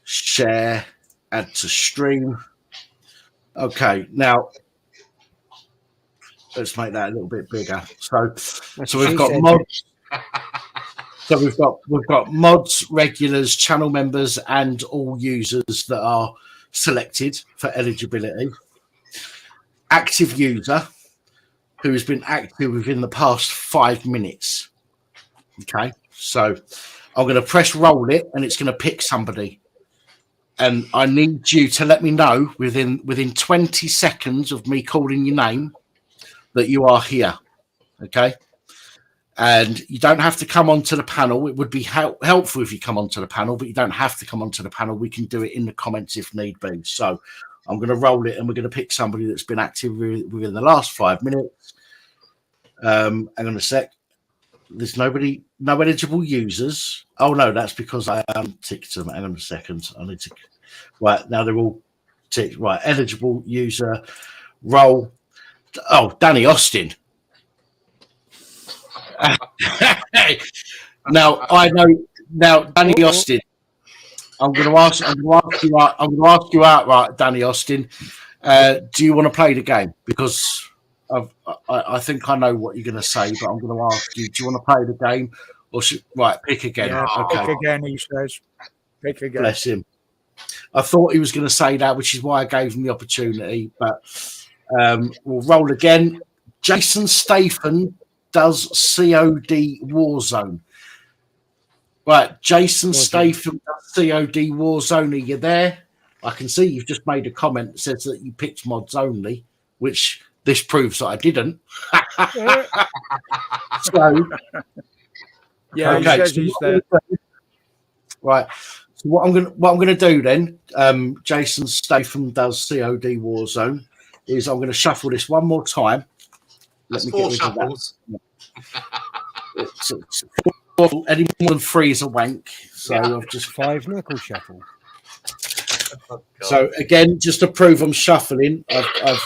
share, add to stream. Okay, now let's make that a little bit bigger. So we've got mods. So we've got mods, regulars, channel members, and all users that are selected for eligibility. Active user who has been active within the past 5 minutes. Okay, so I'm going to press roll it, and it's going to pick somebody. And I need you to let me know within 20 seconds of me calling your name that you are here. Okay. And you don't have to come onto the panel. It would be helpful if you come onto the panel, but you don't have to come onto the panel. We can do it in the comments if need be. So I'm going to roll it, and we're going to pick somebody that's been active within the last 5 minutes. Hang on a sec. There's no eligible users. Oh, no, that's because I ticked them. Hang on a second. I need to... Right, now they're all ticked. Right, eligible user, roll. Oh, Danny Austin. Now I know. Now, Danny Austin. I'm going to ask you outright, Danny Austin. Do you want to play the game? Because I think I know what you're going to say, but I'm going to ask you: do you want to play the game, or pick again? Yeah, okay. Pick again, he says. Pick again. Bless him. I thought he was going to say that, which is why I gave him the opportunity. But we'll roll again. Jason Statham does COD Warzone. Right, Jason Statham does COD Warzone. Are you there? I can see you've just made a comment that says that you picked mods only, which this proves that I didn't. So, yeah, okay, he says so he's there. Right. So what I'm gonna do then, Jason Statham does COD Warzone, is I'm going to shuffle this one more time. That's 4 shuffles. Any more than 3 is a wank. So I've just 5 knuckle shuffle. Oh, so again, just to prove I'm shuffling, I've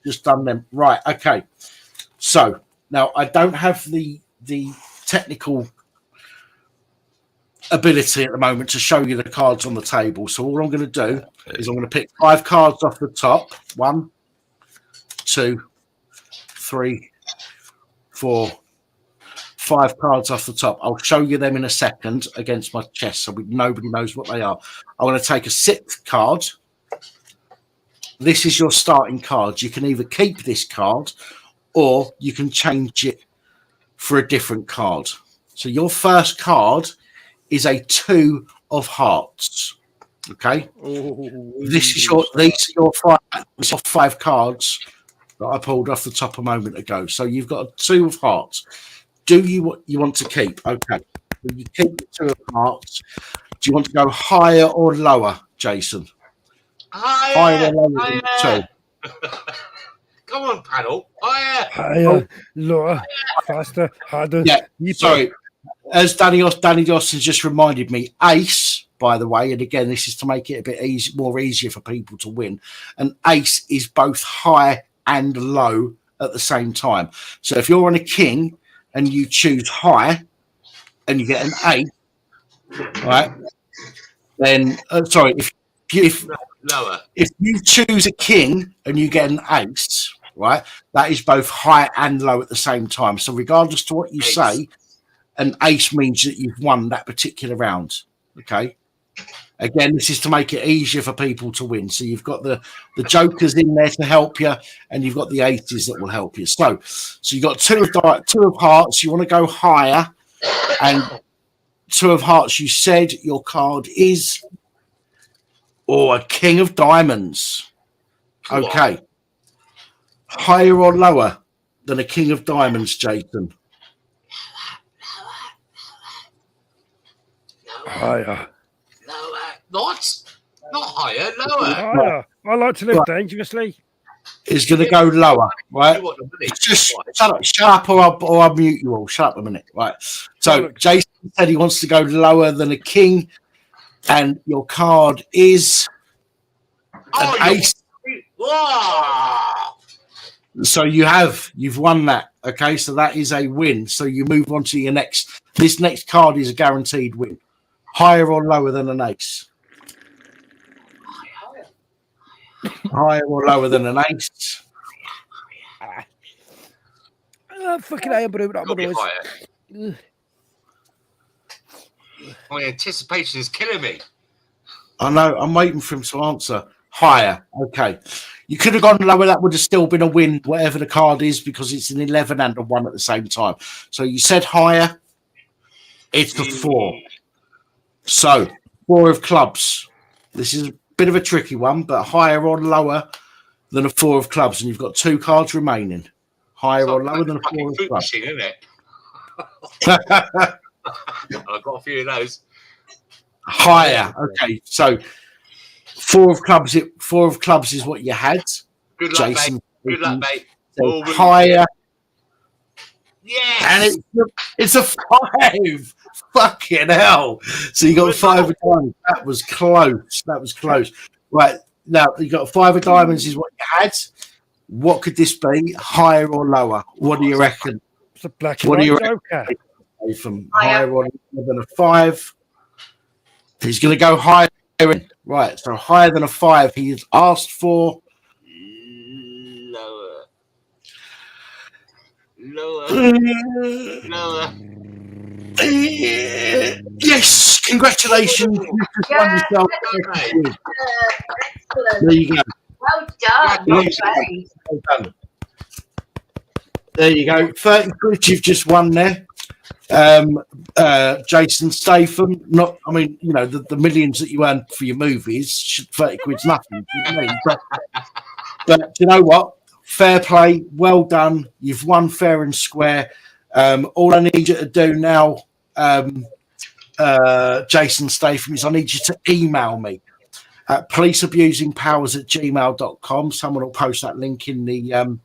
just done them. Right, okay. So now I don't have the technical ability at the moment to show you the cards on the table. So all I'm going to do is I'm going to pick 5 cards off the top. 1, 2, 3, 4, 5 cards off the top. I'll show you them in a second against my chest, so nobody knows what they are. I want to take a 6th card. This is your starting card. You can either keep this card or you can change it for a different card. So your first card is a 2 of hearts. Okay. These are your 5 cards that I pulled off the top a moment ago. So you've got a 2 of hearts. Do you want to keep? Okay. Will you keep the 2 of hearts? Do you want to go higher or lower, Jason? Higher or lower than 2? Come on, panel. Higher, lower, faster, harder. Yeah. Deeper. Sorry. As Danny Dawson just reminded me, ace, by the way, and again, this is to make it a bit easier for people to win. An ace is both high and low at the same time. So if you're on a king and you choose high and you get an 8, right? Then Lower. If you choose a king and you get an ace, right? That is both high and low at the same time. So regardless to what you say, an ace means that you've won that particular round. Okay. Again, this is to make it easier for people to win. So you've got the jokers in there to help you, and you've got the aces that will help you. So you've got 2 of hearts. You want to go higher, and 2 of hearts. You said your card is a king of diamonds. Okay, higher or lower than a king of diamonds, Jason? Higher. Lower. Not higher, lower. Higher. I like to live dangerously. Is going to go lower, right? Just shut up or I'll mute you all. Shut up a minute, right? So Jason said he wants to go lower than a king, and your card is an ace. So you've won that. Okay, so that is a win. So you move on to your next. This next card is a guaranteed win. Higher or lower than an ace? Higher or lower than an ace? Fucking I am higher. My anticipation is killing me. I know. I'm waiting for him to answer. Higher. Okay. You could have gone lower. That would have still been a win, whatever the card is, because it's an 11 and a 1 at the same time. So you said higher. It's the 4. So 4 of clubs. This is a bit of a tricky one, but higher or lower than a 4 of clubs, and you've got 2 cards remaining. Higher or lower than a 4 of clubs. Machine, isn't it? I've got a few of those. Higher. Okay. So 4 of clubs. 4 of clubs is what you had. Good luck, Jason. mate. Good luck, mate. So higher. Yes. And it's a 5. Fucking hell. So you got 5 of diamonds. That was close. Right. Now you got 5 of diamonds is what you had. What could this be? Higher or lower? What do you reckon? It's a black What do you Joker. reckon? From higher or lower than a 5. He's going to go higher. Right. So higher than a 5. He's asked for lower. Yes, congratulations. Yeah, Yourself. excellent. There you go. Well done. Well Well played. done. There you go. 30 quid you've just won there. Jason Statham. Not, I mean, you know, the millions that you earn for your movies, 30 quid's nothing. You know what I mean? But you know what? Fair play. Well done. You've won fair and square. All I need you to do now, Jason Statham, is I need you to email me at policeabusingpowers@gmail.com. Someone will post that link in the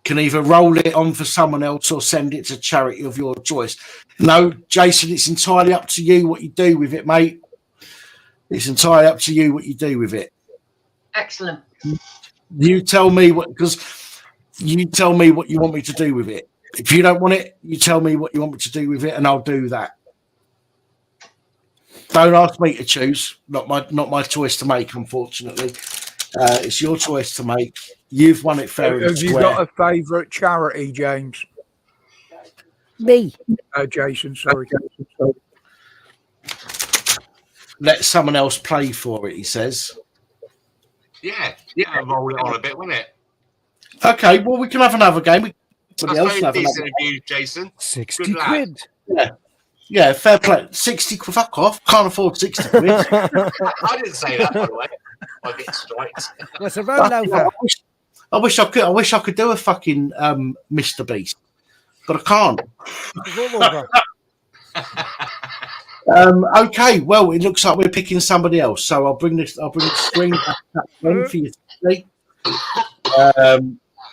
can either roll it on for someone else or send it to charity of your choice. No, Jason, it's entirely up to you what you do with it, mate. It's entirely up to you what you do with it. Excellent. You tell me what, because you tell me what you want me to do with it. If you don't want it, you tell me what you want me to do with it, and I'll do that. Don't ask me to choose. Not my choice to make, unfortunately. It's your choice to make. You've won it fair and Have square. you got a favourite charity, James? Me. Jason, sorry. Let someone else play for it, he says. Yeah, roll it on a bit, wouldn't it? Okay, well, we can have another game. That's very decent of you, Jason. 60 quid. Yeah, fair play. 60 quid, fuck off. Can't afford 60 quid. I didn't say that, by the way. I get strikes. What's a rollover? I wish I could do a fucking Mr. Beast, but I can't. Okay, well, it looks like we're picking somebody else, so I'll bring the screen back for you to see.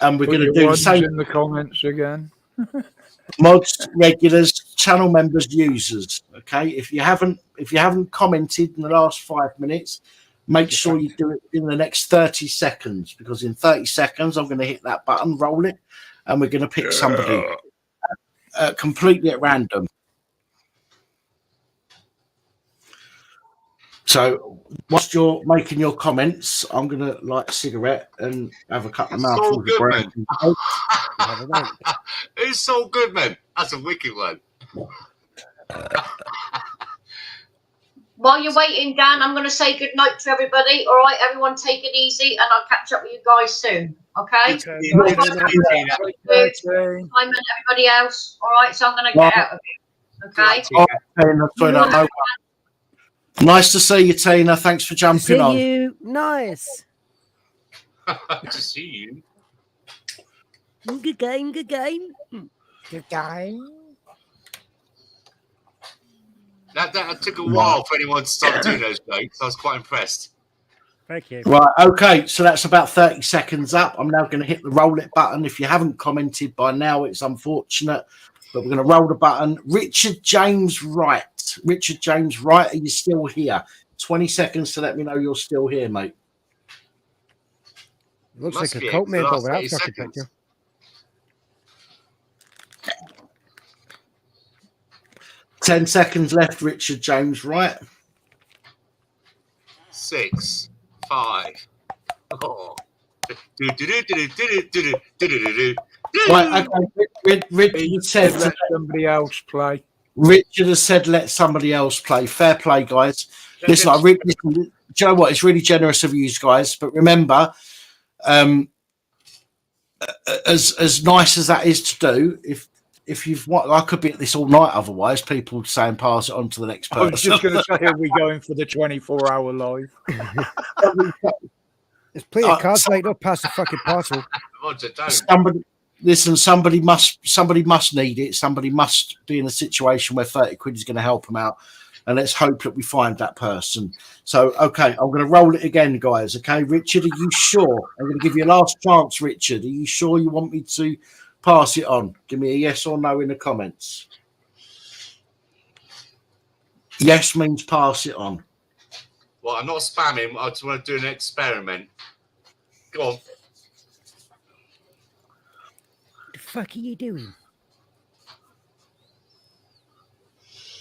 And we're going to do the same in the comments again. mods, regulars, channel members, users. Okay, if you haven't commented in the last 5 minutes, make sure you do it in the next 30 seconds, because in 30 seconds I'm going to hit that button, roll it, and we're going to pick somebody completely at random. So whilst you're making your comments, I'm going to light a cigarette and have a couple of mouthfuls of bread. It's so good, man. That's a wicked one. While you're waiting, Dan, I'm going to say good night to everybody. All right, everyone, take it easy, and I'll catch up with you guys soon. Okay? Simon, everybody else. All right, so I'm going to get out of here. Okay? Nice to see you, Tina. Thanks for jumping on. See you. Nice. To see you. Good game. Good game. Good game. That took a while for anyone to start doing those jokes. I was quite impressed. Thank you. Right, okay, so that's about 30 seconds up. I'm now going to hit the roll it button. If you haven't commented by now, it's unfortunate, but we're going to roll the button. Richard James Wright. Richard James Wright, are you still here? 20 seconds to let me know you're still here, mate. Looks like a cult member with that fucking picture. Ten seconds left, Richard James Wright. 6, 5. Oh. Right, okay. Richard said let somebody else play. Richard has said let somebody else play. Fair play, guys. Listen, do you know what? It's really generous of you guys, but remember, as nice as that is to do, if you've what, I could be at this all night. Otherwise, people saying pass it on to the next person. I was just going to say, are we going for the 24-hour live? There's plenty of cards laid up past the fucking parcel. Somebody must need it. Somebody must be in a situation where 30 quid is going to help them out. And let's hope that we find that person. So, okay, I'm going to roll it again, guys. Okay, Richard, are you sure? I'm going to give you a last chance, Richard. Are you sure you want me to pass it on? Give me a yes or no in the comments. Yes means pass it on. Well, I'm not spamming. I just want to do an experiment. Go on. The fuck are you doing?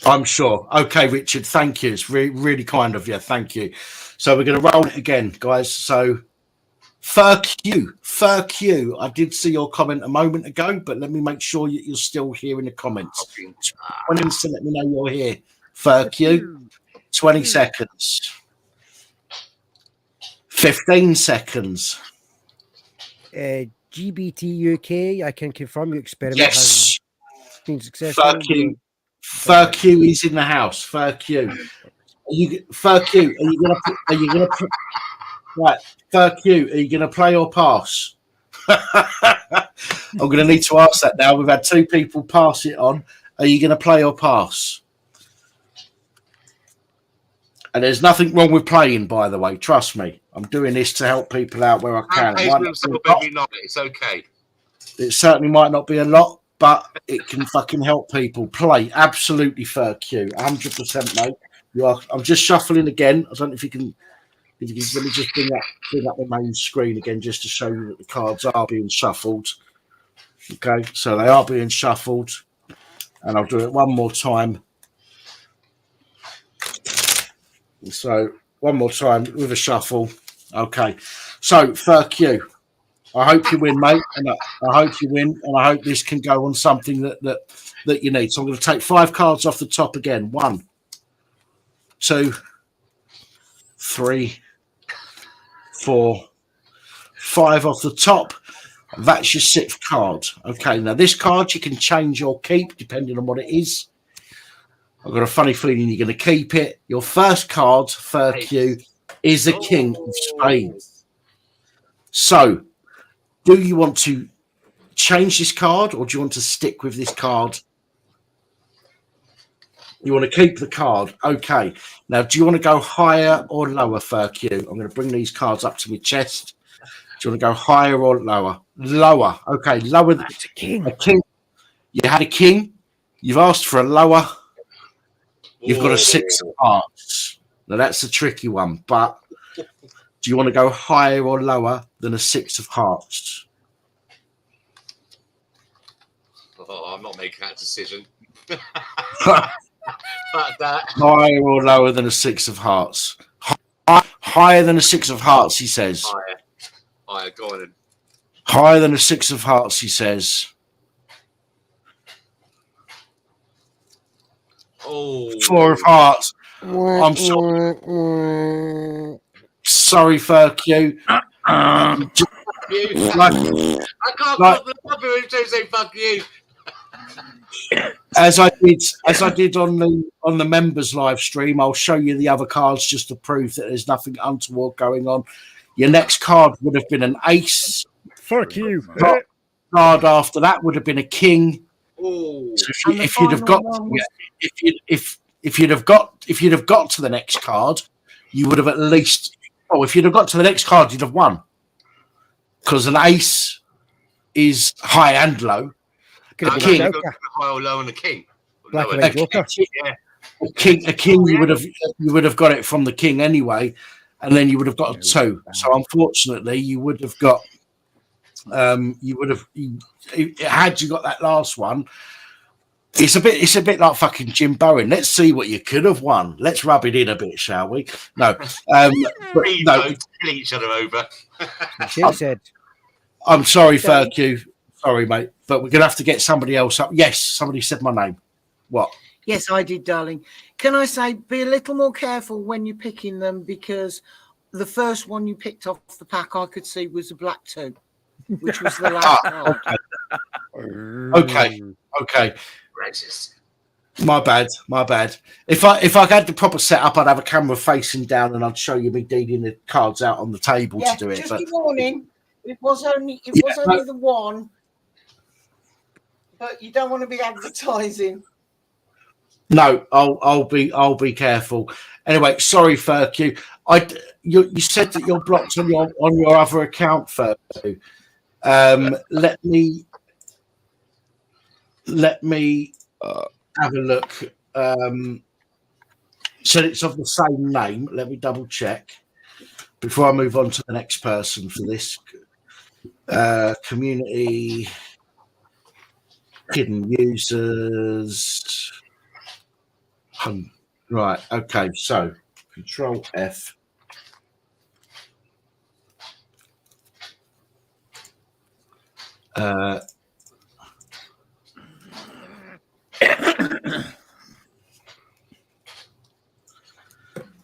I'm sure. Okay, Richard, thank you. It's really, really kind of you. Thank you. So we're going to roll it again, guys. So Fuck you. I did see your comment a moment ago, but let me make sure that you're still here in the comments. 20 minutes to let me know you're here. Fuck you. 20 seconds. 15 seconds. GBT UK, I can confirm your experiment Yes. has been successful. Fuck you. Fuck you. He's in the house. Fuck you. Fuck you. Are you gonna right? Fuck you. Are you gonna play or pass? I'm gonna need to ask that now. We've had two people pass it on. Are you gonna play or pass? And there's nothing wrong with playing, by the way. Trust me. I'm doing this to help people out where I can. Every night. It's okay. It certainly might not be a lot, but it can fucking help people play. Absolutely, fuck you. 100%, mate. You are. I'm just shuffling again. I don't know if you can. Let me just bring up the main screen again, just to show you that the cards are being shuffled. Okay, so they are being shuffled, and I'll do it one more time. So one more time with a shuffle. Okay, so fuck you. I hope you win, mate, and I hope you win, and I hope this can go on something that you need. So I'm going to take 5 cards off the top again. 1, 2, 3, 4, 5 off the top. That's your 6th card. Okay, now this card you can change or keep depending on what it is. I've got a funny feeling you're going to keep it. Your first card, fuck you, is a King of Spades. So, do you want to change this card or do you want to stick with this card? You want to keep the card. Okay. Now, do you want to go higher or lower, fuck you? I'm going to bring these cards up to my chest. Do you want to go higher or lower? Lower. Okay, lower. A king. You had a king. You've asked for a lower. You've got a 6 of hearts. Now, that's a tricky one, but do you want to go higher or lower than a 6 of hearts? Oh, I'm not making that decision. Fuck that. Higher or lower than a 6 of hearts? Higher than a 6 of hearts, he says. Higher, go on then. Higher than a 6 of hearts, he says. Oh. 4 of hearts. I'm sorry. Sorry, fuck you. I can't put the number to say fuck you. As I did on the members live stream, I'll show you the other cards just to prove that there's nothing untoward going on. Your next card would have been an ace. Fuck you. Card after that would have been a king. Oh. So if you'd have got to the next card, you would have at least. Oh, if you'd have got to the next card, you'd have won. Because an ace is high and low. A king, high or low, and a king. A king, you would have got it from the king anyway, and then you would have got a 2. So unfortunately, you would have got. Had you got that last one. It's a bit like fucking Jim Bowen. Let's see what you could have won. Let's rub it in a bit, shall we? No, kill each other over. I'm sorry, fuck you. Sorry, mate, but we're gonna have to get somebody else up. Yes, somebody said my name. What? Yes, I did, darling. Can I say be a little more careful when you're picking them, because the first one you picked off the pack I could see was a black 2, which was the last card. Okay. My bad. If I had the proper setup, I'd have a camera facing down and I'd show you me dealing the cards out on the table to do it. Just a warning. It was only the one, but you don't want to be advertising. No, I'll be careful. Anyway, sorry, fuck you. You said that you're blocked on your other account, fuck you. Let me have a look. So it's of the same name. Let me double check before I move on to the next person for this. Community, hidden users. Right. Okay. So Control F.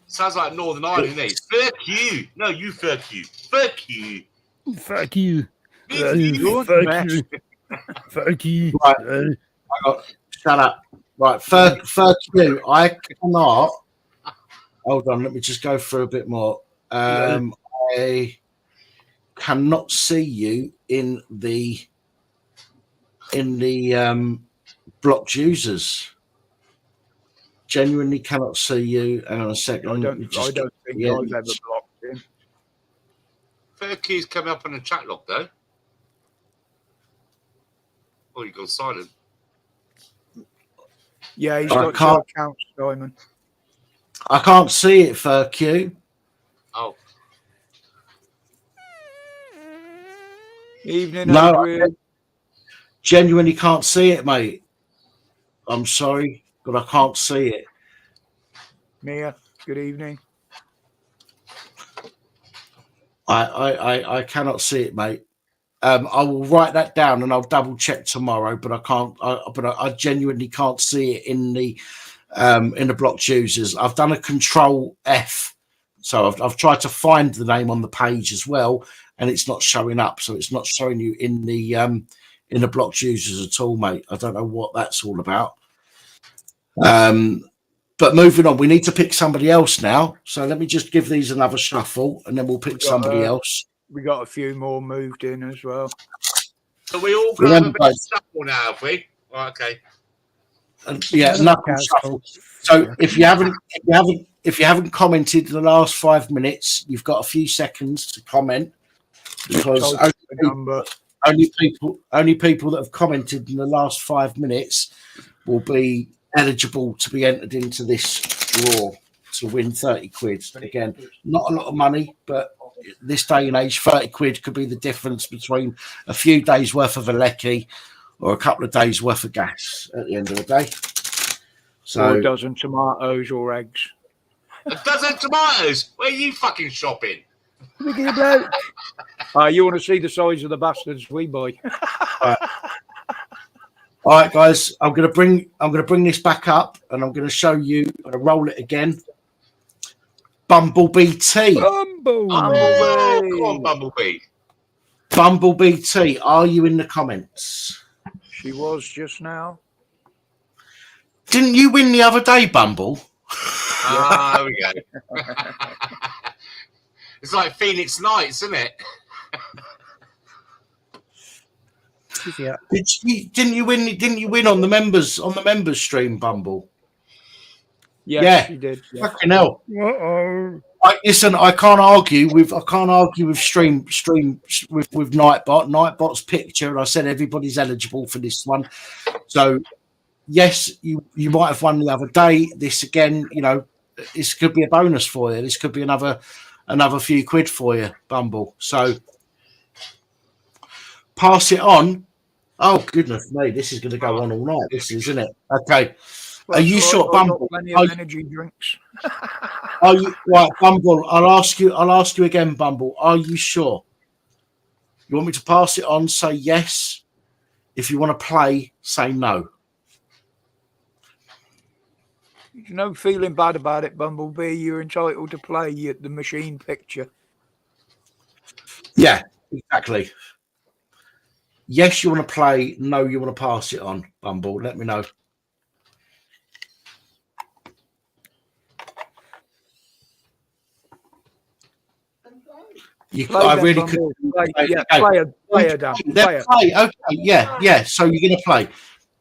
Sounds like Northern Ireland, eh? Fuck you. No, you fuck you. Fuck you. Fuck you. You're the Fuck best. you. Fuck you. Right. Shut up. Right, fuck you. I cannot. Hold on, let me just go through a bit more. I cannot see you in the blocked users. Genuinely cannot see you. Hang on a second. I don't think I've ever blocked him. Fuck you's coming up on the chat log though. Oh, you gone silent. Yeah, he's I got can't- two accounts, Simon. I can't see it, fuck you. Oh. Evening, No, Adrian. I genuinely can't see it, mate. I'm sorry, but I can't see it. Mia, good evening. I cannot see it, mate. I will write that down and I'll double check tomorrow, but I can't. I genuinely can't see it in the blocked users. I've done a Control F, so I've tried to find the name on the page as well, and it's not showing up. So it's not showing you in the blocked users at all, mate. I don't know what that's all about. But moving on, we need to pick somebody else now. So let me just give these another shuffle, and then we'll pick somebody else. We got a few more moved in as well. So we all got a bit of shuffle now, have we? Right, okay. Yeah, knuckle shuffle. So if you haven't commented in the last 5 minutes, you've got a few seconds to comment, because only people that have commented in the last 5 minutes will be eligible to be entered into this draw to win 30 quid. Again, not a lot of money, but this day and age, 30 quid could be the difference between a few days worth of a lecky or a couple of days worth of gas at the end of the day. So or a dozen tomatoes or eggs. A dozen tomatoes? Where are you fucking shopping? You want to see the size of the bastards we buy? All right, guys, I'm gonna bring this back up, and I'm gonna show you. I'm gonna roll it again. Bumblebee T. Come on, Bumblebee. Bumblebee T. Are you in the comments? She was just now. Didn't you win the other day, Bumble? Ah, there we go. It's like Phoenix Nights, isn't it? Yeah. Didn't you win on the members stream, Bumble? Yes, yeah, she did. Yeah. Fucking hell. Listen, I can't argue with stream with Nightbot. Nightbot's picture, and I said everybody's eligible for this one. So yes, you might have won the other day. This again, this could be a bonus for you. This could be another few quid for you, Bumble. So pass it on. Oh goodness me, this is going to go on all night. This isn't it? Okay. Well, are you sure, Bumble? Plenty of energy drinks. Are you right, Bumble? I'll ask you again, Bumble. Are you sure? You want me to pass it on? Say yes. If you want to play, say no. There's no feeling bad about it, Bumblebee. You're entitled to play the machine picture. Yeah, exactly. Yes, you want to play. No, you want to pass it on, Bumble. Let me know. I really could. Play her down. Play. Okay, yeah. So you're gonna play.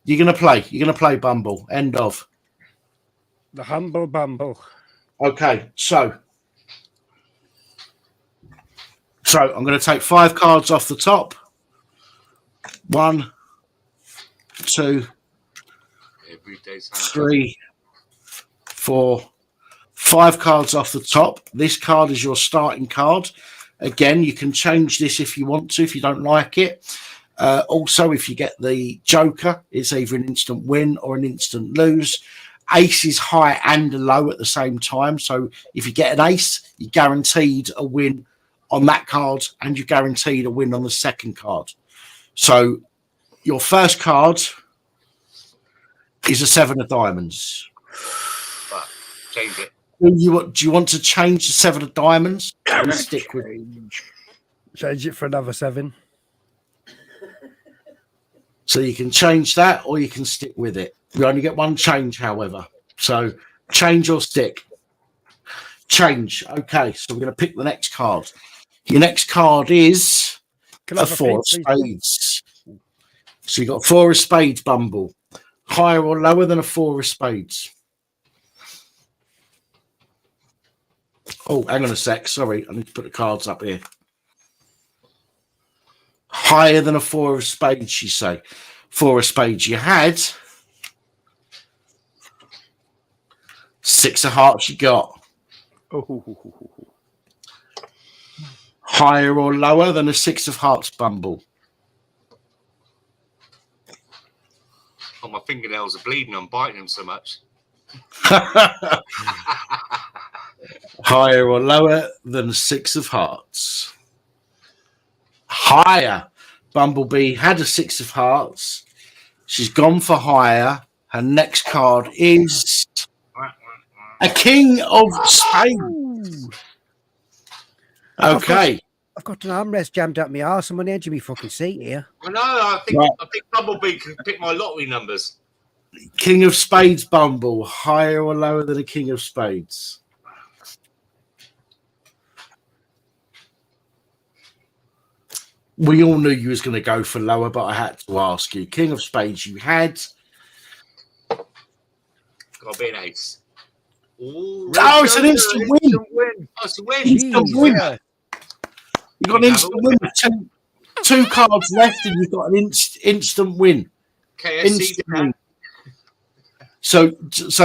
You're gonna play Bumble. End of. The humble Bumble. Okay, so I'm going to take 5 cards off the top. 1, 2, 3, 4, 5 cards off the top. This card is your starting card. Again, you can change this if you want to, if you don't like it. Also, if you get the Joker, it's either an instant win or an instant lose. Ace is high and low at the same time. So if you get an ace, you're guaranteed a win on that card, and you're guaranteed a win on the second card. So your first card is a 7 of diamonds. But change it. Do you want to change the 7 of diamonds and stick with Change it for another 7. So you can change that or you can stick with it. You only get one change, however. So change or stick. Change. Okay, so we're going to pick the next card. Your next card is a 4 of spades. So you've got 4 of spades, Bumble. Higher or lower than a 4 of spades? Oh, hang on a sec. Sorry, I need to put the cards up here. Higher than a 4 of spades, you say. 4 of spades you had. 6 of hearts you got. Higher or lower than a 6 of hearts, Bumble? Oh, my fingernails are bleeding. I'm biting them so much. Higher or lower than a 6 of hearts? Higher. Bumblebee had a 6 of hearts. She's gone for higher. Her next card is a king of spades. Okay. I've got an armrest jammed up my arse. I'm on the edge of my fucking seat here. I know. I think Bumblebee can pick my lottery numbers. King of spades, Bumble. Higher or lower than a king of spades? We all knew you was going to go for lower, but I had to ask you. King of spades you had. Got to be an ace. Ooh, Oh, it's an instant win. Oh, it's a win. Instant win. You got an instant win with two cards left, and you've got an instant win. KFC. Instant win. So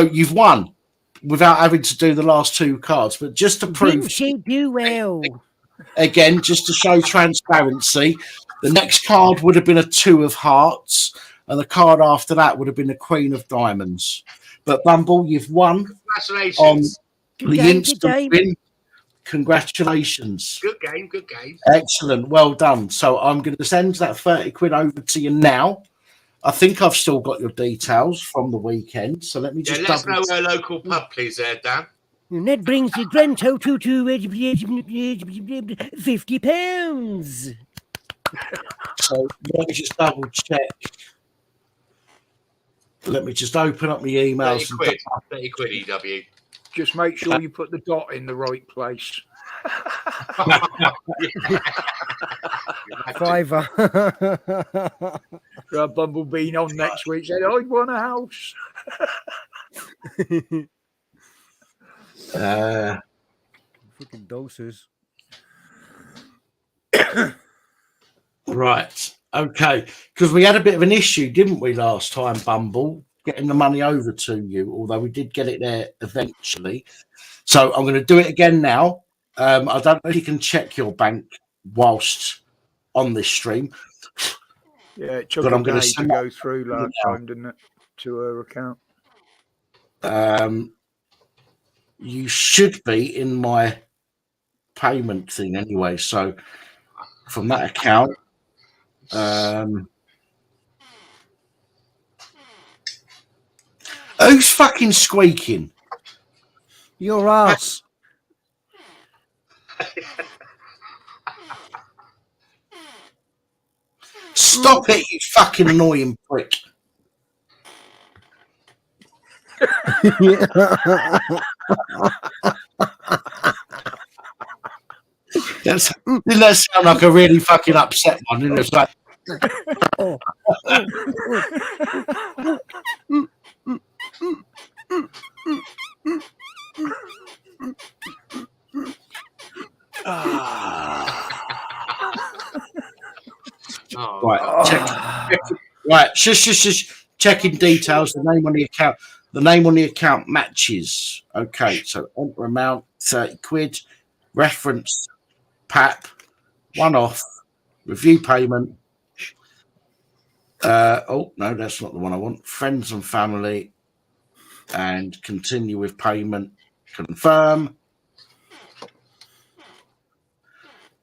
you've won without having to do the last 2 cards. But just to prove, Didn't she do well? again, just to show transparency, the next card would have been a 2 of hearts, and the card after that would have been a queen of diamonds. But Bumble, you've won. Congratulations. On the instant win. Congratulations. Good game, good game. Excellent. Well done. So I'm going to send that 30 quid over to you now. I think I've still got your details from the weekend. So let me just let us know our local pub, please, Dan. And that brings the grand total to £50. So let me just double check. Let me just open up my emails. 30 quid EW. Just make sure you put the dot in the right place. Fiver. Bumblebee on next week said, I'd want a house. Fucking doses. Right. Okay. Because we had a bit of an issue, didn't we, last time, Bumble, getting the money over to you, although we did get it there eventually. So I'm going to do it again now. I don't know if you can check your bank whilst on this stream. Yeah, it took a day to go through last time, didn't it, to her account? You should be in my payment thing anyway. So from that account, who's fucking squeaking? Your ass. Stop it, you fucking annoying prick. Didn't that sound like a really fucking upset one? Didn't it? It's like, right, shush. Checking details. The name on the account. The name on the account matches. Okay, so enter amount 30 quid. Reference PAP. One off. Review payment. Oh no, that's not the one I want. Friends and family. And continue with payment. Confirm.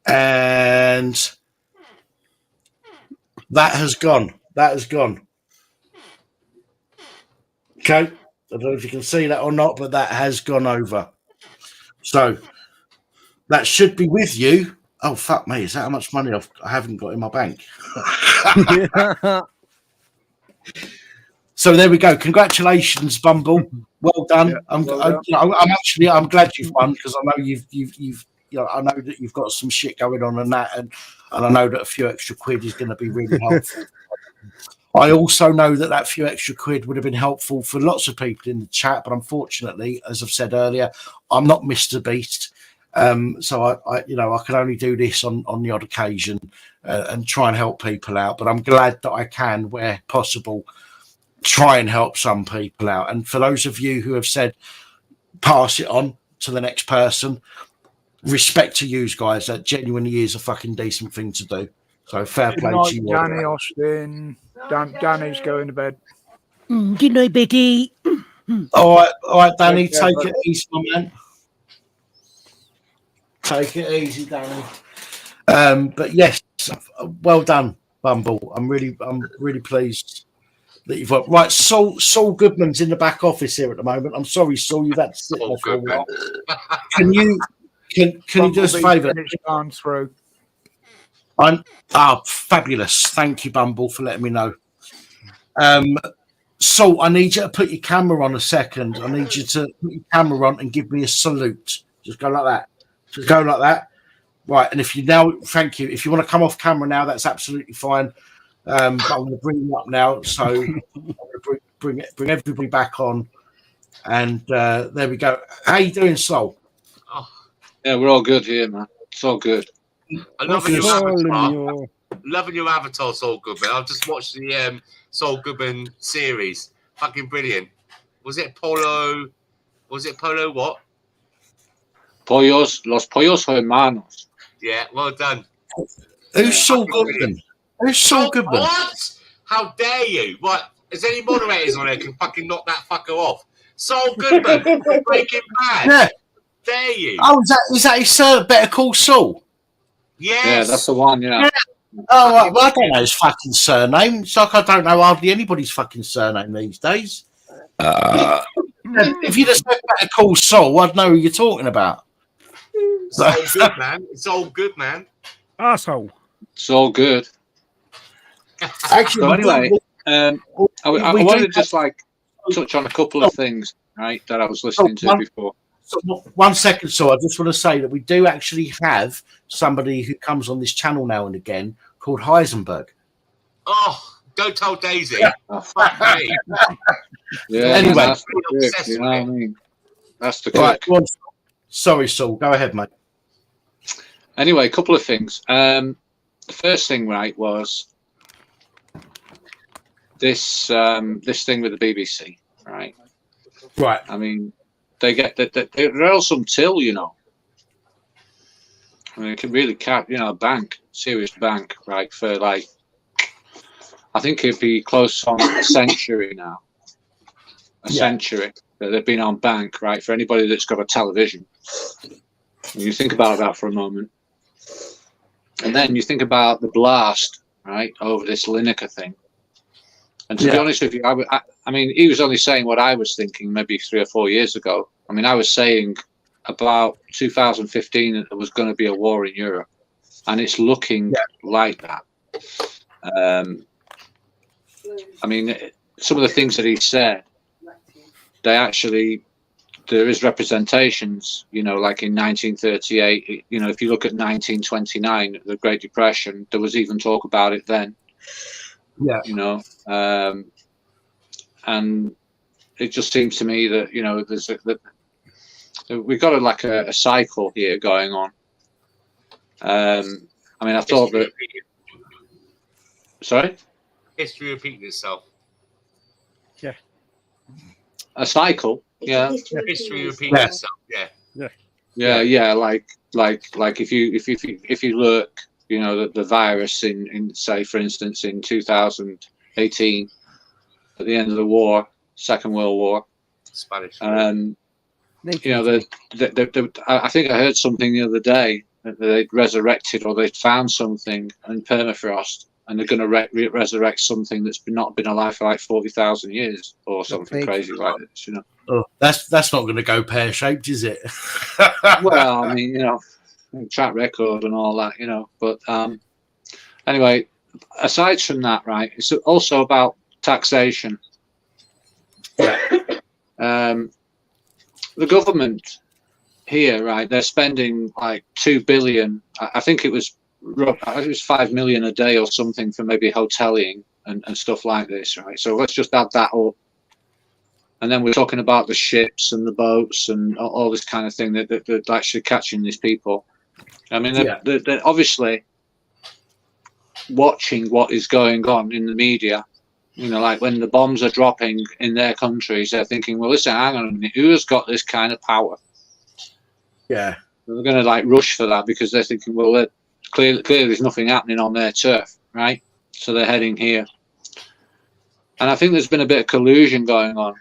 And That has gone. That has gone. Okay. I don't know if you can see that or not, but that has gone over. So that should be with you. Oh, fuck me. Is that how much money I haven't got in my bank? So there we go. Congratulations, Bumble. Well done. Yeah, I'm glad you've won, because I know you've I know that you've got some shit going on and that, and I know that a few extra quid is going to be really helpful. I also know that few extra quid would have been helpful for lots of people in the chat, but unfortunately, as I've said earlier, I'm not Mr. Beast. So I can only do this on the odd occasion and try and help people out. But I'm glad that I can, where possible, try and help some people out. And for those of you who have said pass it on to the next person, respect to you guys. That genuinely is a fucking decent thing to do. So fair Good play night, to you. Danny Austin. Danny's going to bed. Good night, Betty. All right, Danny, Take care, take buddy. it easy, my man. Take it easy, Danny. But yes, well done, Bumble. I'm really pleased that you've got right. Saul Goodman's in the back office here at the moment. I'm sorry, Saul, you've had to sit there for a while. Can you do us a favour? It's gone through. Fabulous. Thank you, Bumble, for letting me know. Saul, I need you to put your camera on a second. I need you to put your camera on and give me a salute. Just go like that. Just go like that. Right. And if you now, thank you. If you want to come off camera now, that's absolutely fine. But I'm going to bring you up now. So I'm going to bring everybody back on. And there we go. How you doing, Saul? Oh. Yeah, we're all good here, man. It's all good. I love your avatar. Loving your avatar, Saul Goodman. I've just watched the Saul Goodman series. Fucking brilliant. Was it Polo? Was it Polo what? Los Pollos Hermanos. Yeah, well done. Who's Saul Goodman? Who's Saul Goodman? What? How dare you? What? Is any moderators on there can fucking knock that fucker off? Saul Goodman, Breaking Bad. Yeah. Dare you? Oh, is that his Better Call Saul? Yes. Yeah, that's the one, yeah. Oh, right. Well, I don't know his fucking surname. It's like I don't know hardly anybody's fucking surname these days. If you just said Better Call Saul, I'd know who you're talking about. It's all good, man. It's all good, man. Asshole. It's all good. Actually, so anyway, I wanted to just touch on a couple of things, right, that I was listening to before. So 1 second, so I just want to say that we do actually have somebody who comes on this channel now and again called Heisenberg. Oh, don't tell Daisy. Oh, fuck me. Yeah, anyway, that's the trick, you know what I mean? That's the right. trick. Sorry, Saul. Go ahead, mate. Anyway, a couple of things. The first thing, right, was this thing with the BBC, right? Right. I mean, they're all some till, you know. I mean, it can really cap, you know, a bank, serious bank, right? For like, I think it'd be close on a century now. A century that they've been on bank, right? For anybody that's got a television. And you think about that for a moment. And then you think about the blast, right, over this Lineker thing. And to be honest with you, I mean, he was only saying what I was thinking maybe 3 or 4 years ago. I mean, I was saying about 2015 that there was going to be a war in Europe. And it's looking like that. I mean, some of the things that he said, there is representations, you know, like in 1938, you know, if you look at 1929, the Great Depression, there was even talk about it then. Yeah. You know, and it just seems to me that, you know, we've got a cycle here going on. I mean, I thought that. Sorry? History repeating itself. Yeah. A cycle. Yeah. History repeating itself. Yeah. Yeah. Like if you look, you know, the virus in say, for instance, in 2018, at the end of the war, Second World War. Spanish. You know, I think I heard something the other day that they'd resurrected or they'd found something in permafrost and they're going to resurrect something that's not been alive for like 40,000 years or something crazy like this, you know. Oh, that's not going to go pear-shaped, is it? Well, I mean, you know, track record and all that, you know. But anyway, aside from that, right, it's also about taxation. The government here, right, they're spending like 2 billion. I think it was 5 million a day or something for maybe hoteling and stuff like this, right? So let's just add that up. And then we're talking about the ships and the boats and all this kind of thing that they're actually catching these people. I mean, they're obviously watching what is going on in the media. You know, like when the bombs are dropping in their countries, they're thinking, well, listen, hang on a minute, who has got this kind of power? Yeah. They're going to like rush for that because they're thinking, well, clearly there's nothing happening on their turf, right? So they're heading here. And I think there's been a bit of collusion going on.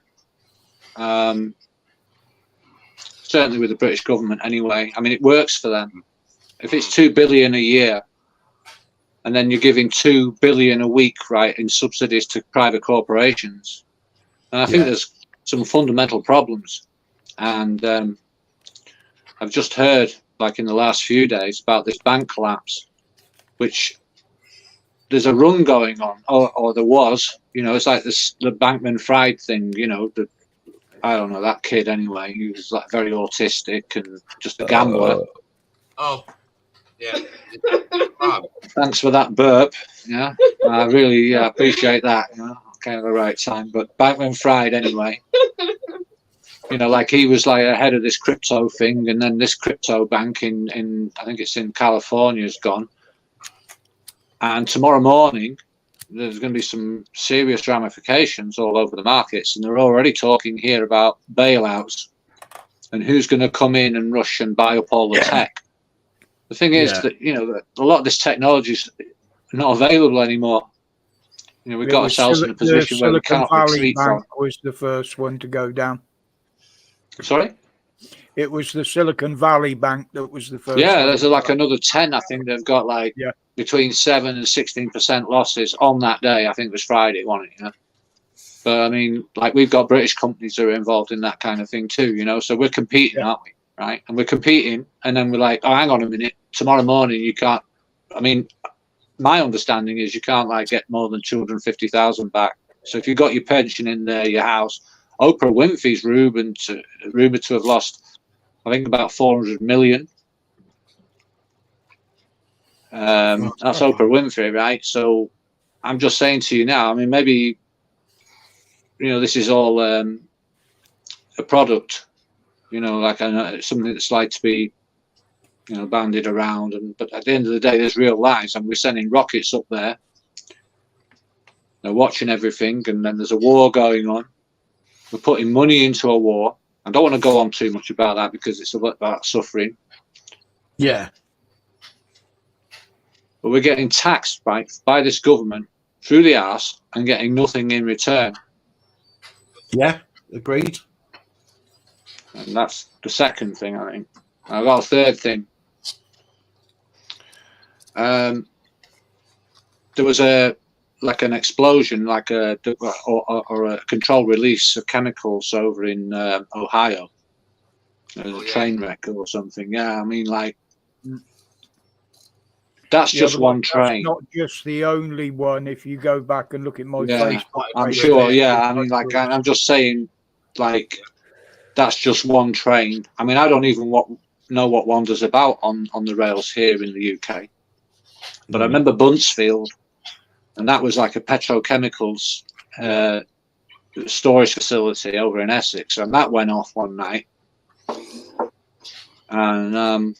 Certainly with the British government anyway. I mean, it works for them. If it's 2 billion a year and then you're giving 2 billion a week, right, in subsidies to private corporations, and I think there's some fundamental problems. And I've just heard, like in the last few days, about this bank collapse, which there's a run going on, or there was, you know, it's like this, the Bankman-Fried thing, you know, I don't know, that kid anyway, he was like very autistic and just a gambler. Oh, yeah. Thanks for that burp. Yeah, I really appreciate that. You know, came at the right time. But Bankman-Fried anyway. You know, like he was like ahead of this crypto thing, and then this crypto bank in I think it's in California is gone. And tomorrow morning, there's going to be some serious ramifications all over the markets, and they're already talking here about bailouts and who's going to come in and rush and buy up all the tech. The thing is that, you know, that a lot of this technology is not available anymore. You know, we've got ourselves in a position where we can't retreat from. Bank was the first one to go down. Sorry? It was the Silicon Valley Bank that was the first. Yeah, there's like another 10. I think they've got like between 7 and 16% losses on that day. I think it was Friday, wasn't it? You know? But I mean, like we've got British companies that are involved in that kind of thing too, you know. So we're competing, aren't we? Right? And we're competing, and then we're like, oh, hang on a minute. Tomorrow morning, you can't. I mean, my understanding is you can't like get more than 250,000 back. So if you've got your pension in there, your house, Oprah Winfrey's rumored to have lost, I think, about 400 million. That's Oprah Winfrey, right? So I'm just saying to you now, I mean, maybe, you know, this is all a product, you know, like something that's like to be, you know, bandied around. But at the end of the day, there's real lives, and we're sending rockets up there. They're watching everything, and then there's a war going on. We're putting money into a war. I don't want to go on too much about that because it's about suffering. Yeah. But we're getting taxed by this government through the arse and getting nothing in return. Yeah, agreed. And that's the second thing, I think. I've got a third thing. There was an explosion, like or a controlled release of chemicals over in Ohio. A train wreck or something. Yeah, I mean, like, that's just one train. Not just the only one. If you go back and look at my Facebook, I'm sure. Yeah, I mean, like, I'm just saying, like, that's just one train. I mean, I don't even know what Wander's about on the rails here in the UK. But I remember Buncefield, and that was like a petrochemicals storage facility over in Essex, and that went off one night. And I'm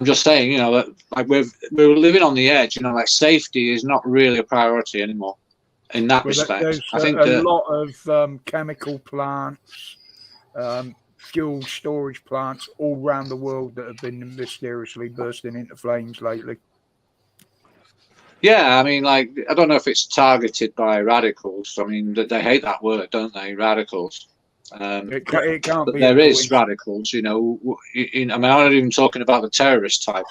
just saying, you know, that like we're living on the edge. You know, like safety is not really a priority anymore in that respect. There's I think a lot of chemical plants, fuel storage plants all around the world that have been mysteriously bursting into flames lately. Yeah, I mean, like, I don't know if it's targeted by radicals. I mean, they hate that word, don't they? Radicals. It can't but be. There is radicals, you know. I mean, I'm not even talking about the terrorist type.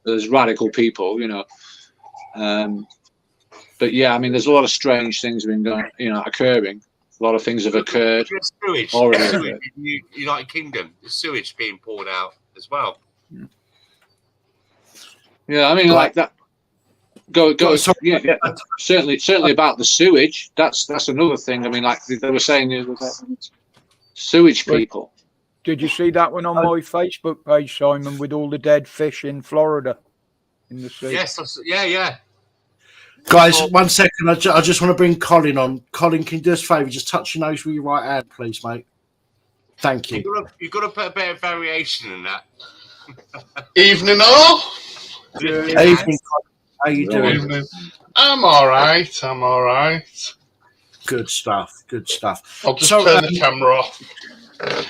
There's radical people, you know. But yeah, I mean, there's a lot of strange things been going, occurring. A lot of things have occurred. Sewage, already. sewage in the United Kingdom. The sewage being poured out as well. Yeah, I mean, like that. Go. Yeah, certainly about the sewage. That's another thing. I mean, like they were saying, sewage people. Did you see that one on my Facebook page, Simon, with all the dead fish in Florida in the sea? Yes, yeah. Guys, 1 second. I just want to bring Colin on. Colin, can you do us a favour? Just touch your nose with your right hand, please, mate. Thank you. You've got to put a bit of variation in that. Evening all. Evening, Colin. How you doing? Evening. I'm all right. Good stuff. I'll just turn the camera off.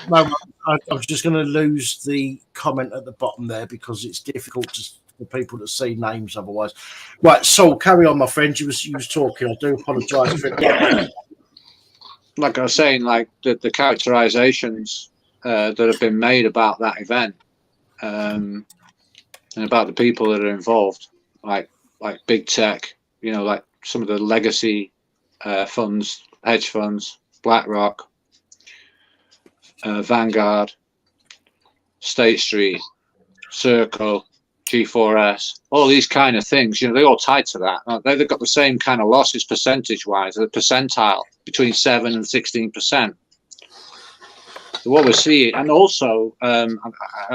No, I was just going to lose the comment at the bottom there because it's difficult for people to see names otherwise. Right, Saul, carry on, my friend. You was talking. I do apologise for it. Like I was saying, like the characterizations that have been made about that event and about the people that are involved, like big tech, like some of the legacy funds, hedge funds, BlackRock, Vanguard, State Street, Circle, G4S, all these kind of things, they're all tied to that. They've got the same kind of losses percentage-wise, the percentile between 7 and 16%. So what we're seeing, and also I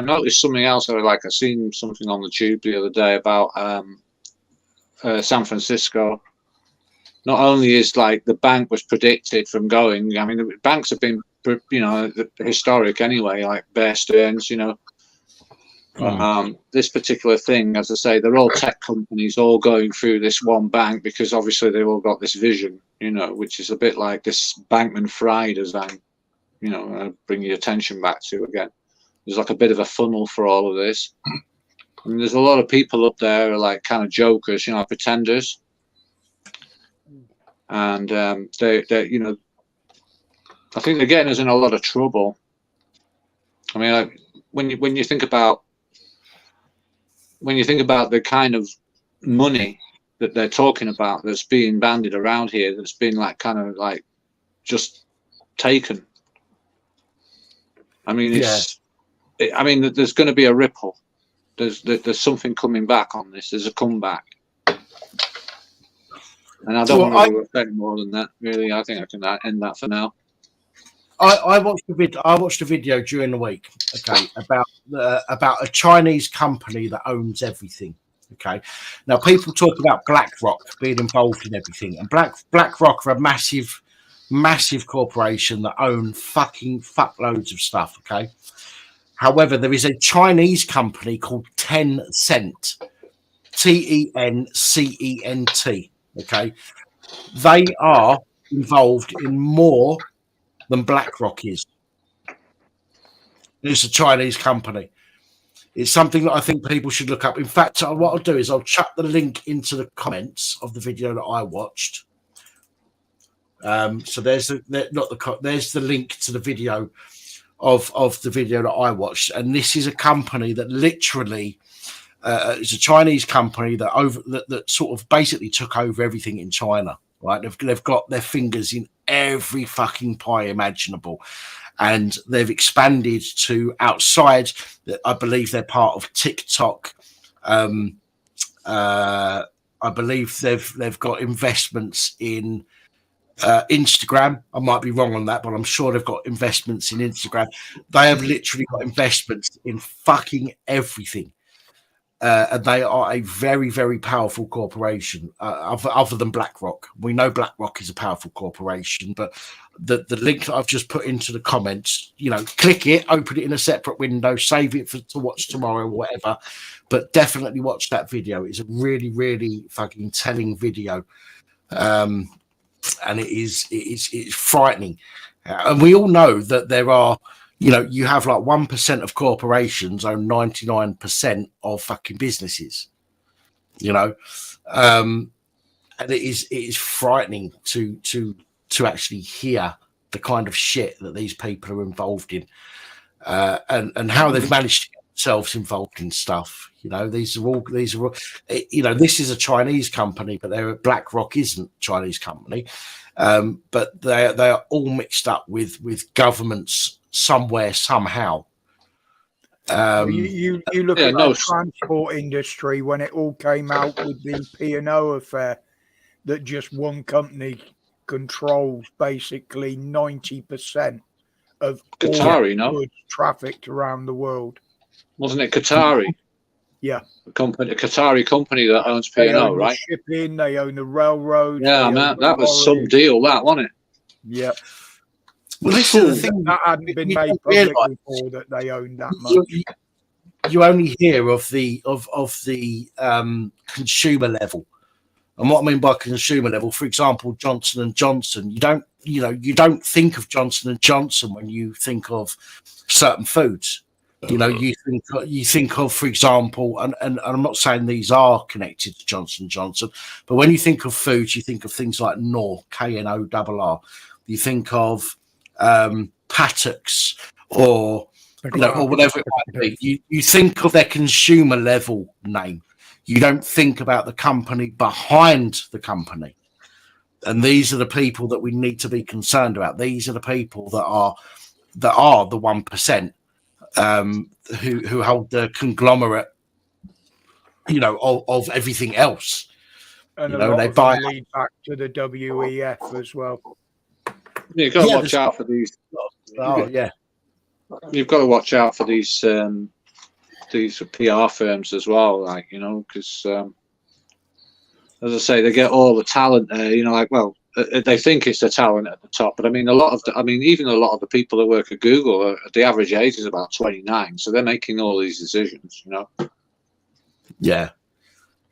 noticed something else. I seen something on the tube the other day about San Francisco. Not only is like the bank was predicted from going, I mean, the banks have been, historic anyway, like Bear Stearns, this particular thing, as I say, they're all tech companies all going through this one bank because obviously they've all got this vision, which is a bit like this Bankman Fried, as I'm, bring your attention back to again. There's like a bit of a funnel for all of this. I mean, there's a lot of people up there who are like kind of jokers, pretenders. And they I think they're getting us in a lot of trouble. I mean, when you think about the kind of money that they're talking about that's being bandied around here, that's been like kind of like just taken. I mean, I mean, there's going to be a ripple. There's something coming back on this. There's a comeback. And I don't want to say more than that, really. I think I can end that for now. I watched a video during the week, okay, about a Chinese company that owns everything. Okay, now people talk about BlackRock being involved in everything, and BlackRock are a massive corporation that own fucking fuckloads of stuff. Okay, however, there is a Chinese company called Tencent, Tencent. Okay, they are involved in more than BlackRock is. It's a Chinese company. It's something that I think people should look up. In fact, what I'll do is I'll chuck the link into the comments of the video that I watched. So there's the link to the video of the video that I watched, and this is a company that literally it's a Chinese company that sort of basically took over everything in China. Right, they've got their fingers in every fucking pie imaginable, and they've expanded to outside. I believe they're part of TikTok. I believe they've got investments in Instagram. I might be wrong on that, but I'm sure they've got investments in Instagram. They have literally got investments in fucking everything. And they are a very, very powerful corporation, other than BlackRock. We know BlackRock is a powerful corporation, but the link that I've just put into the comments, click it, open it in a separate window, save it to watch tomorrow or whatever. But definitely watch that video. It's a really, really fucking telling video. And it's frightening. And we all know that there are, you have like 1% of corporations own 99% of fucking businesses, and it is frightening to actually hear the kind of shit that these people are involved in, and how they've managed themselves involved in stuff. You know, these are all, you know, this is a Chinese company, but BlackRock isn't a Chinese company. But they are all mixed up with governments somewhere, somehow. You look at the transport industry when it all came out with the P&O affair, that just one company controls basically 90% of Qatari, all goods trafficked around the world. Wasn't it Qatari? Yeah. A Qatari company that owns P&O, right? The shipping, they own the railroads. Yeah, man, that was some deal, that, wasn't it? Yeah. Well, this is the thing that hadn't been made public before, that they owned that much. You only hear of the consumer level, and what I mean by consumer level, for example, Johnson and Johnson. You don't think of Johnson and Johnson when you think of certain foods. You know, you think of, for example, and I'm not saying these are connected to Johnson and Johnson, but when you think of foods, you think of things like Knorr, KNORR. You think of Pattocks, or or whatever it might be. You think of their consumer level name. You don't think about the company behind the company. And these are the people that we need to be concerned about. These are the people that are the 1%, who hold the conglomerate, of everything else. And they buy lead back to the WEF as well. You've got to watch out for these. You've got to watch out for these PR firms as well, because as I say, they get all the talent there. They think it's the talent at the top, but even a lot of the people that work at Google, the average age is about 29, so they're making all these decisions. Yeah.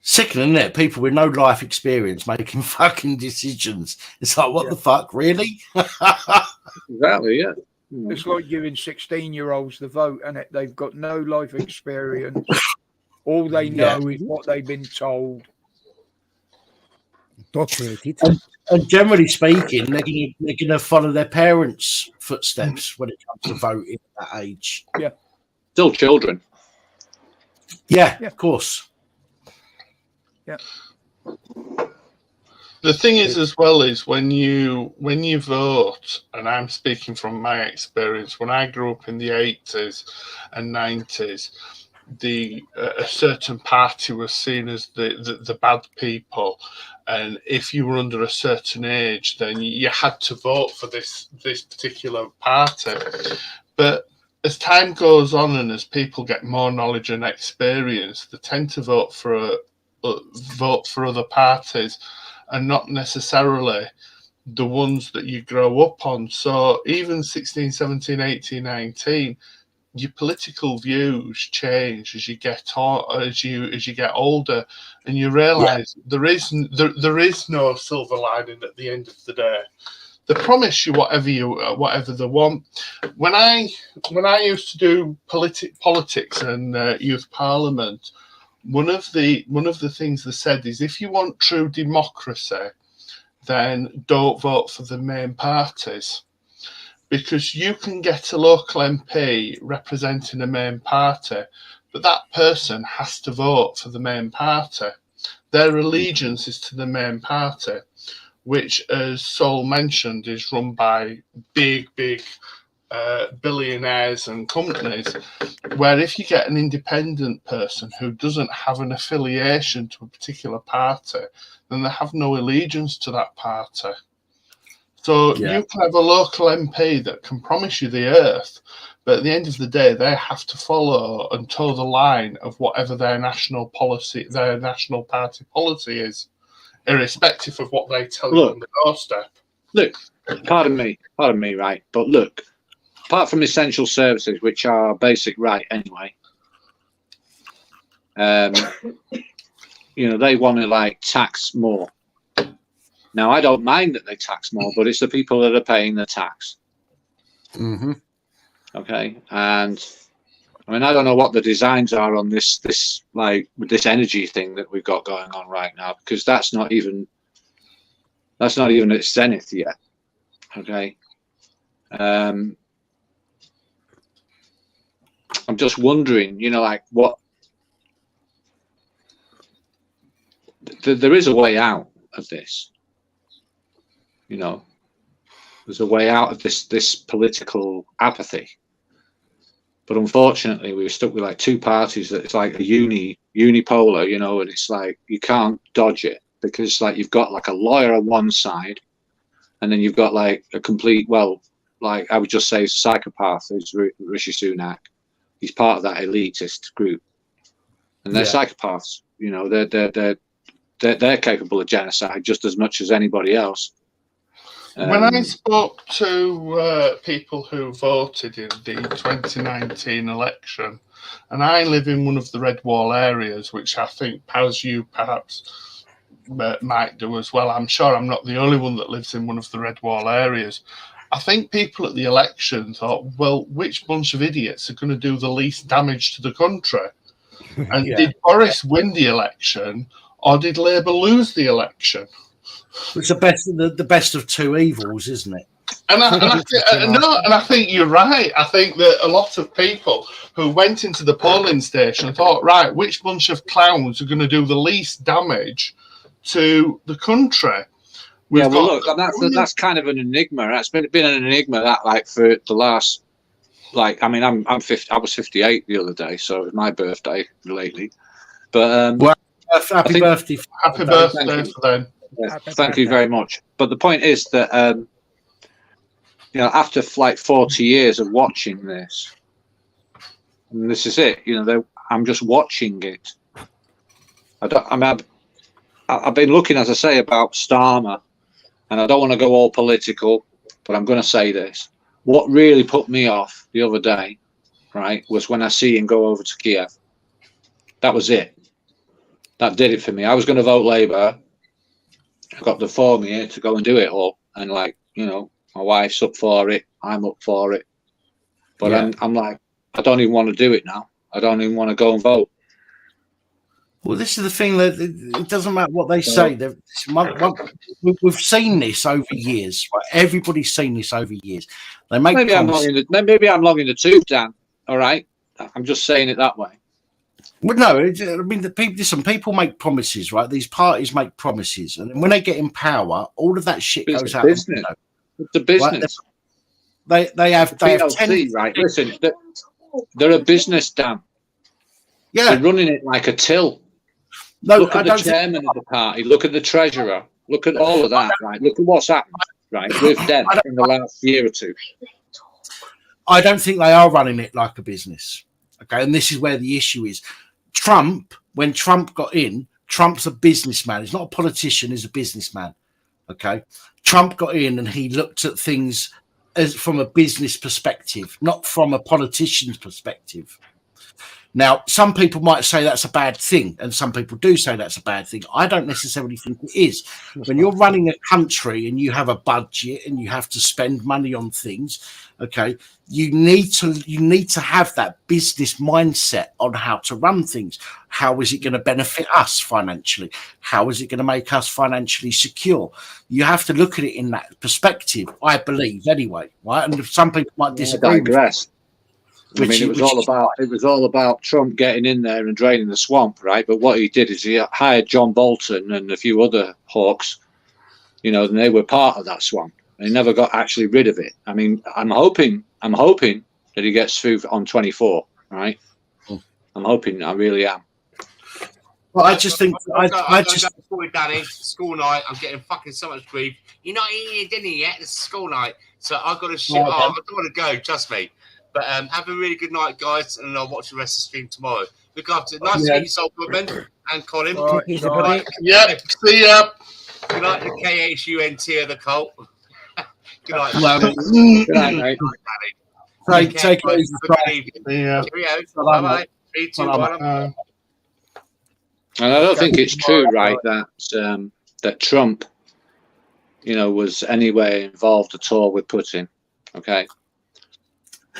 Sickening, isn't it? People with no life experience making fucking decisions. It's like, what the fuck, really? Exactly, yeah. It's like giving 16-year-olds the vote, and they've got no life experience. All they know is what they've been told. Documented. And generally speaking, they're going to follow their parents' footsteps when it comes to voting at that age. Yeah. Still children. Yeah, of course. Yeah. The thing is, as well, is when you vote, and I'm speaking from my experience, when I grew up in the 80s and 90s, a certain party was seen as the bad people, and if you were under a certain age, then you had to vote for this particular party. But as time goes on and as people get more knowledge and experience, they tend to vote for other parties, and not necessarily the ones that you grow up on. So even 16, 17, 18, 19, your political views change as you get older, and you realise there is no silver lining at the end of the day. They promise you whatever they want. When I used to do politics and youth parliament, one of the things they said is, if you want true democracy, then don't vote for the main parties, because you can get a local MP representing a main party, but that person has to vote for the main party. Their allegiance is to the main party, which, as Sol mentioned, is run by big billionaires and companies, where if you get an independent person who doesn't have an affiliation to a particular party, then they have no allegiance to that party. So you can have a local MP that can promise you the earth, but at the end of the day, they have to follow and toe the line of whatever their national party policy is, irrespective of what they tell you on the doorstep. Look, pardon me, right? But look, apart from essential services, which are basic right anyway, they want to tax more. Now, I don't mind that they tax more, but it's the people that are paying the tax. Mm-hmm. Okay, and I don't know what the designs are on this energy thing that we've got going on right now, because that's not even at zenith yet. Okay. I'm just wondering, you know, like what there is a way out of this. You know, there's a way out of this political apathy. But unfortunately, we were stuck with like two parties that it's like a unipolar, you know, and it's like you can't dodge it because like you've got like a lawyer on one side, and then you've got like a complete, well, like I would just say psychopath who's Rishi Sunak. He's part of that elitist group, and they're psychopaths. You know, they're capable of genocide just as much as anybody else. When I spoke to people who voted in the 2019 election, and I live in one of the Red Wall areas, which I think, as you perhaps might do as well. I'm sure I'm not the only one that lives in one of the Red Wall areas. I think people at the election thought, well, which bunch of idiots are going to do the least damage to the country? And did Boris win the election, or did Labour lose the election? It's the best of two evils, isn't it? And I think you're right. I think that a lot of people who went into the polling station thought, right, which bunch of clowns are going to do the least damage to the country? Look, that's kind of an enigma. That's been an enigma that, like, for the last, like, I mean, I'm 50. I was 58 the other day, so it was my birthday lately. But happy birthday! Happy birthday for them. Yeah, thank you very much. But the point is that, you know, after like 40 years of watching this, and this is it, you know, I'm just watching it. I've been looking, as I say, about Starmer, and I don't want to go all political, but I'm going to say this. What really put me off the other day, right, was when I see him go over to Kiev. That was it. That did it for me. I was going to vote Labour. I got the form here to go and do it all, and like, you know, my wife's up for it, I'm up for it, but I'm like, I don't even want to do it now. I don't even want to go and vote. Well, this is the thing, that it doesn't matter what they say. We've seen this over years. Right? Everybody's seen this over years. They make maybe I'm long in the tooth, Dan. All right, I'm just saying it that way. Well, no, I mean, people make promises, right? These parties make promises, and when they get in power, all of that shit goes out. It's a business. Right? They have PLC, right? Listen, they're a business, Dan. Yeah, they're running it like a till. No, look at the chairman of the party. Look at the treasurer. Look at all of that, right? Look at what's happened, right, with them in the last year or two. I don't think they are running it like a business. Okay, and this is where the issue is. Trump, when Trump got in, Trump's a businessman. He's not a politician, he's a businessman. Okay. Trump got in and he looked at things as from a business perspective, not from a politician's perspective. Now, some people might say that's a bad thing, and some people do say that's a bad thing. I don't necessarily think it is. When you're running a country and you have a budget and you have to spend money on things, okay, you need to have that business mindset on how to run things. How is it going to benefit us financially? How is it going to make us financially secure? You have to look at it in that perspective, I believe, anyway, right? And some people might disagree with me. I mean, it was all about Trump getting in there and draining the swamp, right? But what he did is he hired John Bolton and a few other hawks, you know, and they were part of that swamp. They never got actually rid of it. I mean, I'm hoping that he gets through on 24, right? I'm hoping, I really am. Well, I just think I just with Danny, school night. I'm getting fucking so much grief. You're not eating dinner yet. It's school night, so I've got to shit. I don't want to go. Trust me. But have a really good night, guys, and I'll watch the rest of the stream tomorrow. Look after it. Nice to meet you, Soul Goodman and Colin. Right. Yep. See ya. Good night, the KHUNT of the cult. Good night. Good night, mate. Take it easy. Cheerio. Bye-bye. 3, 2, 1. And I don't think it's true, right, that Trump, you know, was anywhere involved at all with Putin. Okay.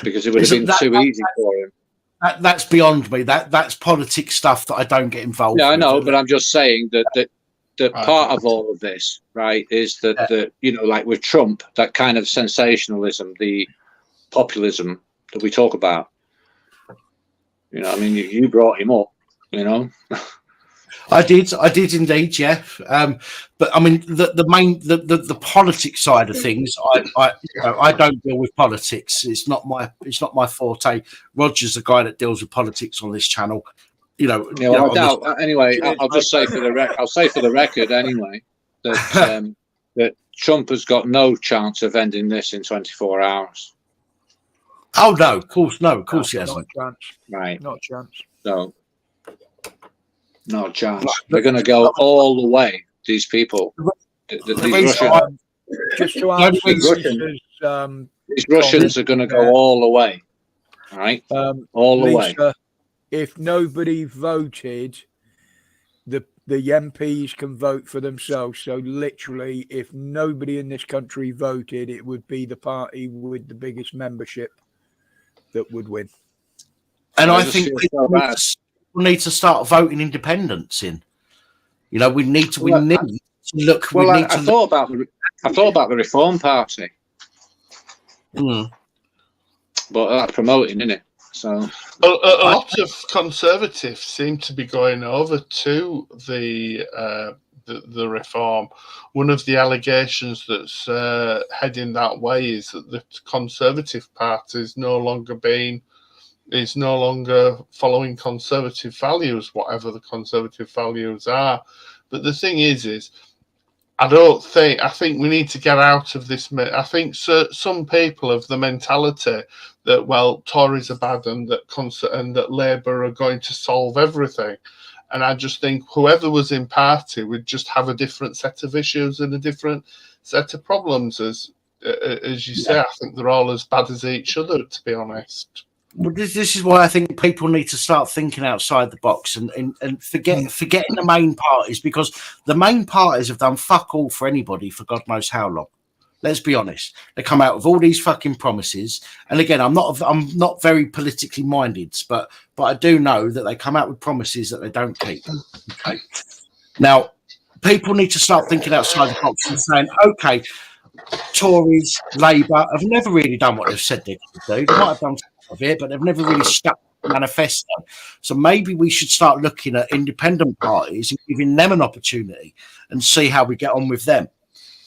Because it would have been too easy for him. That's beyond me. That's politics stuff that I don't get involved with. Yeah, I know, but I'm just saying that part of all of this, right, is that you know, like with Trump, that kind of sensationalism, the populism that we talk about, You know, I mean, you brought him up. You know. I did indeed, yeah. But I mean, the politics side of things, I don't deal with politics. It's not my forte. Roger's the guy that deals with politics on this channel. You know. Yeah, well, I doubt. Anyway, I'll just say for the record anyway that that Trump has got no chance of ending this in 24 hours. Oh no, of course he hasn't. Not a chance. Right. Not a chance. So. No chance. They're going to go all the way. These people, these Russians are going to go all the way. All right, all the way. If nobody voted, the MPs can vote for themselves. So literally, if nobody in this country voted, it would be the party with the biggest membership that would win. And I think people need to start voting independents in. You know, we need to look. Well, I thought about the Reform Party, but that's promoting, isn't it? So a lot of Conservatives seem to be going over to the Reform. One of the allegations that's heading that way is that the Conservative Party is no longer following conservative values, whatever the conservative values are. But the thing is I think we need to get out of this. I think some people have the mentality that, well, Tories are bad and that Labour are going to solve everything. And I just think whoever was in party would just have a different set of issues and a different set of problems. As you say, I think they're all as bad as each other, to be honest. Well, this is why I think people need to start thinking outside the box and forgetting the main parties, because the main parties have done fuck all for anybody for God knows how long. Let's be honest. They come out with all these fucking promises, and again, I'm not very politically minded, but I do know that they come out with promises that they don't keep. Okay. Now, people need to start thinking outside the box and saying, okay, Tories, Labour have never really done what they've said they're going to do. They might have done of it, but they've never really stuck to the manifesto. So maybe we should start looking at independent parties and giving them an opportunity and see how we get on with them.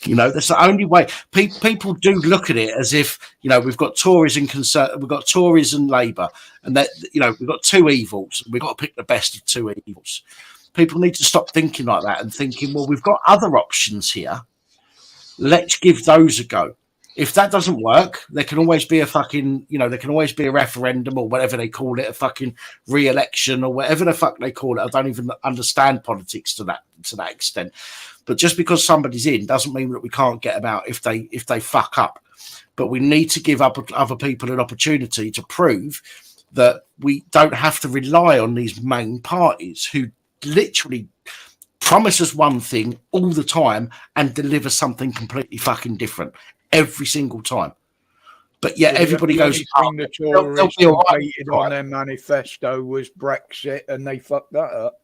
You know, that's the only way. People do look at it as if, you know, we've got Tories and we've got Tories and Labour, and that, you know, we've got two evils. We've got to pick the best of two evils. People need to stop thinking like that and thinking, well, we've got other options here. Let's give those a go. If that doesn't work, there can always be a fucking, you know, there can always be a referendum or whatever they call it, a fucking re-election or whatever the fuck they call it. I don't even understand politics to that extent. But just because somebody's in doesn't mean that we can't get them out if they fuck up. But we need to give other people an opportunity to prove that we don't have to rely on these main parties who literally promise us one thing all the time and deliver something completely fucking different every single time. But yeah, everybody goes, the Tories completed on their manifesto was Brexit, and they fucked that up.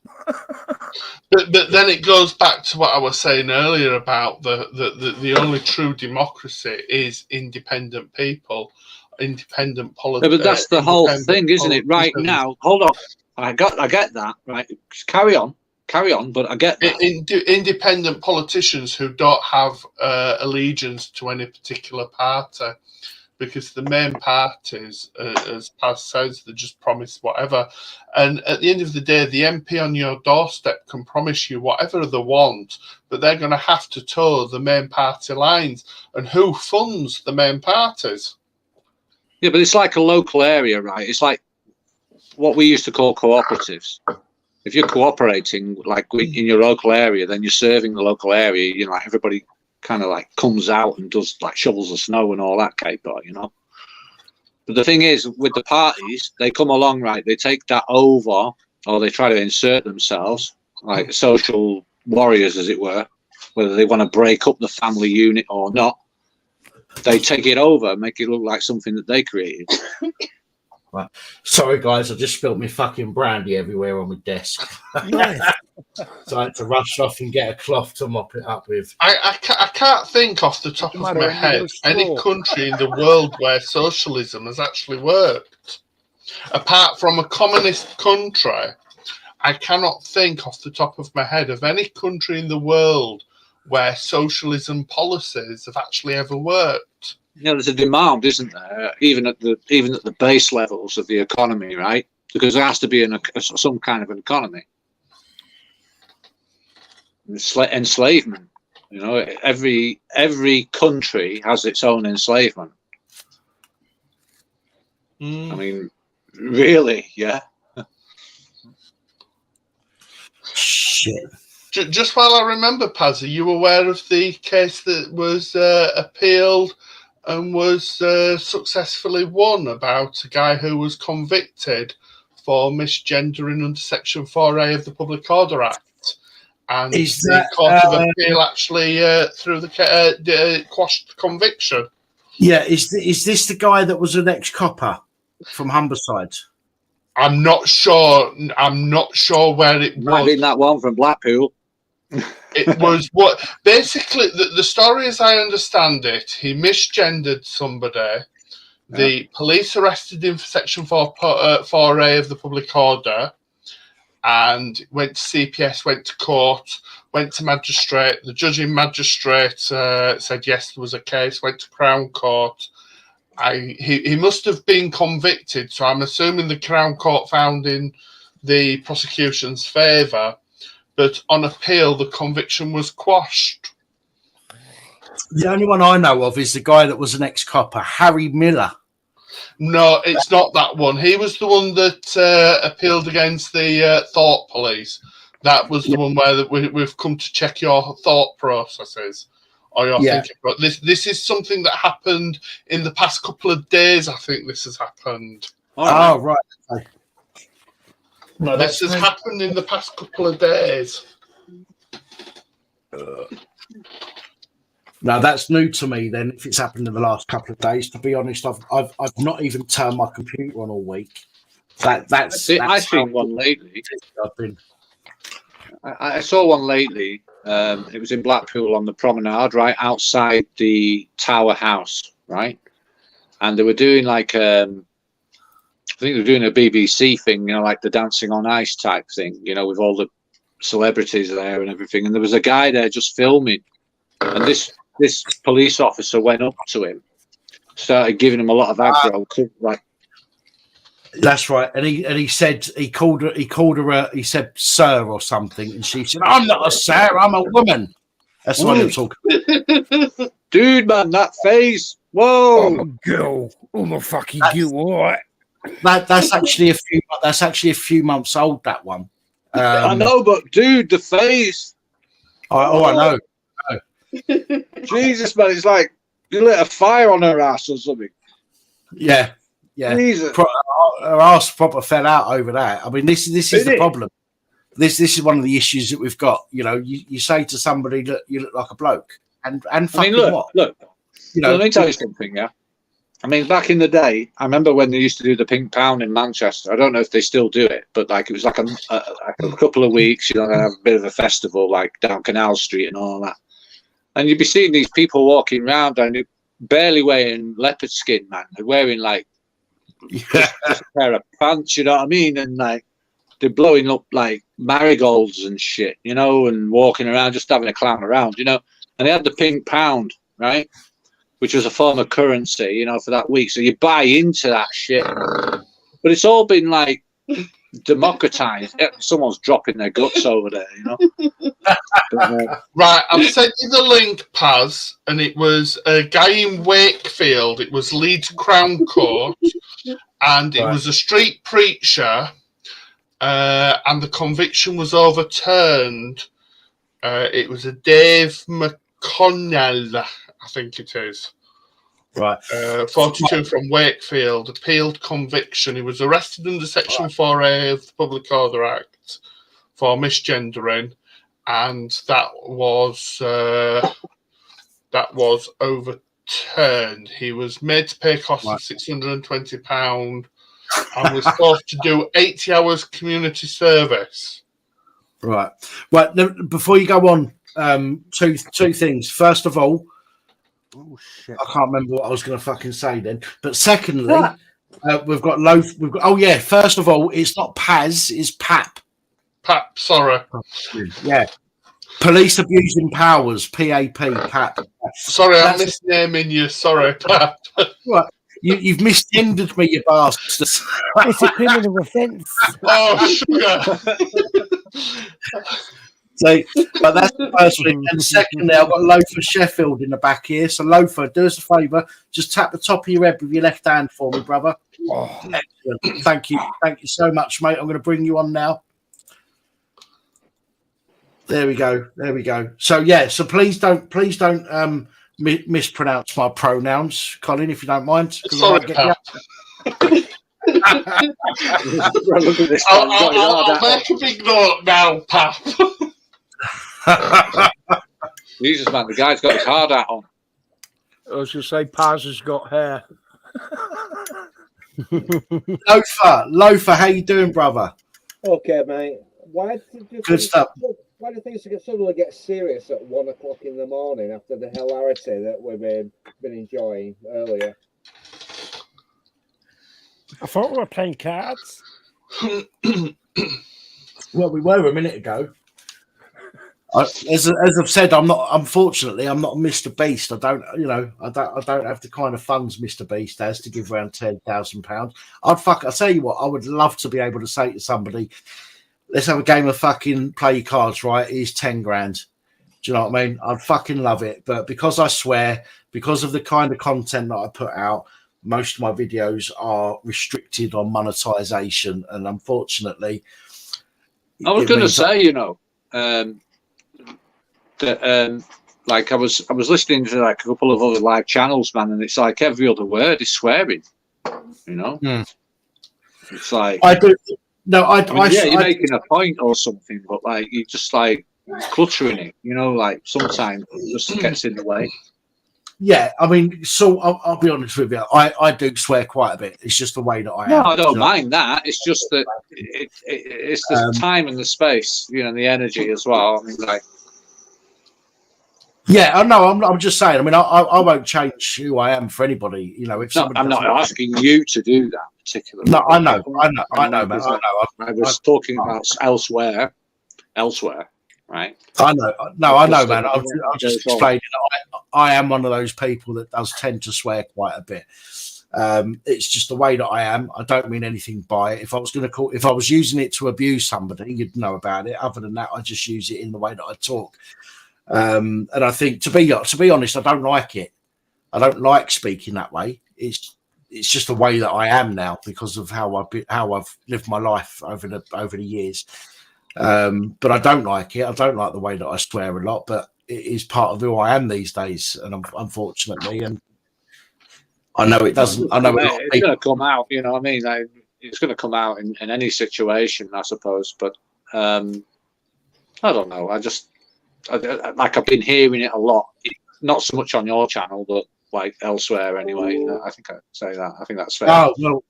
but then it goes back to what I was saying earlier about the only true democracy is independent people, independent politics. Yeah, but that's the whole thing, isn't it? Right now, hold on. I get that. Right, carry on. But I get that. Independent politicians who don't have allegiance to any particular party. Because the main parties, as Paz says, they just promise whatever. And at the end of the day, the MP on your doorstep can promise you whatever they want, but they're going to have to toe the main party lines. And who funds the main parties? Yeah, but it's like a local area, right? It's like what we used to call cooperatives. If you're cooperating, like in your local area, then you're serving the local area. You know, like everybody kind of like comes out and does like shovels of snow and all that caper, you know. But the thing is, with the parties, they come along, right? They take that over, or they try to insert themselves like social warriors, as it were, whether they want to break up the family unit or not. They take it over, make it look like something that they created. Right. Sorry, guys, I just spilled my fucking brandy everywhere on my desk. So I had to rush off and get a cloth to mop it up with. I can't think off the top of my head any country in the world where socialism has actually worked. apart from a communist country, I cannot think off the top of my head of any country in the world where socialism policies have actually ever worked. There's a demand, isn't there? Even at the base levels of the economy, right? Because there has to be some kind of an economy. Enslavement, every country has its own enslavement. I mean, really, yeah. Shit. Just while I remember, Paz, are you aware of the case that was appealed and was successfully won about a guy who was convicted for misgendering under Section 4A of the Public Order Act? And the Court of Appeal actually threw the quashed conviction. Yeah, is this the guy that was an ex-copper from Humberside? I'm not sure. I'm not sure where it Might was. be that one from Blackpool. It was what basically the story, as I understand it, he misgendered somebody. The police arrested him for Section 4A of the Public Order, and went to CPS, went to court, went to magistrate. The judge in magistrate said yes, there was a case. Went to Crown Court. He must have been convicted, so I'm assuming the Crown Court found in the prosecution's favour, but on appeal the conviction was quashed. The only one I know of is the guy that was an ex-copper, Harry Miller. No, it's not that one. He was the one that appealed against the thought police. That was the one where we've come to check your thought processes. Or you're thinking, but this is something that happened in the past couple of days. I think this has happened. Oh, right. Okay. No, this has happened in the past couple of days. No, that's new to me. Then, if it's happened in the last couple of days, to be honest, I've not even turned my computer on all week. That's I've seen one lately. I saw one lately. It was in Blackpool on the promenade, right outside the Tower House, right? And they were doing like, I think they were doing a BBC thing, like the Dancing on Ice type thing, with all the celebrities there and everything. And there was a guy there just filming, and this police officer went up to him, started giving him a lot of aggro, like. That's right, and he said he called her he said sir or something, and she said, "I'm not a sir, I'm a woman." That's what I'm talking about. Dude, man, that face! Whoa, I'm a girl. I'm a fucking girl, all right. That's actually a few months old. That one. I know, but dude, the face. I know. Jesus, man, it's like you lit a fire on her ass or something. Yeah. Yeah, her ass proper fell out over that. I mean, this is the problem. This is one of the issues that we've got. You say to somebody that you look like a bloke, and fucking look. Let me tell you something. Yeah, I mean, back in the day, I remember when they used to do the Pink Pound in Manchester. I don't know if they still do it, but like it was like a couple of weeks. They have a bit of a festival like down Canal Street and all that, and you'd be seeing these people walking around and barely wearing leopard skin, man. They're wearing like. Just a pair of pants, you know what I mean? And like they're blowing up like marigolds and shit, and walking around, just having a clown around, And they had the Pink Pound, right? Which was a form of currency, for that week. So you buy into that shit. But it's all been like democratized. Someone's dropping their guts over there, Right, I've sent you the link, Paz, and it was a guy in Wakefield. It was Leeds Crown Court, and it was a street preacher, and the conviction was overturned. It was a Dave McConnell, I think it is. Right. 42 from Wakefield, appealed conviction. He was arrested under Section 4A of the Public Order Act for misgendering, and that was overturned. He was made to pay costs of £620 and was forced to do 80 hours community service. Right. Well, before you go on, two things. First of all, oh shit! I can't remember what I was going to fucking say then. But secondly, We've got loaf. We've got. Oh yeah. First of all, it's not Paz. It's Pap. Pap, sorry. Yeah. Police abusing powers. PAP. Pap. Sorry, I'm That's- misnaming you. Sorry, Pap. What? You've misgendered me, you bastards. It's a criminal offence. Oh, sugar. So, but that's the first thing. And secondly, I've got Loafer Sheffield in the back here. So, Loafer, do us a favour. Just tap the top of your head with your left hand for me, brother. Oh, excellent. Thank you. Thank you so much, mate. I'm going to bring you on now. There we go. There we go. So, yeah. So, please don't mispronounce my pronouns, Colin, if you don't mind. Sorry, Pap. I'll make a big note now, Pap. Jesus, man, the guy's got his hard hat on. I was going to say, Paz has got hair. Loafer, how you doing, brother? Okay, mate. Why Good stuff. Why do things suddenly get serious at 1 o'clock in the morning after the hilarity that we've been enjoying earlier? I thought we were playing cards. Well, we were a minute ago. As I've said, unfortunately, I'm not Mr. Beast. I don't have the kind of funds Mr. Beast has to give around £10,000. I'll tell you what, I would love to be able to say to somebody, let's have a game of fucking play your cards right. Here's 10 grand. Do you know what I mean? I'd fucking love it. But because I swear, because of the kind of content that I put out, most of my videos are restricted on monetization. And unfortunately, I was going to say, like I was listening to like a couple of other live channels, man, and it's like every other word is swearing. It's like I do. No, you're making a point or something, but like you just like cluttering it. Like sometimes it just gets in the way. Yeah, I mean, so I'll be honest with you. I do swear quite a bit. It's just the way that I am. No, I don't mind that. It's just that it's the time and the space, and the energy as well. I mean, like. Yeah, I know. I'm just saying. I mean, I won't change who I am for anybody. If I'm not asking you to do that particularly. No, I know, man. I was talking about elsewhere, right? I know. No, I know, man. I'm just explaining. I am one of those people that does tend to swear quite a bit. It's just the way that I am. I don't mean anything by it. If I was using it to abuse somebody, you'd know about it. Other than that, I just use it in the way that I talk. And I think, to be honest, I don't like it. I don't like speaking that way. It's just the way that I am now because of how I've lived my life over the years. But I don't like it. I don't like the way that I swear a lot. But it is part of who I am these days, and unfortunately, and I know it doesn't. I know it's going to come out. You know what I mean? Like, it's going to come out in any situation, I suppose. But I don't know. I've been hearing it a lot. Not so much on your channel, but like elsewhere anyway. I think I'd say that. I think that's fair. Oh, well,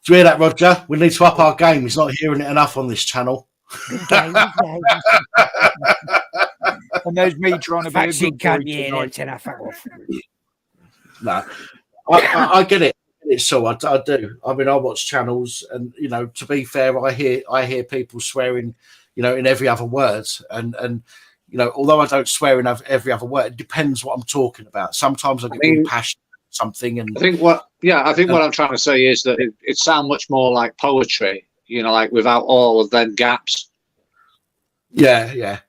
do you hear that, Roger? We need to up our game. He's not hearing it enough on this channel. And there's me trying to be a good boy tonight. No, I get it. So I do. I mean, I watch channels, and to be fair, I hear people swearing, in every other word, and although I don't swear in every other word, it depends what I'm talking about. Sometimes I get really passionate about something, and I think what I'm trying to say is that it sounds much more like poetry, like without all of them gaps. Yeah.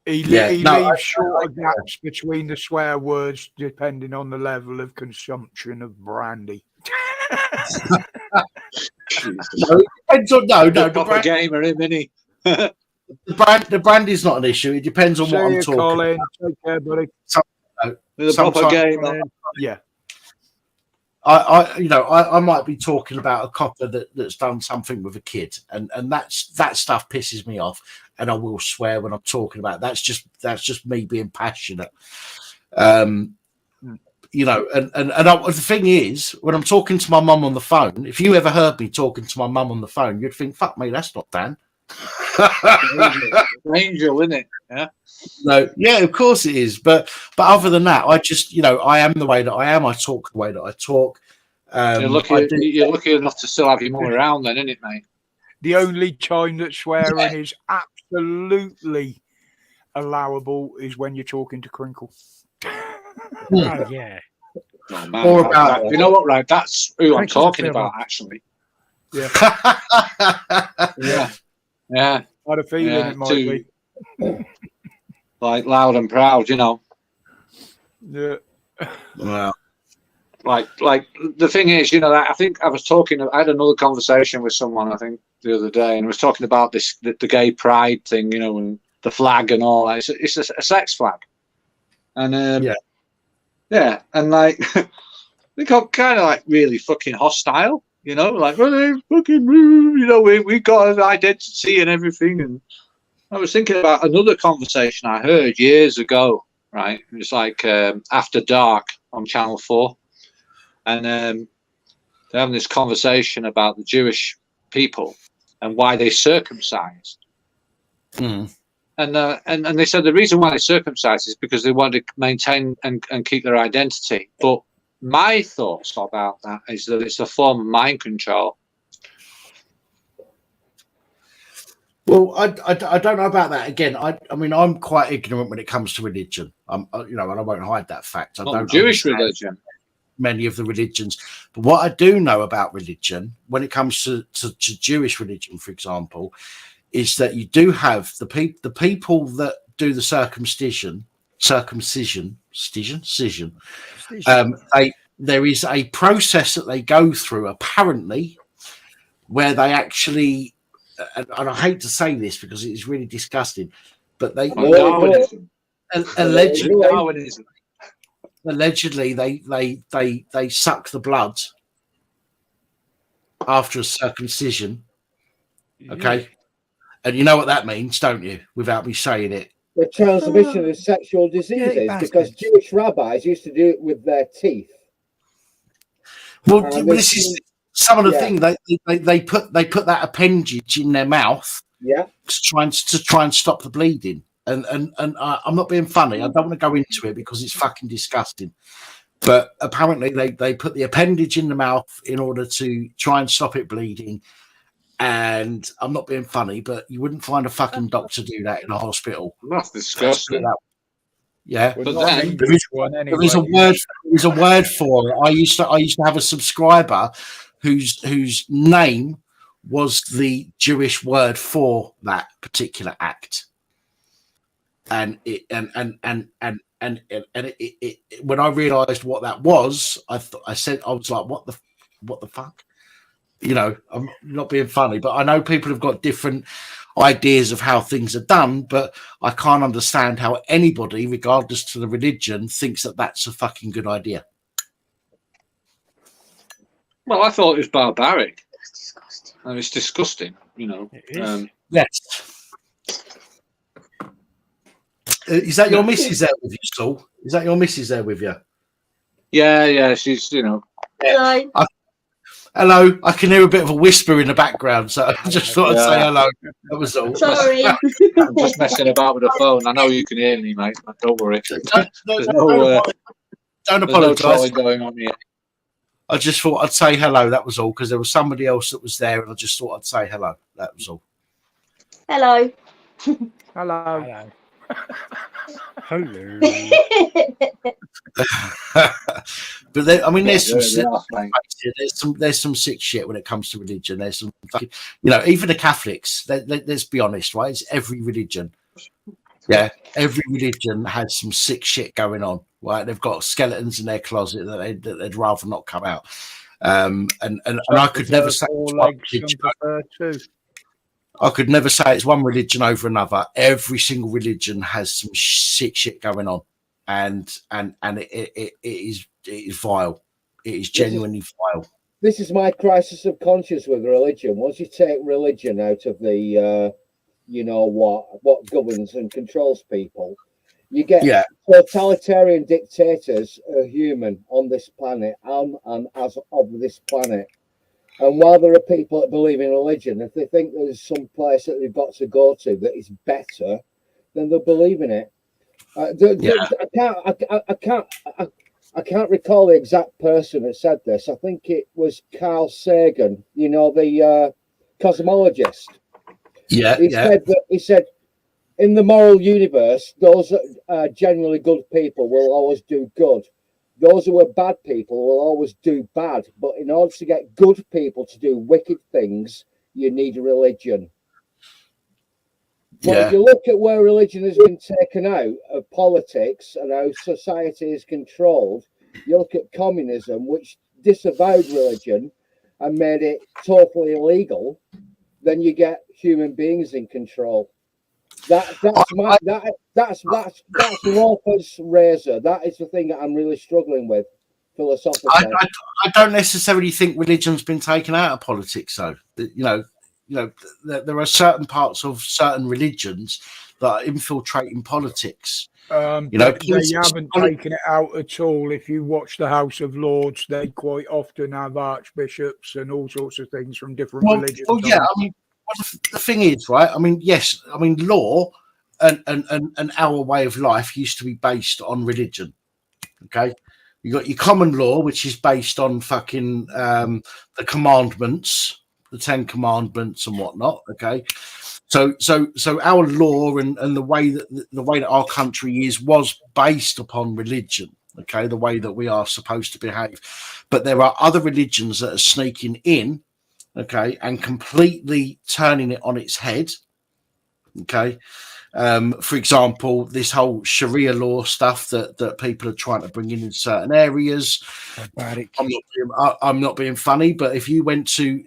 He leaves shorter gaps between the swear words depending on the level of consumption of brandy. No, it depends on the gamer, isn't he? The brand is not an issue. It depends on what I'm talking Colin. about. Take care, buddy. The proper gamer. Yeah. I might be talking about a copper that's done something with a kid, and that stuff pisses me off, and I will swear when I'm talking about it. That's just me being passionate. And the thing is, when I'm talking to my mum on the phone, if you ever heard me talking to my mum on the phone, you'd think, "Fuck me, that's not Dan." Angel, isn't it? Yeah. No, yeah, of course it is. But other than that, I just, I am the way that I am. I talk the way that I talk. You're lucky enough to still have your mum around then, isn't it, mate? The only time that swearing is absolutely allowable is when you're talking to Crinkle. Oh yeah. Oh, man, you know what, right? That's who I'm talking about, actually. Yeah. Yeah. Yeah. I had a feeling it might be. Like loud and proud, you know. Yeah. Well, like the thing is, you know, I think I had another conversation with someone, I think, the other day, and was talking about the gay pride thing, you know, and the flag and all that. It's a sex flag. And yeah, and like they got kind of like really fucking hostile, you know, like, well, they fucking, you know, we got an identity and everything. And I was thinking about another conversation I heard years ago, right? It was like After Dark on Channel 4. And they're having this conversation about the Jewish people and why they circumcise. Mm. And they said the reason why they circumcise is because they want to maintain and keep their identity. But my thoughts about that is that it's a form of mind control. Well, I don't know about that. Again, I mean, I'm quite ignorant when it comes to religion. You know, and I won't hide that fact. I don't Jewish religion. Many of the religions, but what I do know about religion, when it comes to Jewish religion, for example, is that you do have the people that do the circumcision. There is a process that they go through, apparently, where they actually, and I hate to say this because it is really disgusting, but they allegedly they suck the blood after a circumcision. Okay. And you know what that means, don't you? Without me saying it. The transmission of sexual diseases, because Jewish rabbis used to do it with their teeth. Well, this is some of the thing they put that appendage in their mouth, to try and stop the bleeding. And I'm not being funny. I don't want to go into it because it's fucking disgusting. But apparently they put the appendage in the mouth in order to try and stop it bleeding. And I'm not being funny, but you wouldn't find a fucking doctor do that in a hospital. That's disgusting. Yeah, but then there is a word for it. I used to have a subscriber whose name was the Jewish word for that particular act. And when I realised what that was, I was like, what the fuck? You know, I'm not being funny, but I know people have got different ideas of how things are done, but I can't understand how anybody, regardless to the religion, thinks that that's a fucking good idea. Well, I thought it was barbaric. It's disgusting. And it's disgusting, you know. Yes. Is that your missus there with you, Saul? Is that your missus there with you? Yeah, she's, you know. Hello. Hello, I can hear a bit of a whisper in the background, so I just thought I'd say hello. That was all. Sorry. I'm just messing about with the phone. I know you can hear me, mate. Don't worry. Don't apologise. No going on here. I just thought I'd say hello. That was all, because there was somebody else that was there, and I just thought I'd say hello. That was all. Hello. Hello. Hello. But I mean, there's some sick shit when it comes to religion. There's some fucking, you know, even the Catholics. Let's be honest, right? It's every religion. Yeah, every religion has some sick shit going on. Right? They've got skeletons in their closet that they'd rather not come out. And I could never say I could never say it's one religion over another. Every single religion has some sick shit going on, and it is vile. It is genuinely vile. This is my crisis of conscience with religion. Once you take religion out of the, you know what governs and controls people, you get totalitarian dictators are human on this planet and as of this planet. And while there are people that believe in religion, if they think there's some place that they've got to go to that is better, then they'll believe in it. I can't recall the exact person that said this. I think it was Carl Sagan, you know, the cosmologist. Yeah, He said, in the moral universe, those that are generally good people will always do good. Those who are bad people will always do bad. But in order to get good people to do wicked things, you need a religion. But if you look at where religion has been taken out of politics and how society is controlled, you look at communism, which disavowed religion and made it totally illegal, then you get human beings in control. That's Roper's razor. That is the thing that I'm really struggling with philosophically. I don't necessarily think religion's been taken out of politics, though. There are certain parts of certain religions that are infiltrating politics. They haven't taken it out at all. If you watch the House of Lords, they quite often have archbishops and all sorts of things from different religions. Well, yeah, I mean, the thing is, right? I mean, yes, I mean, law and our way of life used to be based on religion. Okay, you got your common law, which is based on fucking the commandments, the 10 commandments and whatnot. Okay, so our law and the way that our country was based upon religion. Okay, the way that we are supposed to behave, but there are other religions that are sneaking in. Okay, and completely turning it on its head. Okay, for example, this whole Sharia law stuff that people are trying to bring in certain areas. I'm not being funny, but if you went to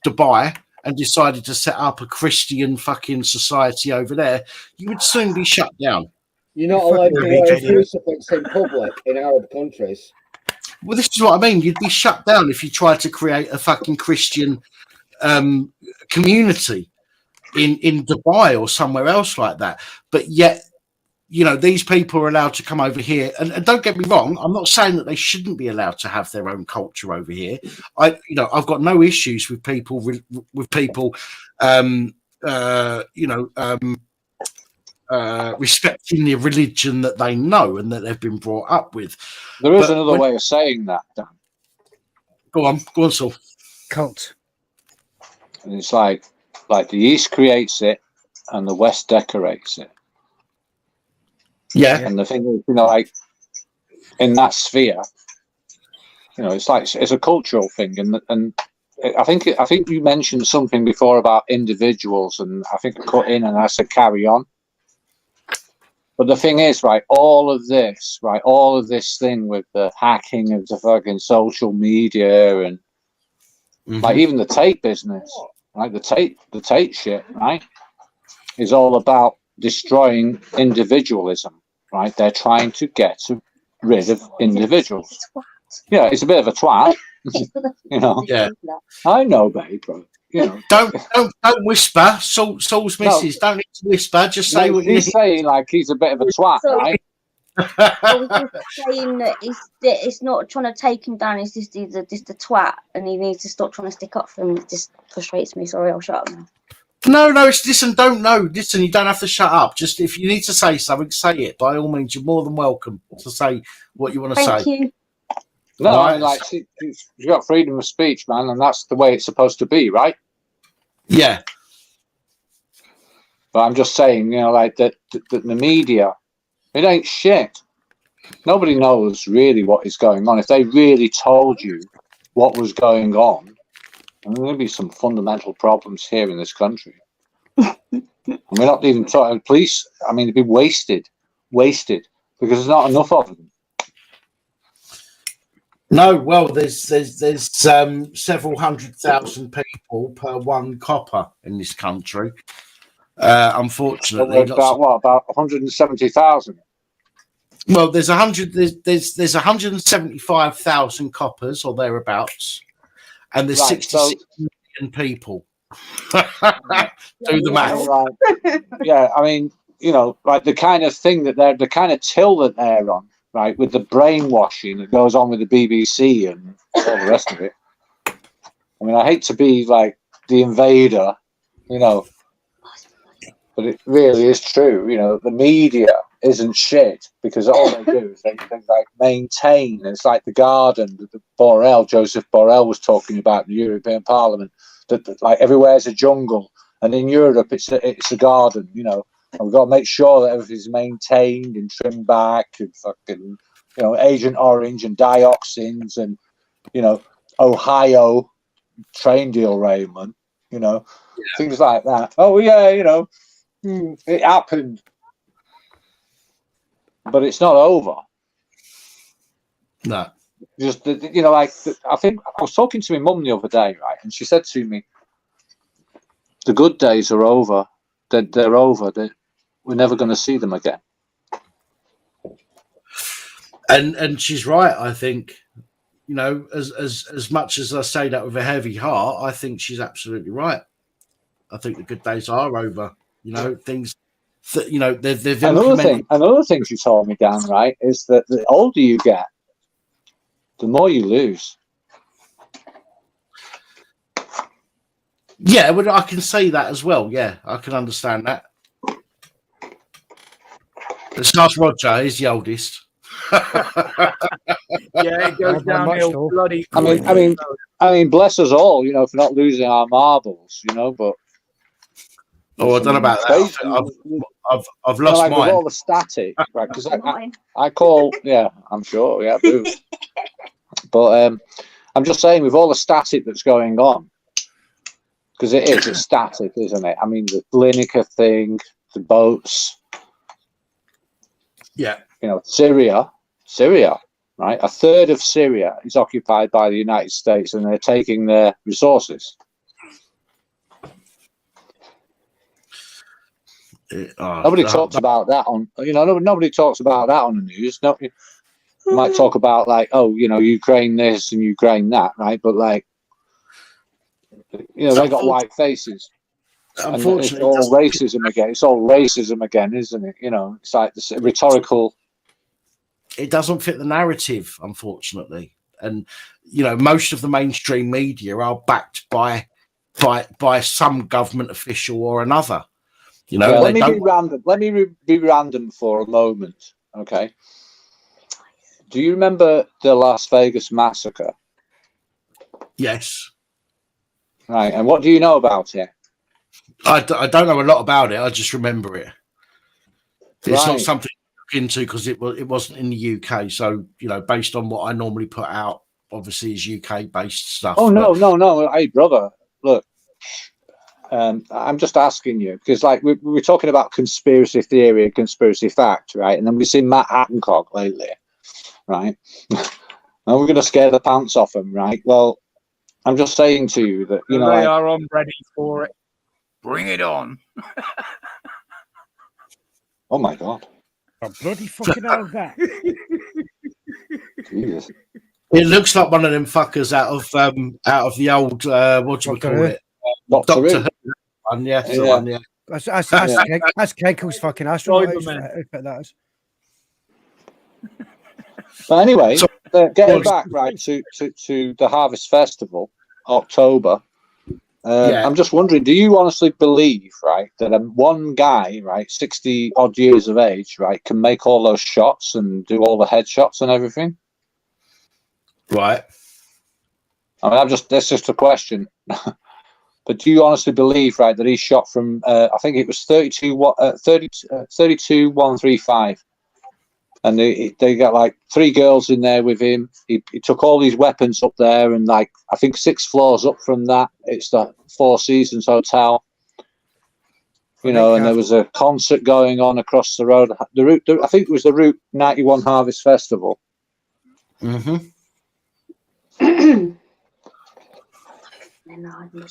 Dubai and decided to set up a Christian fucking society over there, you would soon be shut down. You're not allowed to wear a crucifix in public in Arab countries. Well, this is what I mean. You'd be shut down if you tried to create a fucking Christian community in Dubai or somewhere else like that. But yet, these people are allowed to come over here. And don't get me wrong, I'm not saying that they shouldn't be allowed to have their own culture over here. I've got no issues with people respecting the religion that they know and that they've been brought up with. There is another way of saying that, Dan. Go on, Saul. Cult. And it's like the East creates it and the West decorates it. Yeah. And the thing is, like in that sphere, it's a cultural thing, and I think you mentioned something before about individuals, and I think I cut in and I said carry on. But the thing is, all of this thing with the hacking of the fucking social media and like even the tape business, the tape shit, is all about destroying individualism, right? They're trying to get rid of individuals. Yeah, it's a bit of a twat, Yeah, I know, babe, bro. Don't whisper. Saul's missus. Don't need to whisper. Just say what he's saying. Like he's a bit of a twat, right? I was just saying that it's not trying to take him down. It's just he's just a twat, and he needs to stop trying to stick up for him. It just frustrates me. Sorry, I'll shut up now. No. Listen, listen. You don't have to shut up. Just if you need to say something, say it. By all means, you're more than welcome to say what you want to say. Thank you. No, right. You've got freedom of speech, man, and that's the way it's supposed to be, right? Yeah. But I'm just saying, that the media, it ain't shit. Nobody knows really what is going on. If they really told you what was going on, there'd be some fundamental problems here in this country. And we're not even talking police. I mean, it'd be wasted because there's not enough of them. No, well, there's several 100,000 people per one copper in this country. Unfortunately, about 170,000. Well, there's 175,000 coppers or thereabouts, and there's 66 million people. Do the math. Yeah, I mean, the kind of thing that the kind of till that they're on. Right, with the brainwashing that goes on with the BBC and all the rest of it. I mean, I hate to be like the invader, but it really is true. The media isn't shit, because all they do is they like maintain. It's like the garden that Joseph Borrell was talking about in the European Parliament, that like everywhere's a jungle, and in Europe it's a garden, you know. And we've got to make sure that everything's maintained and trimmed back, and fucking, you know, Agent Orange and dioxins, and, you know, Ohio train derailment, you know, things like that. Oh yeah, you know, it happened, but it's not over. No, just, you know, like, I think I was talking to my mum the other day, right, and she said to me, "The good days are over. They're over. We're never going to see them again." And she's right. I think, you know, as much as I say that with a heavy heart, I think she's absolutely right. I think the good days are over. You know, things that, you know, they've implemented. Another thing she told me, Dan, right, is that the older you get, the more you lose. Yeah, well, I can say that as well. Yeah, I can understand that. It's nice, Roger. He's the oldest. Yeah, it goes downhill bloody. I mean, bless us all, you know, for not losing our marbles, you know. But I don't know about that. I've lost like, mine. with all the static, right? Because I call, yeah, I'm sure, yeah, boo. But I'm just saying, with all the static that's going on, because it's static, isn't it? I mean, the Lineker thing, the boats. Yeah. You know, Syria, right? A third of Syria is occupied by the United States, and they're taking their resources. Nobody talks about that on, you know, nobody talks about that on the news. No, you might talk about, like, oh, you know, Ukraine this and Ukraine that, right? But, like, you know, they got white faces. Unfortunately, it's all racism again. It's all racism again, isn't it? You know, it's like this rhetorical. It doesn't fit the narrative, unfortunately, and, you know, most of the mainstream media are backed by some government official or another. You know, let me be random. Let me be random for a moment, okay? Do you remember the Las Vegas massacre? Yes. Right, and what do you know about it? I don't know a lot about it. I just remember it. It's not Right. something to look into because it wasn't in the UK. So, you know, based on what I normally put out, obviously is UK based stuff. Oh no! Hey, brother, look. I'm just asking you because, like, we're talking about conspiracy theory and conspiracy fact, right? And then we've seen Matt Hancock lately, right? And we're going to scare the pants off him, right? Well, I'm just saying to you that, you know, they are on ready for it. Bring it on. Oh my God! Oh, bloody fucking hell, that. Jesus. It looks like one of them fuckers out of the old what do we call it? Doctor Who. One, yeah, the one, yeah. That's Keiko's fucking astronaut. That is. But anyway, getting back right to the Harvest Festival, October. I'm just wondering, do you honestly believe, right, that one guy, right, 60 odd years of age, right, can make all those shots and do all the headshots and everything? Right. I mean, that's just a question. But do you honestly believe, right, that he shot from, I think it was 32-135, and they got like 3 girls in there with him. He took all these weapons up there, and, like, I think 6 floors up from that, it's the Four Seasons Hotel. You know, and there was a concert going on across the road. I think it was the Route 91 Harvest Festival. Mm-hmm.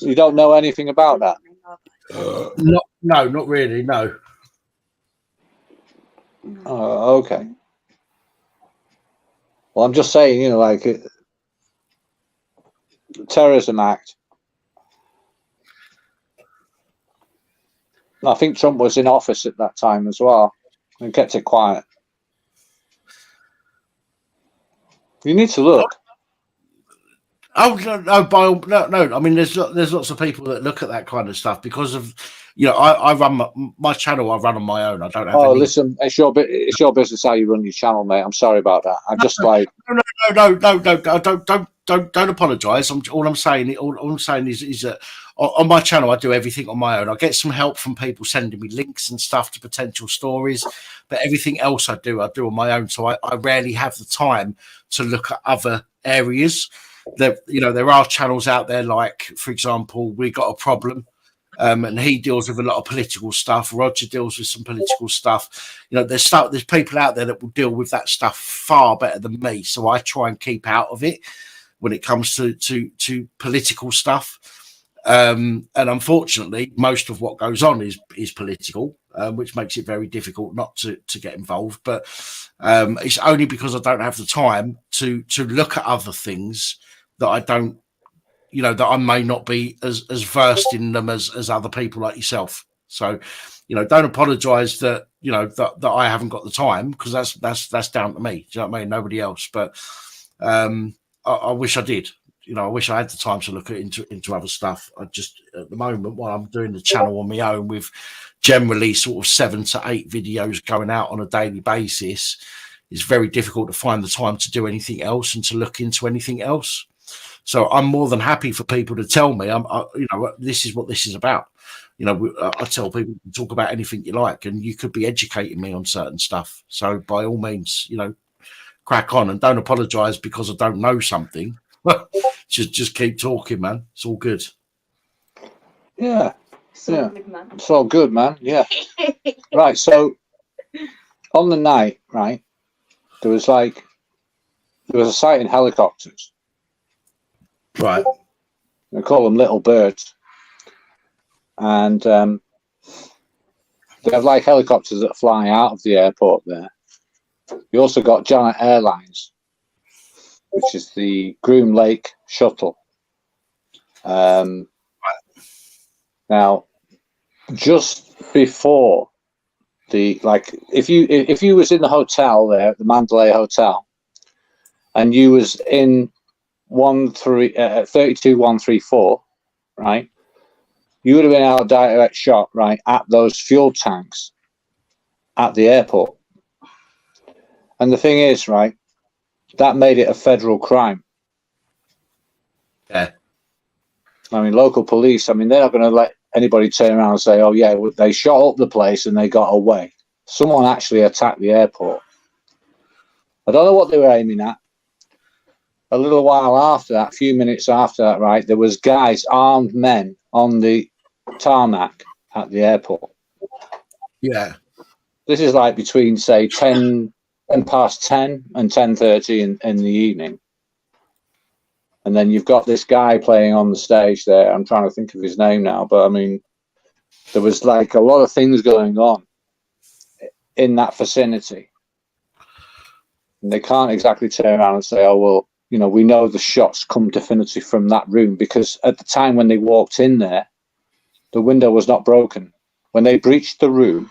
You don't know anything about that? No, not really. No. Oh, okay. Well, I'm just saying, you know, like, terrorism act. I think Trump was in office at that time as well and kept it quiet. You need to look. Oh no! I mean, there's lots of people that look at that kind of stuff because of you know, I run my channel. I run on my own. I don't have. Oh, any... listen, it's your business how you run your channel, mate. I'm sorry about that. I'm just like No. Don't apologise. All I'm saying is that on my channel I do everything on my own. I get some help from people sending me links and stuff to potential stories, but everything else I do on my own. So I rarely have the time to look at other areas. There are channels out there, like, for example, We Got a Problem. And he deals with a lot of political stuff. Roger deals with some political stuff. You know, there's people out there that will deal with that stuff far better than me. So I try and keep out of it when it comes to political stuff. And unfortunately, most of what goes on is political, which makes it very difficult not to get involved. But it's only because I don't have the time to look at other things that I don't. You know, that I may not be as versed in them as other people like yourself. So, you know, don't apologise that, you know, that I haven't got the time, because that's down to me. Do you know what I mean? Nobody else. But I wish I did. You know, I wish I had the time to look into other stuff. I just, at the moment, while I'm doing the channel on my own with generally sort of 7 to 8 videos going out on a daily basis, it's very difficult to find the time to do anything else and to look into anything else. So I'm more than happy for people to tell me, you know, this is what this is about. You know, I tell people to talk about anything you like, and you could be educating me on certain stuff. So by all means, you know, crack on, and don't apologise because I don't know something. just keep talking, man. It's all good. Yeah. It's all good, man. Yeah. Right. So on the night, right, there was a sight in helicopters. Right. They call them little birds. And they have like helicopters that fly out of the airport there. You also got Janet Airlines, which is the Groom Lake shuttle. Now, just before if you was in the hotel there, at the Mandalay Hotel, and you was in 32134, right, you would have been out of direct shot, right, at those fuel tanks at the airport. And the thing is, right, that made it a federal crime. Yeah. I mean, local police, I mean, they're not going to let anybody turn around and say, oh, yeah, they shot up the place and they got away. Someone actually attacked the airport. I don't know what they were aiming at. A little while after that, a few minutes after that, right, there was guys, armed men, on the tarmac at the airport. Yeah. This is like between, say, 10 past 10 and 10:30 in the evening. And then you've got this guy playing on the stage there. I'm trying to think of his name now, but I mean, there was like a lot of things going on in that vicinity. And they can't exactly turn around and say, oh, well, you know, we know the shots come definitively from that room, because at the time when they walked in there, the window was not broken. When they breached the room,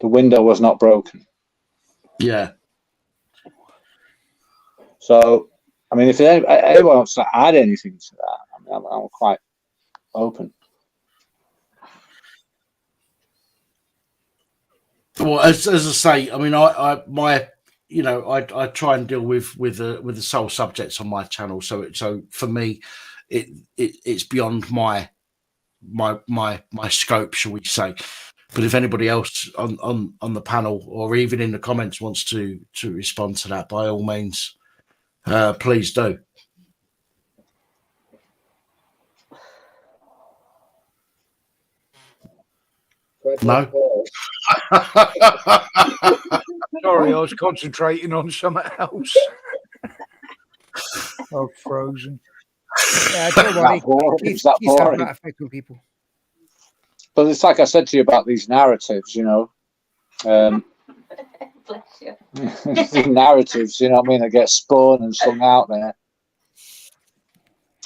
the window was not broken. Yeah. So, I mean, if anyone wants to add anything to that, I mean, I'm quite open. Well, as I say, I mean, I try and deal with the sole subjects on my channel. So for me, it's beyond my scope, shall we say. But if anybody else on the panel or even in the comments wants to respond to that, by all means, please do. No. Sorry, I was concentrating on something else. I've frozen. Yeah, don't worry. He's having that effect on people. But it's like I said to you about these narratives, you know. Bless you. Narratives, you know what I mean, that get spun and slung out there.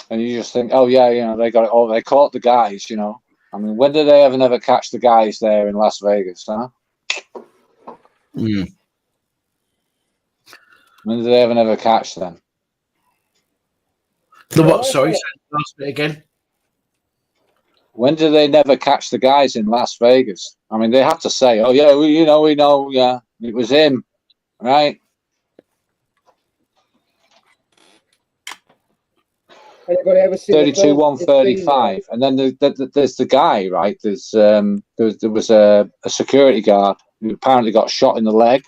And you just think, oh, yeah, you know, they got it. Oh, they caught the guys, you know. I mean, when did they ever catch the guys there in Las Vegas, huh? Mm. When did they ever catch them? The what? Sorry, last bit again. When do they never catch the guys in Las Vegas? I mean, they have to say, "Oh yeah, we know, yeah, it was him, right?" Anybody ever seen 32, 135, and then there's the guy, right? There was a security guard who apparently got shot in the leg.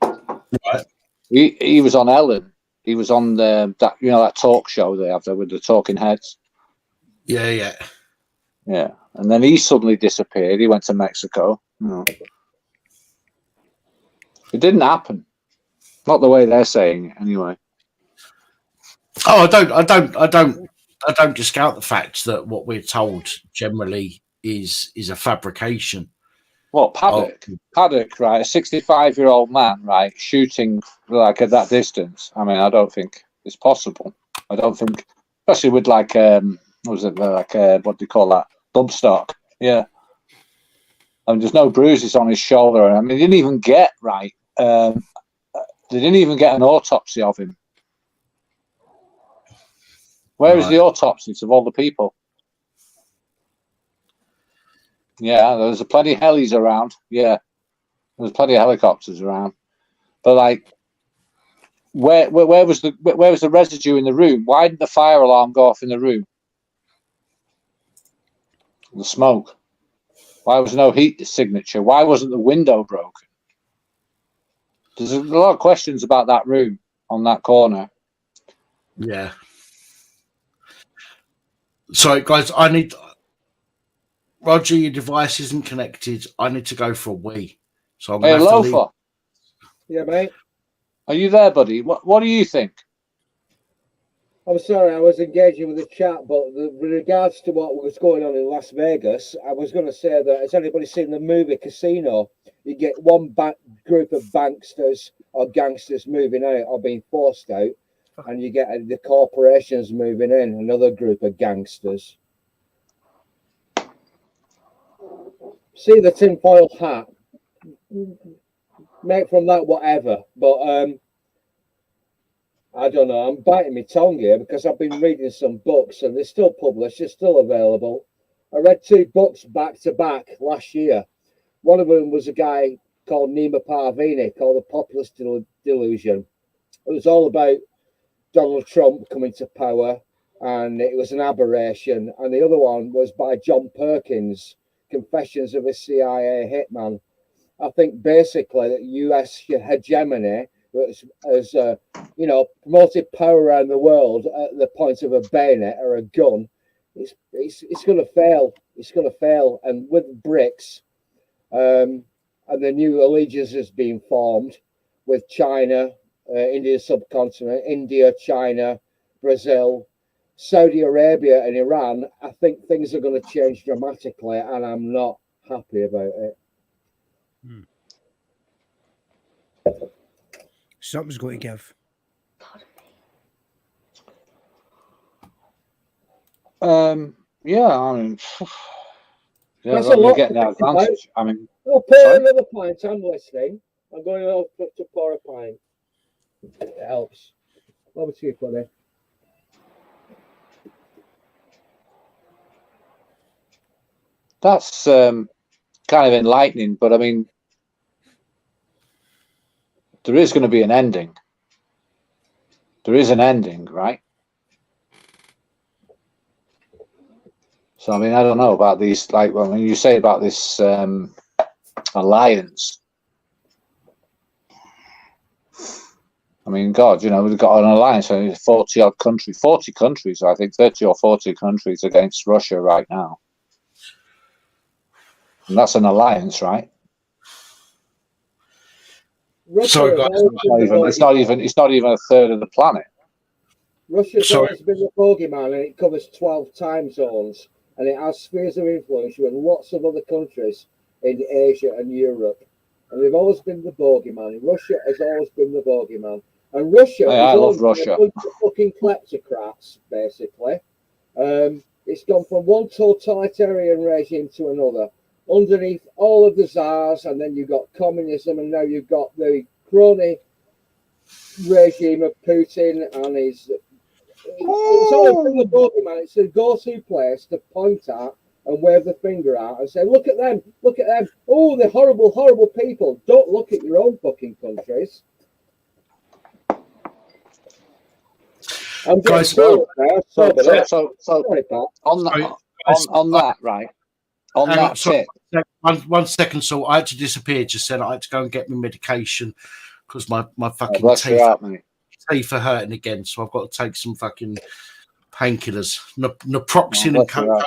Right. He was on Ellen. He was on that talk show they have there with the talking heads. Yeah. And then he suddenly disappeared. He went to Mexico. No. It didn't happen. Not the way they're saying it, anyway. Oh, I don't discount the fact that what we're told generally is a fabrication. What, Paddock? Paddock, right? A 65-year-old man, right, shooting like at that distance. I mean, I don't think it's possible. I don't think, especially with what do you call that? Bump stock. Yeah. I mean, there's no bruises on his shoulder. I mean, they didn't even get they didn't even get an autopsy of him. Where is the autopsies of all the people? Yeah, there's plenty of helis around. Yeah, there's plenty of helicopters around. But where was the residue in the room? Why didn't the fire alarm go off in the room? The smoke. Why was no heat signature? Why wasn't the window broken? There's a lot of questions about that room on that corner. Yeah. Sorry, guys. Roger, your device isn't connected. I need to go for a wee. So I'm Hey, going to have to leave. Lofa, Yeah, mate. are you there, buddy? What do you think? I'm sorry, I was engaging with the chat, but with regards to what was going on in Las Vegas, I was going to say that, has anybody seen the movie Casino? You get one group of banksters or gangsters moving out or being forced out, and you get the corporations moving in, another group of gangsters. See the tinfoil hat, make from that whatever, but I don't know. I'm biting my tongue here because I've been reading some books and they're still published, they're still available. I read 2 books back to back last year. One of them was a guy called Nima Parvini called The Populist Delusion. It was all about Donald Trump coming to power and it was an aberration. And the other one was by John Perkins, Confessions of a CIA Hitman. I think basically that US hegemony has promoted power around the world at the point of a bayonet or a gun. It's going to fail. It's going to fail. And with BRICS, and the new allegiance has been formed with China, India subcontinent, India, China, Brazil, Saudi Arabia, and Iran. I think things are going to change dramatically, and I'm not happy about it. Something's going to give. Yeah, I mean, yeah, That's a they're lot getting to that think about. advantage. I mean, I'll pour sorry? another pint. I'm listening. I'm going off to pour a pint. It helps. Over to you, buddy. That's kind of enlightening, but I mean, there is going to be an ending. There is an ending, right? So, I mean, I don't know about these, when you say about this alliance, I mean, God, we've got an alliance, 40 countries, I think 30 or 40 countries against Russia right now. And that's an alliance, right? Sorry, guys. It's not even a third of the planet. Russia's always been the bogeyman, and it covers 12 time zones, and it has spheres of influence with lots of other countries in Asia and Europe. And they've always been the bogeyman. Russia has always been the bogeyman. And Russia I is love always Russia. a bunch of fucking kleptocrats, basically. It's gone from one totalitarian regime to another. Underneath all of the czars, and then you've got communism, and now you've got the crony regime of Putin and his It's all from the bogeyman. It's a go-to place to point at and wave the finger at and say, look at them, look at them. Oh, they're horrible, horrible people. Don't look at your own fucking countries. I'm Guys, sorry, on that, right? On Hang that on, sorry, tip. one second, so I had to disappear just then. I had to go and get my medication because my fucking bless your heart, mate. teeth are hurting again, so I've got to take some fucking painkillers. Naproxen Oh, and bless your coke heart.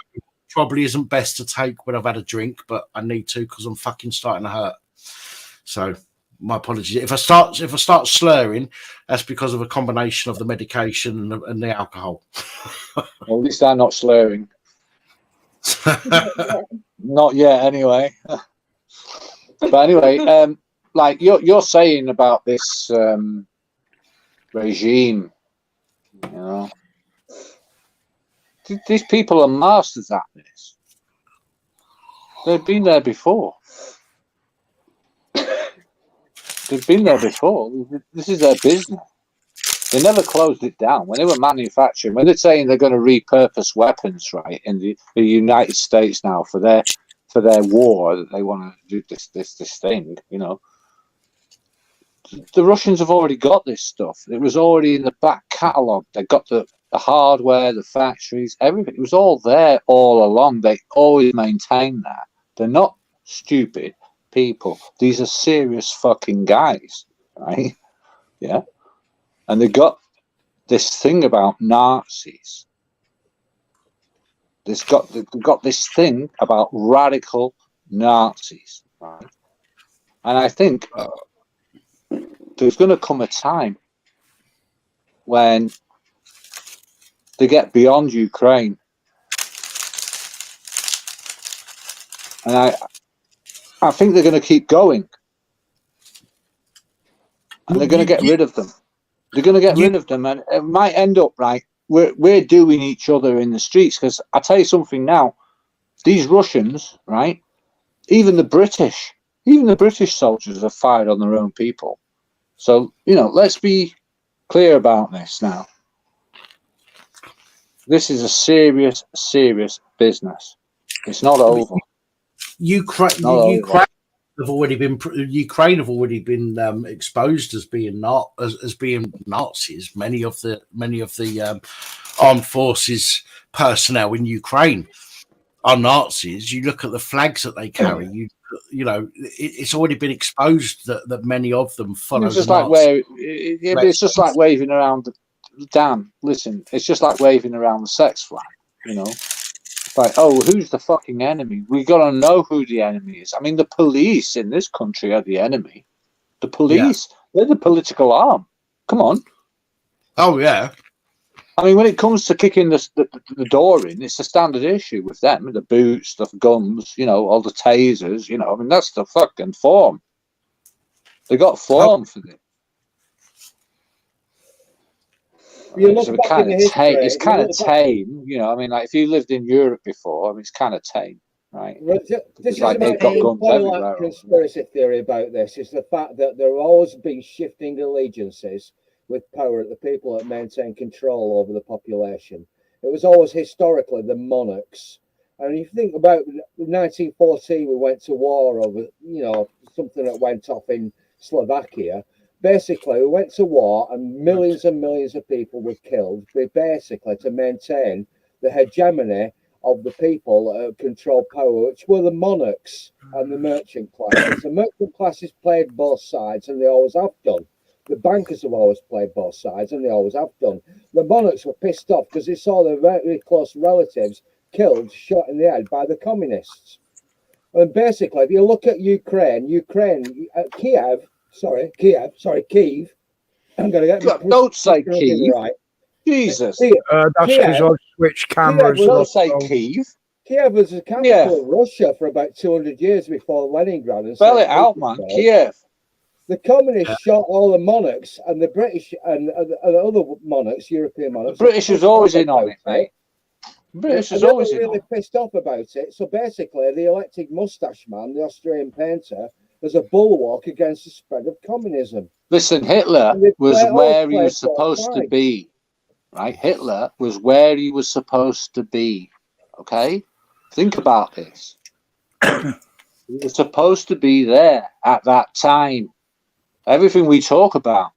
probably isn't best to take when I've had a drink, but I need to because I'm fucking starting to hurt. So my apologies. If I start slurring, that's because of a combination of the medication and the alcohol. Well, at least I'm not slurring. Not yet, anyway. But anyway, like you're saying about this regime, you know, these people are masters at this. They've been there before. They've been there before. This is their business. They never closed it down. When they were manufacturing, when they're saying they're going to repurpose weapons, right, in the United States now for their war, that they want to do this thing, you know. The Russians have already got this stuff. It was already in the back catalogue. They got the hardware, the factories, everything. It was all there all along. They always maintain that. They're not stupid people. These are serious fucking guys, right? Yeah. And they got this thing about Nazis. They've got this thing about radical Nazis, right? And I think there's going to come a time when they get beyond Ukraine, and I think they're going to keep going, and they're going to get rid of them. They're going to get rid of them, and it might end up right. We're doing each other in the streets, because I tell you something now. These Russians, right? Even the British soldiers have fired on their own people. So, you know, let's be clear about this now. This is a serious, serious business. It's not over. Ukraine have already been exposed as being Nazis. Many of the armed forces personnel in Ukraine are Nazis. You look at the flags that they carry. You know, it's already been exposed that many of them follow. It's just like it's just like waving around. Dan, listen, it's just like waving around the sex flag. You know, it's like, oh, who's the fucking enemy? We got to know who the enemy is. I mean, the police in this country are the enemy. The police, they're the political arm. Come on. Oh yeah. I mean, when it comes to kicking the door in, it's a standard issue with them. The boots, the guns, you know, all the tasers, you know. I mean, that's the fucking form. They got form for this. It's kind of tame, you know. I mean, like if you lived in Europe before, I mean, it's kind of tame, right? This is like they've got guns everywhere. Conspiracy theory about this is the fact that there have always been shifting allegiances with power at the people that maintain control over the population. It was always historically the monarchs. And if you think about 1914, we went to war over, you know, something that went off in Slovakia. Basically, we went to war and millions of people were killed, basically to maintain the hegemony of the people that control power, which were the monarchs and the merchant classes. The merchant classes played both sides, and they always have done. The bankers have always played both sides, and they always have done. The monarchs were pissed off because they saw their very close relatives killed, shot in the head by the communists. And basically, if you look at Kiev. I'm going to get. Don't say Kiev. Right. Jesus. That's because I switched cameras. Don't say Kiev. Kiev was the capital of Russia for about 200 years before Leningrad. And spell it out, man. Kiev. The communists shot all the monarchs, and the British and other monarchs, European monarchs. The British was always in on it, mate. The British was always really pissed off about it. So basically, they elected Mustache Man, the Austrian painter, as a bulwark against the spread of communism. Listen, Hitler was where he was supposed to be. right? Hitler was where he was supposed to be. Okay? Think about this. He was supposed to be there at that time. Everything we talk about,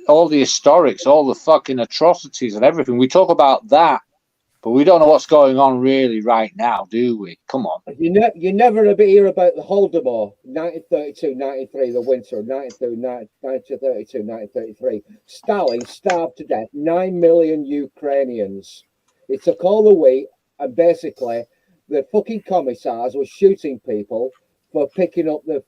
all the historics, all the fucking atrocities and everything, we talk about that, but we don't know what's going on really right now, do we? Come on. You never hear about the Holodomor, 1932-93, the winter of 1932-1933. Stalin starved to death 9 million Ukrainians. He took all the wheat, and basically the fucking commissars were shooting people for picking up the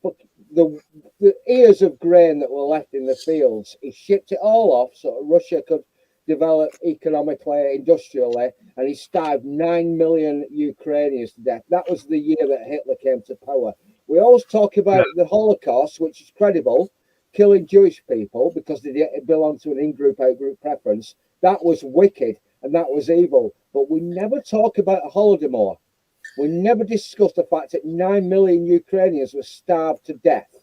ears of grain that were left in the fields. He shipped it all off so Russia could develop economically, industrially, and he starved 9 million Ukrainians to death. That was the year that Hitler came to power. We always talk about the Holocaust, which is credible, killing Jewish people because they belong to an in-group, out-group preference. That was wicked and that was evil. But we never talk about a Holodomor. We never discuss the fact that 9 million Ukrainians were starved to death.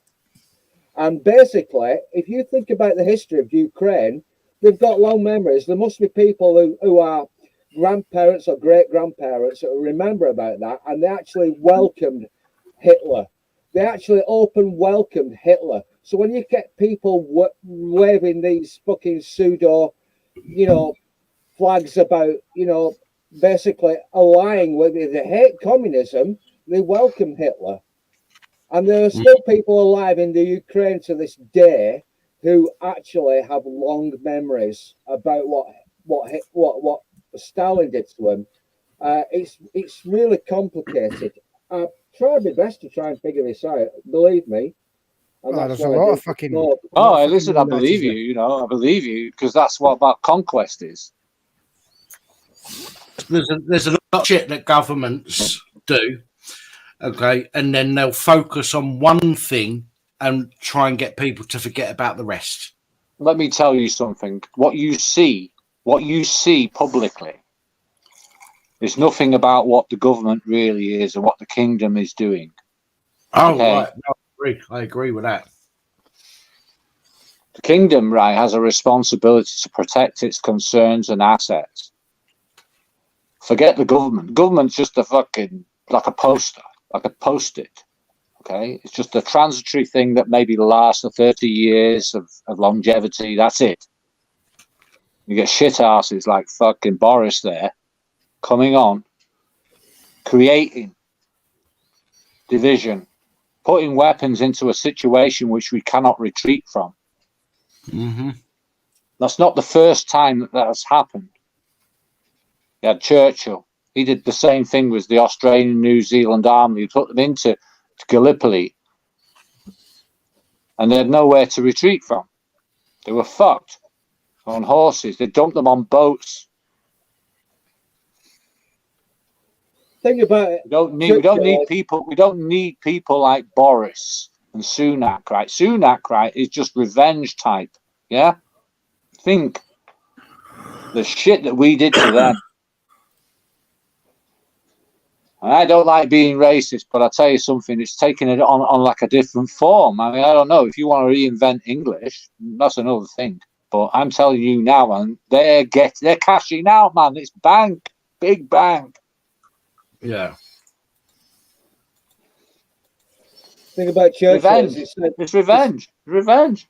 And basically, if you think about the history of Ukraine, they've got long memories. There must be people who are grandparents or great-grandparents that remember about that, and they actually welcomed Hitler. They actually open welcomed Hitler. So when you get people waving these fucking pseudo, flags about, basically allying with it, they hate communism, they welcome Hitler. And there are still people alive in the Ukraine to this day who actually have long memories about what Stalin did to them. It's really complicated. I tried my best to try and figure this out. Believe me. There's a lot of fucking. Listen, I believe you. I believe you because that's what about conquest is. There's a lot of shit that governments do, okay, and then they'll focus on one thing and try and get people to forget about the rest. Let me tell you something. What you see publicly is nothing about what the government really is and what the kingdom is doing. Oh, okay? right. No, I agree with that. The kingdom, right, has a responsibility to protect its concerns and assets. Forget the government. The government's just a fucking, like a poster, like a post-it. Okay, it's just a transitory thing that maybe lasts for 30 years of longevity. That's it. You get shit asses like fucking Boris there coming on, creating division, putting weapons into a situation which we cannot retreat from. Mm-hmm. That's not the first time that has happened. You had Churchill. He did the same thing with the Australian New Zealand army. He put them into Gallipoli, and they had nowhere to retreat from. They were fucked on horses. They dumped them on boats. Think about it. We don't need people. We don't need people like Boris and Sunak. Right? Sunak, right, is just revenge type. Yeah. Think the shit that we did to them. And I don't like being racist, but I'll tell you something, it's taking it on like a different form. I mean, I don't know, if you want to reinvent English, that's another thing. But I'm telling you now, man, they're cashing out, man. It's bank, big bank. Yeah. Think about Churchill. Revenge. It's revenge. Revenge.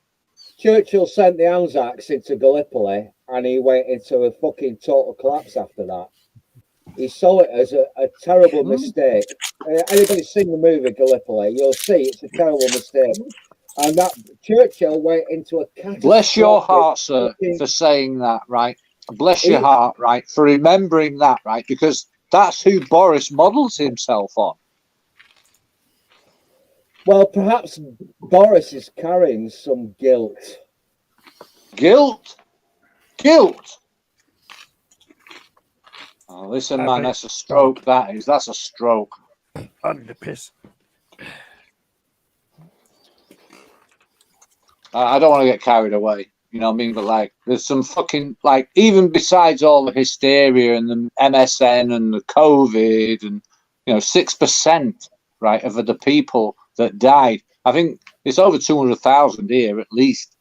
Churchill sent the Anzacs into Gallipoli, and he went into a fucking total collapse after that. He saw it as a terrible mistake. Anybody seen the movie Gallipoli, you'll see it's a terrible mistake. And that Churchill went into a catastrophe. Bless your heart, sir, for saying that, right? Bless your heart, right, for remembering that, right? Because that's who Boris models himself on. Well, perhaps Boris is carrying some guilt. Guilt? Guilt? Oh, listen, man, that's a stroke, that is. That's a stroke. Under the piss. I don't want to get carried away, you know what I mean? But, like, there's some fucking, like, even besides all the hysteria and the MSN and the COVID and, 6%, right, of the people that died. I think it's over 200,000 here, at least.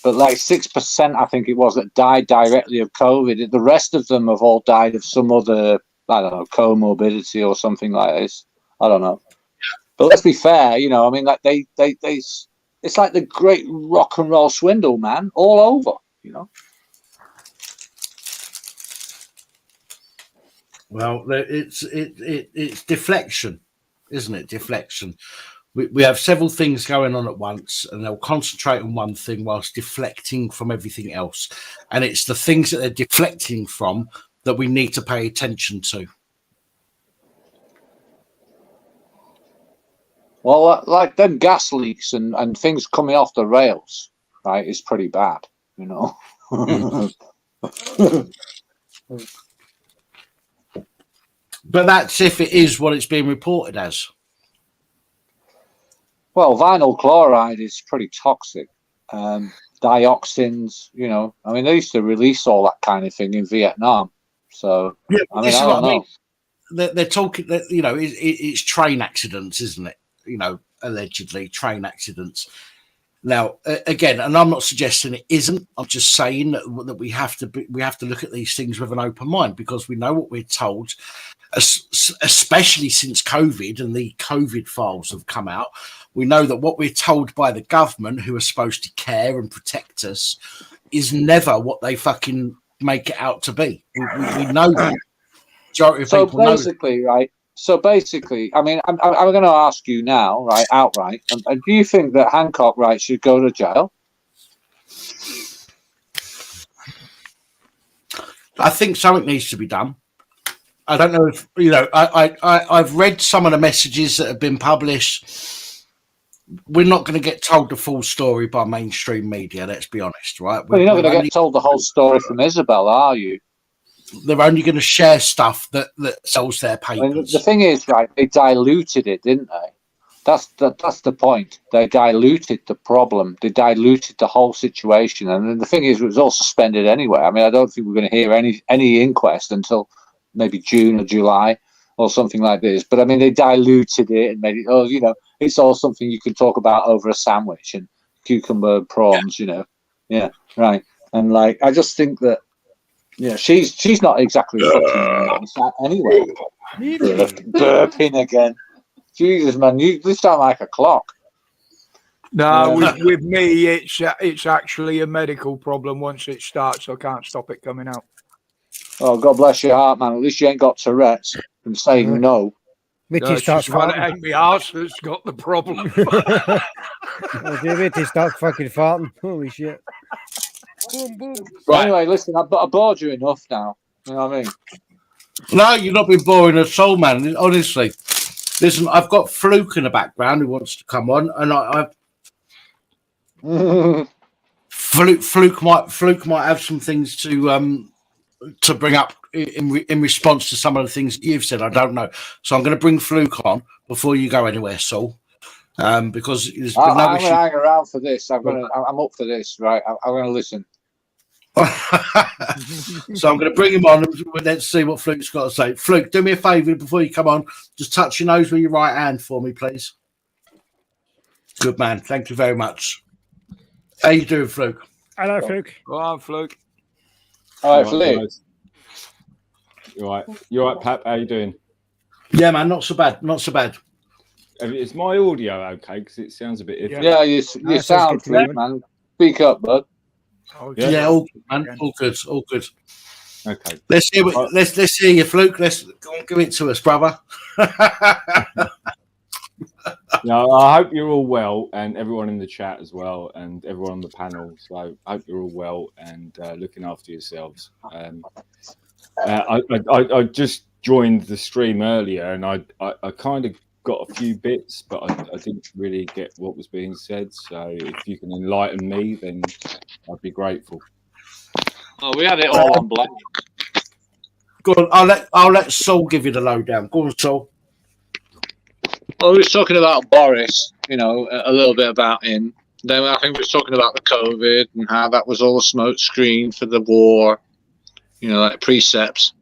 but like 6%, I think it was, that died directly of COVID. The rest of them have all died of some other, I don't know, comorbidity or something like this. I don't know. But let's be fair, you know, I mean, like they it's like the great rock and roll swindle, man, all over, you know. Well, it's deflection, isn't it? Deflection. We have several things going on at once, and they'll concentrate on one thing whilst deflecting from everything else. And it's the things that they're deflecting from that we need to pay attention to. Well, like them gas leaks and things coming off the rails, right, is pretty bad, you know. But that's if it is what it's being reported as. Well, vinyl chloride is pretty toxic. Dioxins, you know, I mean, they used to release all that kind of thing in Vietnam. So, yeah, I mean, I don't know. They're talking that, you know, it's train accidents, isn't it? You know, allegedly train accidents. Now, again, and I'm not suggesting it isn't. I'm just saying that we have to look at these things with an open mind, because we know what we're told, especially since COVID and the COVID files have come out. We know that what we're told by the government, who are supposed to care and protect us, is never what they fucking make it out to be. We know that. Majority of people basically, know. Right. So basically, I mean, I'm going to ask you now, right, outright. And do you think that Hancock, right, should go to jail? I think something needs to be done. I don't know if, you know, I've read some of the messages that have been published. We're not going to get told the full story by mainstream media, let's be honest, right? Well, you're not going to get told the whole story from Isabel, are you? They're only going to share stuff that sells their papers. I mean, the thing is, right, they diluted it, didn't they? That's the point. They diluted the problem. They diluted the whole situation. And then the thing is, it was all suspended anyway. I mean, I don't think we're going to hear any inquest until maybe June or July or something like this. But I mean, they diluted it and made it, oh, you know, it's all something you can talk about over a sandwich and cucumber prawns, you know. Yeah, right. And like, I just think that, yeah, she's not exactly fucking anyway. Burping again. Jesus, man, you sound like a clock. No, with me, it's actually a medical problem. Once it starts, I can't stop it coming out. Oh, God bless your heart, man. At least you ain't got Tourette's from saying no. It's just when it ain't me arse that's got the problem. He starts fucking farting. Holy shit. Boom, boom. Right. Anyway, listen, I bored you enough now. You know what I mean? No, you've not been boring at all, man. Honestly. Listen, I've got Fluke in the background who wants to come on, and Fluke might have some things to bring up in response to some of the things you've said. I don't know, so I'm going to bring Fluke on before you go anywhere, Saul. Because there's been no I'm issue. going to hang around for this. I'm up for this, right? I'm going to listen. So I'm going to bring him on and let's see what Fluke's got to say. Fluke, do me a favour before you come on. Just touch your nose with your right hand for me, please. Good man. Thank you very much. How you doing, Fluke? Hello, Fluke. Go on, Fluke. All right, Fluke. You're right, Pap. How you doing? Yeah, man. Not so bad. Not so bad. Is my audio okay? Because it sounds a bit iffy. Yeah, you sound good, man. Speak up, bud. Yeah, all good, man. All good. All good. Okay. Let's hear let's hear you, Fluke. Let's go on, give it to us, brother. No, I hope you're all well, and everyone in the chat as well, and everyone on the panel. So I hope you're all well and looking after yourselves. I just joined the stream earlier, and I kind of got a few bits, but I didn't really get what was being said. So if you can enlighten me, then I'd be grateful. Oh, we had it all on black. Go on, I'll let Saul give you the lowdown. Go on, Saul. Well, we were talking about Boris, you know, a little bit about him. Then I think we were talking about the COVID and how that was all a smoke screen for the war, you know, like precepts,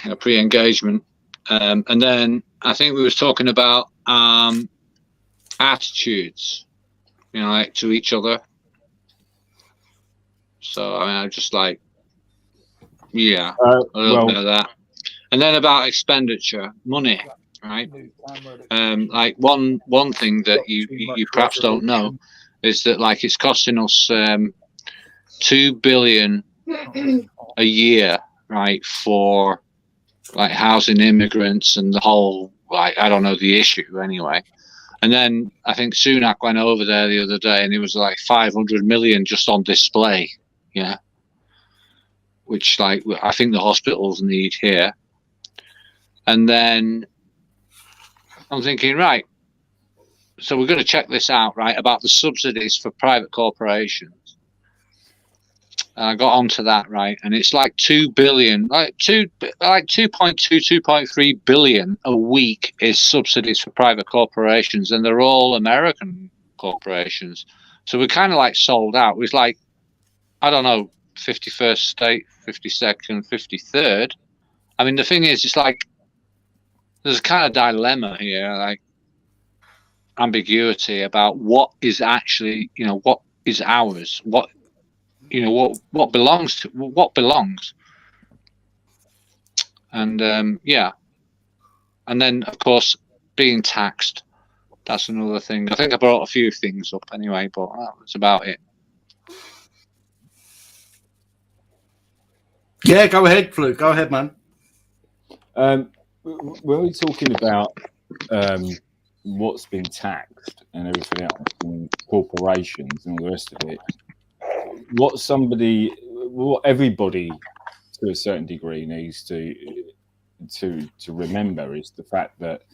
you know, pre-engagement. And then I think we was talking about attitudes, you know, like to each other. So I mean, I'm just like, yeah, a little bit of that. And then about expenditure, money, right? Like one thing that you perhaps don't know is that like it's costing us $2 billion a year, right, for like housing immigrants and the whole, like, I don't know the issue anyway. And then I think Sunak went over there the other day and it was like 500 million just on display, yeah, which like I think the hospitals need here. And then I'm thinking, right, so we're going to check this out, right, about the subsidies for private corporations. And I got onto that, right, and it's like 2 billion, like 2.3 billion a week is subsidies for private corporations, and they're all American corporations. So we're kind of like sold out. It's like, I don't know, 51st state, 52nd, 53rd. I mean, the thing is, it's like there's a kind of dilemma here, like ambiguity about what is actually, you know, what is ours, what, you know, what belongs to what belongs. And yeah, and then of course being taxed, that's another thing. I think I brought a few things up anyway, but that's about it. Yeah, go ahead, Fluke. Go ahead, man. When we're talking about what's been taxed and everything else, and corporations and all the rest of it, what everybody to a certain degree needs to remember is the fact that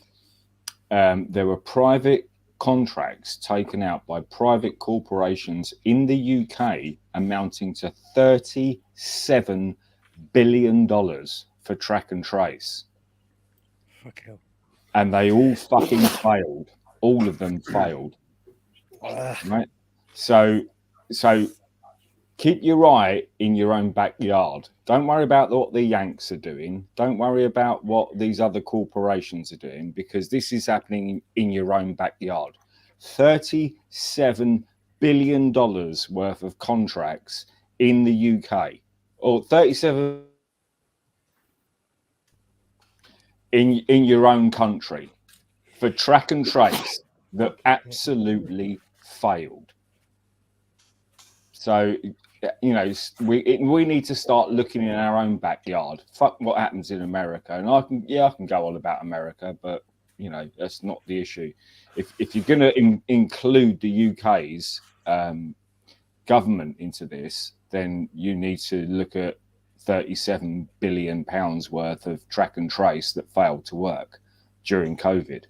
there were private contracts taken out by private corporations in the UK amounting to $37 billion for track and trace. Fuck hell. And they all fucking failed. All of them failed. Right? So keep your eye in your own backyard. Don't worry about what the Yanks are doing. Don't worry about what these other corporations are doing, because this is happening in your own backyard. $37 billion worth of contracts in the UK, or 37 in your own country for track and trace that absolutely failed. So, you know, we need to start looking in our own backyard. Fuck what happens in America. And I can go on about America, but you know, that's not the issue. If you're going to include the UK's government into this, then you need to look at £37 billion worth of track and trace that failed to work during COVID.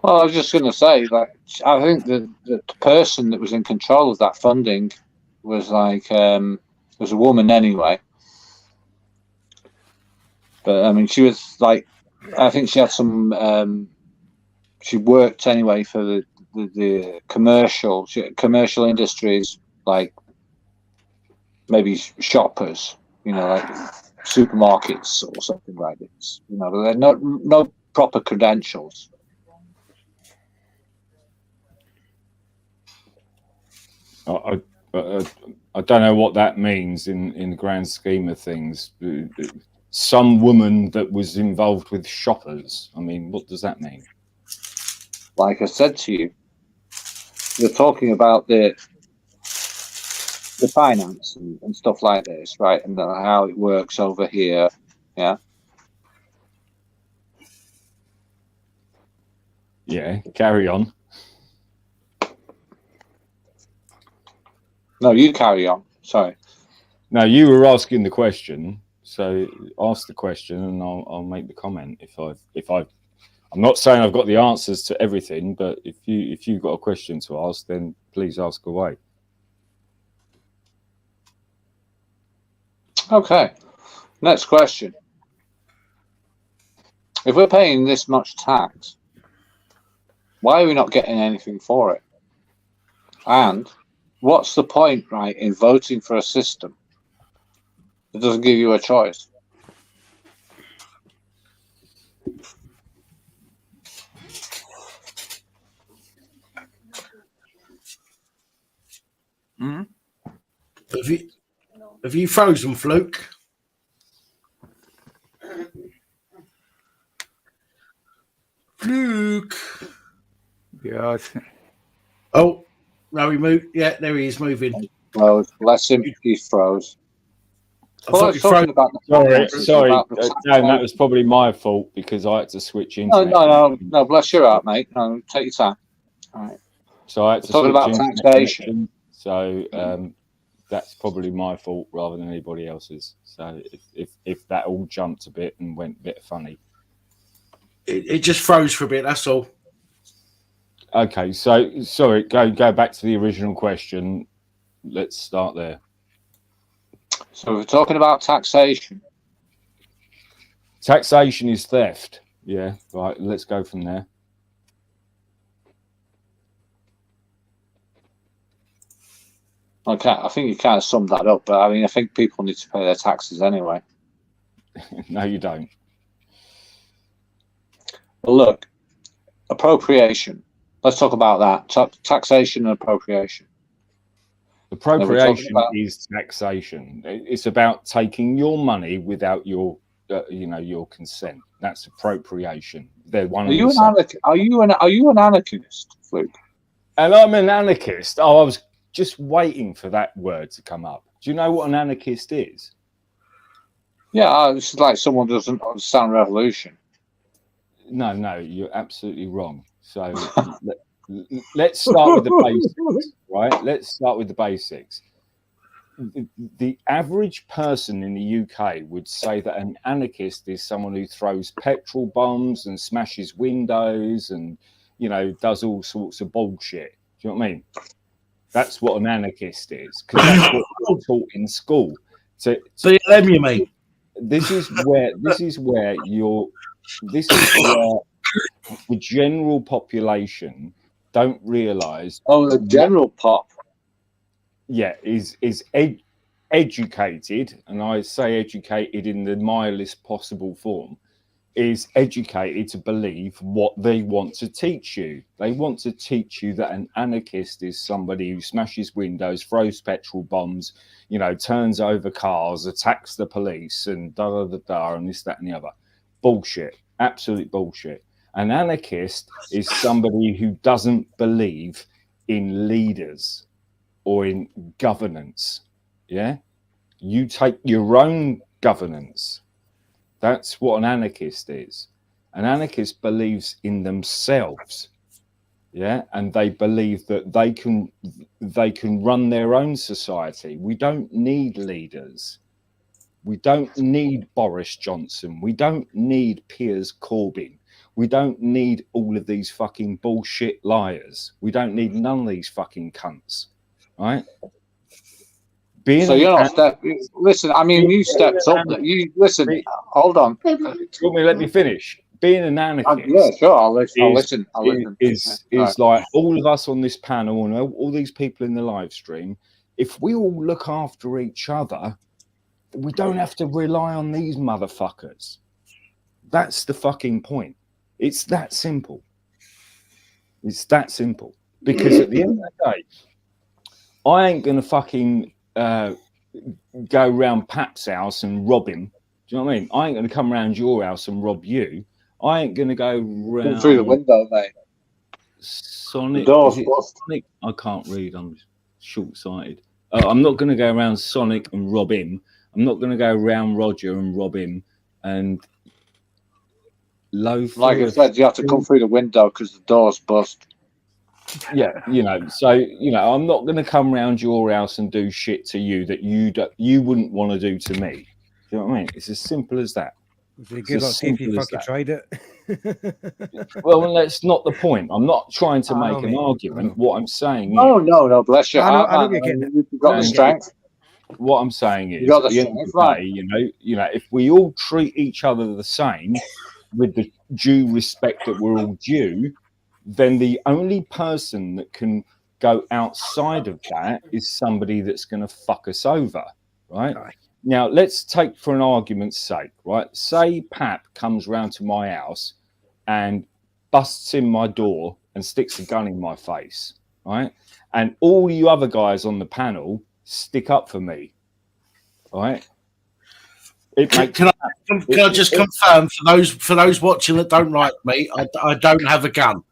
Well, I was just going to say, like, I think the person that was in control of that funding was like was a woman anyway. But I mean, she was like, I think she had some. She worked anyway for the commercial industries, like maybe shoppers, you know, like supermarkets or something like this. You know, they're no proper credentials. I don't know what that means in the grand scheme of things. Some woman that was involved with shoppers. I mean, what does that mean? Like I said to you, we're talking about the finance and stuff like this, right? And how it works over here, yeah. Yeah, carry on. No, you carry on. Sorry. No, you were asking the question, so ask the question, and I'll make the comment if I've. I'm not saying I've got the answers to everything, but if you've got a question to ask, then please ask away. Okay. Next question. If we're paying this much tax, why are we not getting anything for it? And what's the point, right, in voting for a system that doesn't give you a choice? Mm. Have you frozen, Fluke? Fluke. Yeah. Oh, no, he moved. Yeah, there he is moving. Froze. Bless him. He froze. I Well, thought it's you talking froze. about the Sorry, finances, sorry, about the Dan, that was probably my fault because I had to switch No, internet. no. Bless your heart, mate. No, take your time. All right. So I had We're to talking switch about internet taxation. connection. So that's probably my fault rather than anybody else's. So if that all jumped a bit and went a bit funny. It just froze for a bit. That's all. Okay, so sorry, go back to the original question. Let's start there. So we're talking about taxation. Taxation is theft. Yeah, right. Let's go from there. Okay, I think you kind of summed that up, but I mean, I think people need to pay their taxes anyway. No, you don't. Well, look, appropriation. Let's talk about that. Taxation and appropriation. Appropriation is taxation. It's about taking your money without your, your consent. That's appropriation. They're one. Are you an anarchist, Luke? And I'm an anarchist. Oh, I was just waiting for that word to come up. Do you know what an anarchist is? Yeah, it's like someone doesn't understand revolution. No, you're absolutely wrong. So let's start with the basics, right? Let's start with the basics. The average person in the UK would say that an anarchist is someone who throws petrol bombs and smashes windows and, does all sorts of bullshit. Do you know what I mean? That's what an anarchist is, because that's what we're taught in school. So you mean? This is where the general population don't realise. Oh, the general pop. Yeah, is educated, and I say educated in the mildest possible form, is educated to believe what they want to teach you. They want to teach you that an anarchist is somebody who smashes windows, throws petrol bombs, turns over cars, attacks the police, and and this, that, and the other. Bullshit. Absolute bullshit. An anarchist is somebody who doesn't believe in leaders or in governance. Yeah? You take your own governance. That's what an anarchist is. An anarchist believes in themselves. Yeah? And they believe that they can run their own society. We don't need leaders. We don't need Boris Johnson. We don't need Piers Corbyn. We don't need all of these fucking bullshit liars. We don't need none of these fucking cunts. Right? So you're not listen, I mean, you stepped up. You listen. Hold on. Let me finish. Being an anarchist, yeah, sure. I'll listen. Is like all of us on this panel and all these people in the live stream. If we all look after each other, we don't have to rely on these motherfuckers. That's the fucking point. It's that simple. It's that simple. Because at the end of the day, I ain't gonna fucking go round Pap's house and rob him. Do you know what I mean? I ain't going to come round your house and rob you. I ain't going to go round through the window, mate. Sonic. Sonic? I can't read. I'm short-sighted. I'm not going to go around Sonic and rob him. I'm not going to go around Roger and rob him. And like I said, you have to come through the window because the door's bust. Yeah, so I'm not going to come round your house and do shit to you that you wouldn't want to do to me. Do you know what I mean? It's as simple as that. Good luck if you fucking tried it. Well, that's not the point. I'm not trying to make an argument. What I'm saying no, bless you. I know you're getting it. You've got the strength. What I'm saying is, at the end of the day, if we all treat each other the same with the due respect that we're all due, then the only person that can go outside of that is somebody that's going to fuck us over, right? Now, let's take, for an argument's sake, right? Say Pap comes round to my house and busts in my door and sticks a gun in my face, right? And all you other guys on the panel stick up for me, right? Can I just confirm for those watching that don't like me, I don't have a gun.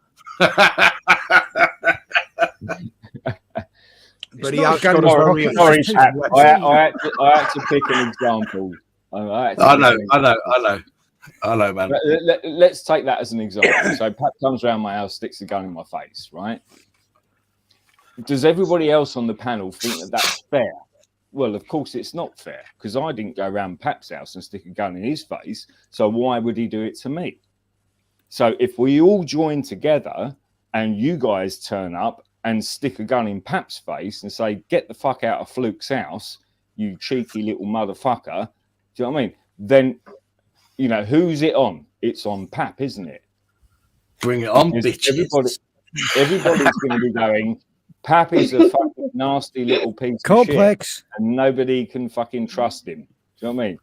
But he has got a very sorry, effective Pat. weapon. I had to pick an example. I know, man. Let's take that as an example. So Pat comes around my house, sticks a gun in my face, right? Does everybody else on the panel think that that's fair? Well, of course it's not fair, because I didn't go around Pat's house and stick a gun in his face. So why would he do it to me? So if we all join together and you guys turn up and stick a gun in Pap's face and say, get the fuck out of Fluke's house, you cheeky little motherfucker, do you know what I mean? Then, you know, who's it on? It's on Pap, isn't it? Bring it on, because bitches. Everybody's going to be going, Pap is a fucking nasty little piece of shit, and nobody can fucking trust him. Do you know what I mean?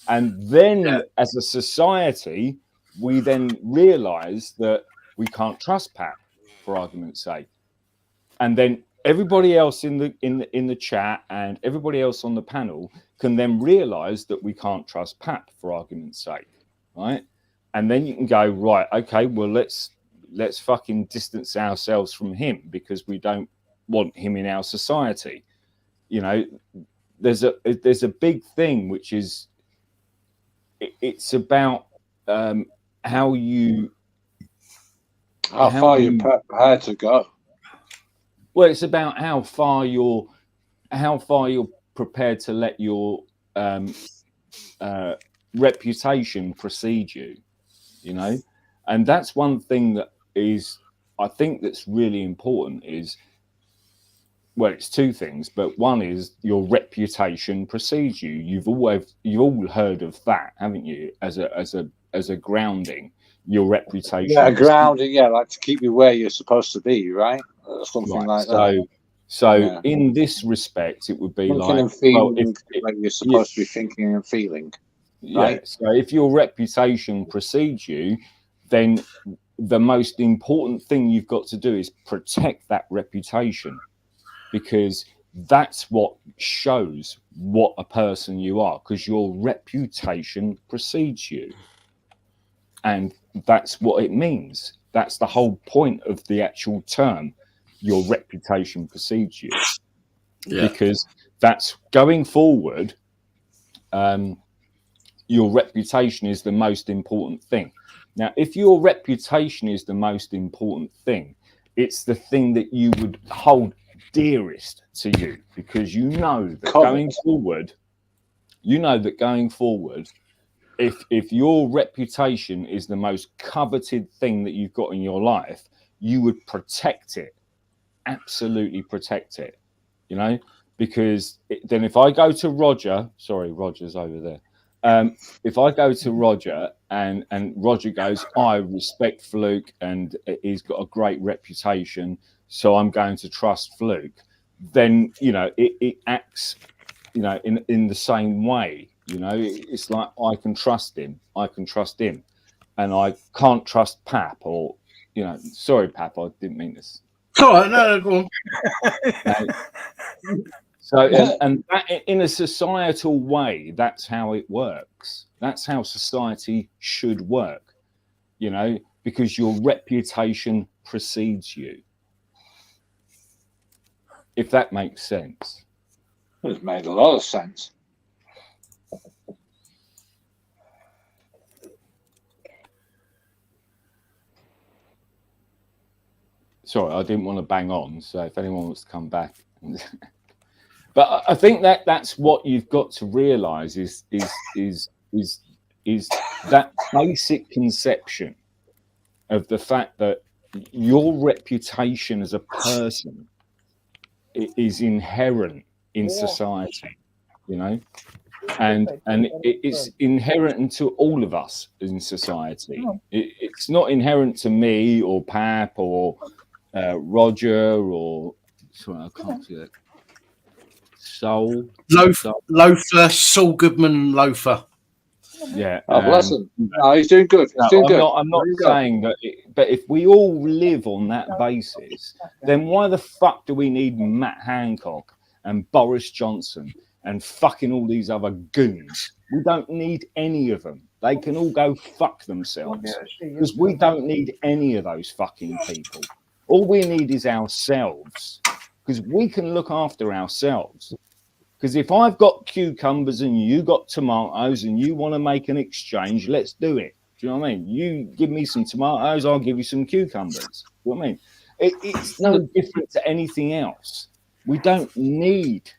And then, as a society, we then realise that we can't trust Pap, for argument's sake. And then everybody else in the chat and everybody else on the panel can then realise that we can't trust Pap, for argument's sake, right? And then you can go, right, okay, well let's fucking distance ourselves from him because we don't want him in our society. You know, there's a big thing which is it's about how far you're prepared to go. Well, it's about how far you're prepared to let your reputation precede you. You know, and that's one thing that I think that's really important is. Well, it's two things, but one is your reputation precedes you. You've all heard of that, haven't you? As a grounding, your reputation. Yeah, grounding. Yeah, like to keep you where you're supposed to be, right? Something like that. So in this respect, it would be thinking like, and feeling well, like you're supposed to be thinking and feeling. Right? Yeah. So if your reputation precedes you, then the most important thing you've got to do is protect that reputation. Because that's what shows what a person you are, because your reputation precedes you. And that's what it means. That's the whole point of the actual term. Your reputation precedes you. Yeah. Because that's going forward, your reputation is the most important thing. Now, if your reputation is the most important thing, it's the thing that you would hold dearest to you, because you know that going forward, if your reputation is the most coveted thing that you've got in your life, you would protect it, absolutely protect it, you know, because then if I go to Roger, sorry, Roger's over there. If I go to Roger and Roger goes, I respect Fluke and he's got a great reputation, so I'm going to trust Fluke, then, you know, it acts, you know, in the same way. You know, it's like I can trust him, and I can't trust Pap, or, you know, sorry, Pap, I didn't mean this. No, go on. So, and that, in a societal way, that's how it works. That's how society should work, you know, because your reputation precedes you. If that makes sense. It's made a lot of sense. Sorry, I didn't want to bang on. So if anyone wants to come back. But I think that's what you've got to realise is that basic conception of the fact that your reputation as a person is inherent in society, you know, and it's inherent to all of us in society. It's not inherent to me or Pap or Roger or sorry, I can't see that. Loafer, Saul Goodman, Loafer. Yeah. Oh, bless him. No, he's doing good. He's doing good. I'm not saying that, but if we all live on that basis, then why the fuck do we need Matt Hancock and Boris Johnson and fucking all these other goons? We don't need any of them. They can all go fuck themselves, because we don't need any of those fucking people. All we need is ourselves, because we can look after ourselves. Because if I've got cucumbers and you got tomatoes and you want to make an exchange, let's do it. Do you know what I mean? You give me some tomatoes, I'll give you some cucumbers. You know what I mean? It's no different to anything else. We don't need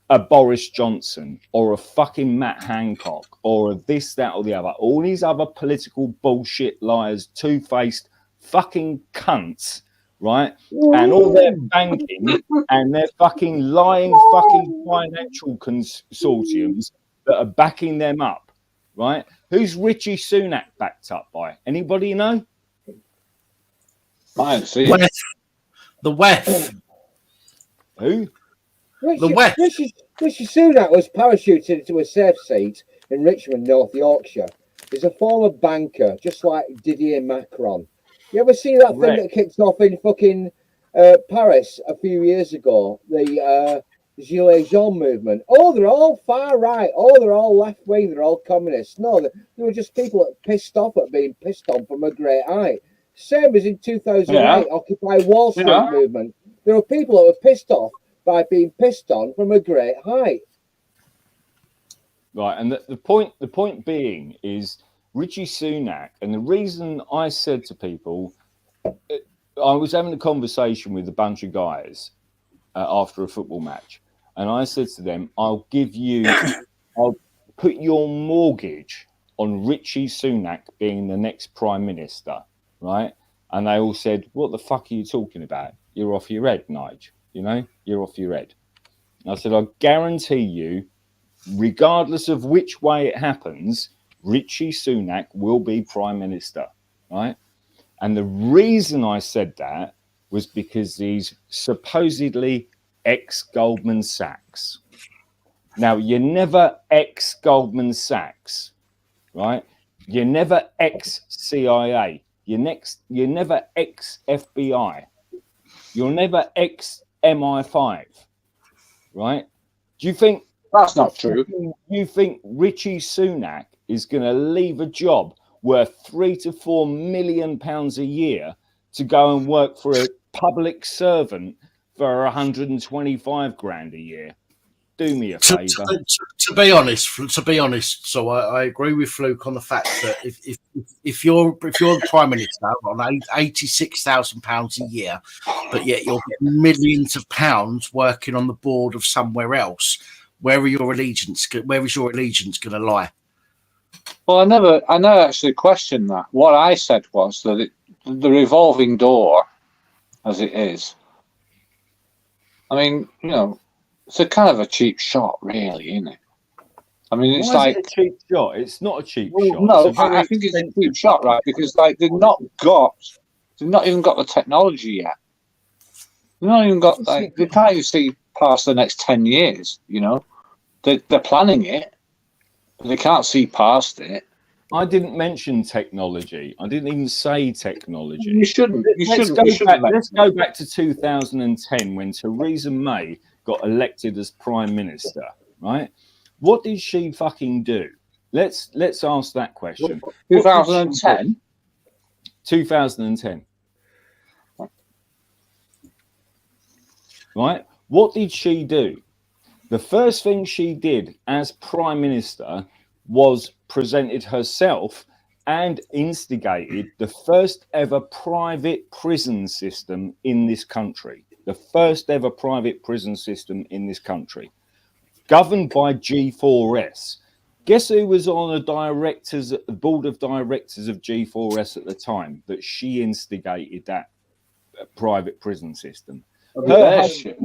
a Boris Johnson or a fucking Matt Hancock or a this, that, or the other. All these other political bullshit liars, two-faced fucking cunts, right? And all their banking and their fucking lying fucking financial consortiums that are backing them up, right? Who's Richie Sunak backed up by? Anybody know? I see. The WEF. Who? Rishi Sunak was parachuted into a safe seat in Richmond, North Yorkshire. He's a former banker, just like Didier Macron. You ever see that thing that kicked off in fucking Paris a few years ago? The Gilets Jaunes movement. Oh, they're all far right. Oh, they're all left wing. They're all communists. No, they were just people that pissed off at being pissed on from a great height. Same as in 2008, Occupy Wall Street movement. There were people that were pissed off by being pissed on from a great height. Right, and the point being is Richie Sunak, and the reason I said to people, I was having a conversation with a bunch of guys after a football match, and I said to them, I'll put your mortgage on Richie Sunak being the next Prime Minister, right? And they all said, what the fuck are you talking about? You're off your head, Nigel. You know, you're off your head. And I said, I guarantee you, regardless of which way it happens, Richie Sunak will be Prime Minister, right? And the reason I said that was because he's supposedly ex-Goldman Sachs. Now, you're never ex-Goldman Sachs, right? You're never ex-CIA. You're never ex-FBI. You're never ex-MI5, right? Do you think that's not true? You think Richie Sunak is going to leave a job worth £3 to £4 million a year to go and work for a public servant for 125 grand a year? Do me a favour. To be honest, so I agree with Fluke on the fact that if you're the Prime Minister on £86,000 a year, but yet you're getting millions of pounds working on the board of somewhere else, where is your allegiance going to lie? Well, I never actually questioned that. What I said was that the revolving door, as it is, I mean, you know, it's a kind of a cheap shot, really, isn't it? I mean, it's Why is it a cheap shot? It's not a cheap shot. No, I think it's a cheap shot, right? Because they've not even got the technology yet. They've not even got they can't even see past the next 10 years. You know, they're planning it, but they can't see past it. I didn't mention technology. I didn't even say technology. You shouldn't. Let's go back to 2010 when Theresa May got elected as Prime Minister, right? What did she fucking do? Let's ask that question. 2010? 2010. Right? What did she do? The first thing she did as Prime Minister was presented herself and instigated the first ever private prison system in this country. The first ever private prison system in this country, governed by G4S. Guess who was on the board of directors of G4S at the time that she instigated that private prison system? Her husband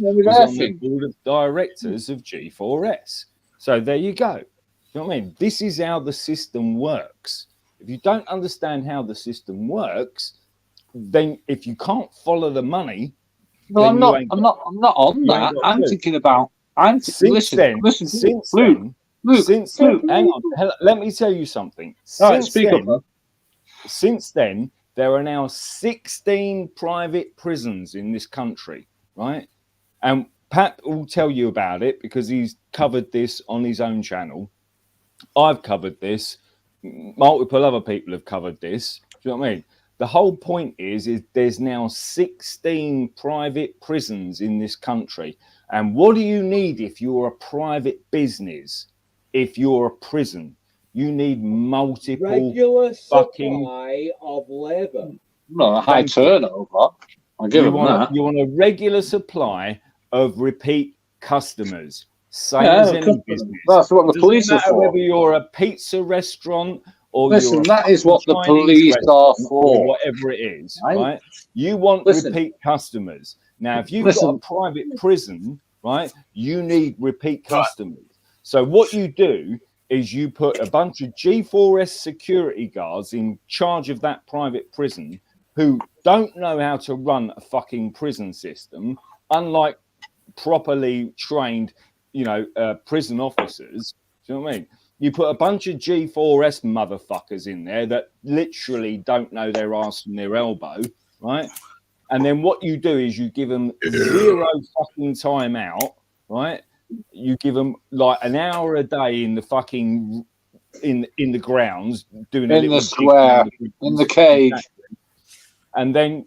was on the board of directors of G4S. So there you go. You know what I mean? This is how the system works. If you don't understand how the system works, then if you can't follow the money, well, I'm not on that. I'm thinking about Since then, hang on, let me tell you something. Since then, there are now 16 private prisons in this country, right? And Pat will tell you about it because he's covered this on his own channel. I've covered this. Multiple other people have covered this. Do you know what I mean? The whole point is there's now 16 private prisons in this country. And what do you need if you're a private business? If you're a prison, you need multiple regular fucking supply of labour. No, a high turnover. I'll give them that. You want a regular supply of repeat customers. Same Yeah, as any customers. business. That's what the Doesn't police are matter for. whether you're a pizza restaurant or Listen, you're a that is what the Chinese police are restaurant or for. whatever it is, Right? right? You want Listen. repeat customers. Now, if you've Listen. got a private prison, right, you need repeat customers. So what you do is you put a bunch of G4S security guards in charge of that private prison who don't know how to run a fucking prison system, unlike properly trained, prison officers. Do you know what I mean? You put a bunch of G4S motherfuckers in there that literally don't know their arse from their elbow, right? And then what you do is you give them 0 fucking time out, right? You give them like an hour a day in the fucking in the grounds doing a In little the square, in the cage. And then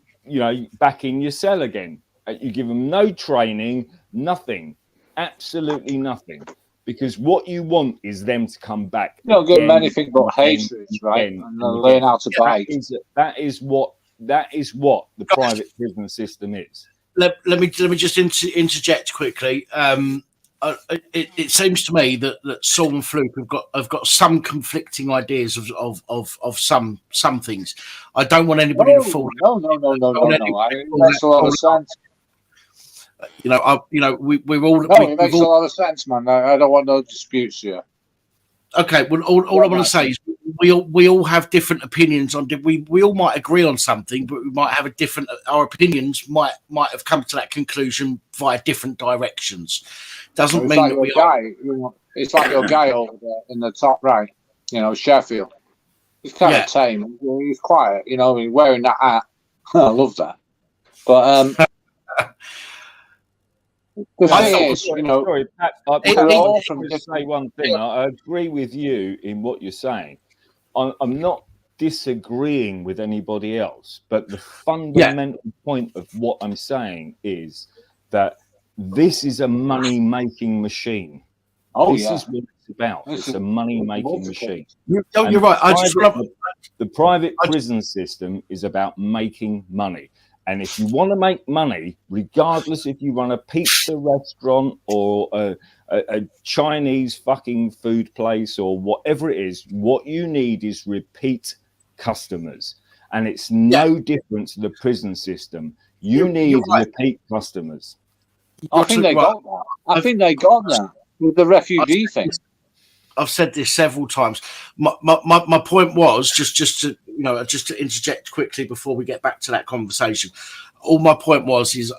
back in your cell again. You give them no training, nothing, absolutely nothing, because what you want is them to come back. You don't give them again anything but and hatred, right? again And and learn again. how to bite. That is what the private prison system is. Let me just interject quickly. It seems to me that Saul and Fluke have got some conflicting ideas of some things. I don't want anybody to fall. No. It makes a lot of sense. We're all. It makes a lot of sense, man. I don't want no disputes here. Okay, well, all I want to say is we all have different opinions on. We all might agree on something, but we might have a different. Our opinions might have come to that conclusion via different directions. Doesn't mean that we are. It's like your guy over there in the top right. Sheffield. He's kind of tame. He's quiet. Wearing that hat. I love that. But the thing is, sorry, Pat, I just say one thing. I agree with you in what you're saying. I'm not disagreeing with anybody else, but the fundamental point of what I'm saying is that this is a money-making machine. This is what it's about. It's a money-making machine. You're right. The private prison system is about making money. And if you want to make money, regardless if you run a pizza restaurant or a Chinese fucking food place or whatever it is, what you need is repeat customers. And it's no different to the prison system. You need repeat customers. I think they got that. I think they got that with the refugee thing. I've said this several times. My point was just to interject quickly before we get back to that conversation. All my point was is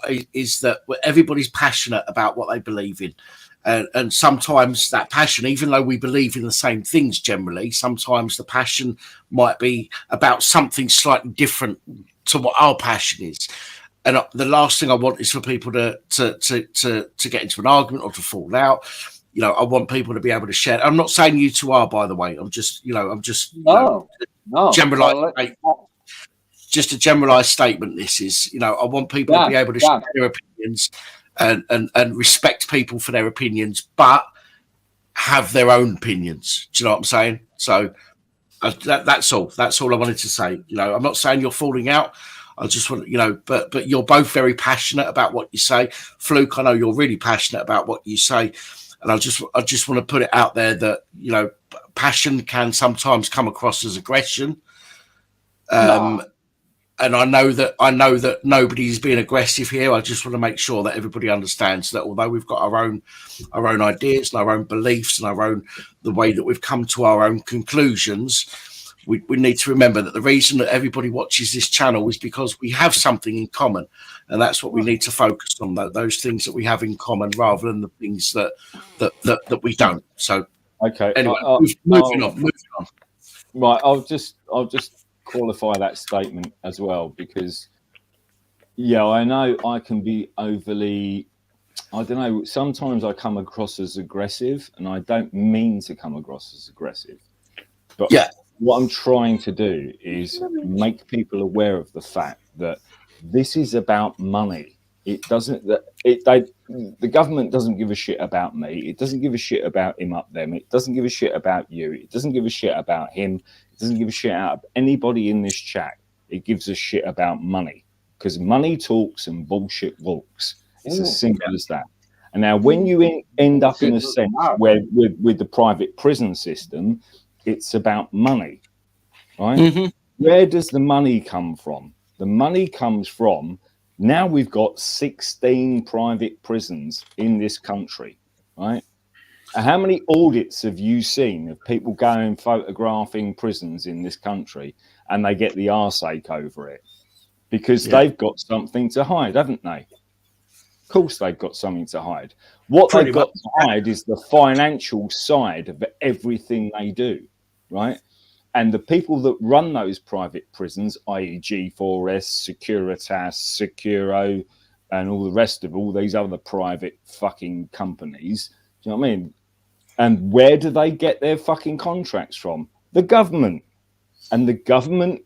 that everybody's passionate about what they believe in, and sometimes that passion, even though we believe in the same things generally, sometimes the passion might be about something slightly different to what our passion is. And the last thing I want is for people to get into an argument or to fall out. I want people to be able to share. I'm not saying you two are, by the way. I'm just generalized. Just a generalized statement. This is, I want people to be able to share their opinions and respect people for their opinions, but have their own opinions. Do you know what I'm saying? So that's all. That's all I wanted to say. I'm not saying you're falling out. I just want, but you're both very passionate about what you say. Fluke, I know you're really passionate about what you say. And I just want to put it out there that, passion can sometimes come across as aggression. And I know that nobody's being aggressive here. I just want to make sure that everybody understands that although we've got our own ideas and our own beliefs and the way that we've come to our own conclusions, we need to remember that the reason that everybody watches this channel is because we have something in common, and that's what we need to focus on, those things that we have in common rather than the things that we don't. So okay, anyway, moving on. Right, I'll just qualify that statement as well, because yeah, I know I can be overly, I don't know, sometimes I come across as aggressive, and I don't mean to come across as aggressive, but yeah, what I'm trying to do is make people aware of the fact that this is about money. It doesn't, the government doesn't give a shit about me. It doesn't give a shit about him up them. It doesn't give a shit about you. It doesn't give a shit about him. It doesn't give a shit out of anybody in this chat. It gives a shit about money, because money talks and bullshit walks. It's as simple as that. And now when you end up in a sense where with the private prison system, it's about money, right? Mm-hmm. Where does the money come from? The money comes from, now we've got 16 private prisons in this country, right? How many audits have you seen of people going photographing prisons in this country and they get the arse ache over it? Because they've got something to hide, haven't they? Of course they've got something to hide. What they've got to hide is the financial side of everything they do, right? And the people that run those private prisons, i.e. G4S, Securitas, Securo, and all the rest of all these other private fucking companies, do you know what I mean? And where do they get their fucking contracts from? The government. And the government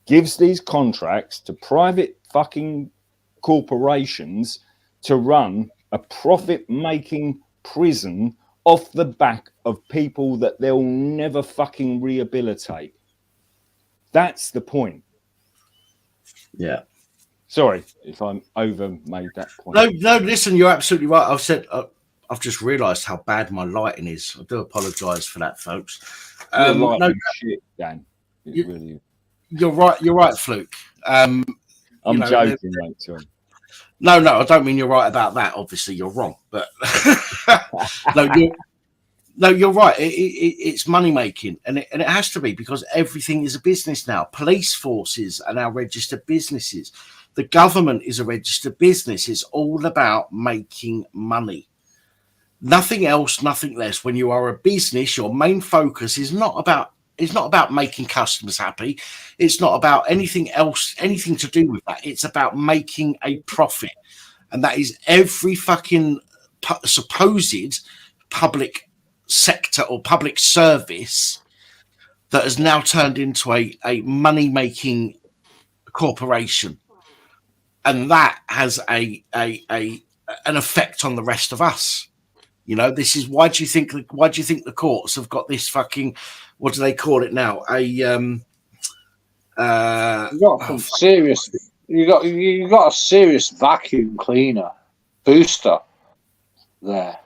gives these contracts to private fucking corporations to run a profit-making prison off the back of people that they'll never fucking rehabilitate. That's the point. Yeah. Sorry if I'm made that point. No, listen, you're absolutely right. I've just realised how bad my lighting is. I do apologise for that, folks. Shit, Dan. You're right, Fluke. I'm joking, mate. Sorry. No, I don't mean you're right about that. Obviously, you're wrong. But you're right. It's money making, and it has to be, because everything is a business now. Police forces are now registered businesses. The government is a registered business. It's all about making money. Nothing else, nothing less. When you are a business, your main focus is not about making customers happy. It's not about anything else, anything to do with that. It's about making a profit. And that is every fucking supposed public sector or public service that has now turned into a money-making corporation. And that has an effect on the rest of us. You know, this is why do you think the courts have got this fucking, what do they call it now? You got a serious vacuum cleaner booster there.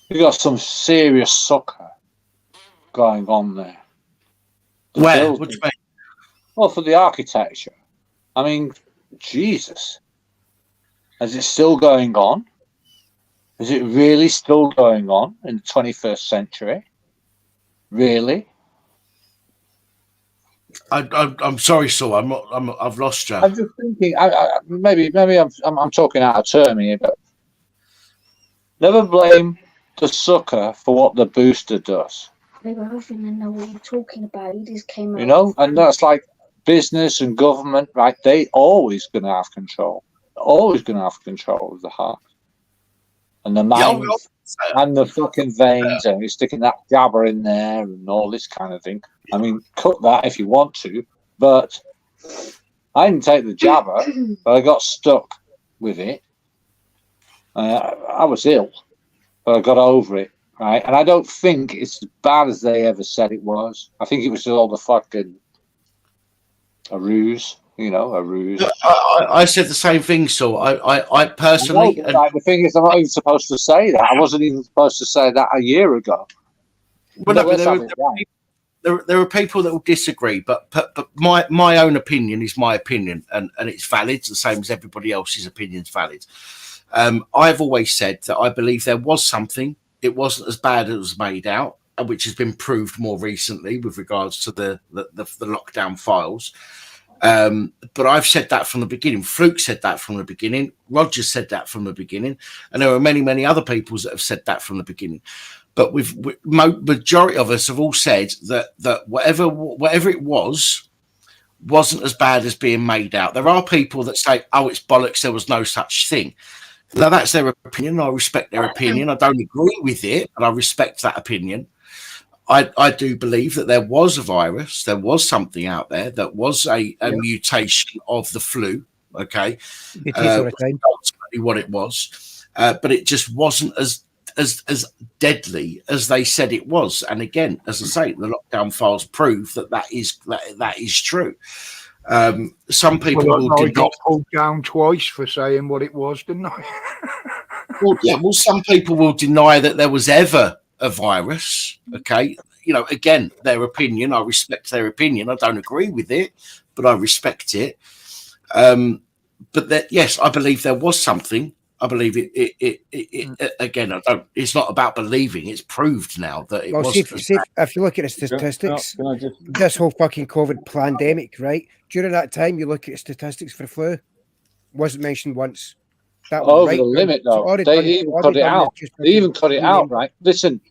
You got some serious sucker going on there. Where? What do you mean? Well, for the architecture. I mean, Jesus. Is it still going on? Is it really still going on in the 21st century? Really? I'm sorry, Saul. I've lost you. I'm just thinking. Maybe I'm talking out of turn here, but never blame the sucker for what the booster does. I don't even know what you're talking about. He just came out. You know, and that's like business and government, right? They always going to have control. Always going to have control of the heart. And the mind and the fucking veins, and you're sticking that jabber in there and all this kind of thing. I mean, cut that if you want to, but I didn't take the jabber, but I got stuck with it. I was ill, but I got over it, right? And I don't think it's as bad as they ever said it was. I think it was all the fucking a ruse. You know, a ruse. I said the same thing, so I personally. No, like, the thing is, I'm not even supposed to say that. I wasn't even supposed to say that a year ago. Well, there are people that will disagree, but my own opinion is my opinion, and it's valid. It's the same as everybody else's opinion is valid. I've always said that I believe there was something. It wasn't as bad as it was made out. which has been proved more recently with regards to the lockdown files. But I've said that from the beginning. Fluke said that from the beginning. Roger said that from the beginning, and there are many, many other people that have said that from the beginning. But majority of us have all said that whatever it wasn't as bad as being made out. There are people that say, "Oh, it's bollocks. There was no such thing." Now that's their opinion. I respect their opinion. I don't agree with it, but I respect that opinion. I do believe that there was a virus. There was something out there that was a mutation of the flu. Okay, ultimately what it was, but it just wasn't as deadly as they said it was. And again, as I say, the lockdown files prove that is true. Some people I got pulled down twice for saying what it was, didn't I? Well, some people will deny that there was ever a virus. Okay, again, their opinion. I respect their opinion. I don't agree with it, but I respect it. But that, yes, I believe there was something. I believe it again. I don't. It's not about believing. It's proved now that it was. If you look at the statistics, this whole fucking COVID pandemic, right? During that time, you look at the statistics for flu, wasn't mentioned once. That was over the limit, though. So they even cut it out. They even cut it out, right? Listen,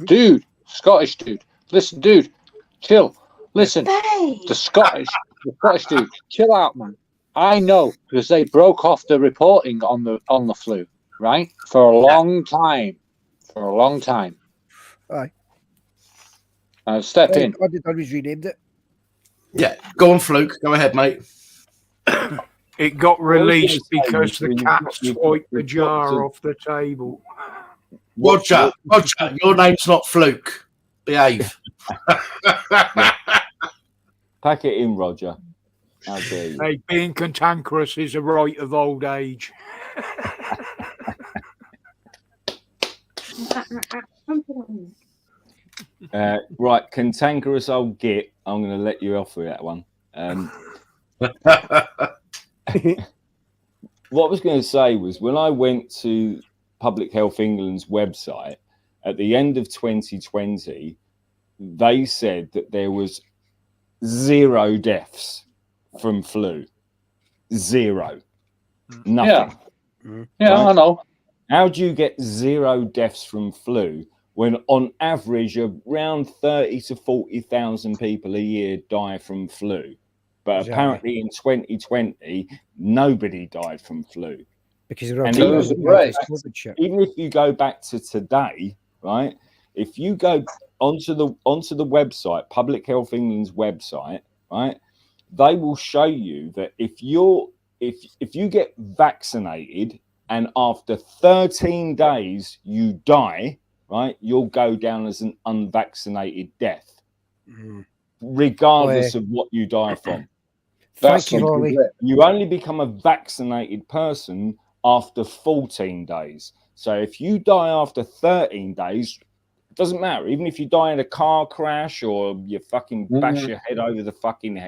dude, Scottish dude. Listen, dude, chill. Listen, the Scottish dude, chill out, man. I know because they broke off the reporting on the flu, right? For a long time. Aye. Step in. I did always renamed it. Yeah, go on, Fluke. Go ahead, mate. It got released because the cat swiped the jar off the table. Roger, your name's not Fluke. Behave. Pack it in, Roger. How dare you? Hey, being cantankerous is a rite of old age. Right, cantankerous old git. I'm going to let you off with that one. What I was going to say was when I went to Public Health England's website at the end of 2020, they said that there was 0 deaths from flu. 0. Nothing. Yeah, right? I know. How do you get 0 deaths from flu when on average around 30 to 40,000 people a year die from flu? But apparently in 2020, nobody died from flu. Because even if you go back to today, right? If you go onto the website, Public Health England's website, right, they will show you that if you get vaccinated and after 13 days you die, right, you'll go down as an unvaccinated death, regardless of what you die from. You only become a vaccinated person after 14 days. So if you die after 13 days, it doesn't matter. Even if you die in a car crash or you fucking bash your head over the fucking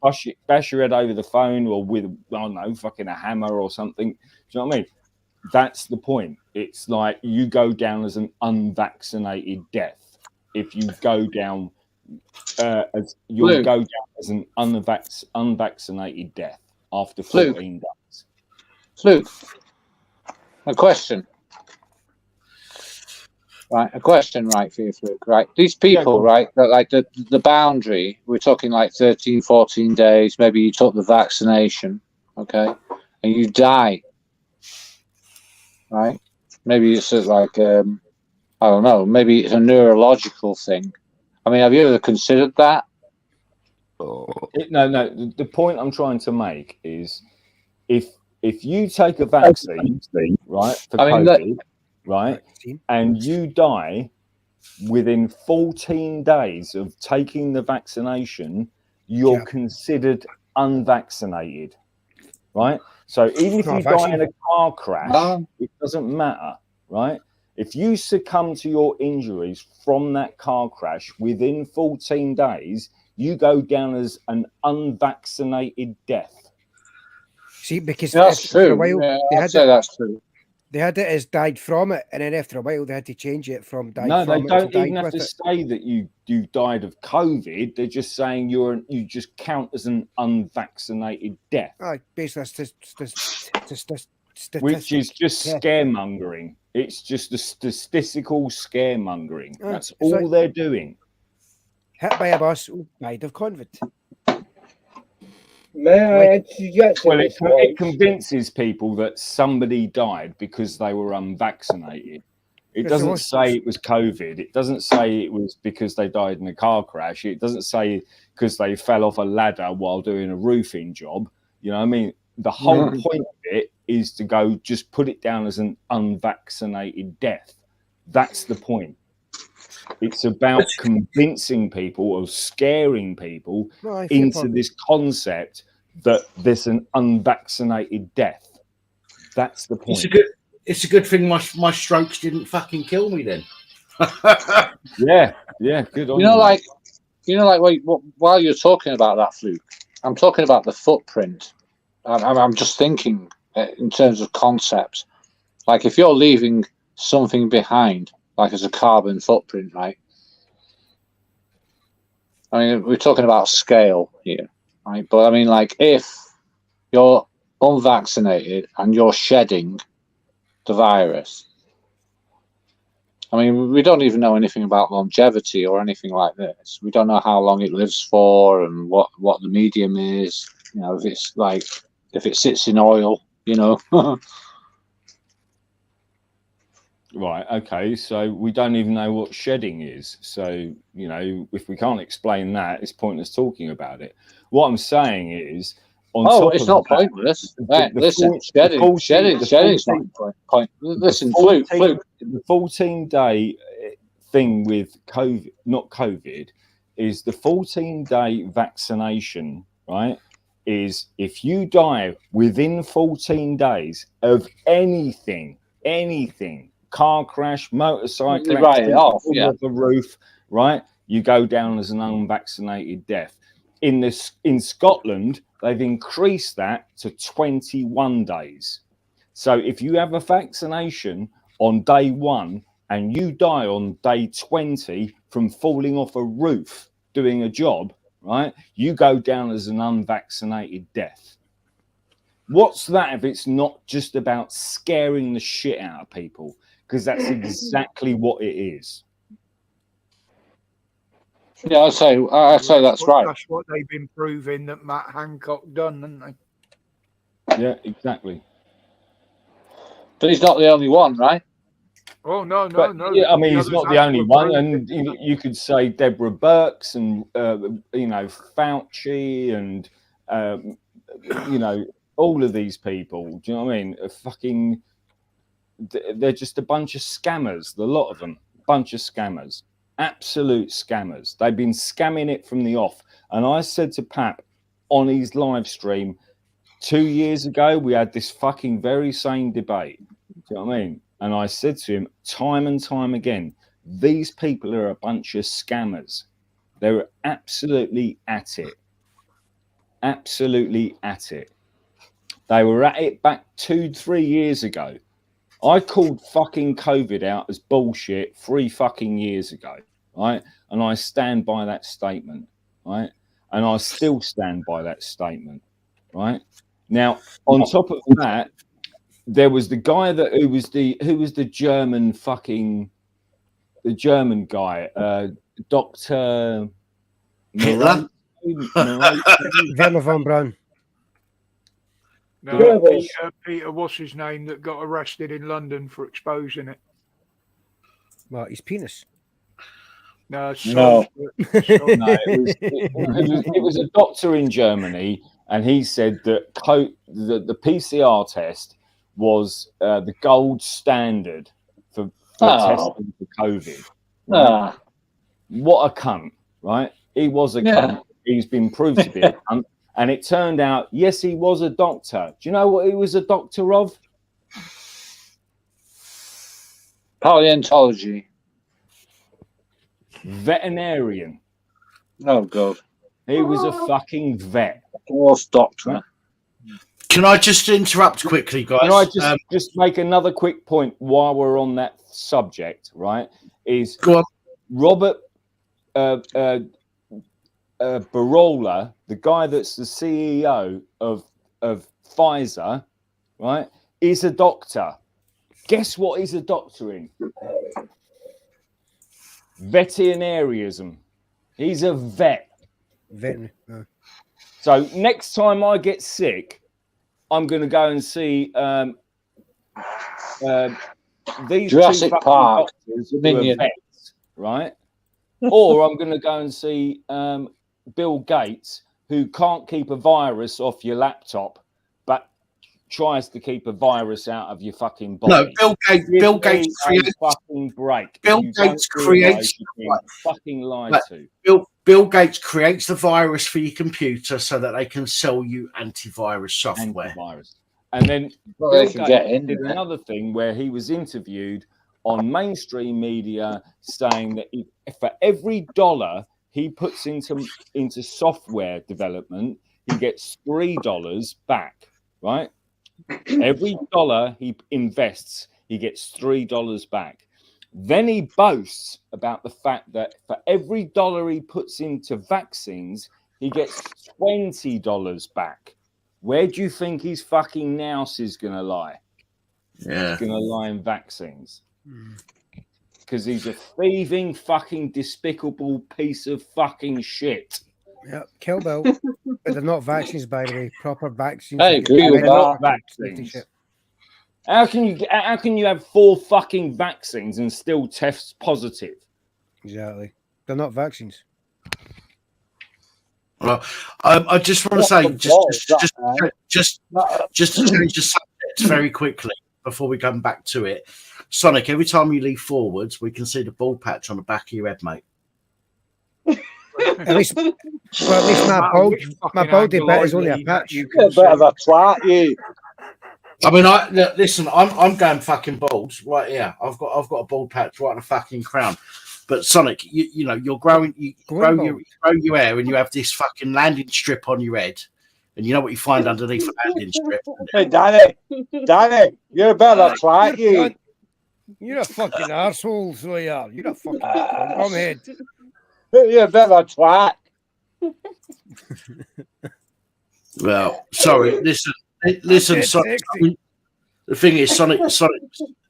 bash your head over the phone or with, I don't know, fucking a hammer or something. Do you know what I mean? That's the point. It's like you go down as an unvaccinated death. If you go down you'll go down as an unvaccinated death after 14 days. Fluke, a question. Right, a question, right, for you, Fluke, right? These people, right, that like the boundary, we're talking like 13, 14 days, maybe you took the vaccination, okay, and you die, right? Maybe it's like, I don't know, maybe it's a neurological thing. I mean, have you ever considered that? No. The point I'm trying to make is if you take a vaccine, right, for COVID, right, and you die within 14 days of taking the vaccination, you're considered unvaccinated, right? So even if you die in a car crash, it doesn't matter, right? If you succumb to your injuries from that car crash within 14 days, you go down as an unvaccinated death. See, because that's true. I'd say that's true. They had it as died from it, and then after a while they had to change it from died No, they from it to don't died even have with to it. say that you died of COVID. They're just saying you just count as an unvaccinated death. Basically, Which is just yeah. scaremongering. It's just a statistical scaremongering. That's It's all like- they're doing. Hit by a bus, died of COVID. May I interject Well, in it, this one? it convinces people that somebody died because they were unvaccinated. It Yes, it doesn't was. say it was COVID. It doesn't say it was because they died in a car crash. It doesn't say because they fell off a ladder while doing a roofing job. You know what I mean? The whole point of it is to go just put it down as an unvaccinated death. That's the point. It's about convincing people or scaring people into this concept that there's an unvaccinated death. That's the point. It's a good thing my strokes didn't fucking kill me then. Yeah, good on You know, like while you're talking about that, Fluke, I'm talking about the footprint. I'm just thinking in terms of concepts. Like if you're leaving something behind, like as a carbon footprint, right? I mean, we're talking about scale here, right? But I mean, like if you're unvaccinated and you're shedding the virus, I mean, we don't even know anything about longevity or anything like this. We don't know how long it lives for and what the medium is. You know, if it sits in oil, you know. Right, okay, so we don't even know what shedding is. So, you know, if we can't explain that, it's pointless talking about it. What I'm saying is, It's not pointless. Right, listen, shedding's not point. Listen, Fluke. The 14-day thing with COVID, not COVID, is the 14-day vaccination, right? Is if you die within 14 days of anything, car crash, motorcycle Right, accident, off, fall yeah. off the roof, right? You go down as an unvaccinated death. In Scotland, they've increased that to 21 days. So if you have a vaccination on day 1 and you die on day 20 from falling off a roof doing a job, right? You go down as an unvaccinated death. What's that if it's not just about scaring the shit out of people? Because that's exactly what it is. Yeah, I'd say that's right. That's what they've been proving that Matt Hancock done, haven't they? Yeah, exactly. But he's not the only one, right? Oh no. Yeah, I mean, he's others not the have only to one, prove and it. you could say Deborah Birx and you know, Fauci and you know, all of these people. Do you know what I mean? They're just a bunch of scammers. The lot of them, bunch of scammers, absolute scammers. They've been scamming it from the off. And I said to Pap on his live stream 2 years ago, we had this fucking very same debate. Do you know what I mean? And I said to him time and time again, these people are a bunch of scammers. They're absolutely at it. Absolutely at it. They were at it back 2-3 years ago. I called fucking COVID out as bullshit 3 fucking years ago, right? And I stand by that statement, right? And I still stand by that statement, right? Now, on top of that, there was the guy who was the German guy, Dr. Hitler? Werner von Braun. No, Peter, what's his name, that got arrested in London for exposing it? What, his penis? No. It was a doctor in Germany, and he said that the PCR test was the gold standard for testing for COVID. Right? What a cunt, right? He was a cunt. He's been proved to be a cunt. And it turned out, yes, he was a doctor. Do you know what he was a doctor of? Paleontology. Veterinarian. Oh, God. He was a fucking vet. Horse doctor. Can I just interrupt quickly, guys? Can I just make another quick point while we're on that subject, right? Is Robert Barola, the guy that's the CEO of Pfizer, right, is a doctor. Guess what he's a doctor in? Veterinarianism. He's a vet. Veterinary. So next time I get sick, I'm going to go and see these Jurassic two Park, doctors who are vets, right? Or I'm going to go and see Bill Gates, who can't keep a virus off your laptop, but tries to keep a virus out of your fucking body. No, Bill Gates creates fucking break. Bill Gates creates fucking lied to. Bill Gates creates the virus for your computer so that they can sell you antivirus software. And then Well, Bill they can get Gates in did there. another thing where he was interviewed on mainstream media saying that for every dollar he puts into software development, he gets $3 back, right? Every dollar he invests, he gets $3 back. Then he boasts about the fact that for every dollar he puts into vaccines, he gets $20 back. Where do you think his fucking nous is going to lie? Yeah. He's going to lie in vaccines. Because he's a thieving, fucking despicable piece of fucking shit. Yeah, Kill Bill. But they're not vaccines, by the way. Proper vaccines. I agree with They're not that. vaccines. How can you have 4 fucking vaccines and still test positive? Exactly. They're not vaccines. Well, I just want to say, just to change the subject very quickly before we come back to it. Sonic, every time you lean forwards, we can see the ball patch on the back of your head, mate. At least my baldy bit is only a patch. You're a bit of a twat, you. I mean, listen. I'm going fucking bald right here. I've got a bald patch right on the fucking crown. But Sonic, you know, you're growing. You grow your hair, and you have this fucking landing strip on your head. And you know what you find underneath a landing strip? Hey, Danny, you're a bit of a twat, you. You're a fucking arsehole, so you are. You're a fucking head. You're a bit of a twat. Well, sorry. Listen, Sonic. The thing is, Sonic.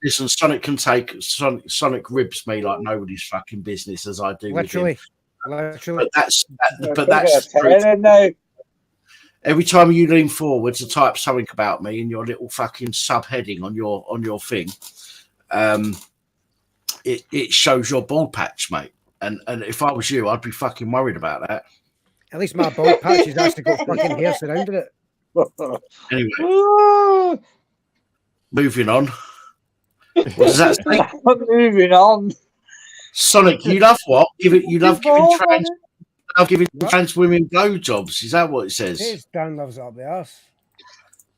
Listen, Sonic can take Sonic ribs me like nobody's fucking business, as I do. Literally. But that's true. Every time you lean forward to type something about me in your little fucking subheading on your thing, it shows your bald patch, mate. And if I was you, I'd be fucking worried about that. At least my bald patch has actually got fucking hair surrounding it. Anyway, moving on. What does that say? Moving on. Sonic, you love what? You love giving trans women blowjobs. Is that what it says? It says Dan loves it up the arse.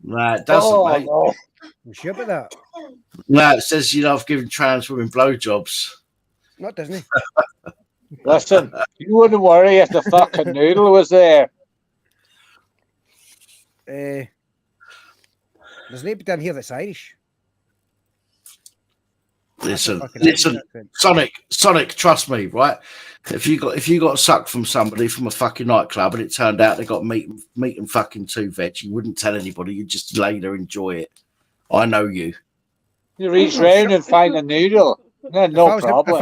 Nah, it doesn't, mate. No. You sure about that? No, it says you love giving trans women blowjobs. Not Disney. Listen, you wouldn't worry if the fucking noodle was there. There's nobody down here that's Irish. Listen, Sonic, trust me, right? If you got sucked from somebody from a fucking nightclub and it turned out they got meat and fucking 2 veg, you wouldn't tell anybody. You'd just lay there, enjoy it. I know you. You reach round and find a noodle. No problem. If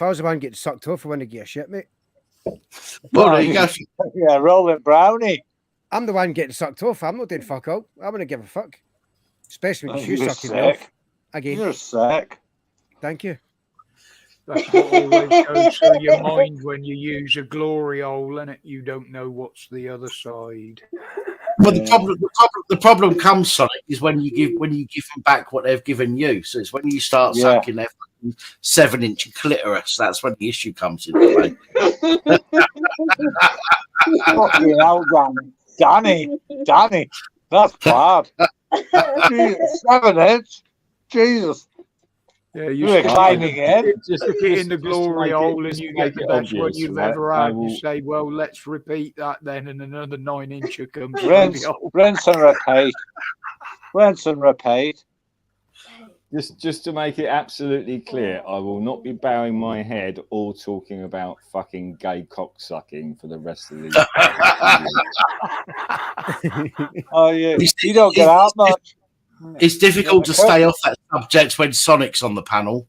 I was the one getting sucked off, I wouldn't give a shit, mate. Well, there you go. Yeah, rolling brownie. I'm the one getting sucked off. I'm not doing fuck all. I wouldn't give a fuck. Especially when you You're sucking me off. sick. Again. You're sick. Thank you. That's what always goes through your mind when you use a glory hole, and you don't know what's the other side. Well, the problem comes, Sonic, is when you give them back what they've given you. So it's when you start sucking their 7-inch clitoris. That's when the issue comes into play. Fucking hell, Danny, that's bad. 7 inch, Jesus. Yeah, you We're stick climbing it, in. stick it in the glory hole and you get the best one obvious, you've right? ever I had. You will- say, well, let's repeat that then, and another 9-incher comes through Rinse, the hole. rinse and repeat. Rinse and repeat. Just to make it absolutely clear, I will not be bowing my head or talking about fucking gay cocksucking for the rest of the Oh, yeah. You don't get out much. It's difficult to stay off that subject when Sonic's on the panel.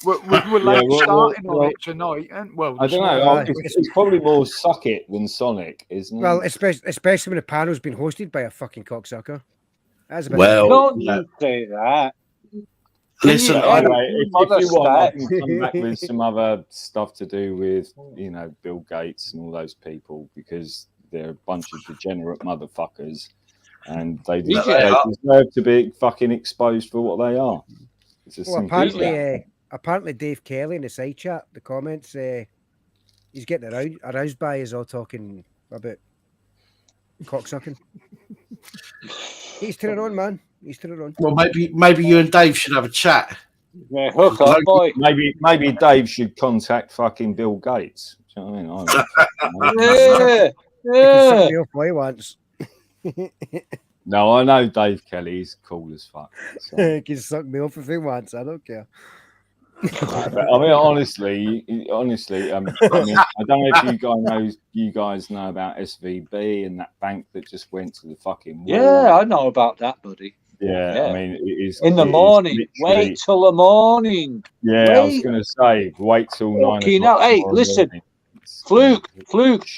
We're late starting on it tonight, and well, I don't know. It's probably more suck it than Sonic, isn't it? Well, especially when the panel's been hosted by a fucking cocksucker. That's a bit Don't you say that. Listen, anyway, if you want, I respect. can come back with some other stuff to do with, Bill Gates and all those people, because they're a bunch of degenerate motherfuckers, and they deserve to be fucking exposed for what they are. It's a Well, apparently Dave Kelly in the side chat, the comments, he's getting aroused by us all talking about cocksucking. He's turning on, man. He's turning on. Well, maybe you and Dave should have a chat. Yeah, hook up, boy. Maybe Dave should contact fucking Bill Gates. Do you know what I mean? He can suck me off way once. No, I know Dave Kelly's cool as fuck. So. He can suck me off if he wants. I don't care. I mean, honestly, I don't know if you guys know about SVB and that bank that just went to the fucking wall. Yeah, I know about that, buddy. Yeah, I mean, it is in the morning. Wait till the morning. Yeah, I was going to say, wait till 9 o'clock. Hey, listen, Fluke,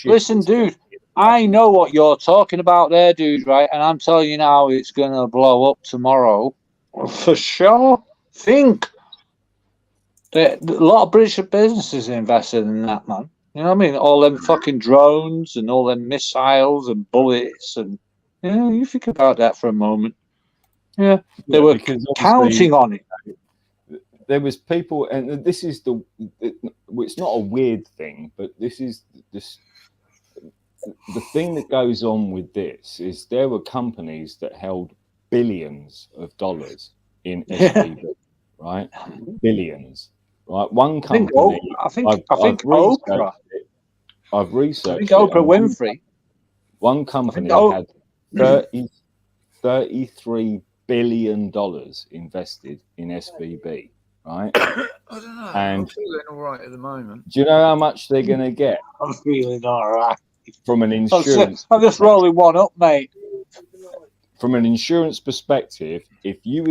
listen, dude. I know what you're talking about there, dude, right? And I'm telling you now, it's going to blow up tomorrow. For sure. Think. A lot of British businesses invested in that, man. You know what I mean? All them fucking drones and all them missiles and bullets. And you think about that for a moment. Yeah, they were counting on it. There was people, and this is it's not a weird thing, but this is the thing that goes on with this is there were companies that held billions of dollars in SVB, right? Billions, right? One company. I think Oprah. I've researched. I think Oprah Winfrey. One company had $33 billion invested in SVB, right? I don't know. And I'm feeling all right at the moment. do you know how much they're going to get? I'm feeling all right. From an insurance. I'm just rolling one up, mate. From an insurance perspective, if you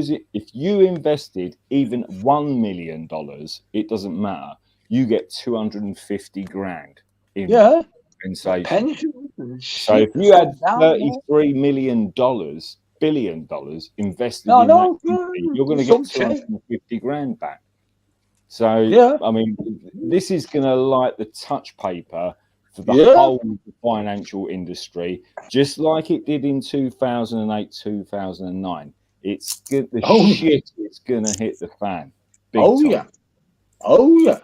invested even $1 million, it doesn't matter. You get 250 grand in compensation. Pension. So if you had $33 billion invested in that company, you're going to get 250 grand back. So I mean, this is going to light the touch paper for the whole financial industry, just like it did in 2008, 2009. It's good. The shit is going to hit the fan. Big time. Oh yeah.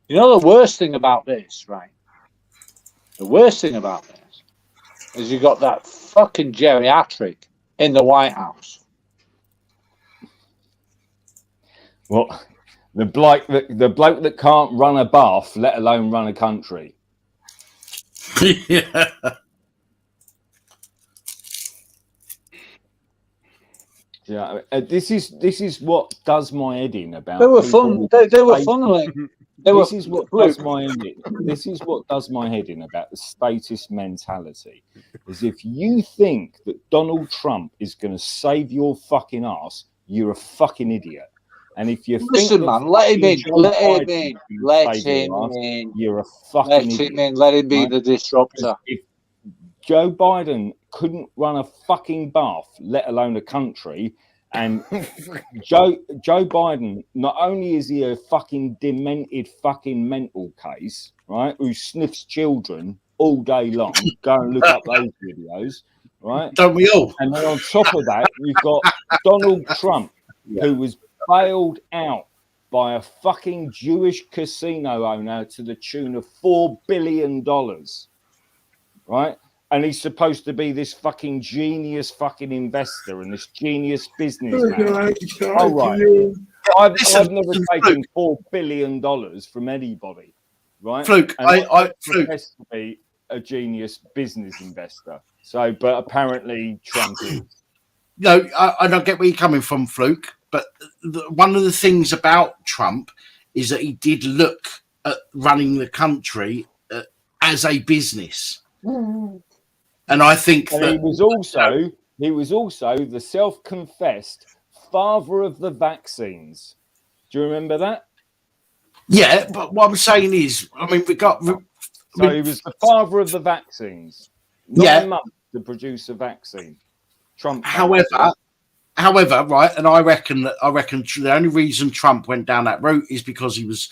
You know the worst thing about this, right? The worst thing about this is you got that fucking geriatric in the White House. Well, the bloke that can't run a bath, let alone run a country. Yeah. Yeah, this is what does my head in about. They were fun. They were funneling. This is what does my head in. This is what does my head in about the statist mentality. Is if you think that Donald Trump is going to save your fucking ass, you're a fucking idiot. And if you listen, man, let him in. You're a fucking idiot. Let him be the disruptor. If Joe Biden couldn't run a fucking bath, let alone a country, and Joe Biden, not only is he a fucking demented fucking mental case, right, who sniffs children all day long, go and look up those videos, right? Don't we all? And then on top of that, you've got Donald Trump, who was bailed out by a fucking Jewish casino owner to the tune of $4 billion, right? And he's supposed to be this fucking genius fucking investor and this genius businessman. Oh, right. I've never taken $4 billion from anybody, right? Fluke, and I profess to be a genius business investor. So, but apparently Trump is. No, I don't get where you're coming from, Fluke. But one of the things about Trump is that he did look at running the country as a business, and I think that he was also the self-confessed father of the vaccines. Do you remember that? Yeah, but what I'm saying is, I mean, he was the father of the vaccines. 9 months to produce a vaccine. Trump. However, right, and I reckon the only reason Trump went down that route is because he was,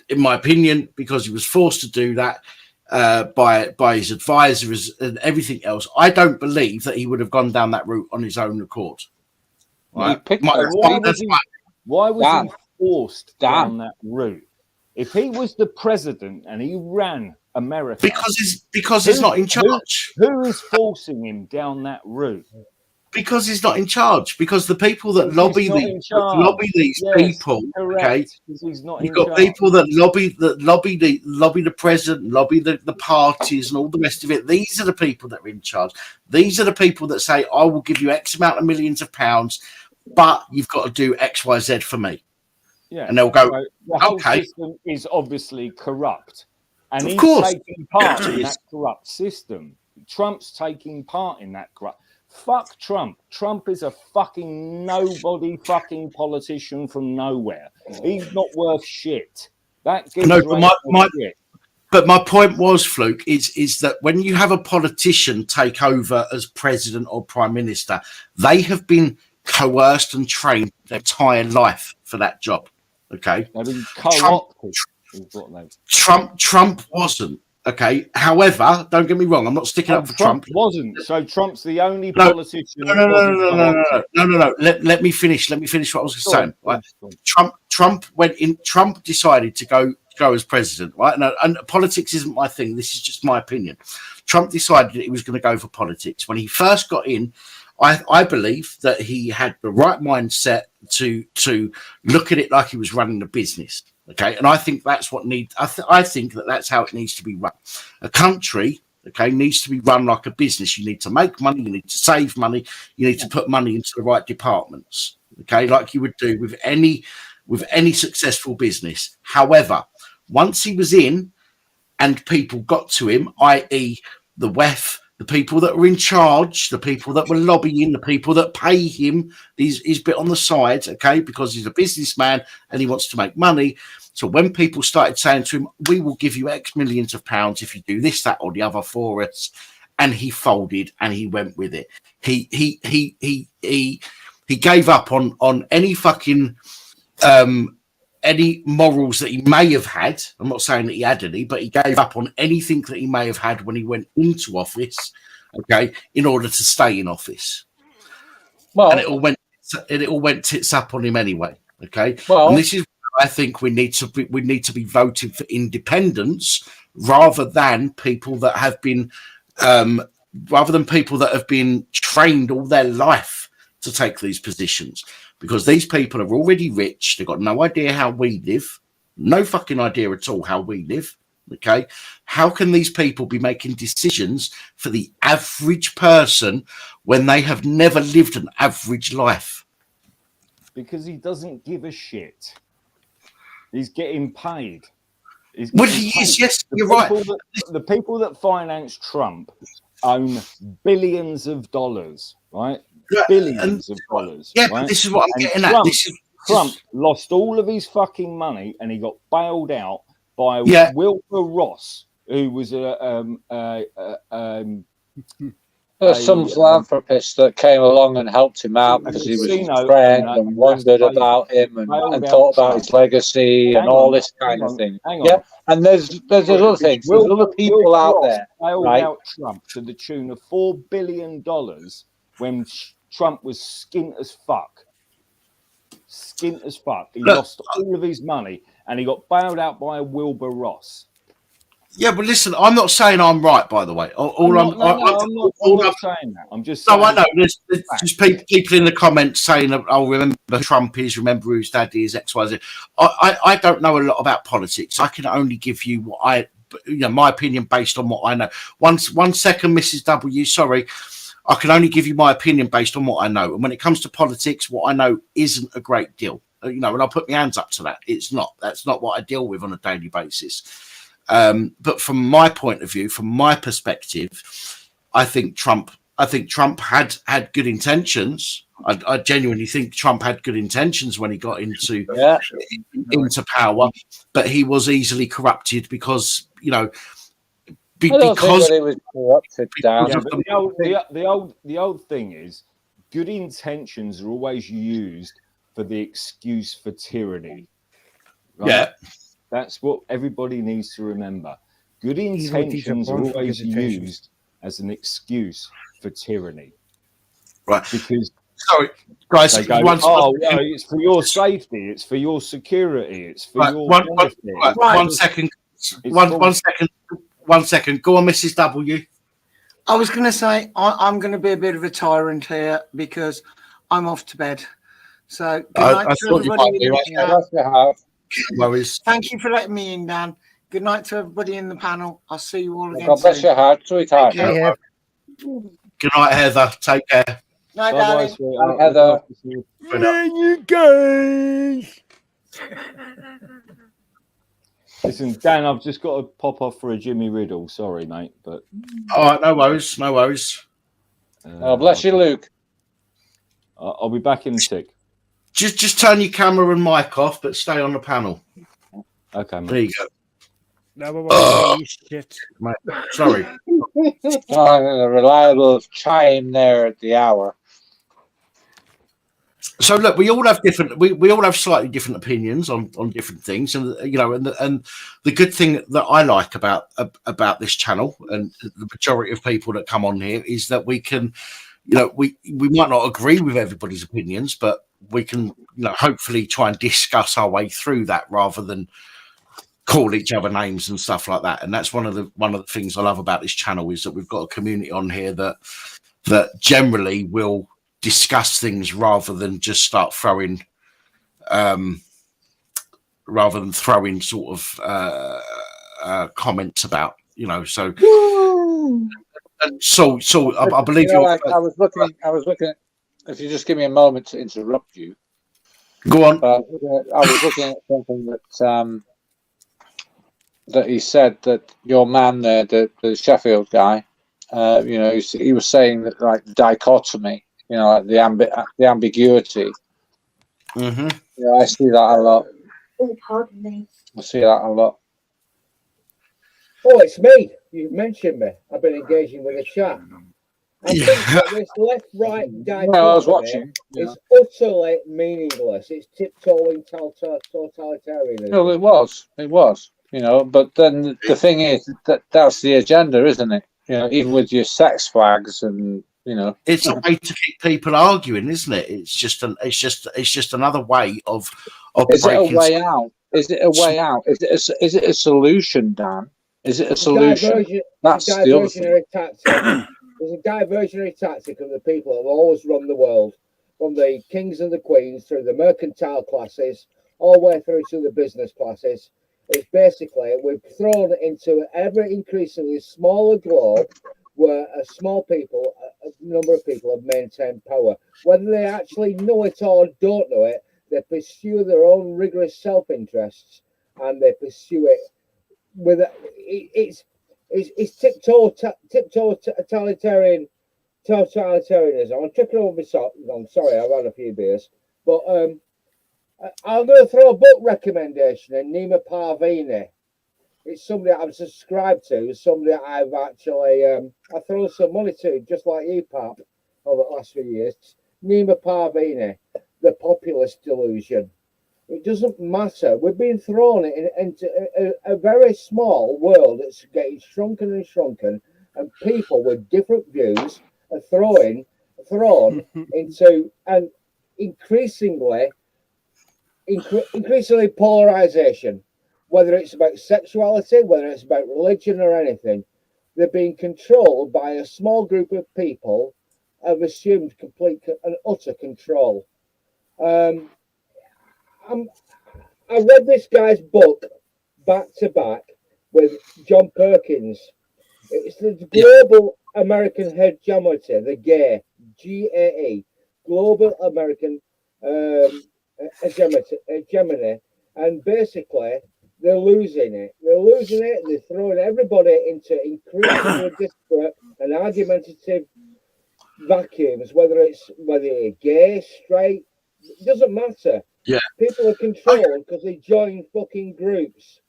in my opinion, because he was forced to do that by his advisors and everything else. I don't believe that he would have gone down that route on his own accord. Right? Why was he forced down that route? If he was the president and he ran America, because he's not in charge. Who is forcing him down that route? Because he's not in charge. Because the people that lobby these people, okay, you've got people that lobby the president, lobby the parties, and all the rest of it. These are the people that are in charge. These are the people that say, "I will give you X amount of millions of pounds, but you've got to do X, Y, Z for me." Yeah, and they'll go, so the whole "Okay." System is obviously corrupt, and Of course. taking part in that corrupt system. Trump's taking part in that corrupt. Fuck Trump. Trump is a fucking nobody fucking politician from nowhere. He's not worth shit. That gives But my point was, Fluke, is that when you have a politician take over as president or prime minister, they have been coerced and trained their entire life for that job. Okay, they've been co-opted. Trump wasn't. Okay. However, don't get me wrong. I'm not sticking up for Trump. Wasn't. So Trump's the only politician. No. Let me finish. Let me finish what I was saying. Right? Trump went in. Trump decided to go as president. Right. And politics isn't my thing. This is just my opinion. Trump decided that he was going to go for politics. When he first got in, I believe that he had the right mindset to look at it like he was running the business. Okay, and I think that's what needs. I think that's how it needs to be run. A country, okay, needs to be run like a business. You need to make money. You need to save money. You need to put money into the right departments. Okay, like you would do with any successful business. However, once he was in, and people got to him, i.e., the WEF, the people that were in charge, the people that were lobbying, the people that pay him his bit on the side, okay, because he's a businessman and he wants to make money. So when people started saying to him, "We will give you X millions of pounds if you do this, that, or the other for us," and he folded and he went with it. He gave up on any fucking any morals that he may have had. I'm not saying that he had any, but he gave up on anything that he may have had when he went into office, okay, in order to stay in office. Well, and it all went tits up on him anyway, okay. Well, and this is why I think we need to be voting for independence rather than people that have been trained all their life to take these positions. Because these people are already rich. They've got no idea how we live. No fucking idea at all how we live. Okay. How can these people be making decisions for the average person when they have never lived an average life? Because he doesn't give a shit. He's getting paid. He is, yes, you're right. The people that finance Trump own billions of dollars, right? Billions of dollars. Yeah, right? But this is what I'm getting at. Trump lost all of his fucking money and he got bailed out by Wilbur Ross, who was some philanthropist that came along and helped him out because he was his friend and wondered about him and thought about his legacy and all this kind of thing. Yeah, and there's other things. There's other people out there. Bailed out Trump to the tune of $4 billion when Trump was skint as fuck. Skint as fuck. He lost all of his money and he got bailed out by Wilbur Ross. Yeah, but listen, I'm not saying I'm right, by the way. I'm not saying that. I'm just saying. No, I know. There's just people in the comments saying, "Oh, remember who Trump is, remember whose daddy is X, Y, Z." I don't know a lot about politics. I can only give you what my opinion based on what I know. One second, Mrs. W. Sorry, I can only give you my opinion based on what I know. And when it comes to politics, what I know isn't a great deal. And I'll put my hands up to that. It's not. That's not what I deal with on a daily basis. But from my point of view, from my perspective, I think Trump had good intentions. I genuinely think Trump had good intentions when he got into power, but he was easily corrupted because I don't think that it was corrupted down. Yeah, but the old thing is, good intentions are always used for the excuse for tyranny. Right? Yeah. That's what everybody needs to remember. Good intentions are always used as an excuse for tyranny. Right. Because sorry, guys, they go, it's for your safety, it's for your security, it's for your benefit. One second. Go on, Mrs. W. I was going to say I'm going to be a bit of a tyrant here because I'm off to bed. So good night to everybody. Thank you for letting me in, Dan. Good night to everybody in the panel. I'll see you all again. God bless your heart, sweetheart. Good night, Heather. Take care. Night, darling. Heather. There you go. Listen, Dan, I've just got to pop off for a Jimmy Riddle. Sorry, mate, but all right, no worries, no worries. Bless you, Luke. I'll be back in a tick. Just turn your camera and mic off, but stay on the panel. Okay, mate. There you go. Shit. Mate, sorry. A reliable chime there at the hour. So look, we all have different. We all have slightly different opinions on different things, and and the good thing that I like about this channel and the majority of people that come on here is that we can, we might not agree with everybody's opinions, but we can, hopefully try and discuss our way through that rather than call each other names and stuff like that. And that's one of the things I love about this channel is that we've got a community on here that generally will discuss things rather than just start throwing sort of comments about, so I believe I was looking if you just give me a moment to interrupt you. Go on. I was looking at something that he said, that your man there, the Sheffield guy, he was saying that, like, dichotomy, like the ambiguity. Mm-hmm. Yeah, I see that a lot. Oh, pardon me. I see that a lot. Oh, it's me. You mentioned me. I've been engaging with a chat. I think that this left-right dichotomy I was watching. is utterly meaningless. It's tiptoeing totalitarianism. No, it was, but then the thing is that's the agenda, isn't it? Even with your sex flags and it's a way to keep people arguing, isn't it? It's just another way of is it a way out? Is it a way out? Is it a solution, Dan? Is it a solution? That's the other thing. There's a diversionary tactic of the people that have always run the world, from the kings and the queens through the mercantile classes, all the way through to the business classes. It's basically we've thrown into ever increasingly smaller globe where a number of people have maintained power. Whether they actually know it or don't know it, they pursue their own rigorous self-interests, and they pursue it with it's tiptoe totalitarianism. I'm tripping over my sock. I'm sorry, I've had a few beers, but I'm going to throw a book recommendation in. Nima Parvini. It's somebody I've subscribed to. Somebody I've actually I throw some money to, just like you, Pap, over the last few years. Nima Parvini, The Populist Delusion. It doesn't matter. We've been thrown into a very small world that's getting shrunken and shrunken, and people with different views are thrown into an increasingly polarization, whether it's about sexuality, whether it's about religion or anything, they're being controlled by a small group of people have assumed complete and utter control. I read this guy's book back to back with John Perkins. It's the Global American Hegemony, the GAE, GAE, Global American Hegemony, and basically they're losing it. They're losing it. They're throwing everybody into increasingly disparate and argumentative vacuums. Whether you're gay, straight, it doesn't matter. Yeah, people are controlled because they join fucking groups.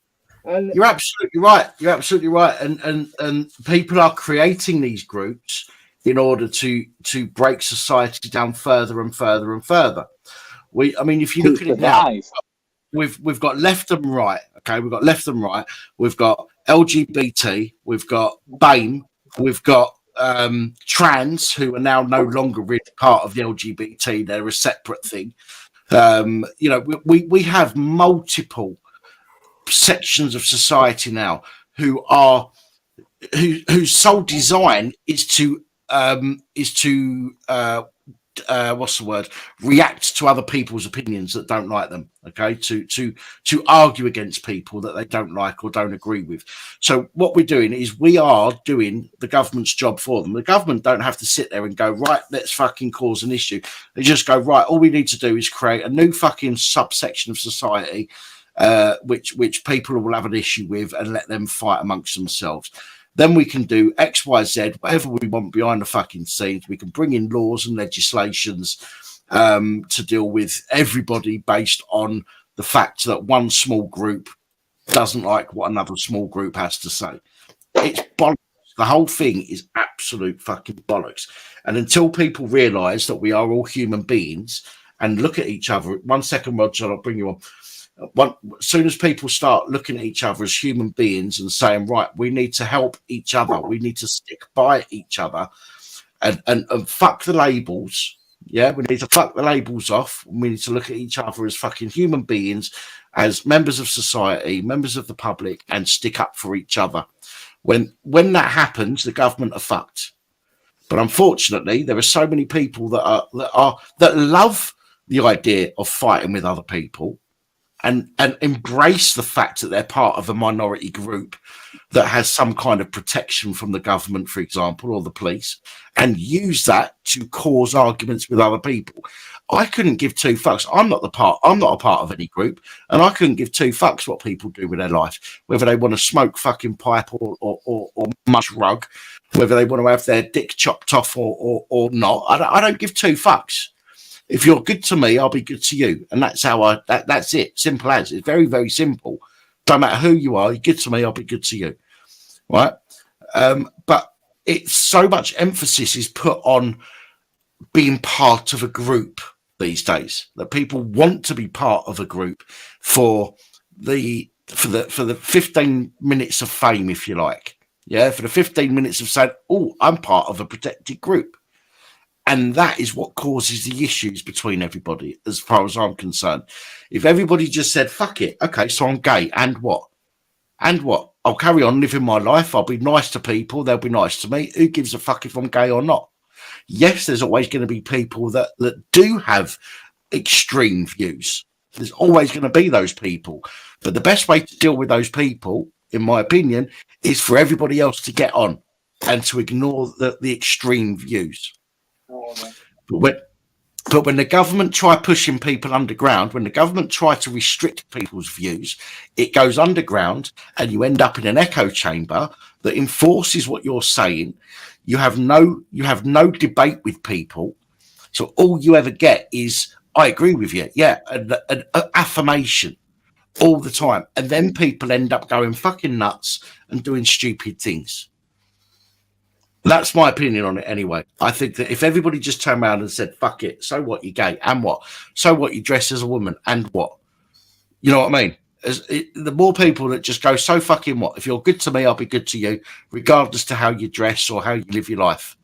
And you're absolutely right. You're absolutely right. And people are creating these groups in order to break society down further and further and further. I mean, if you look at it now, we've got left and right. Okay, we've got left and right. We've got LGBT. We've got BAME. We've got trans, who are now no longer really part of the LGBT. They're a separate thing. You know, we have multiple sections of society now whose sole design is to what's the word? React to other people's opinions that don't like them. Okay, to argue against people that they don't like or don't agree with. So what we're doing is we are doing the government's job for them. The government don't have to sit there and go, right, let's fucking cause an issue. They just go, right, all we need to do is create a new fucking subsection of society which people will have an issue with, and let them fight amongst themselves. Then we can do X, Y, Z, whatever we want behind the fucking scenes. We can bring in laws and legislations to deal with everybody based on the fact that one small group doesn't like what another small group has to say. It's bollocks. The whole thing is absolute fucking bollocks. And until people realise that we are all human beings and look at each other, 1 second, Roger, I'll bring you on. As soon as people start looking at each other as human beings and saying, right, we need to help each other, we need to stick by each other and fuck the labels. Yeah, we need to fuck the labels off. We need to look at each other as fucking human beings, as members of society, members of the public, and stick up for each other. When that happens, the government are fucked. But unfortunately, there are so many people that love the idea of fighting with other people, and embrace the fact that they're part of a minority group that has some kind of protection from the government, for example, or the police, and use that to cause arguments with other people. I couldn't give two fucks. I'm not a part of any group, and I couldn't give two fucks what people do with their life, whether they want to smoke fucking pipe or mush rug, whether they want to have their dick chopped off or not. I don't give two fucks. If you're good to me, I'll be good to you. And that's how that's it. Simple as. It's very, very simple. Don't matter who you are, you're good to me, I'll be good to you. Right? But it's so much emphasis is put on being part of a group these days, that people want to be part of a group for the 15 minutes of fame, if you like. Yeah, for the 15 minutes of saying, oh, I'm part of a protected group. And that is what causes the issues between everybody, as far as I'm concerned. If everybody just said, fuck it, okay, so I'm gay, and what? And what? I'll carry on living my life. I'll be nice to people. They'll be nice to me. Who gives a fuck if I'm gay or not? Yes, there's always going to be people that do have extreme views. There's always going to be those people. But the best way to deal with those people, in my opinion, is for everybody else to get on and to ignore the extreme views. But when the government try pushing people underground, when the government try to restrict people's views, it goes underground and you end up in an echo chamber that enforces what you're saying. You have no debate with people. So all you ever get is, I agree with you. Yeah, an affirmation all the time. And then people end up going fucking nuts and doing stupid things. That's my opinion on it anyway. I think that if everybody just turned around and said, fuck it, so what, you're gay, and what? So what, you dress as a woman, and what? You know what I mean? The more people that just go, so fucking what? If you're good to me, I'll be good to you, regardless to how you dress or how you live your life.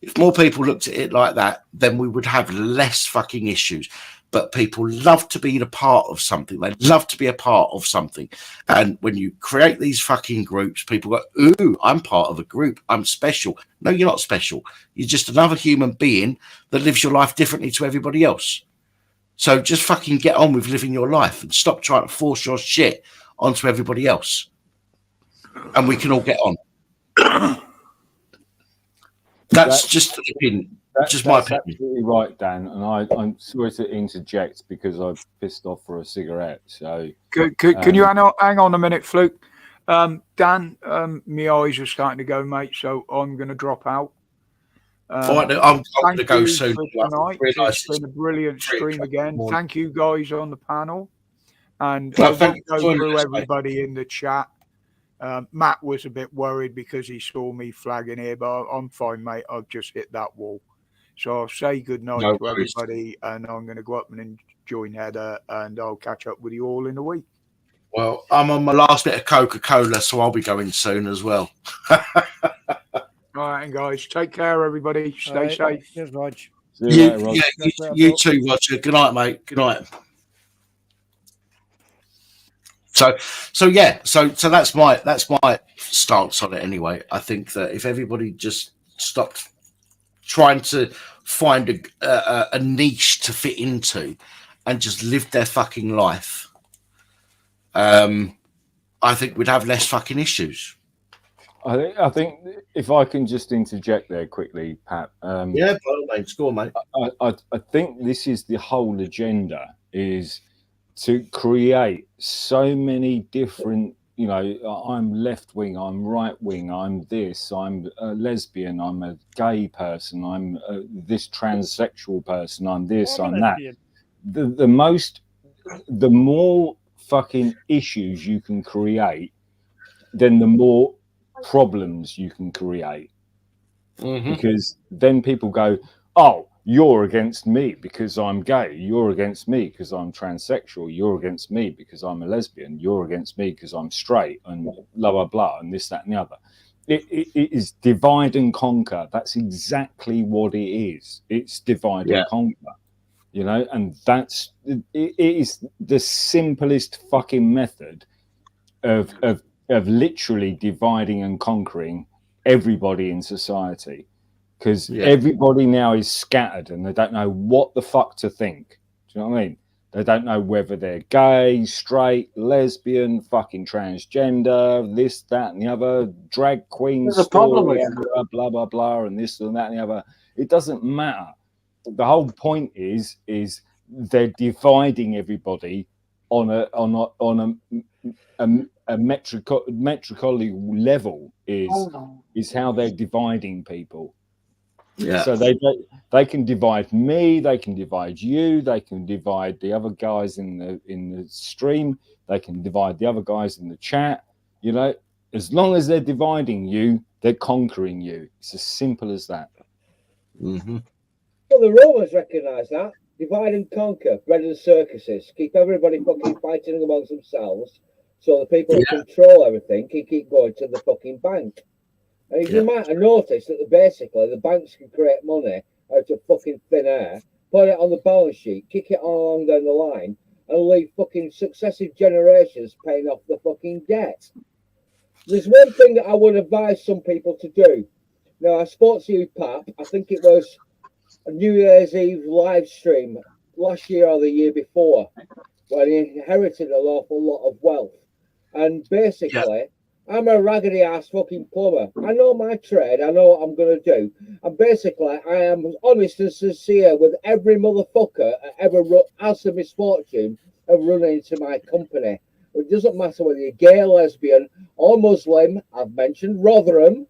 If more people looked at it like that, then we would have less fucking issues. but people love to be a part of something. They love to be a part of something. And when you create these fucking groups, people go, ooh, I'm part of a group. I'm special. No, you're not special. You're just another human being that lives your life differently to everybody else. So just fucking get on with living your life and stop trying to force your shit onto everybody else. And we can all get on. That's just an opinion. Just my opinion. Absolutely right, Dan. And I'm sorry to interject because I've pissed off for a cigarette. So can you hang on a minute, Fluke? Dan, my eyes are starting to go, mate. So I'm going to drop out. I'm going to go soon. It's been a brilliant stream again. Thank you guys on the panel. And Well, I won't go through everybody in the chat. Matt was a bit worried because he saw me flagging here, but I'm fine, mate. I've just hit that wall. So I'll say good night to everybody, and I'm going to go up and join Heather, and I'll catch up with you all in a week. Well, I'm on my last bit of Coca-Cola, so I'll be going soon as well. All right, guys. Take care, everybody. Stay safe. Cheers, Rog. You too, Roger. Good night, mate. Good night. So that's my stance on it anyway. I think that if everybody just stopped trying to find a niche to fit into and just lived their fucking life, I think we'd have less fucking issues. I think if I can just interject there quickly, Pat. Yeah, by all means, go on, mate. I think this is the whole agenda, is to create so many different, I'm left wing, I'm right wing, I'm this, I'm a lesbian, I'm a gay person, I'm this transsexual person, I'm this, I'm that. The more fucking issues you can create, then the more problems you can create. Because then people go, oh, you're against me because I'm gay. You're against me because I'm transsexual. You're against me because I'm a lesbian. You're against me because I'm straight, and blah, blah, blah, and this, that, and the other. It is divide and conquer. That's exactly what it is. It's divide and conquer, and it is the simplest fucking method of literally dividing and conquering everybody in society. Because everybody now is scattered and they don't know what the fuck to think. Do you know what I mean? They don't know whether they're gay, straight, lesbian, fucking transgender, this, that, and the other, drag queen, there's a problem with blah, blah, blah, and this and that and the other. It doesn't matter. The whole point is they're dividing everybody on a metrically level is how they're dividing people. Yeah. So they can divide me, they can divide you, they can divide the other guys in the stream, they can divide the other guys in the chat. As long as they're dividing you, they're conquering you. It's as simple as that. Well, the Romans recognised that. Divide and conquer, bread and circuses. Keep everybody fucking fighting amongst themselves, so the people who control everything can keep going to the fucking bank. And you might have noticed that basically the banks can create money out of fucking thin air, put it on the balance sheet, kick it along down the line, and leave fucking successive generations paying off the fucking debt. There's one thing that I would advise some people to do. Now, I spoke to you, Pap, I think it was a New Year's Eve live stream last year or the year before, when he inherited an awful lot of wealth. And basically, I'm a raggedy ass fucking plumber. I know my trade. I know what I'm going to do. And basically, I am honest and sincere with every motherfucker that ever has the misfortune of running into my company. It doesn't matter whether you're gay, lesbian, or Muslim. I've mentioned Rotherham.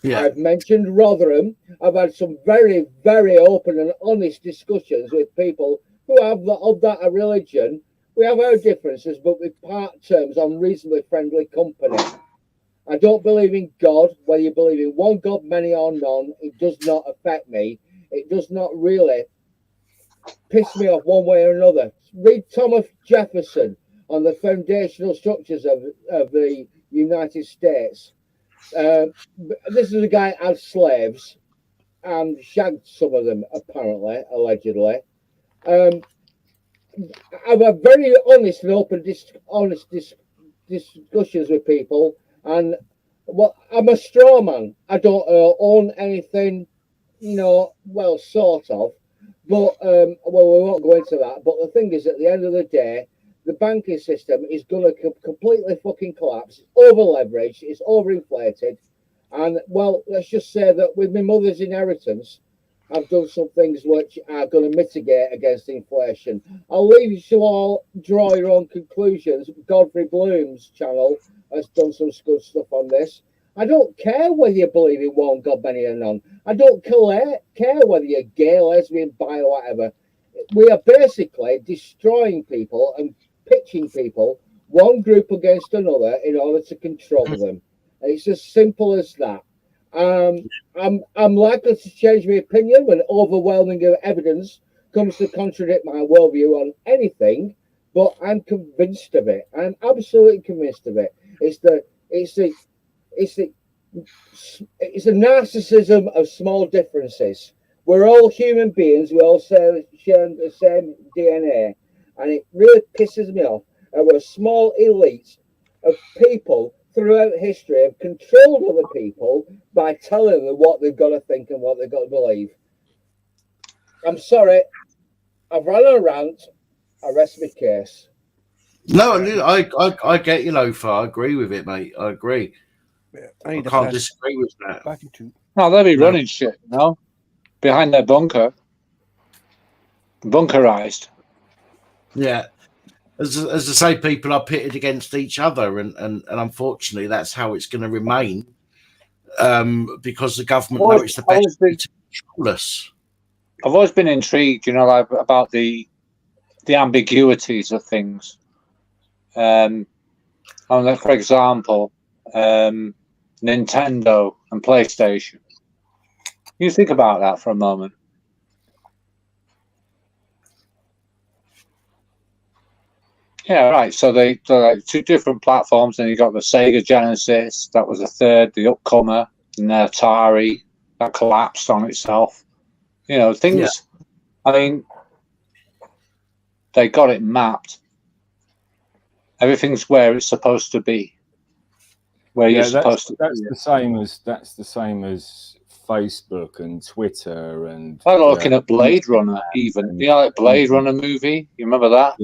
I've mentioned Rotherham. I've had some very, very open and honest discussions with people who have of that religion. We have our differences, but we part terms on reasonably friendly company. I don't believe in God. Whether you believe in one God, many or none, it does not affect me. It does not really piss me off one way or another. Read Thomas Jefferson on the foundational structures of the United States. This is a guy that had slaves and shagged some of them, apparently, allegedly. I've had very honest and open, discussions with people, and I'm a straw man. I don't own anything, well, sort of, but we won't go into that. But the thing is, at the end of the day, the banking system is going to completely fucking collapse. It's over leveraged, it's overinflated, and well, let's just say that with my mother's inheritance, I've done some things which are going to mitigate against inflation. I'll leave you to all draw your own conclusions. Godfrey Bloom's channel has done some good stuff on this. I don't care whether you believe in one God, many or none. I don't care whether you're gay, lesbian, bi, or whatever. We are basically destroying people and pitching people, one group against another, in order to control them. It's as simple as that. I'm likely to change my opinion when overwhelming evidence comes to contradict my worldview on anything, but I'm convinced of it. I'm absolutely convinced of it. It's the narcissism of small differences. We're all human beings. We all share the same DNA, and it really pisses me off. And we're a small elite of people throughout history have controlled other people by telling them what they've got to think and what they've got to believe. I'm sorry, I've run a rant. I rest my case. No, I get you, Lofa. I agree with it, mate. I agree. I can't disagree with that. No, they'll be running shit, behind their bunkerized. Yeah. As I say, people are pitted against each other, and unfortunately, that's how it's going to remain, because the government know it's the best way to control us. I've always been intrigued, like, about the ambiguities of things. For example, Nintendo and PlayStation. You think about that for a moment. Yeah, right. So they're like two different platforms. Then you got the Sega Genesis, that was a third, the upcomer, and the Atari that collapsed on itself. Things. Yeah. I mean, they got it mapped. Everything's where it's supposed to be. Where you're supposed to. That's the same as Facebook and Twitter and. I'm looking at Blade Runner, even. Like Blade Runner movie. You remember that?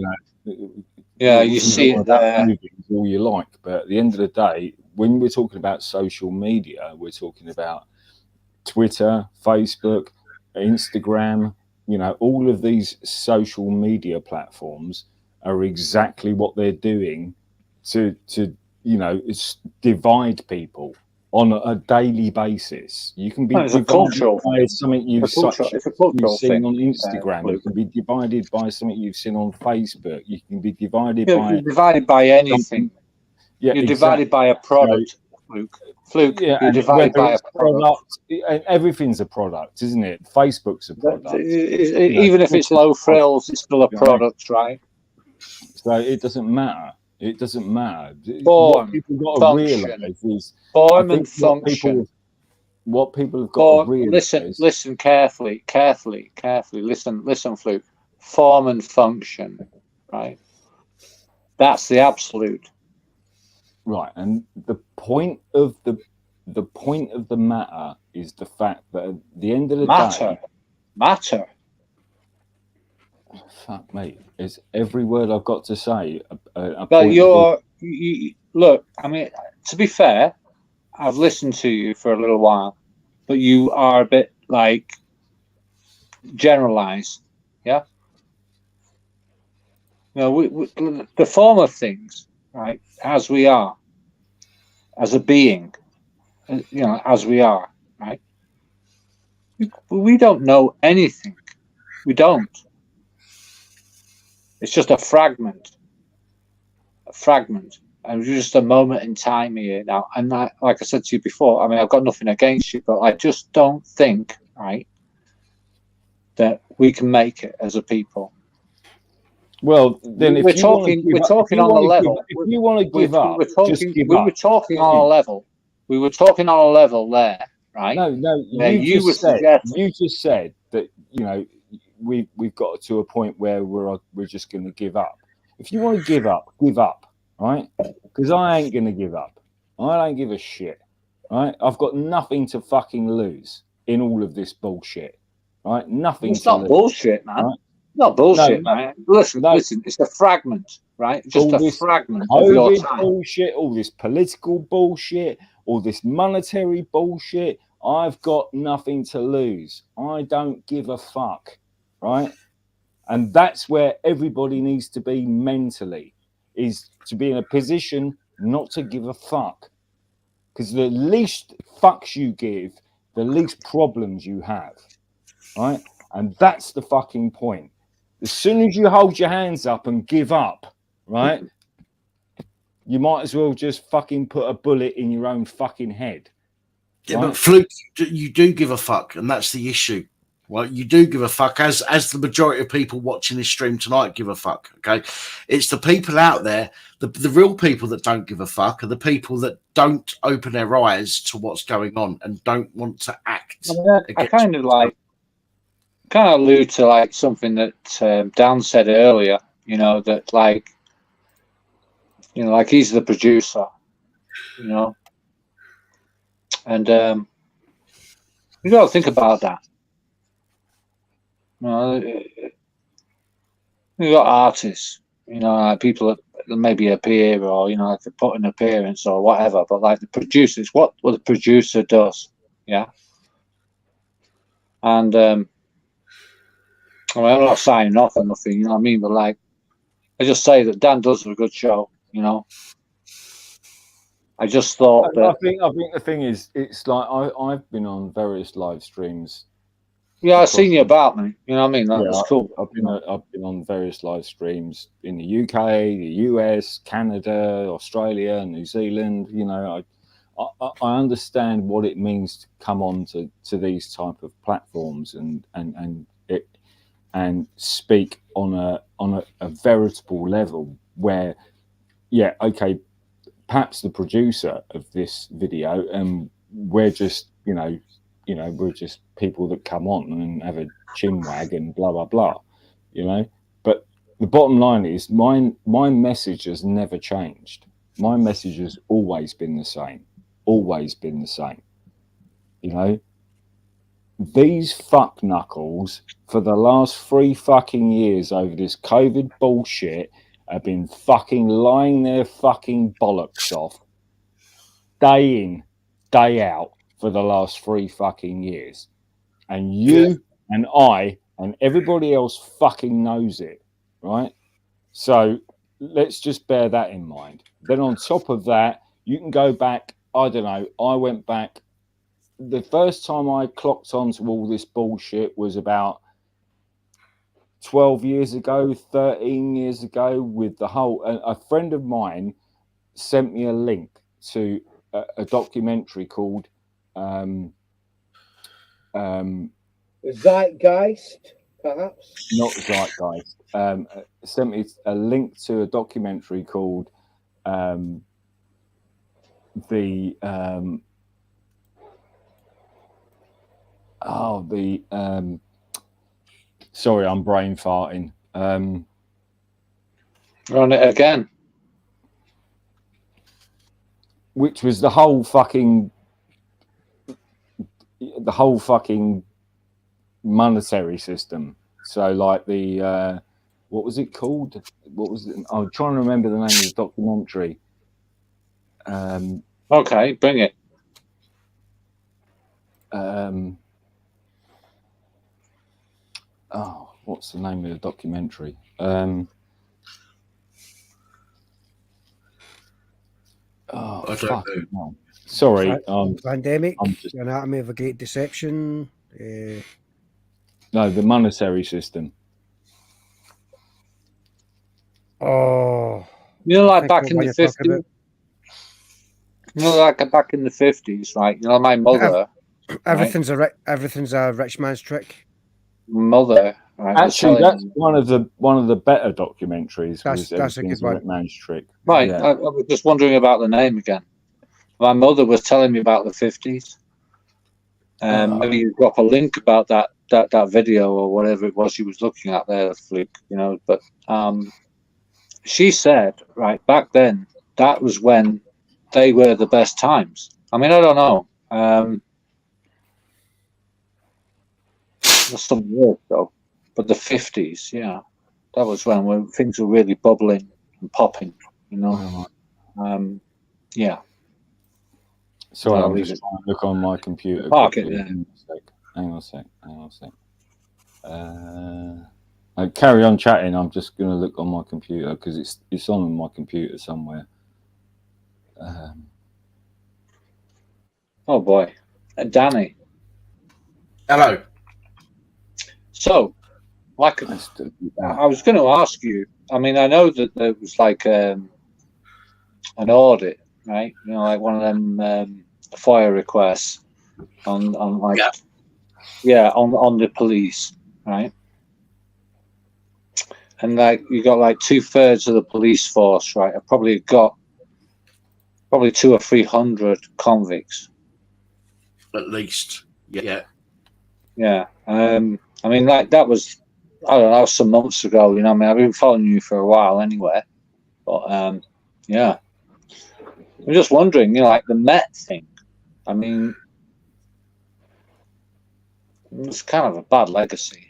Yeah, you see it there. All you like, but at the end of the day, when we're talking about social media, we're talking about Twitter, Facebook, Instagram. All of these social media platforms are exactly what they're doing to divide people on a daily basis. You can be divided by something you've seen on Instagram. You can be divided by something you've seen on Facebook. You can be divided you're divided by anything. Yeah, you're divided by a product, Fluke. Yeah, you're divided by a product. Everything's a product, isn't it? Facebook's a product. Even if it's low frills, it's still a product, right? So it doesn't matter. It doesn't matter. What people got to realise is form and function. What people have got to realise. Listen carefully. Listen, Fluke. Form and function, right? That's the absolute. Right, and the point of the matter is the fact that at the end of the day, matter. Fuck me, it's every word I've got to say. But look. I mean, to be fair, I've listened to you for a little while, but you are a bit like generalized, yeah. The form of things, right? As we are, as a being, as we are, right? We don't know anything. We don't. It's just a fragment, and just a moment in time here now. And like I said to you before, I mean, I've got nothing against you, but I just don't think, right, that we can make it as a people. Well, then if we're talking on a level. If you want to give up, just give up. We were talking on a level. We were talking on a level there, right? No. You just said that we've got to a point where we're just going to give up. If you want to give up, right? Because I ain't going to give up. I don't give a shit, right? I've got nothing to fucking lose in all of this bullshit, right? Nothing. It's not bullshit, man. Right? Not bullshit, man. Listen, it's a fragment, right? Just a fragment of your time. Bullshit, all this political bullshit, all this monetary bullshit. I've got nothing to lose. I don't give a fuck, right? And that's where everybody needs to be mentally, is to be in a position not to give a fuck. Because the least fucks you give, the least problems you have, right? And that's the fucking point. As soon as you hold your hands up and give up, right, you might as well just fucking put a bullet in your own fucking head. Yeah, right? But Fluke, you do give a fuck, and that's the issue. Well, you do give a fuck, as the majority of people watching this stream tonight give a fuck, okay? It's the people out there, the real people that don't give a fuck are the people that don't open their eyes to what's going on and don't want to act. I kind of allude to like something that Dan said earlier, you know, that like he's the producer, you know, and you got to think about that. You know, you got artists, you know, like people that maybe appear or, you know, like they put an appearance or whatever, but like the producer, it's what the producer does, yeah. And I mean, I'm not signing off or nothing, you know what I mean, but like, I just say that Dan does a good show, you know. I just thought that. I think the thing is, it's like I've been on various live streams. Yeah, I've seen you about, me. You know what I mean? That's cool. I've been on various live streams in the UK, the US, Canada, Australia, New Zealand. You know, I understand what it means to come on to these type of platforms and speak on a veritable level where, yeah, okay, perhaps the producer of this video, and we're just, we're just people that come on and have a chin wag and blah, blah, blah, you know. But the bottom line is my message has never changed. My message has always been the same, you know. These fuck knuckles for the last 3 fucking years over this COVID bullshit have been fucking lying their fucking bollocks off day in, day out for the last 3 fucking years. And you and I and everybody else fucking knows it, right? So let's just bear that in mind. Then on top of that, you can go back, I don't know, I went back, the first time I clocked onto all this bullshit was about 12 years ago, 13 years ago, with the whole, a friend of mine sent me a link to a documentary called Zeitgeist, perhaps? Not Zeitgeist. Sent me a link to a documentary called sorry, I'm brain farting. Run it again. Which was the whole fucking monetary system. So like the what was it called? What was it? I'm trying to remember the name of the documentary. Okay, bring it. What's the name of the documentary? I don't know. Sorry. Pandemic, Anatomy of a Great Deception. No, the monetary system. Oh, you know, like back in the 50s. You know, like back in the 50s, right? You know, my mother. Everything's a rich man's trick. Mother. Right, actually, that's one of the better documentaries. That's a good one. Rich man's trick. Right. Yeah. I was just wondering about the name again. My mother was telling me about the 50s. Maybe you drop a link about that that video or whatever it was she was looking at there, Fluke, you know. But she said, right, back then, that was when they were the best times. I mean, I don't know. That's some years ago, but the 50s, yeah, that was when things were really bubbling and popping, you know. Yeah. Sorry, I'm just trying to look on my computer. Park it there. Hang on a sec. Carry on chatting. I'm just going to look on my computer because it's on my computer somewhere. Oh boy, Danny. Hello. So, like, I was going to ask you. I mean, I know that there was like an audit, right? You know, like one of them FOIA requests on like on the police, right? And like you got like 2/3 of the police force, right? I've probably got 200 or 300 convicts, at least. Yeah. I mean, like that was, I don't know, some months ago. You know, I mean, I've been following you for a while anyway. But yeah, I'm just wondering, you know, like the Met thing. I mean, it's kind of a bad legacy.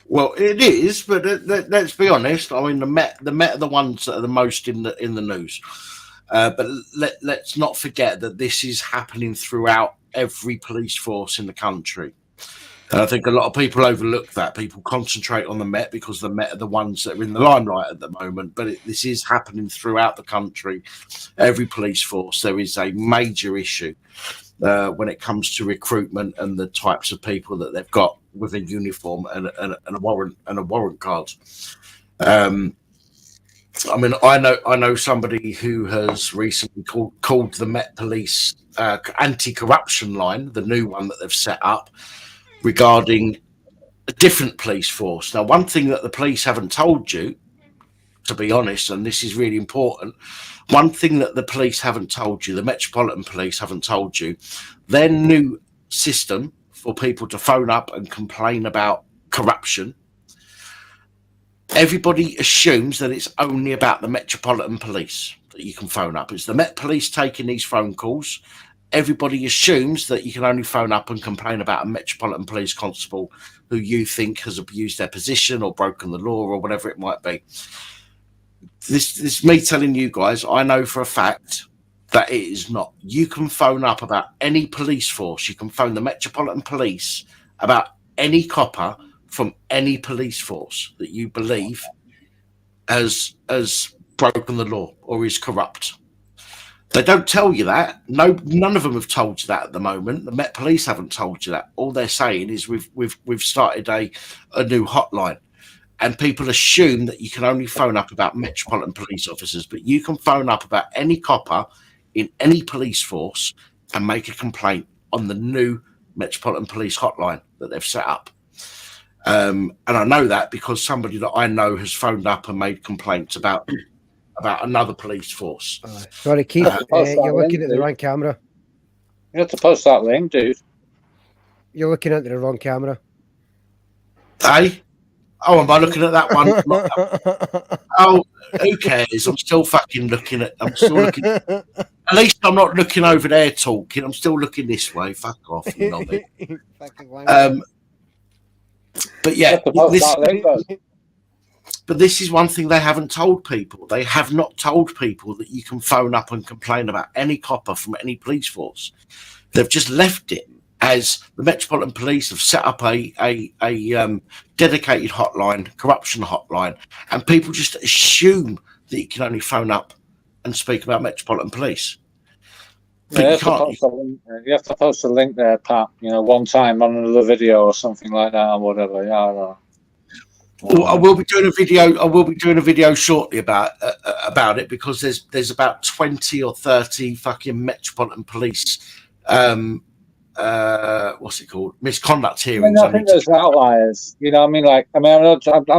Well, it is, but let's be honest. I mean, the Met are the ones that are the most in the news. But let's not forget that this is happening throughout every police force in the country. And I think a lot of people overlook that. People concentrate on the Met because the Met are the ones that are in the limelight at the moment. But this is happening throughout the country. Every police force, there is a major issue when it comes to recruitment and the types of people that they've got with a uniform and a warrant card. I mean, I know somebody who has recently called the Met Police anti-corruption line, the new one that they've set up, regarding a different police force. Now, one thing that the police haven't told you, to be honest, and this is really important, one thing that the police haven't told you, the Metropolitan Police haven't told you, their new system for people to phone up and complain about corruption, everybody assumes that it's only about the Metropolitan Police that you can phone up. It's the Met Police taking these phone calls. Everybody assumes that you can only phone up and complain about a Metropolitan Police constable who you think has abused their position or broken the law or whatever it might be. This is me telling you guys, I know for a fact that it is not. You can phone up about any police force. You can phone the Metropolitan Police about any copper from any police force that you believe has broken the law or is corrupt. They don't tell you that. No, none of them have told you that at the moment. The Met Police haven't told you that. All they're saying is we've started a new hotline, and people assume that you can only phone up about Metropolitan Police officers, but you can phone up about any copper in any police force and make a complaint on the new Metropolitan Police hotline that they've set up. And I know that because somebody that I know has phoned up and made complaints about another police force. Sorry, Keith, you're looking at the wrong camera. You have to post that link, dude. You're looking at the wrong camera. Hey? Oh, am I looking at that one? Oh, who cares? I'm still fucking looking at. I'm still looking. At least I'm not looking over there talking. I'm still looking this way. Fuck off, you knobby. But yeah, this is one thing they haven't told people. They have not told people that you can phone up and complain about any copper from any police force. They've just left it as the Metropolitan Police have set up a dedicated hotline, corruption hotline, and people just assume that you can only phone up and speak about Metropolitan Police. Yeah, you have to post a link there, Pat. You know, one time on another video or something like that, or whatever. Yeah, I don't know. Well, I will be doing a video shortly about it because there's about 20 or 30 fucking Metropolitan Police what's it called, misconduct hearings. I think there's outliers. You know, I mean, I'm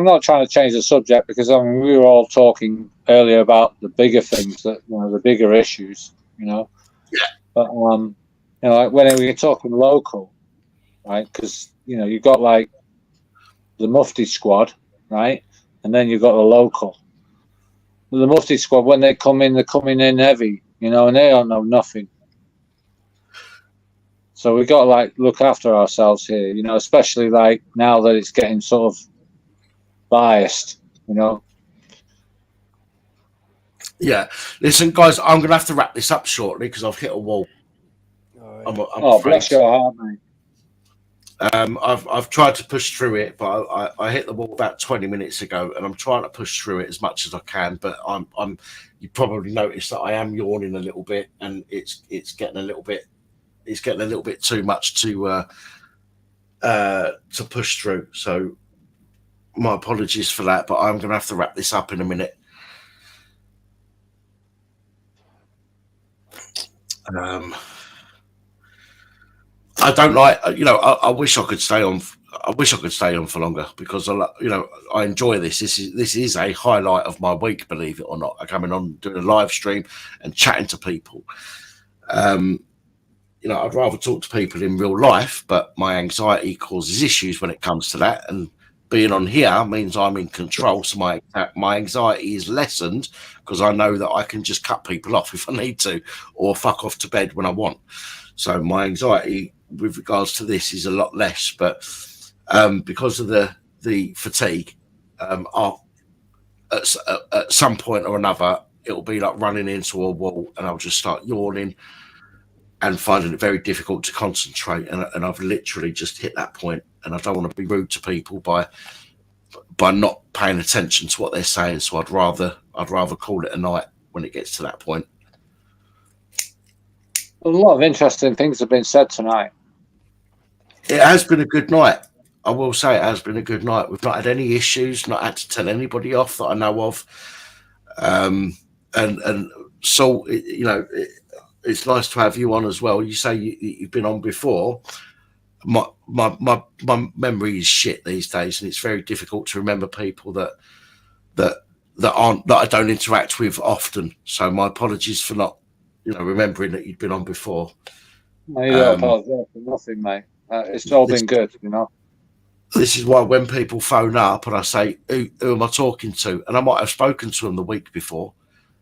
not trying to change the subject because I mean we were all talking earlier about the bigger things, that the bigger issues. You know, but you know, like when we're talking local, right? Because you know, you've got like the Mufti squad, right? And then you've got the local. The Mufti squad, when they come in, they're coming in heavy, you know, and they don't know nothing. So we got to like look after ourselves here, you know, especially like now that it's getting sort of biased, you know. Yeah. Listen, guys, I'm going to have to wrap this up shortly because I've hit a wall. I'm bless your heart, mate. I've tried to push through it, but I hit the wall about 20 minutes ago, and I'm trying to push through it as much as I can. But you probably noticed that I am yawning a little bit, and it's getting a little bit too much to push through. So my apologies for that, but I'm going to have to wrap this up in a minute. I don't like, you know, I wish I could stay on. I wish I could stay on for longer because I enjoy this. This is a highlight of my week, believe it or not. I'm coming on, doing a live stream and chatting to people. You know, I'd rather talk to people in real life, but my anxiety causes issues when it comes to that. And being on here means I'm in control, so my anxiety is lessened because I know that I can just cut people off if I need to, or fuck off to bed when I want. So my anxiety with regards to this is a lot less, but because of the fatigue, at some point or another, it'll be like running into a wall, and I'll just start yawning and finding it very difficult to concentrate. And I've literally just hit that point, and I don't want to be rude to people by not paying attention to what they're saying. So I'd rather call it a night when it gets to that point. A lot of interesting things have been said tonight. It has been a good night. I will say it has been a good night. We've not had any issues, not had to tell anybody off that I know of. And so, you know, it's nice to have you on as well. You say you've been on before. My memory is shit these days, and it's very difficult to remember people that I don't interact with often. So my apologies for not, you know, remembering that you'd been on before. No, you don't apologize for nothing, mate. It's all been good, you know. This is why when people phone up and I say, who am I talking to? And I might have spoken to them the week before.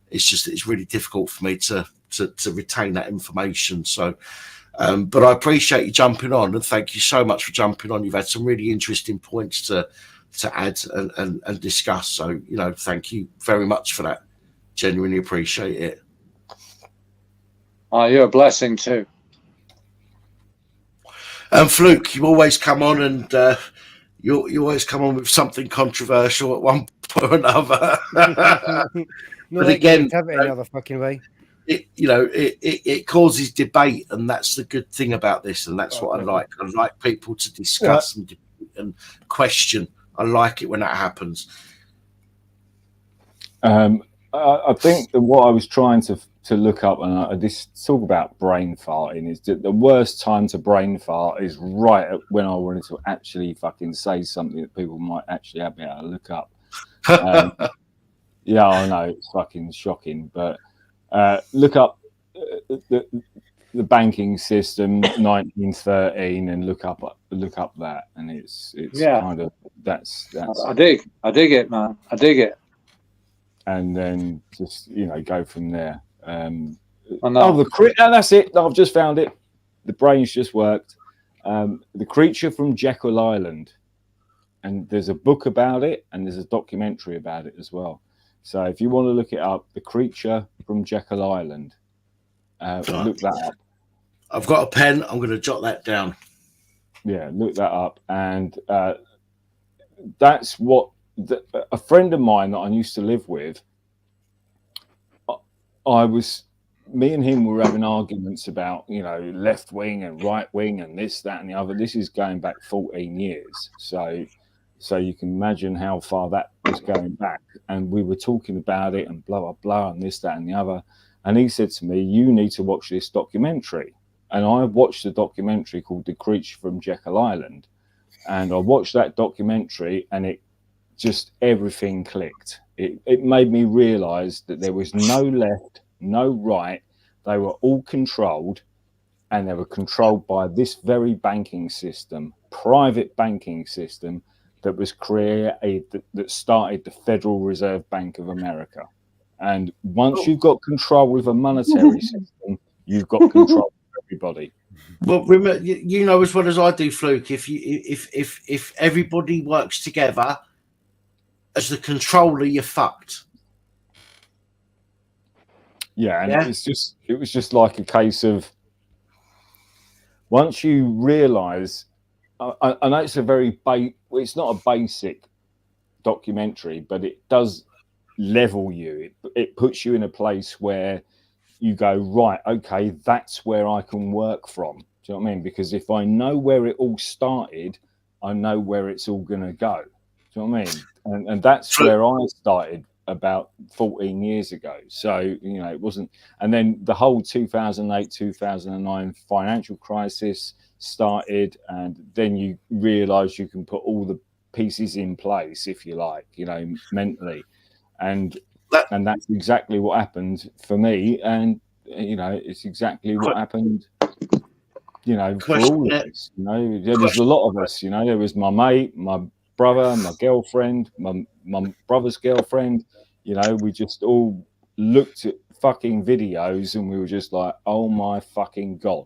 It's really difficult for me to retain that information. So, but I appreciate you jumping on, and thank you so much for jumping on. You've had some really interesting points to add and discuss. So, you know, thank you very much for that. Genuinely appreciate it. Oh, you're a blessing too. Fluke, you always come on and you always come on with something controversial at one point or another. But again, any other fucking way. It causes debate, and that's the good thing about this, and that's what I like. I like people to discuss and question. I like it when that happens. I think that what I was trying to look up, and this talk about brain farting, is that the worst time to brain fart is right when I wanted to actually fucking say something that people might actually have me able to look up. Yeah, I know, it's fucking shocking, but look up the banking system 1913 and look up that, and it's kind of that's I dig it, man. I dig it. And then just, you know, go from there. That's it. I've just found it. The brain's just worked. The Creature from Jekyll Island, and there's a book about it, and there's a documentary about it as well. So if you want to look it up, The Creature from Jekyll Island, look that up. I've got a pen. I'm going to jot that down. Yeah, look that up, and that's what a friend of mine that I used to live with. Me and him were having arguments about, you know, left wing and right wing and this, that, and the other. This is going back 14 years. So you can imagine how far that was going back. And we were talking about it and blah, blah, blah, and this, that, and the other. And he said to me, you need to watch this documentary. And I watched a documentary called The Creature from Jekyll Island. And I watched that documentary, and it just, everything clicked. It made me realize that there was no left, no right. They were all controlled, and they were controlled by this very banking system, private banking system that was created, that started the Federal Reserve Bank of America. And once you've got control with a monetary system, you've got control of everybody. Well, remember, you know as well as I do, Fluke. If everybody works together as the controller, you're fucked. Yeah, and it was just like a case of once you realise. I know it's a very it's not a basic documentary, but it does level you. It puts you in a place where you go, right, okay, that's where I can work from. Do you know what I mean? Because if I know where it all started, I know where it's all going to go. Do you know what I mean? And that's where I started about 14 years ago. So, you know, it wasn't. And then the whole 2008, 2009 financial crisis started, and then you realize you can put all the pieces in place, if you like, you know, mentally. And that's exactly what happened for me. And, you know, it's exactly what happened, you know, for all of us. You know, there was a lot of us, you know, there was my mate, my brother, my girlfriend, my brother's girlfriend. You know, we just all looked at fucking videos and we were just like, oh my fucking God,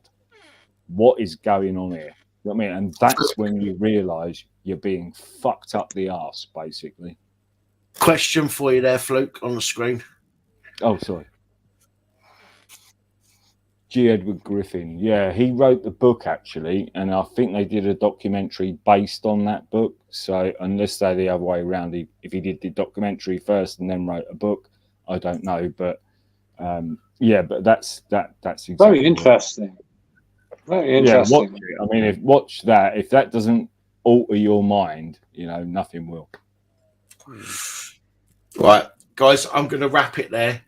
what is going on here? You know what I mean? And that's when you realise you're being fucked up the arse, basically. Question for you there, Fluke, on the screen. Oh, sorry. G. Edward Griffin. Yeah, he wrote the book, actually, and I think they did a documentary based on that book. So unless they're the other way around, if he did the documentary first and then wrote a book, I don't know. But yeah, but that's exactly very interesting. Very interesting. Yeah, watch it. I mean, watch that. If that doesn't alter your mind, you know, nothing will. Right, guys, I'm going to wrap it there.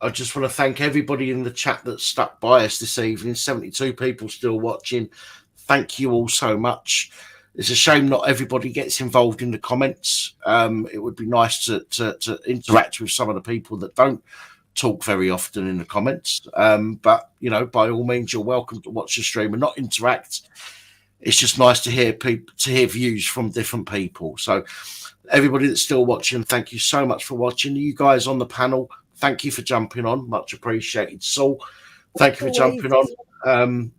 I just want to thank everybody in the chat that stuck by us this evening. 72 people still watching. Thank you all so much. It's a shame not everybody gets involved in the comments. It would be nice to interact with some of the people that don't talk very often in the comments. But, you know, by all means, you're welcome to watch the stream and not interact. It's just nice to hear views from different people. So everybody that's still watching, thank you so much for watching. You guys on the panel, thank you for jumping on. Much appreciated. Saul, thank you for jumping on.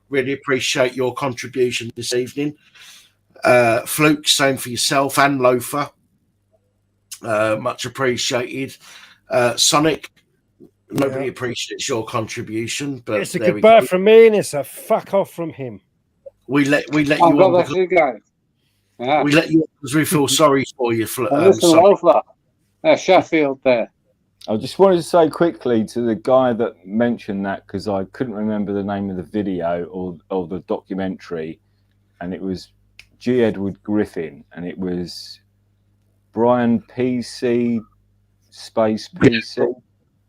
Really appreciate your contribution this evening. Fluke, same for yourself, and Loafer. Much appreciated. Sonic, nobody appreciates your contribution, but it's a goodbye from me, and it's a fuck off from him. We let you on because, we let you on because we feel sorry for you. Loafer, Sheffield there. I just wanted to say quickly to the guy that mentioned that, because I couldn't remember the name of the video or the documentary, and it was G. Edward Griffin, and it was Brian PC space PC.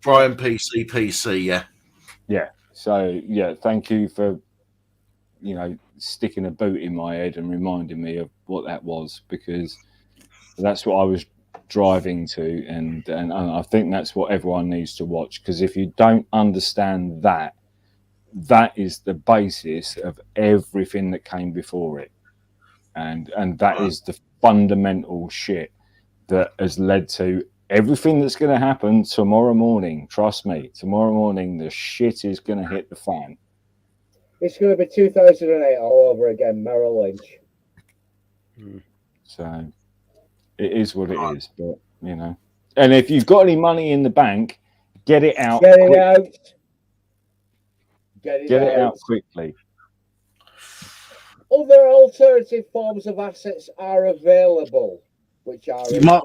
Brian PC, yeah. Yeah. So yeah, thank you for, you know, sticking a boot in my head and reminding me of what that was, because that's what I was driving to, and I think that's what everyone needs to watch, because if you don't understand that, that is the basis of everything that came before it, and that is the fundamental shit that has led to everything that's going to happen tomorrow morning. Trust me, tomorrow morning the shit is going to hit the fan. It's going to be 2008 all over again, Merrill Lynch. So it is what it is, but, you know. And if you've got any money in the bank, get it out. Get it out. Get it out quickly. Other alternative forms of assets are available, which are you might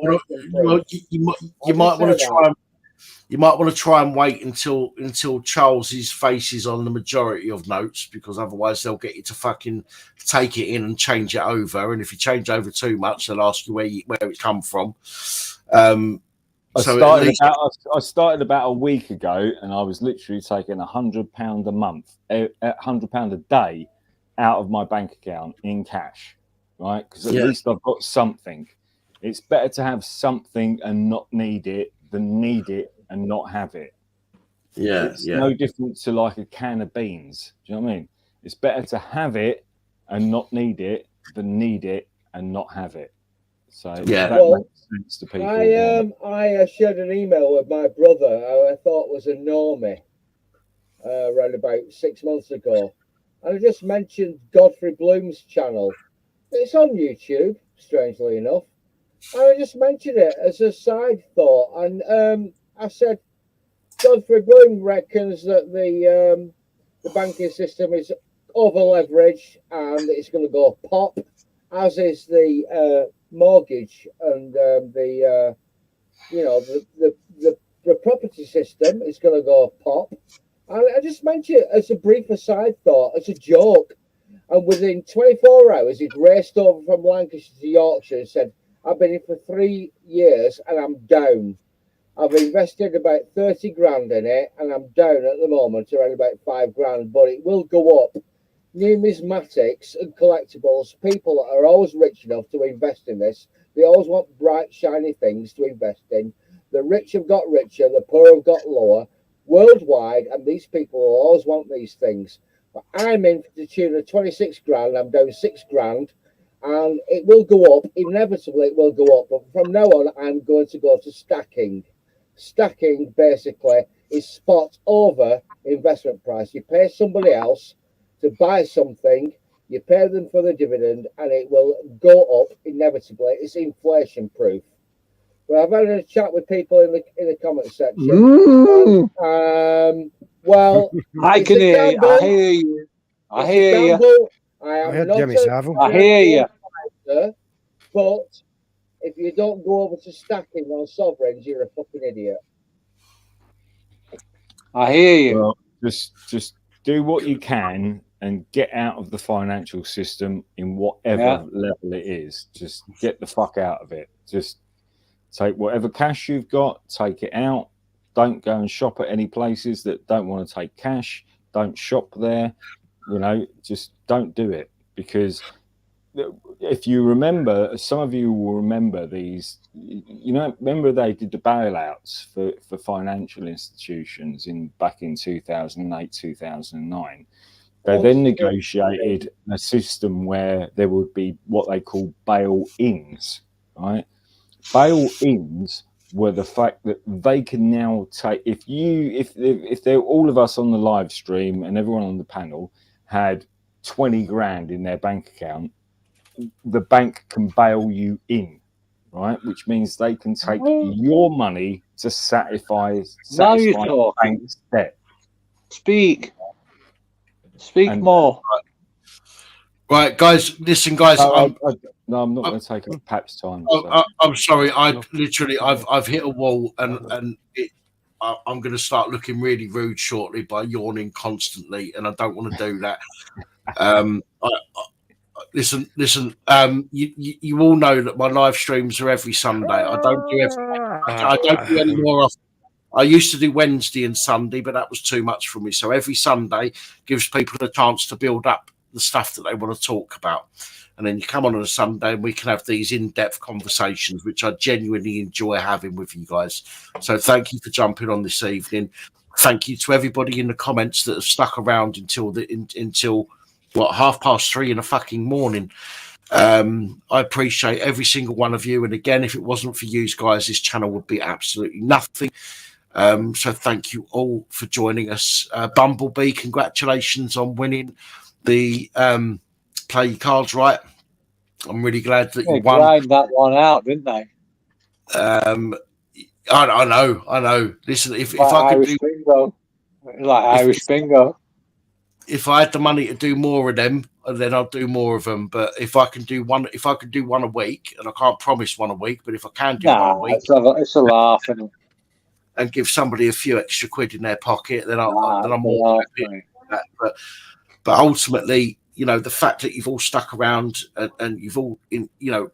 want to try and wait until Charles's face is on the majority of notes, because otherwise they'll get you to fucking take it in and change it over, and if you change over too much, they'll ask you where it come from. I started about a week ago, and I was literally taking £100 a month, £100 a day out of my bank account in cash, right? Because at least I've got something. It's better to have something and not need it than need it and not have it. It's no different to like a can of beans. Do you know what I mean? It's better to have it and not need it than need it and not have it. So that makes sense to people. I shared an email with my brother who I thought was a normie around about 6 months ago. And I just mentioned Godfrey Bloom's channel. It's on YouTube, strangely enough. And I just mentioned it as a side thought. And I said, Godfrey Bloom reckons that the banking system is over leveraged and it's going to go pop, as is the mortgage and the property system is going to go pop. And I just mentioned it as a brief aside thought, as a joke. And within 24 hours, he'd raced over from Lancashire to Yorkshire and said, I've been here for 3 years and I'm down. I've invested about 30 grand in it and I'm down at the moment around about 5 grand, but it will go up. Numismatics and collectibles, people that are always rich enough to invest in this, they always want bright, shiny things to invest in. The rich have got richer, the poor have got lower worldwide, and these people will always want these things. But I'm in for the tune of 26 grand, I'm down 6 grand, and it will go up. Inevitably, it will go up. But from now on, I'm going to go to stacking. Stacking basically is spot over investment price. You pay somebody else to buy something, you pay them for the dividend, and it will go up inevitably. It's inflation proof. Well, I've had a chat with people in the comment section. Well, I can hear you. I hear you. I hear you. I am not Jimmy Savile. I hear you. But if you don't go over to stacking on sovereigns, you're a fucking idiot. I hear you. Well, just do what you can and get out of the financial system in whatever level it is. Just get the fuck out of it. Just take whatever cash you've got, take it out. Don't go and shop at any places that don't want to take cash. Don't shop there. You know, just don't do it. Because if you remember, some of you will remember these, you know, remember they did the bailouts for financial institutions back in 2008, 2009. They then negotiated a system where there would be what they call bail-ins, right? Bail-ins were the fact that they can now take, if they're all of us on the live stream and everyone on the panel had 20 grand in their bank account, the bank can bail you in, right? Which means they can take your money to satisfy the bank's debt. Speak more. Right, guys, listen, guys. No, I'm not going to take up Pap's time. I'm sorry. I've hit a wall, and I'm going to start looking really rude shortly by yawning constantly, and I don't want to do that. Listen. You all know that my live streams are every Sunday. I don't do any more often. I used to do Wednesday and Sunday, but that was too much for me. So every Sunday gives people a chance to build up the stuff that they want to talk about. And then you come on a Sunday and we can have these in-depth conversations, which I genuinely enjoy having with you guys. So thank you for jumping on this evening. Thank you to everybody in the comments that have stuck around until 3:30 in the fucking morning. I appreciate every single one of you. And again, if it wasn't for you guys, this channel would be absolutely nothing. So thank you all for joining us. Bumblebee, congratulations on winning the Play Your Cards Right. I'm really glad that you won. Grind that one out, didn't they? I know. Listen, if I could Irish bingo, like Irish bingo. If I had the money to do more of them, then I'll do more of them. But if I could do one a week, and I can't promise one a week, but if I can do one a week, it's a laugh, isn't it? And give somebody a few extra quid in their pocket, then I'm more happy. But ultimately, you know, the fact that you've all stuck around and you've all,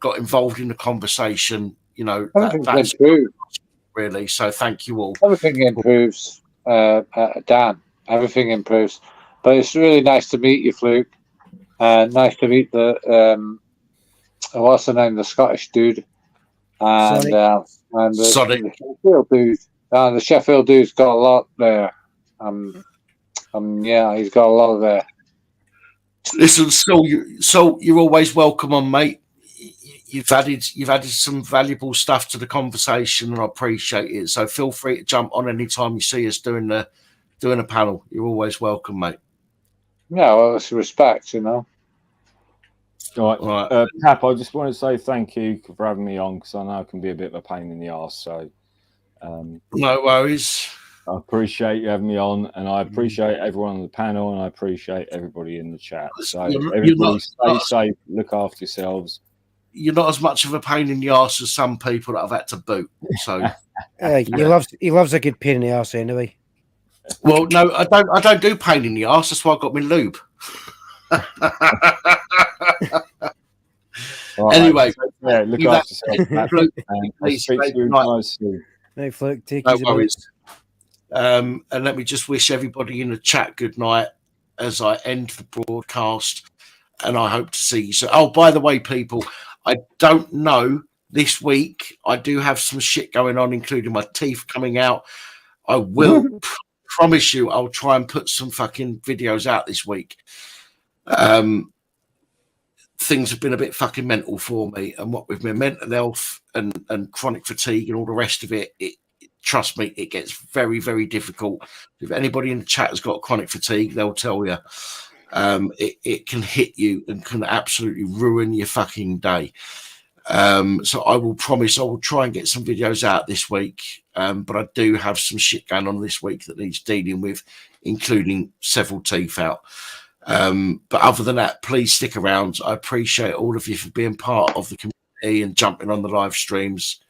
got involved in the conversation, you know, that's really. So thank you all. Everything improves, Dan. Everything improves. But it's really nice to meet you, Fluke. Nice to meet the what's the name? The Scottish dude, and the Sheffield dude. The Sheffield dude's got a lot there. Yeah, he's got a lot of there. Listen, so you're always welcome on, mate. You've added some valuable stuff to the conversation, and I appreciate it. So feel free to jump on anytime you see us doing a panel. You're always welcome, mate. Yeah, well, it's respect, you know. All right. Cap, I just want to say thank you for having me on, because I know it can be a bit of a pain in the arse. So, no worries. I appreciate you having me on, and I appreciate everyone on the panel, and I appreciate everybody in the chat. So, everybody stay safe, look after yourselves. You're not as much of a pain in the arse as some people that I've had to boot. So, he loves a good pain in the arse anyway. Well, no, I don't do pain in the arse. That's why I got my lube. Anyway, look after yourself. I'll speak to you guys soon. No, Fluke, take no worries. And let me just wish everybody in the chat good night as I end the broadcast. And I hope to see you. So, oh, by the way, people, I don't know. This week, I do have some shit going on, including my teeth coming out. I will promise you, I'll try and put some fucking videos out this week. Things have been a bit fucking mental for me, and what with my mental health and chronic fatigue and all the rest of it, trust me, it gets very, very difficult. If anybody in the chat has got chronic fatigue, they'll tell you. It can hit you and can absolutely ruin your fucking day. So I will promise I will try and get some videos out this week. But I do have some shit going on this week that needs dealing with, including several teeth out. But other than that, please stick around. I appreciate all of you for being part of the community and jumping on the live streams.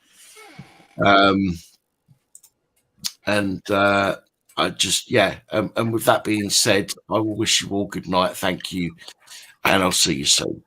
I just, and with that being said, I will wish you all good night. Thank you. And I'll see you soon.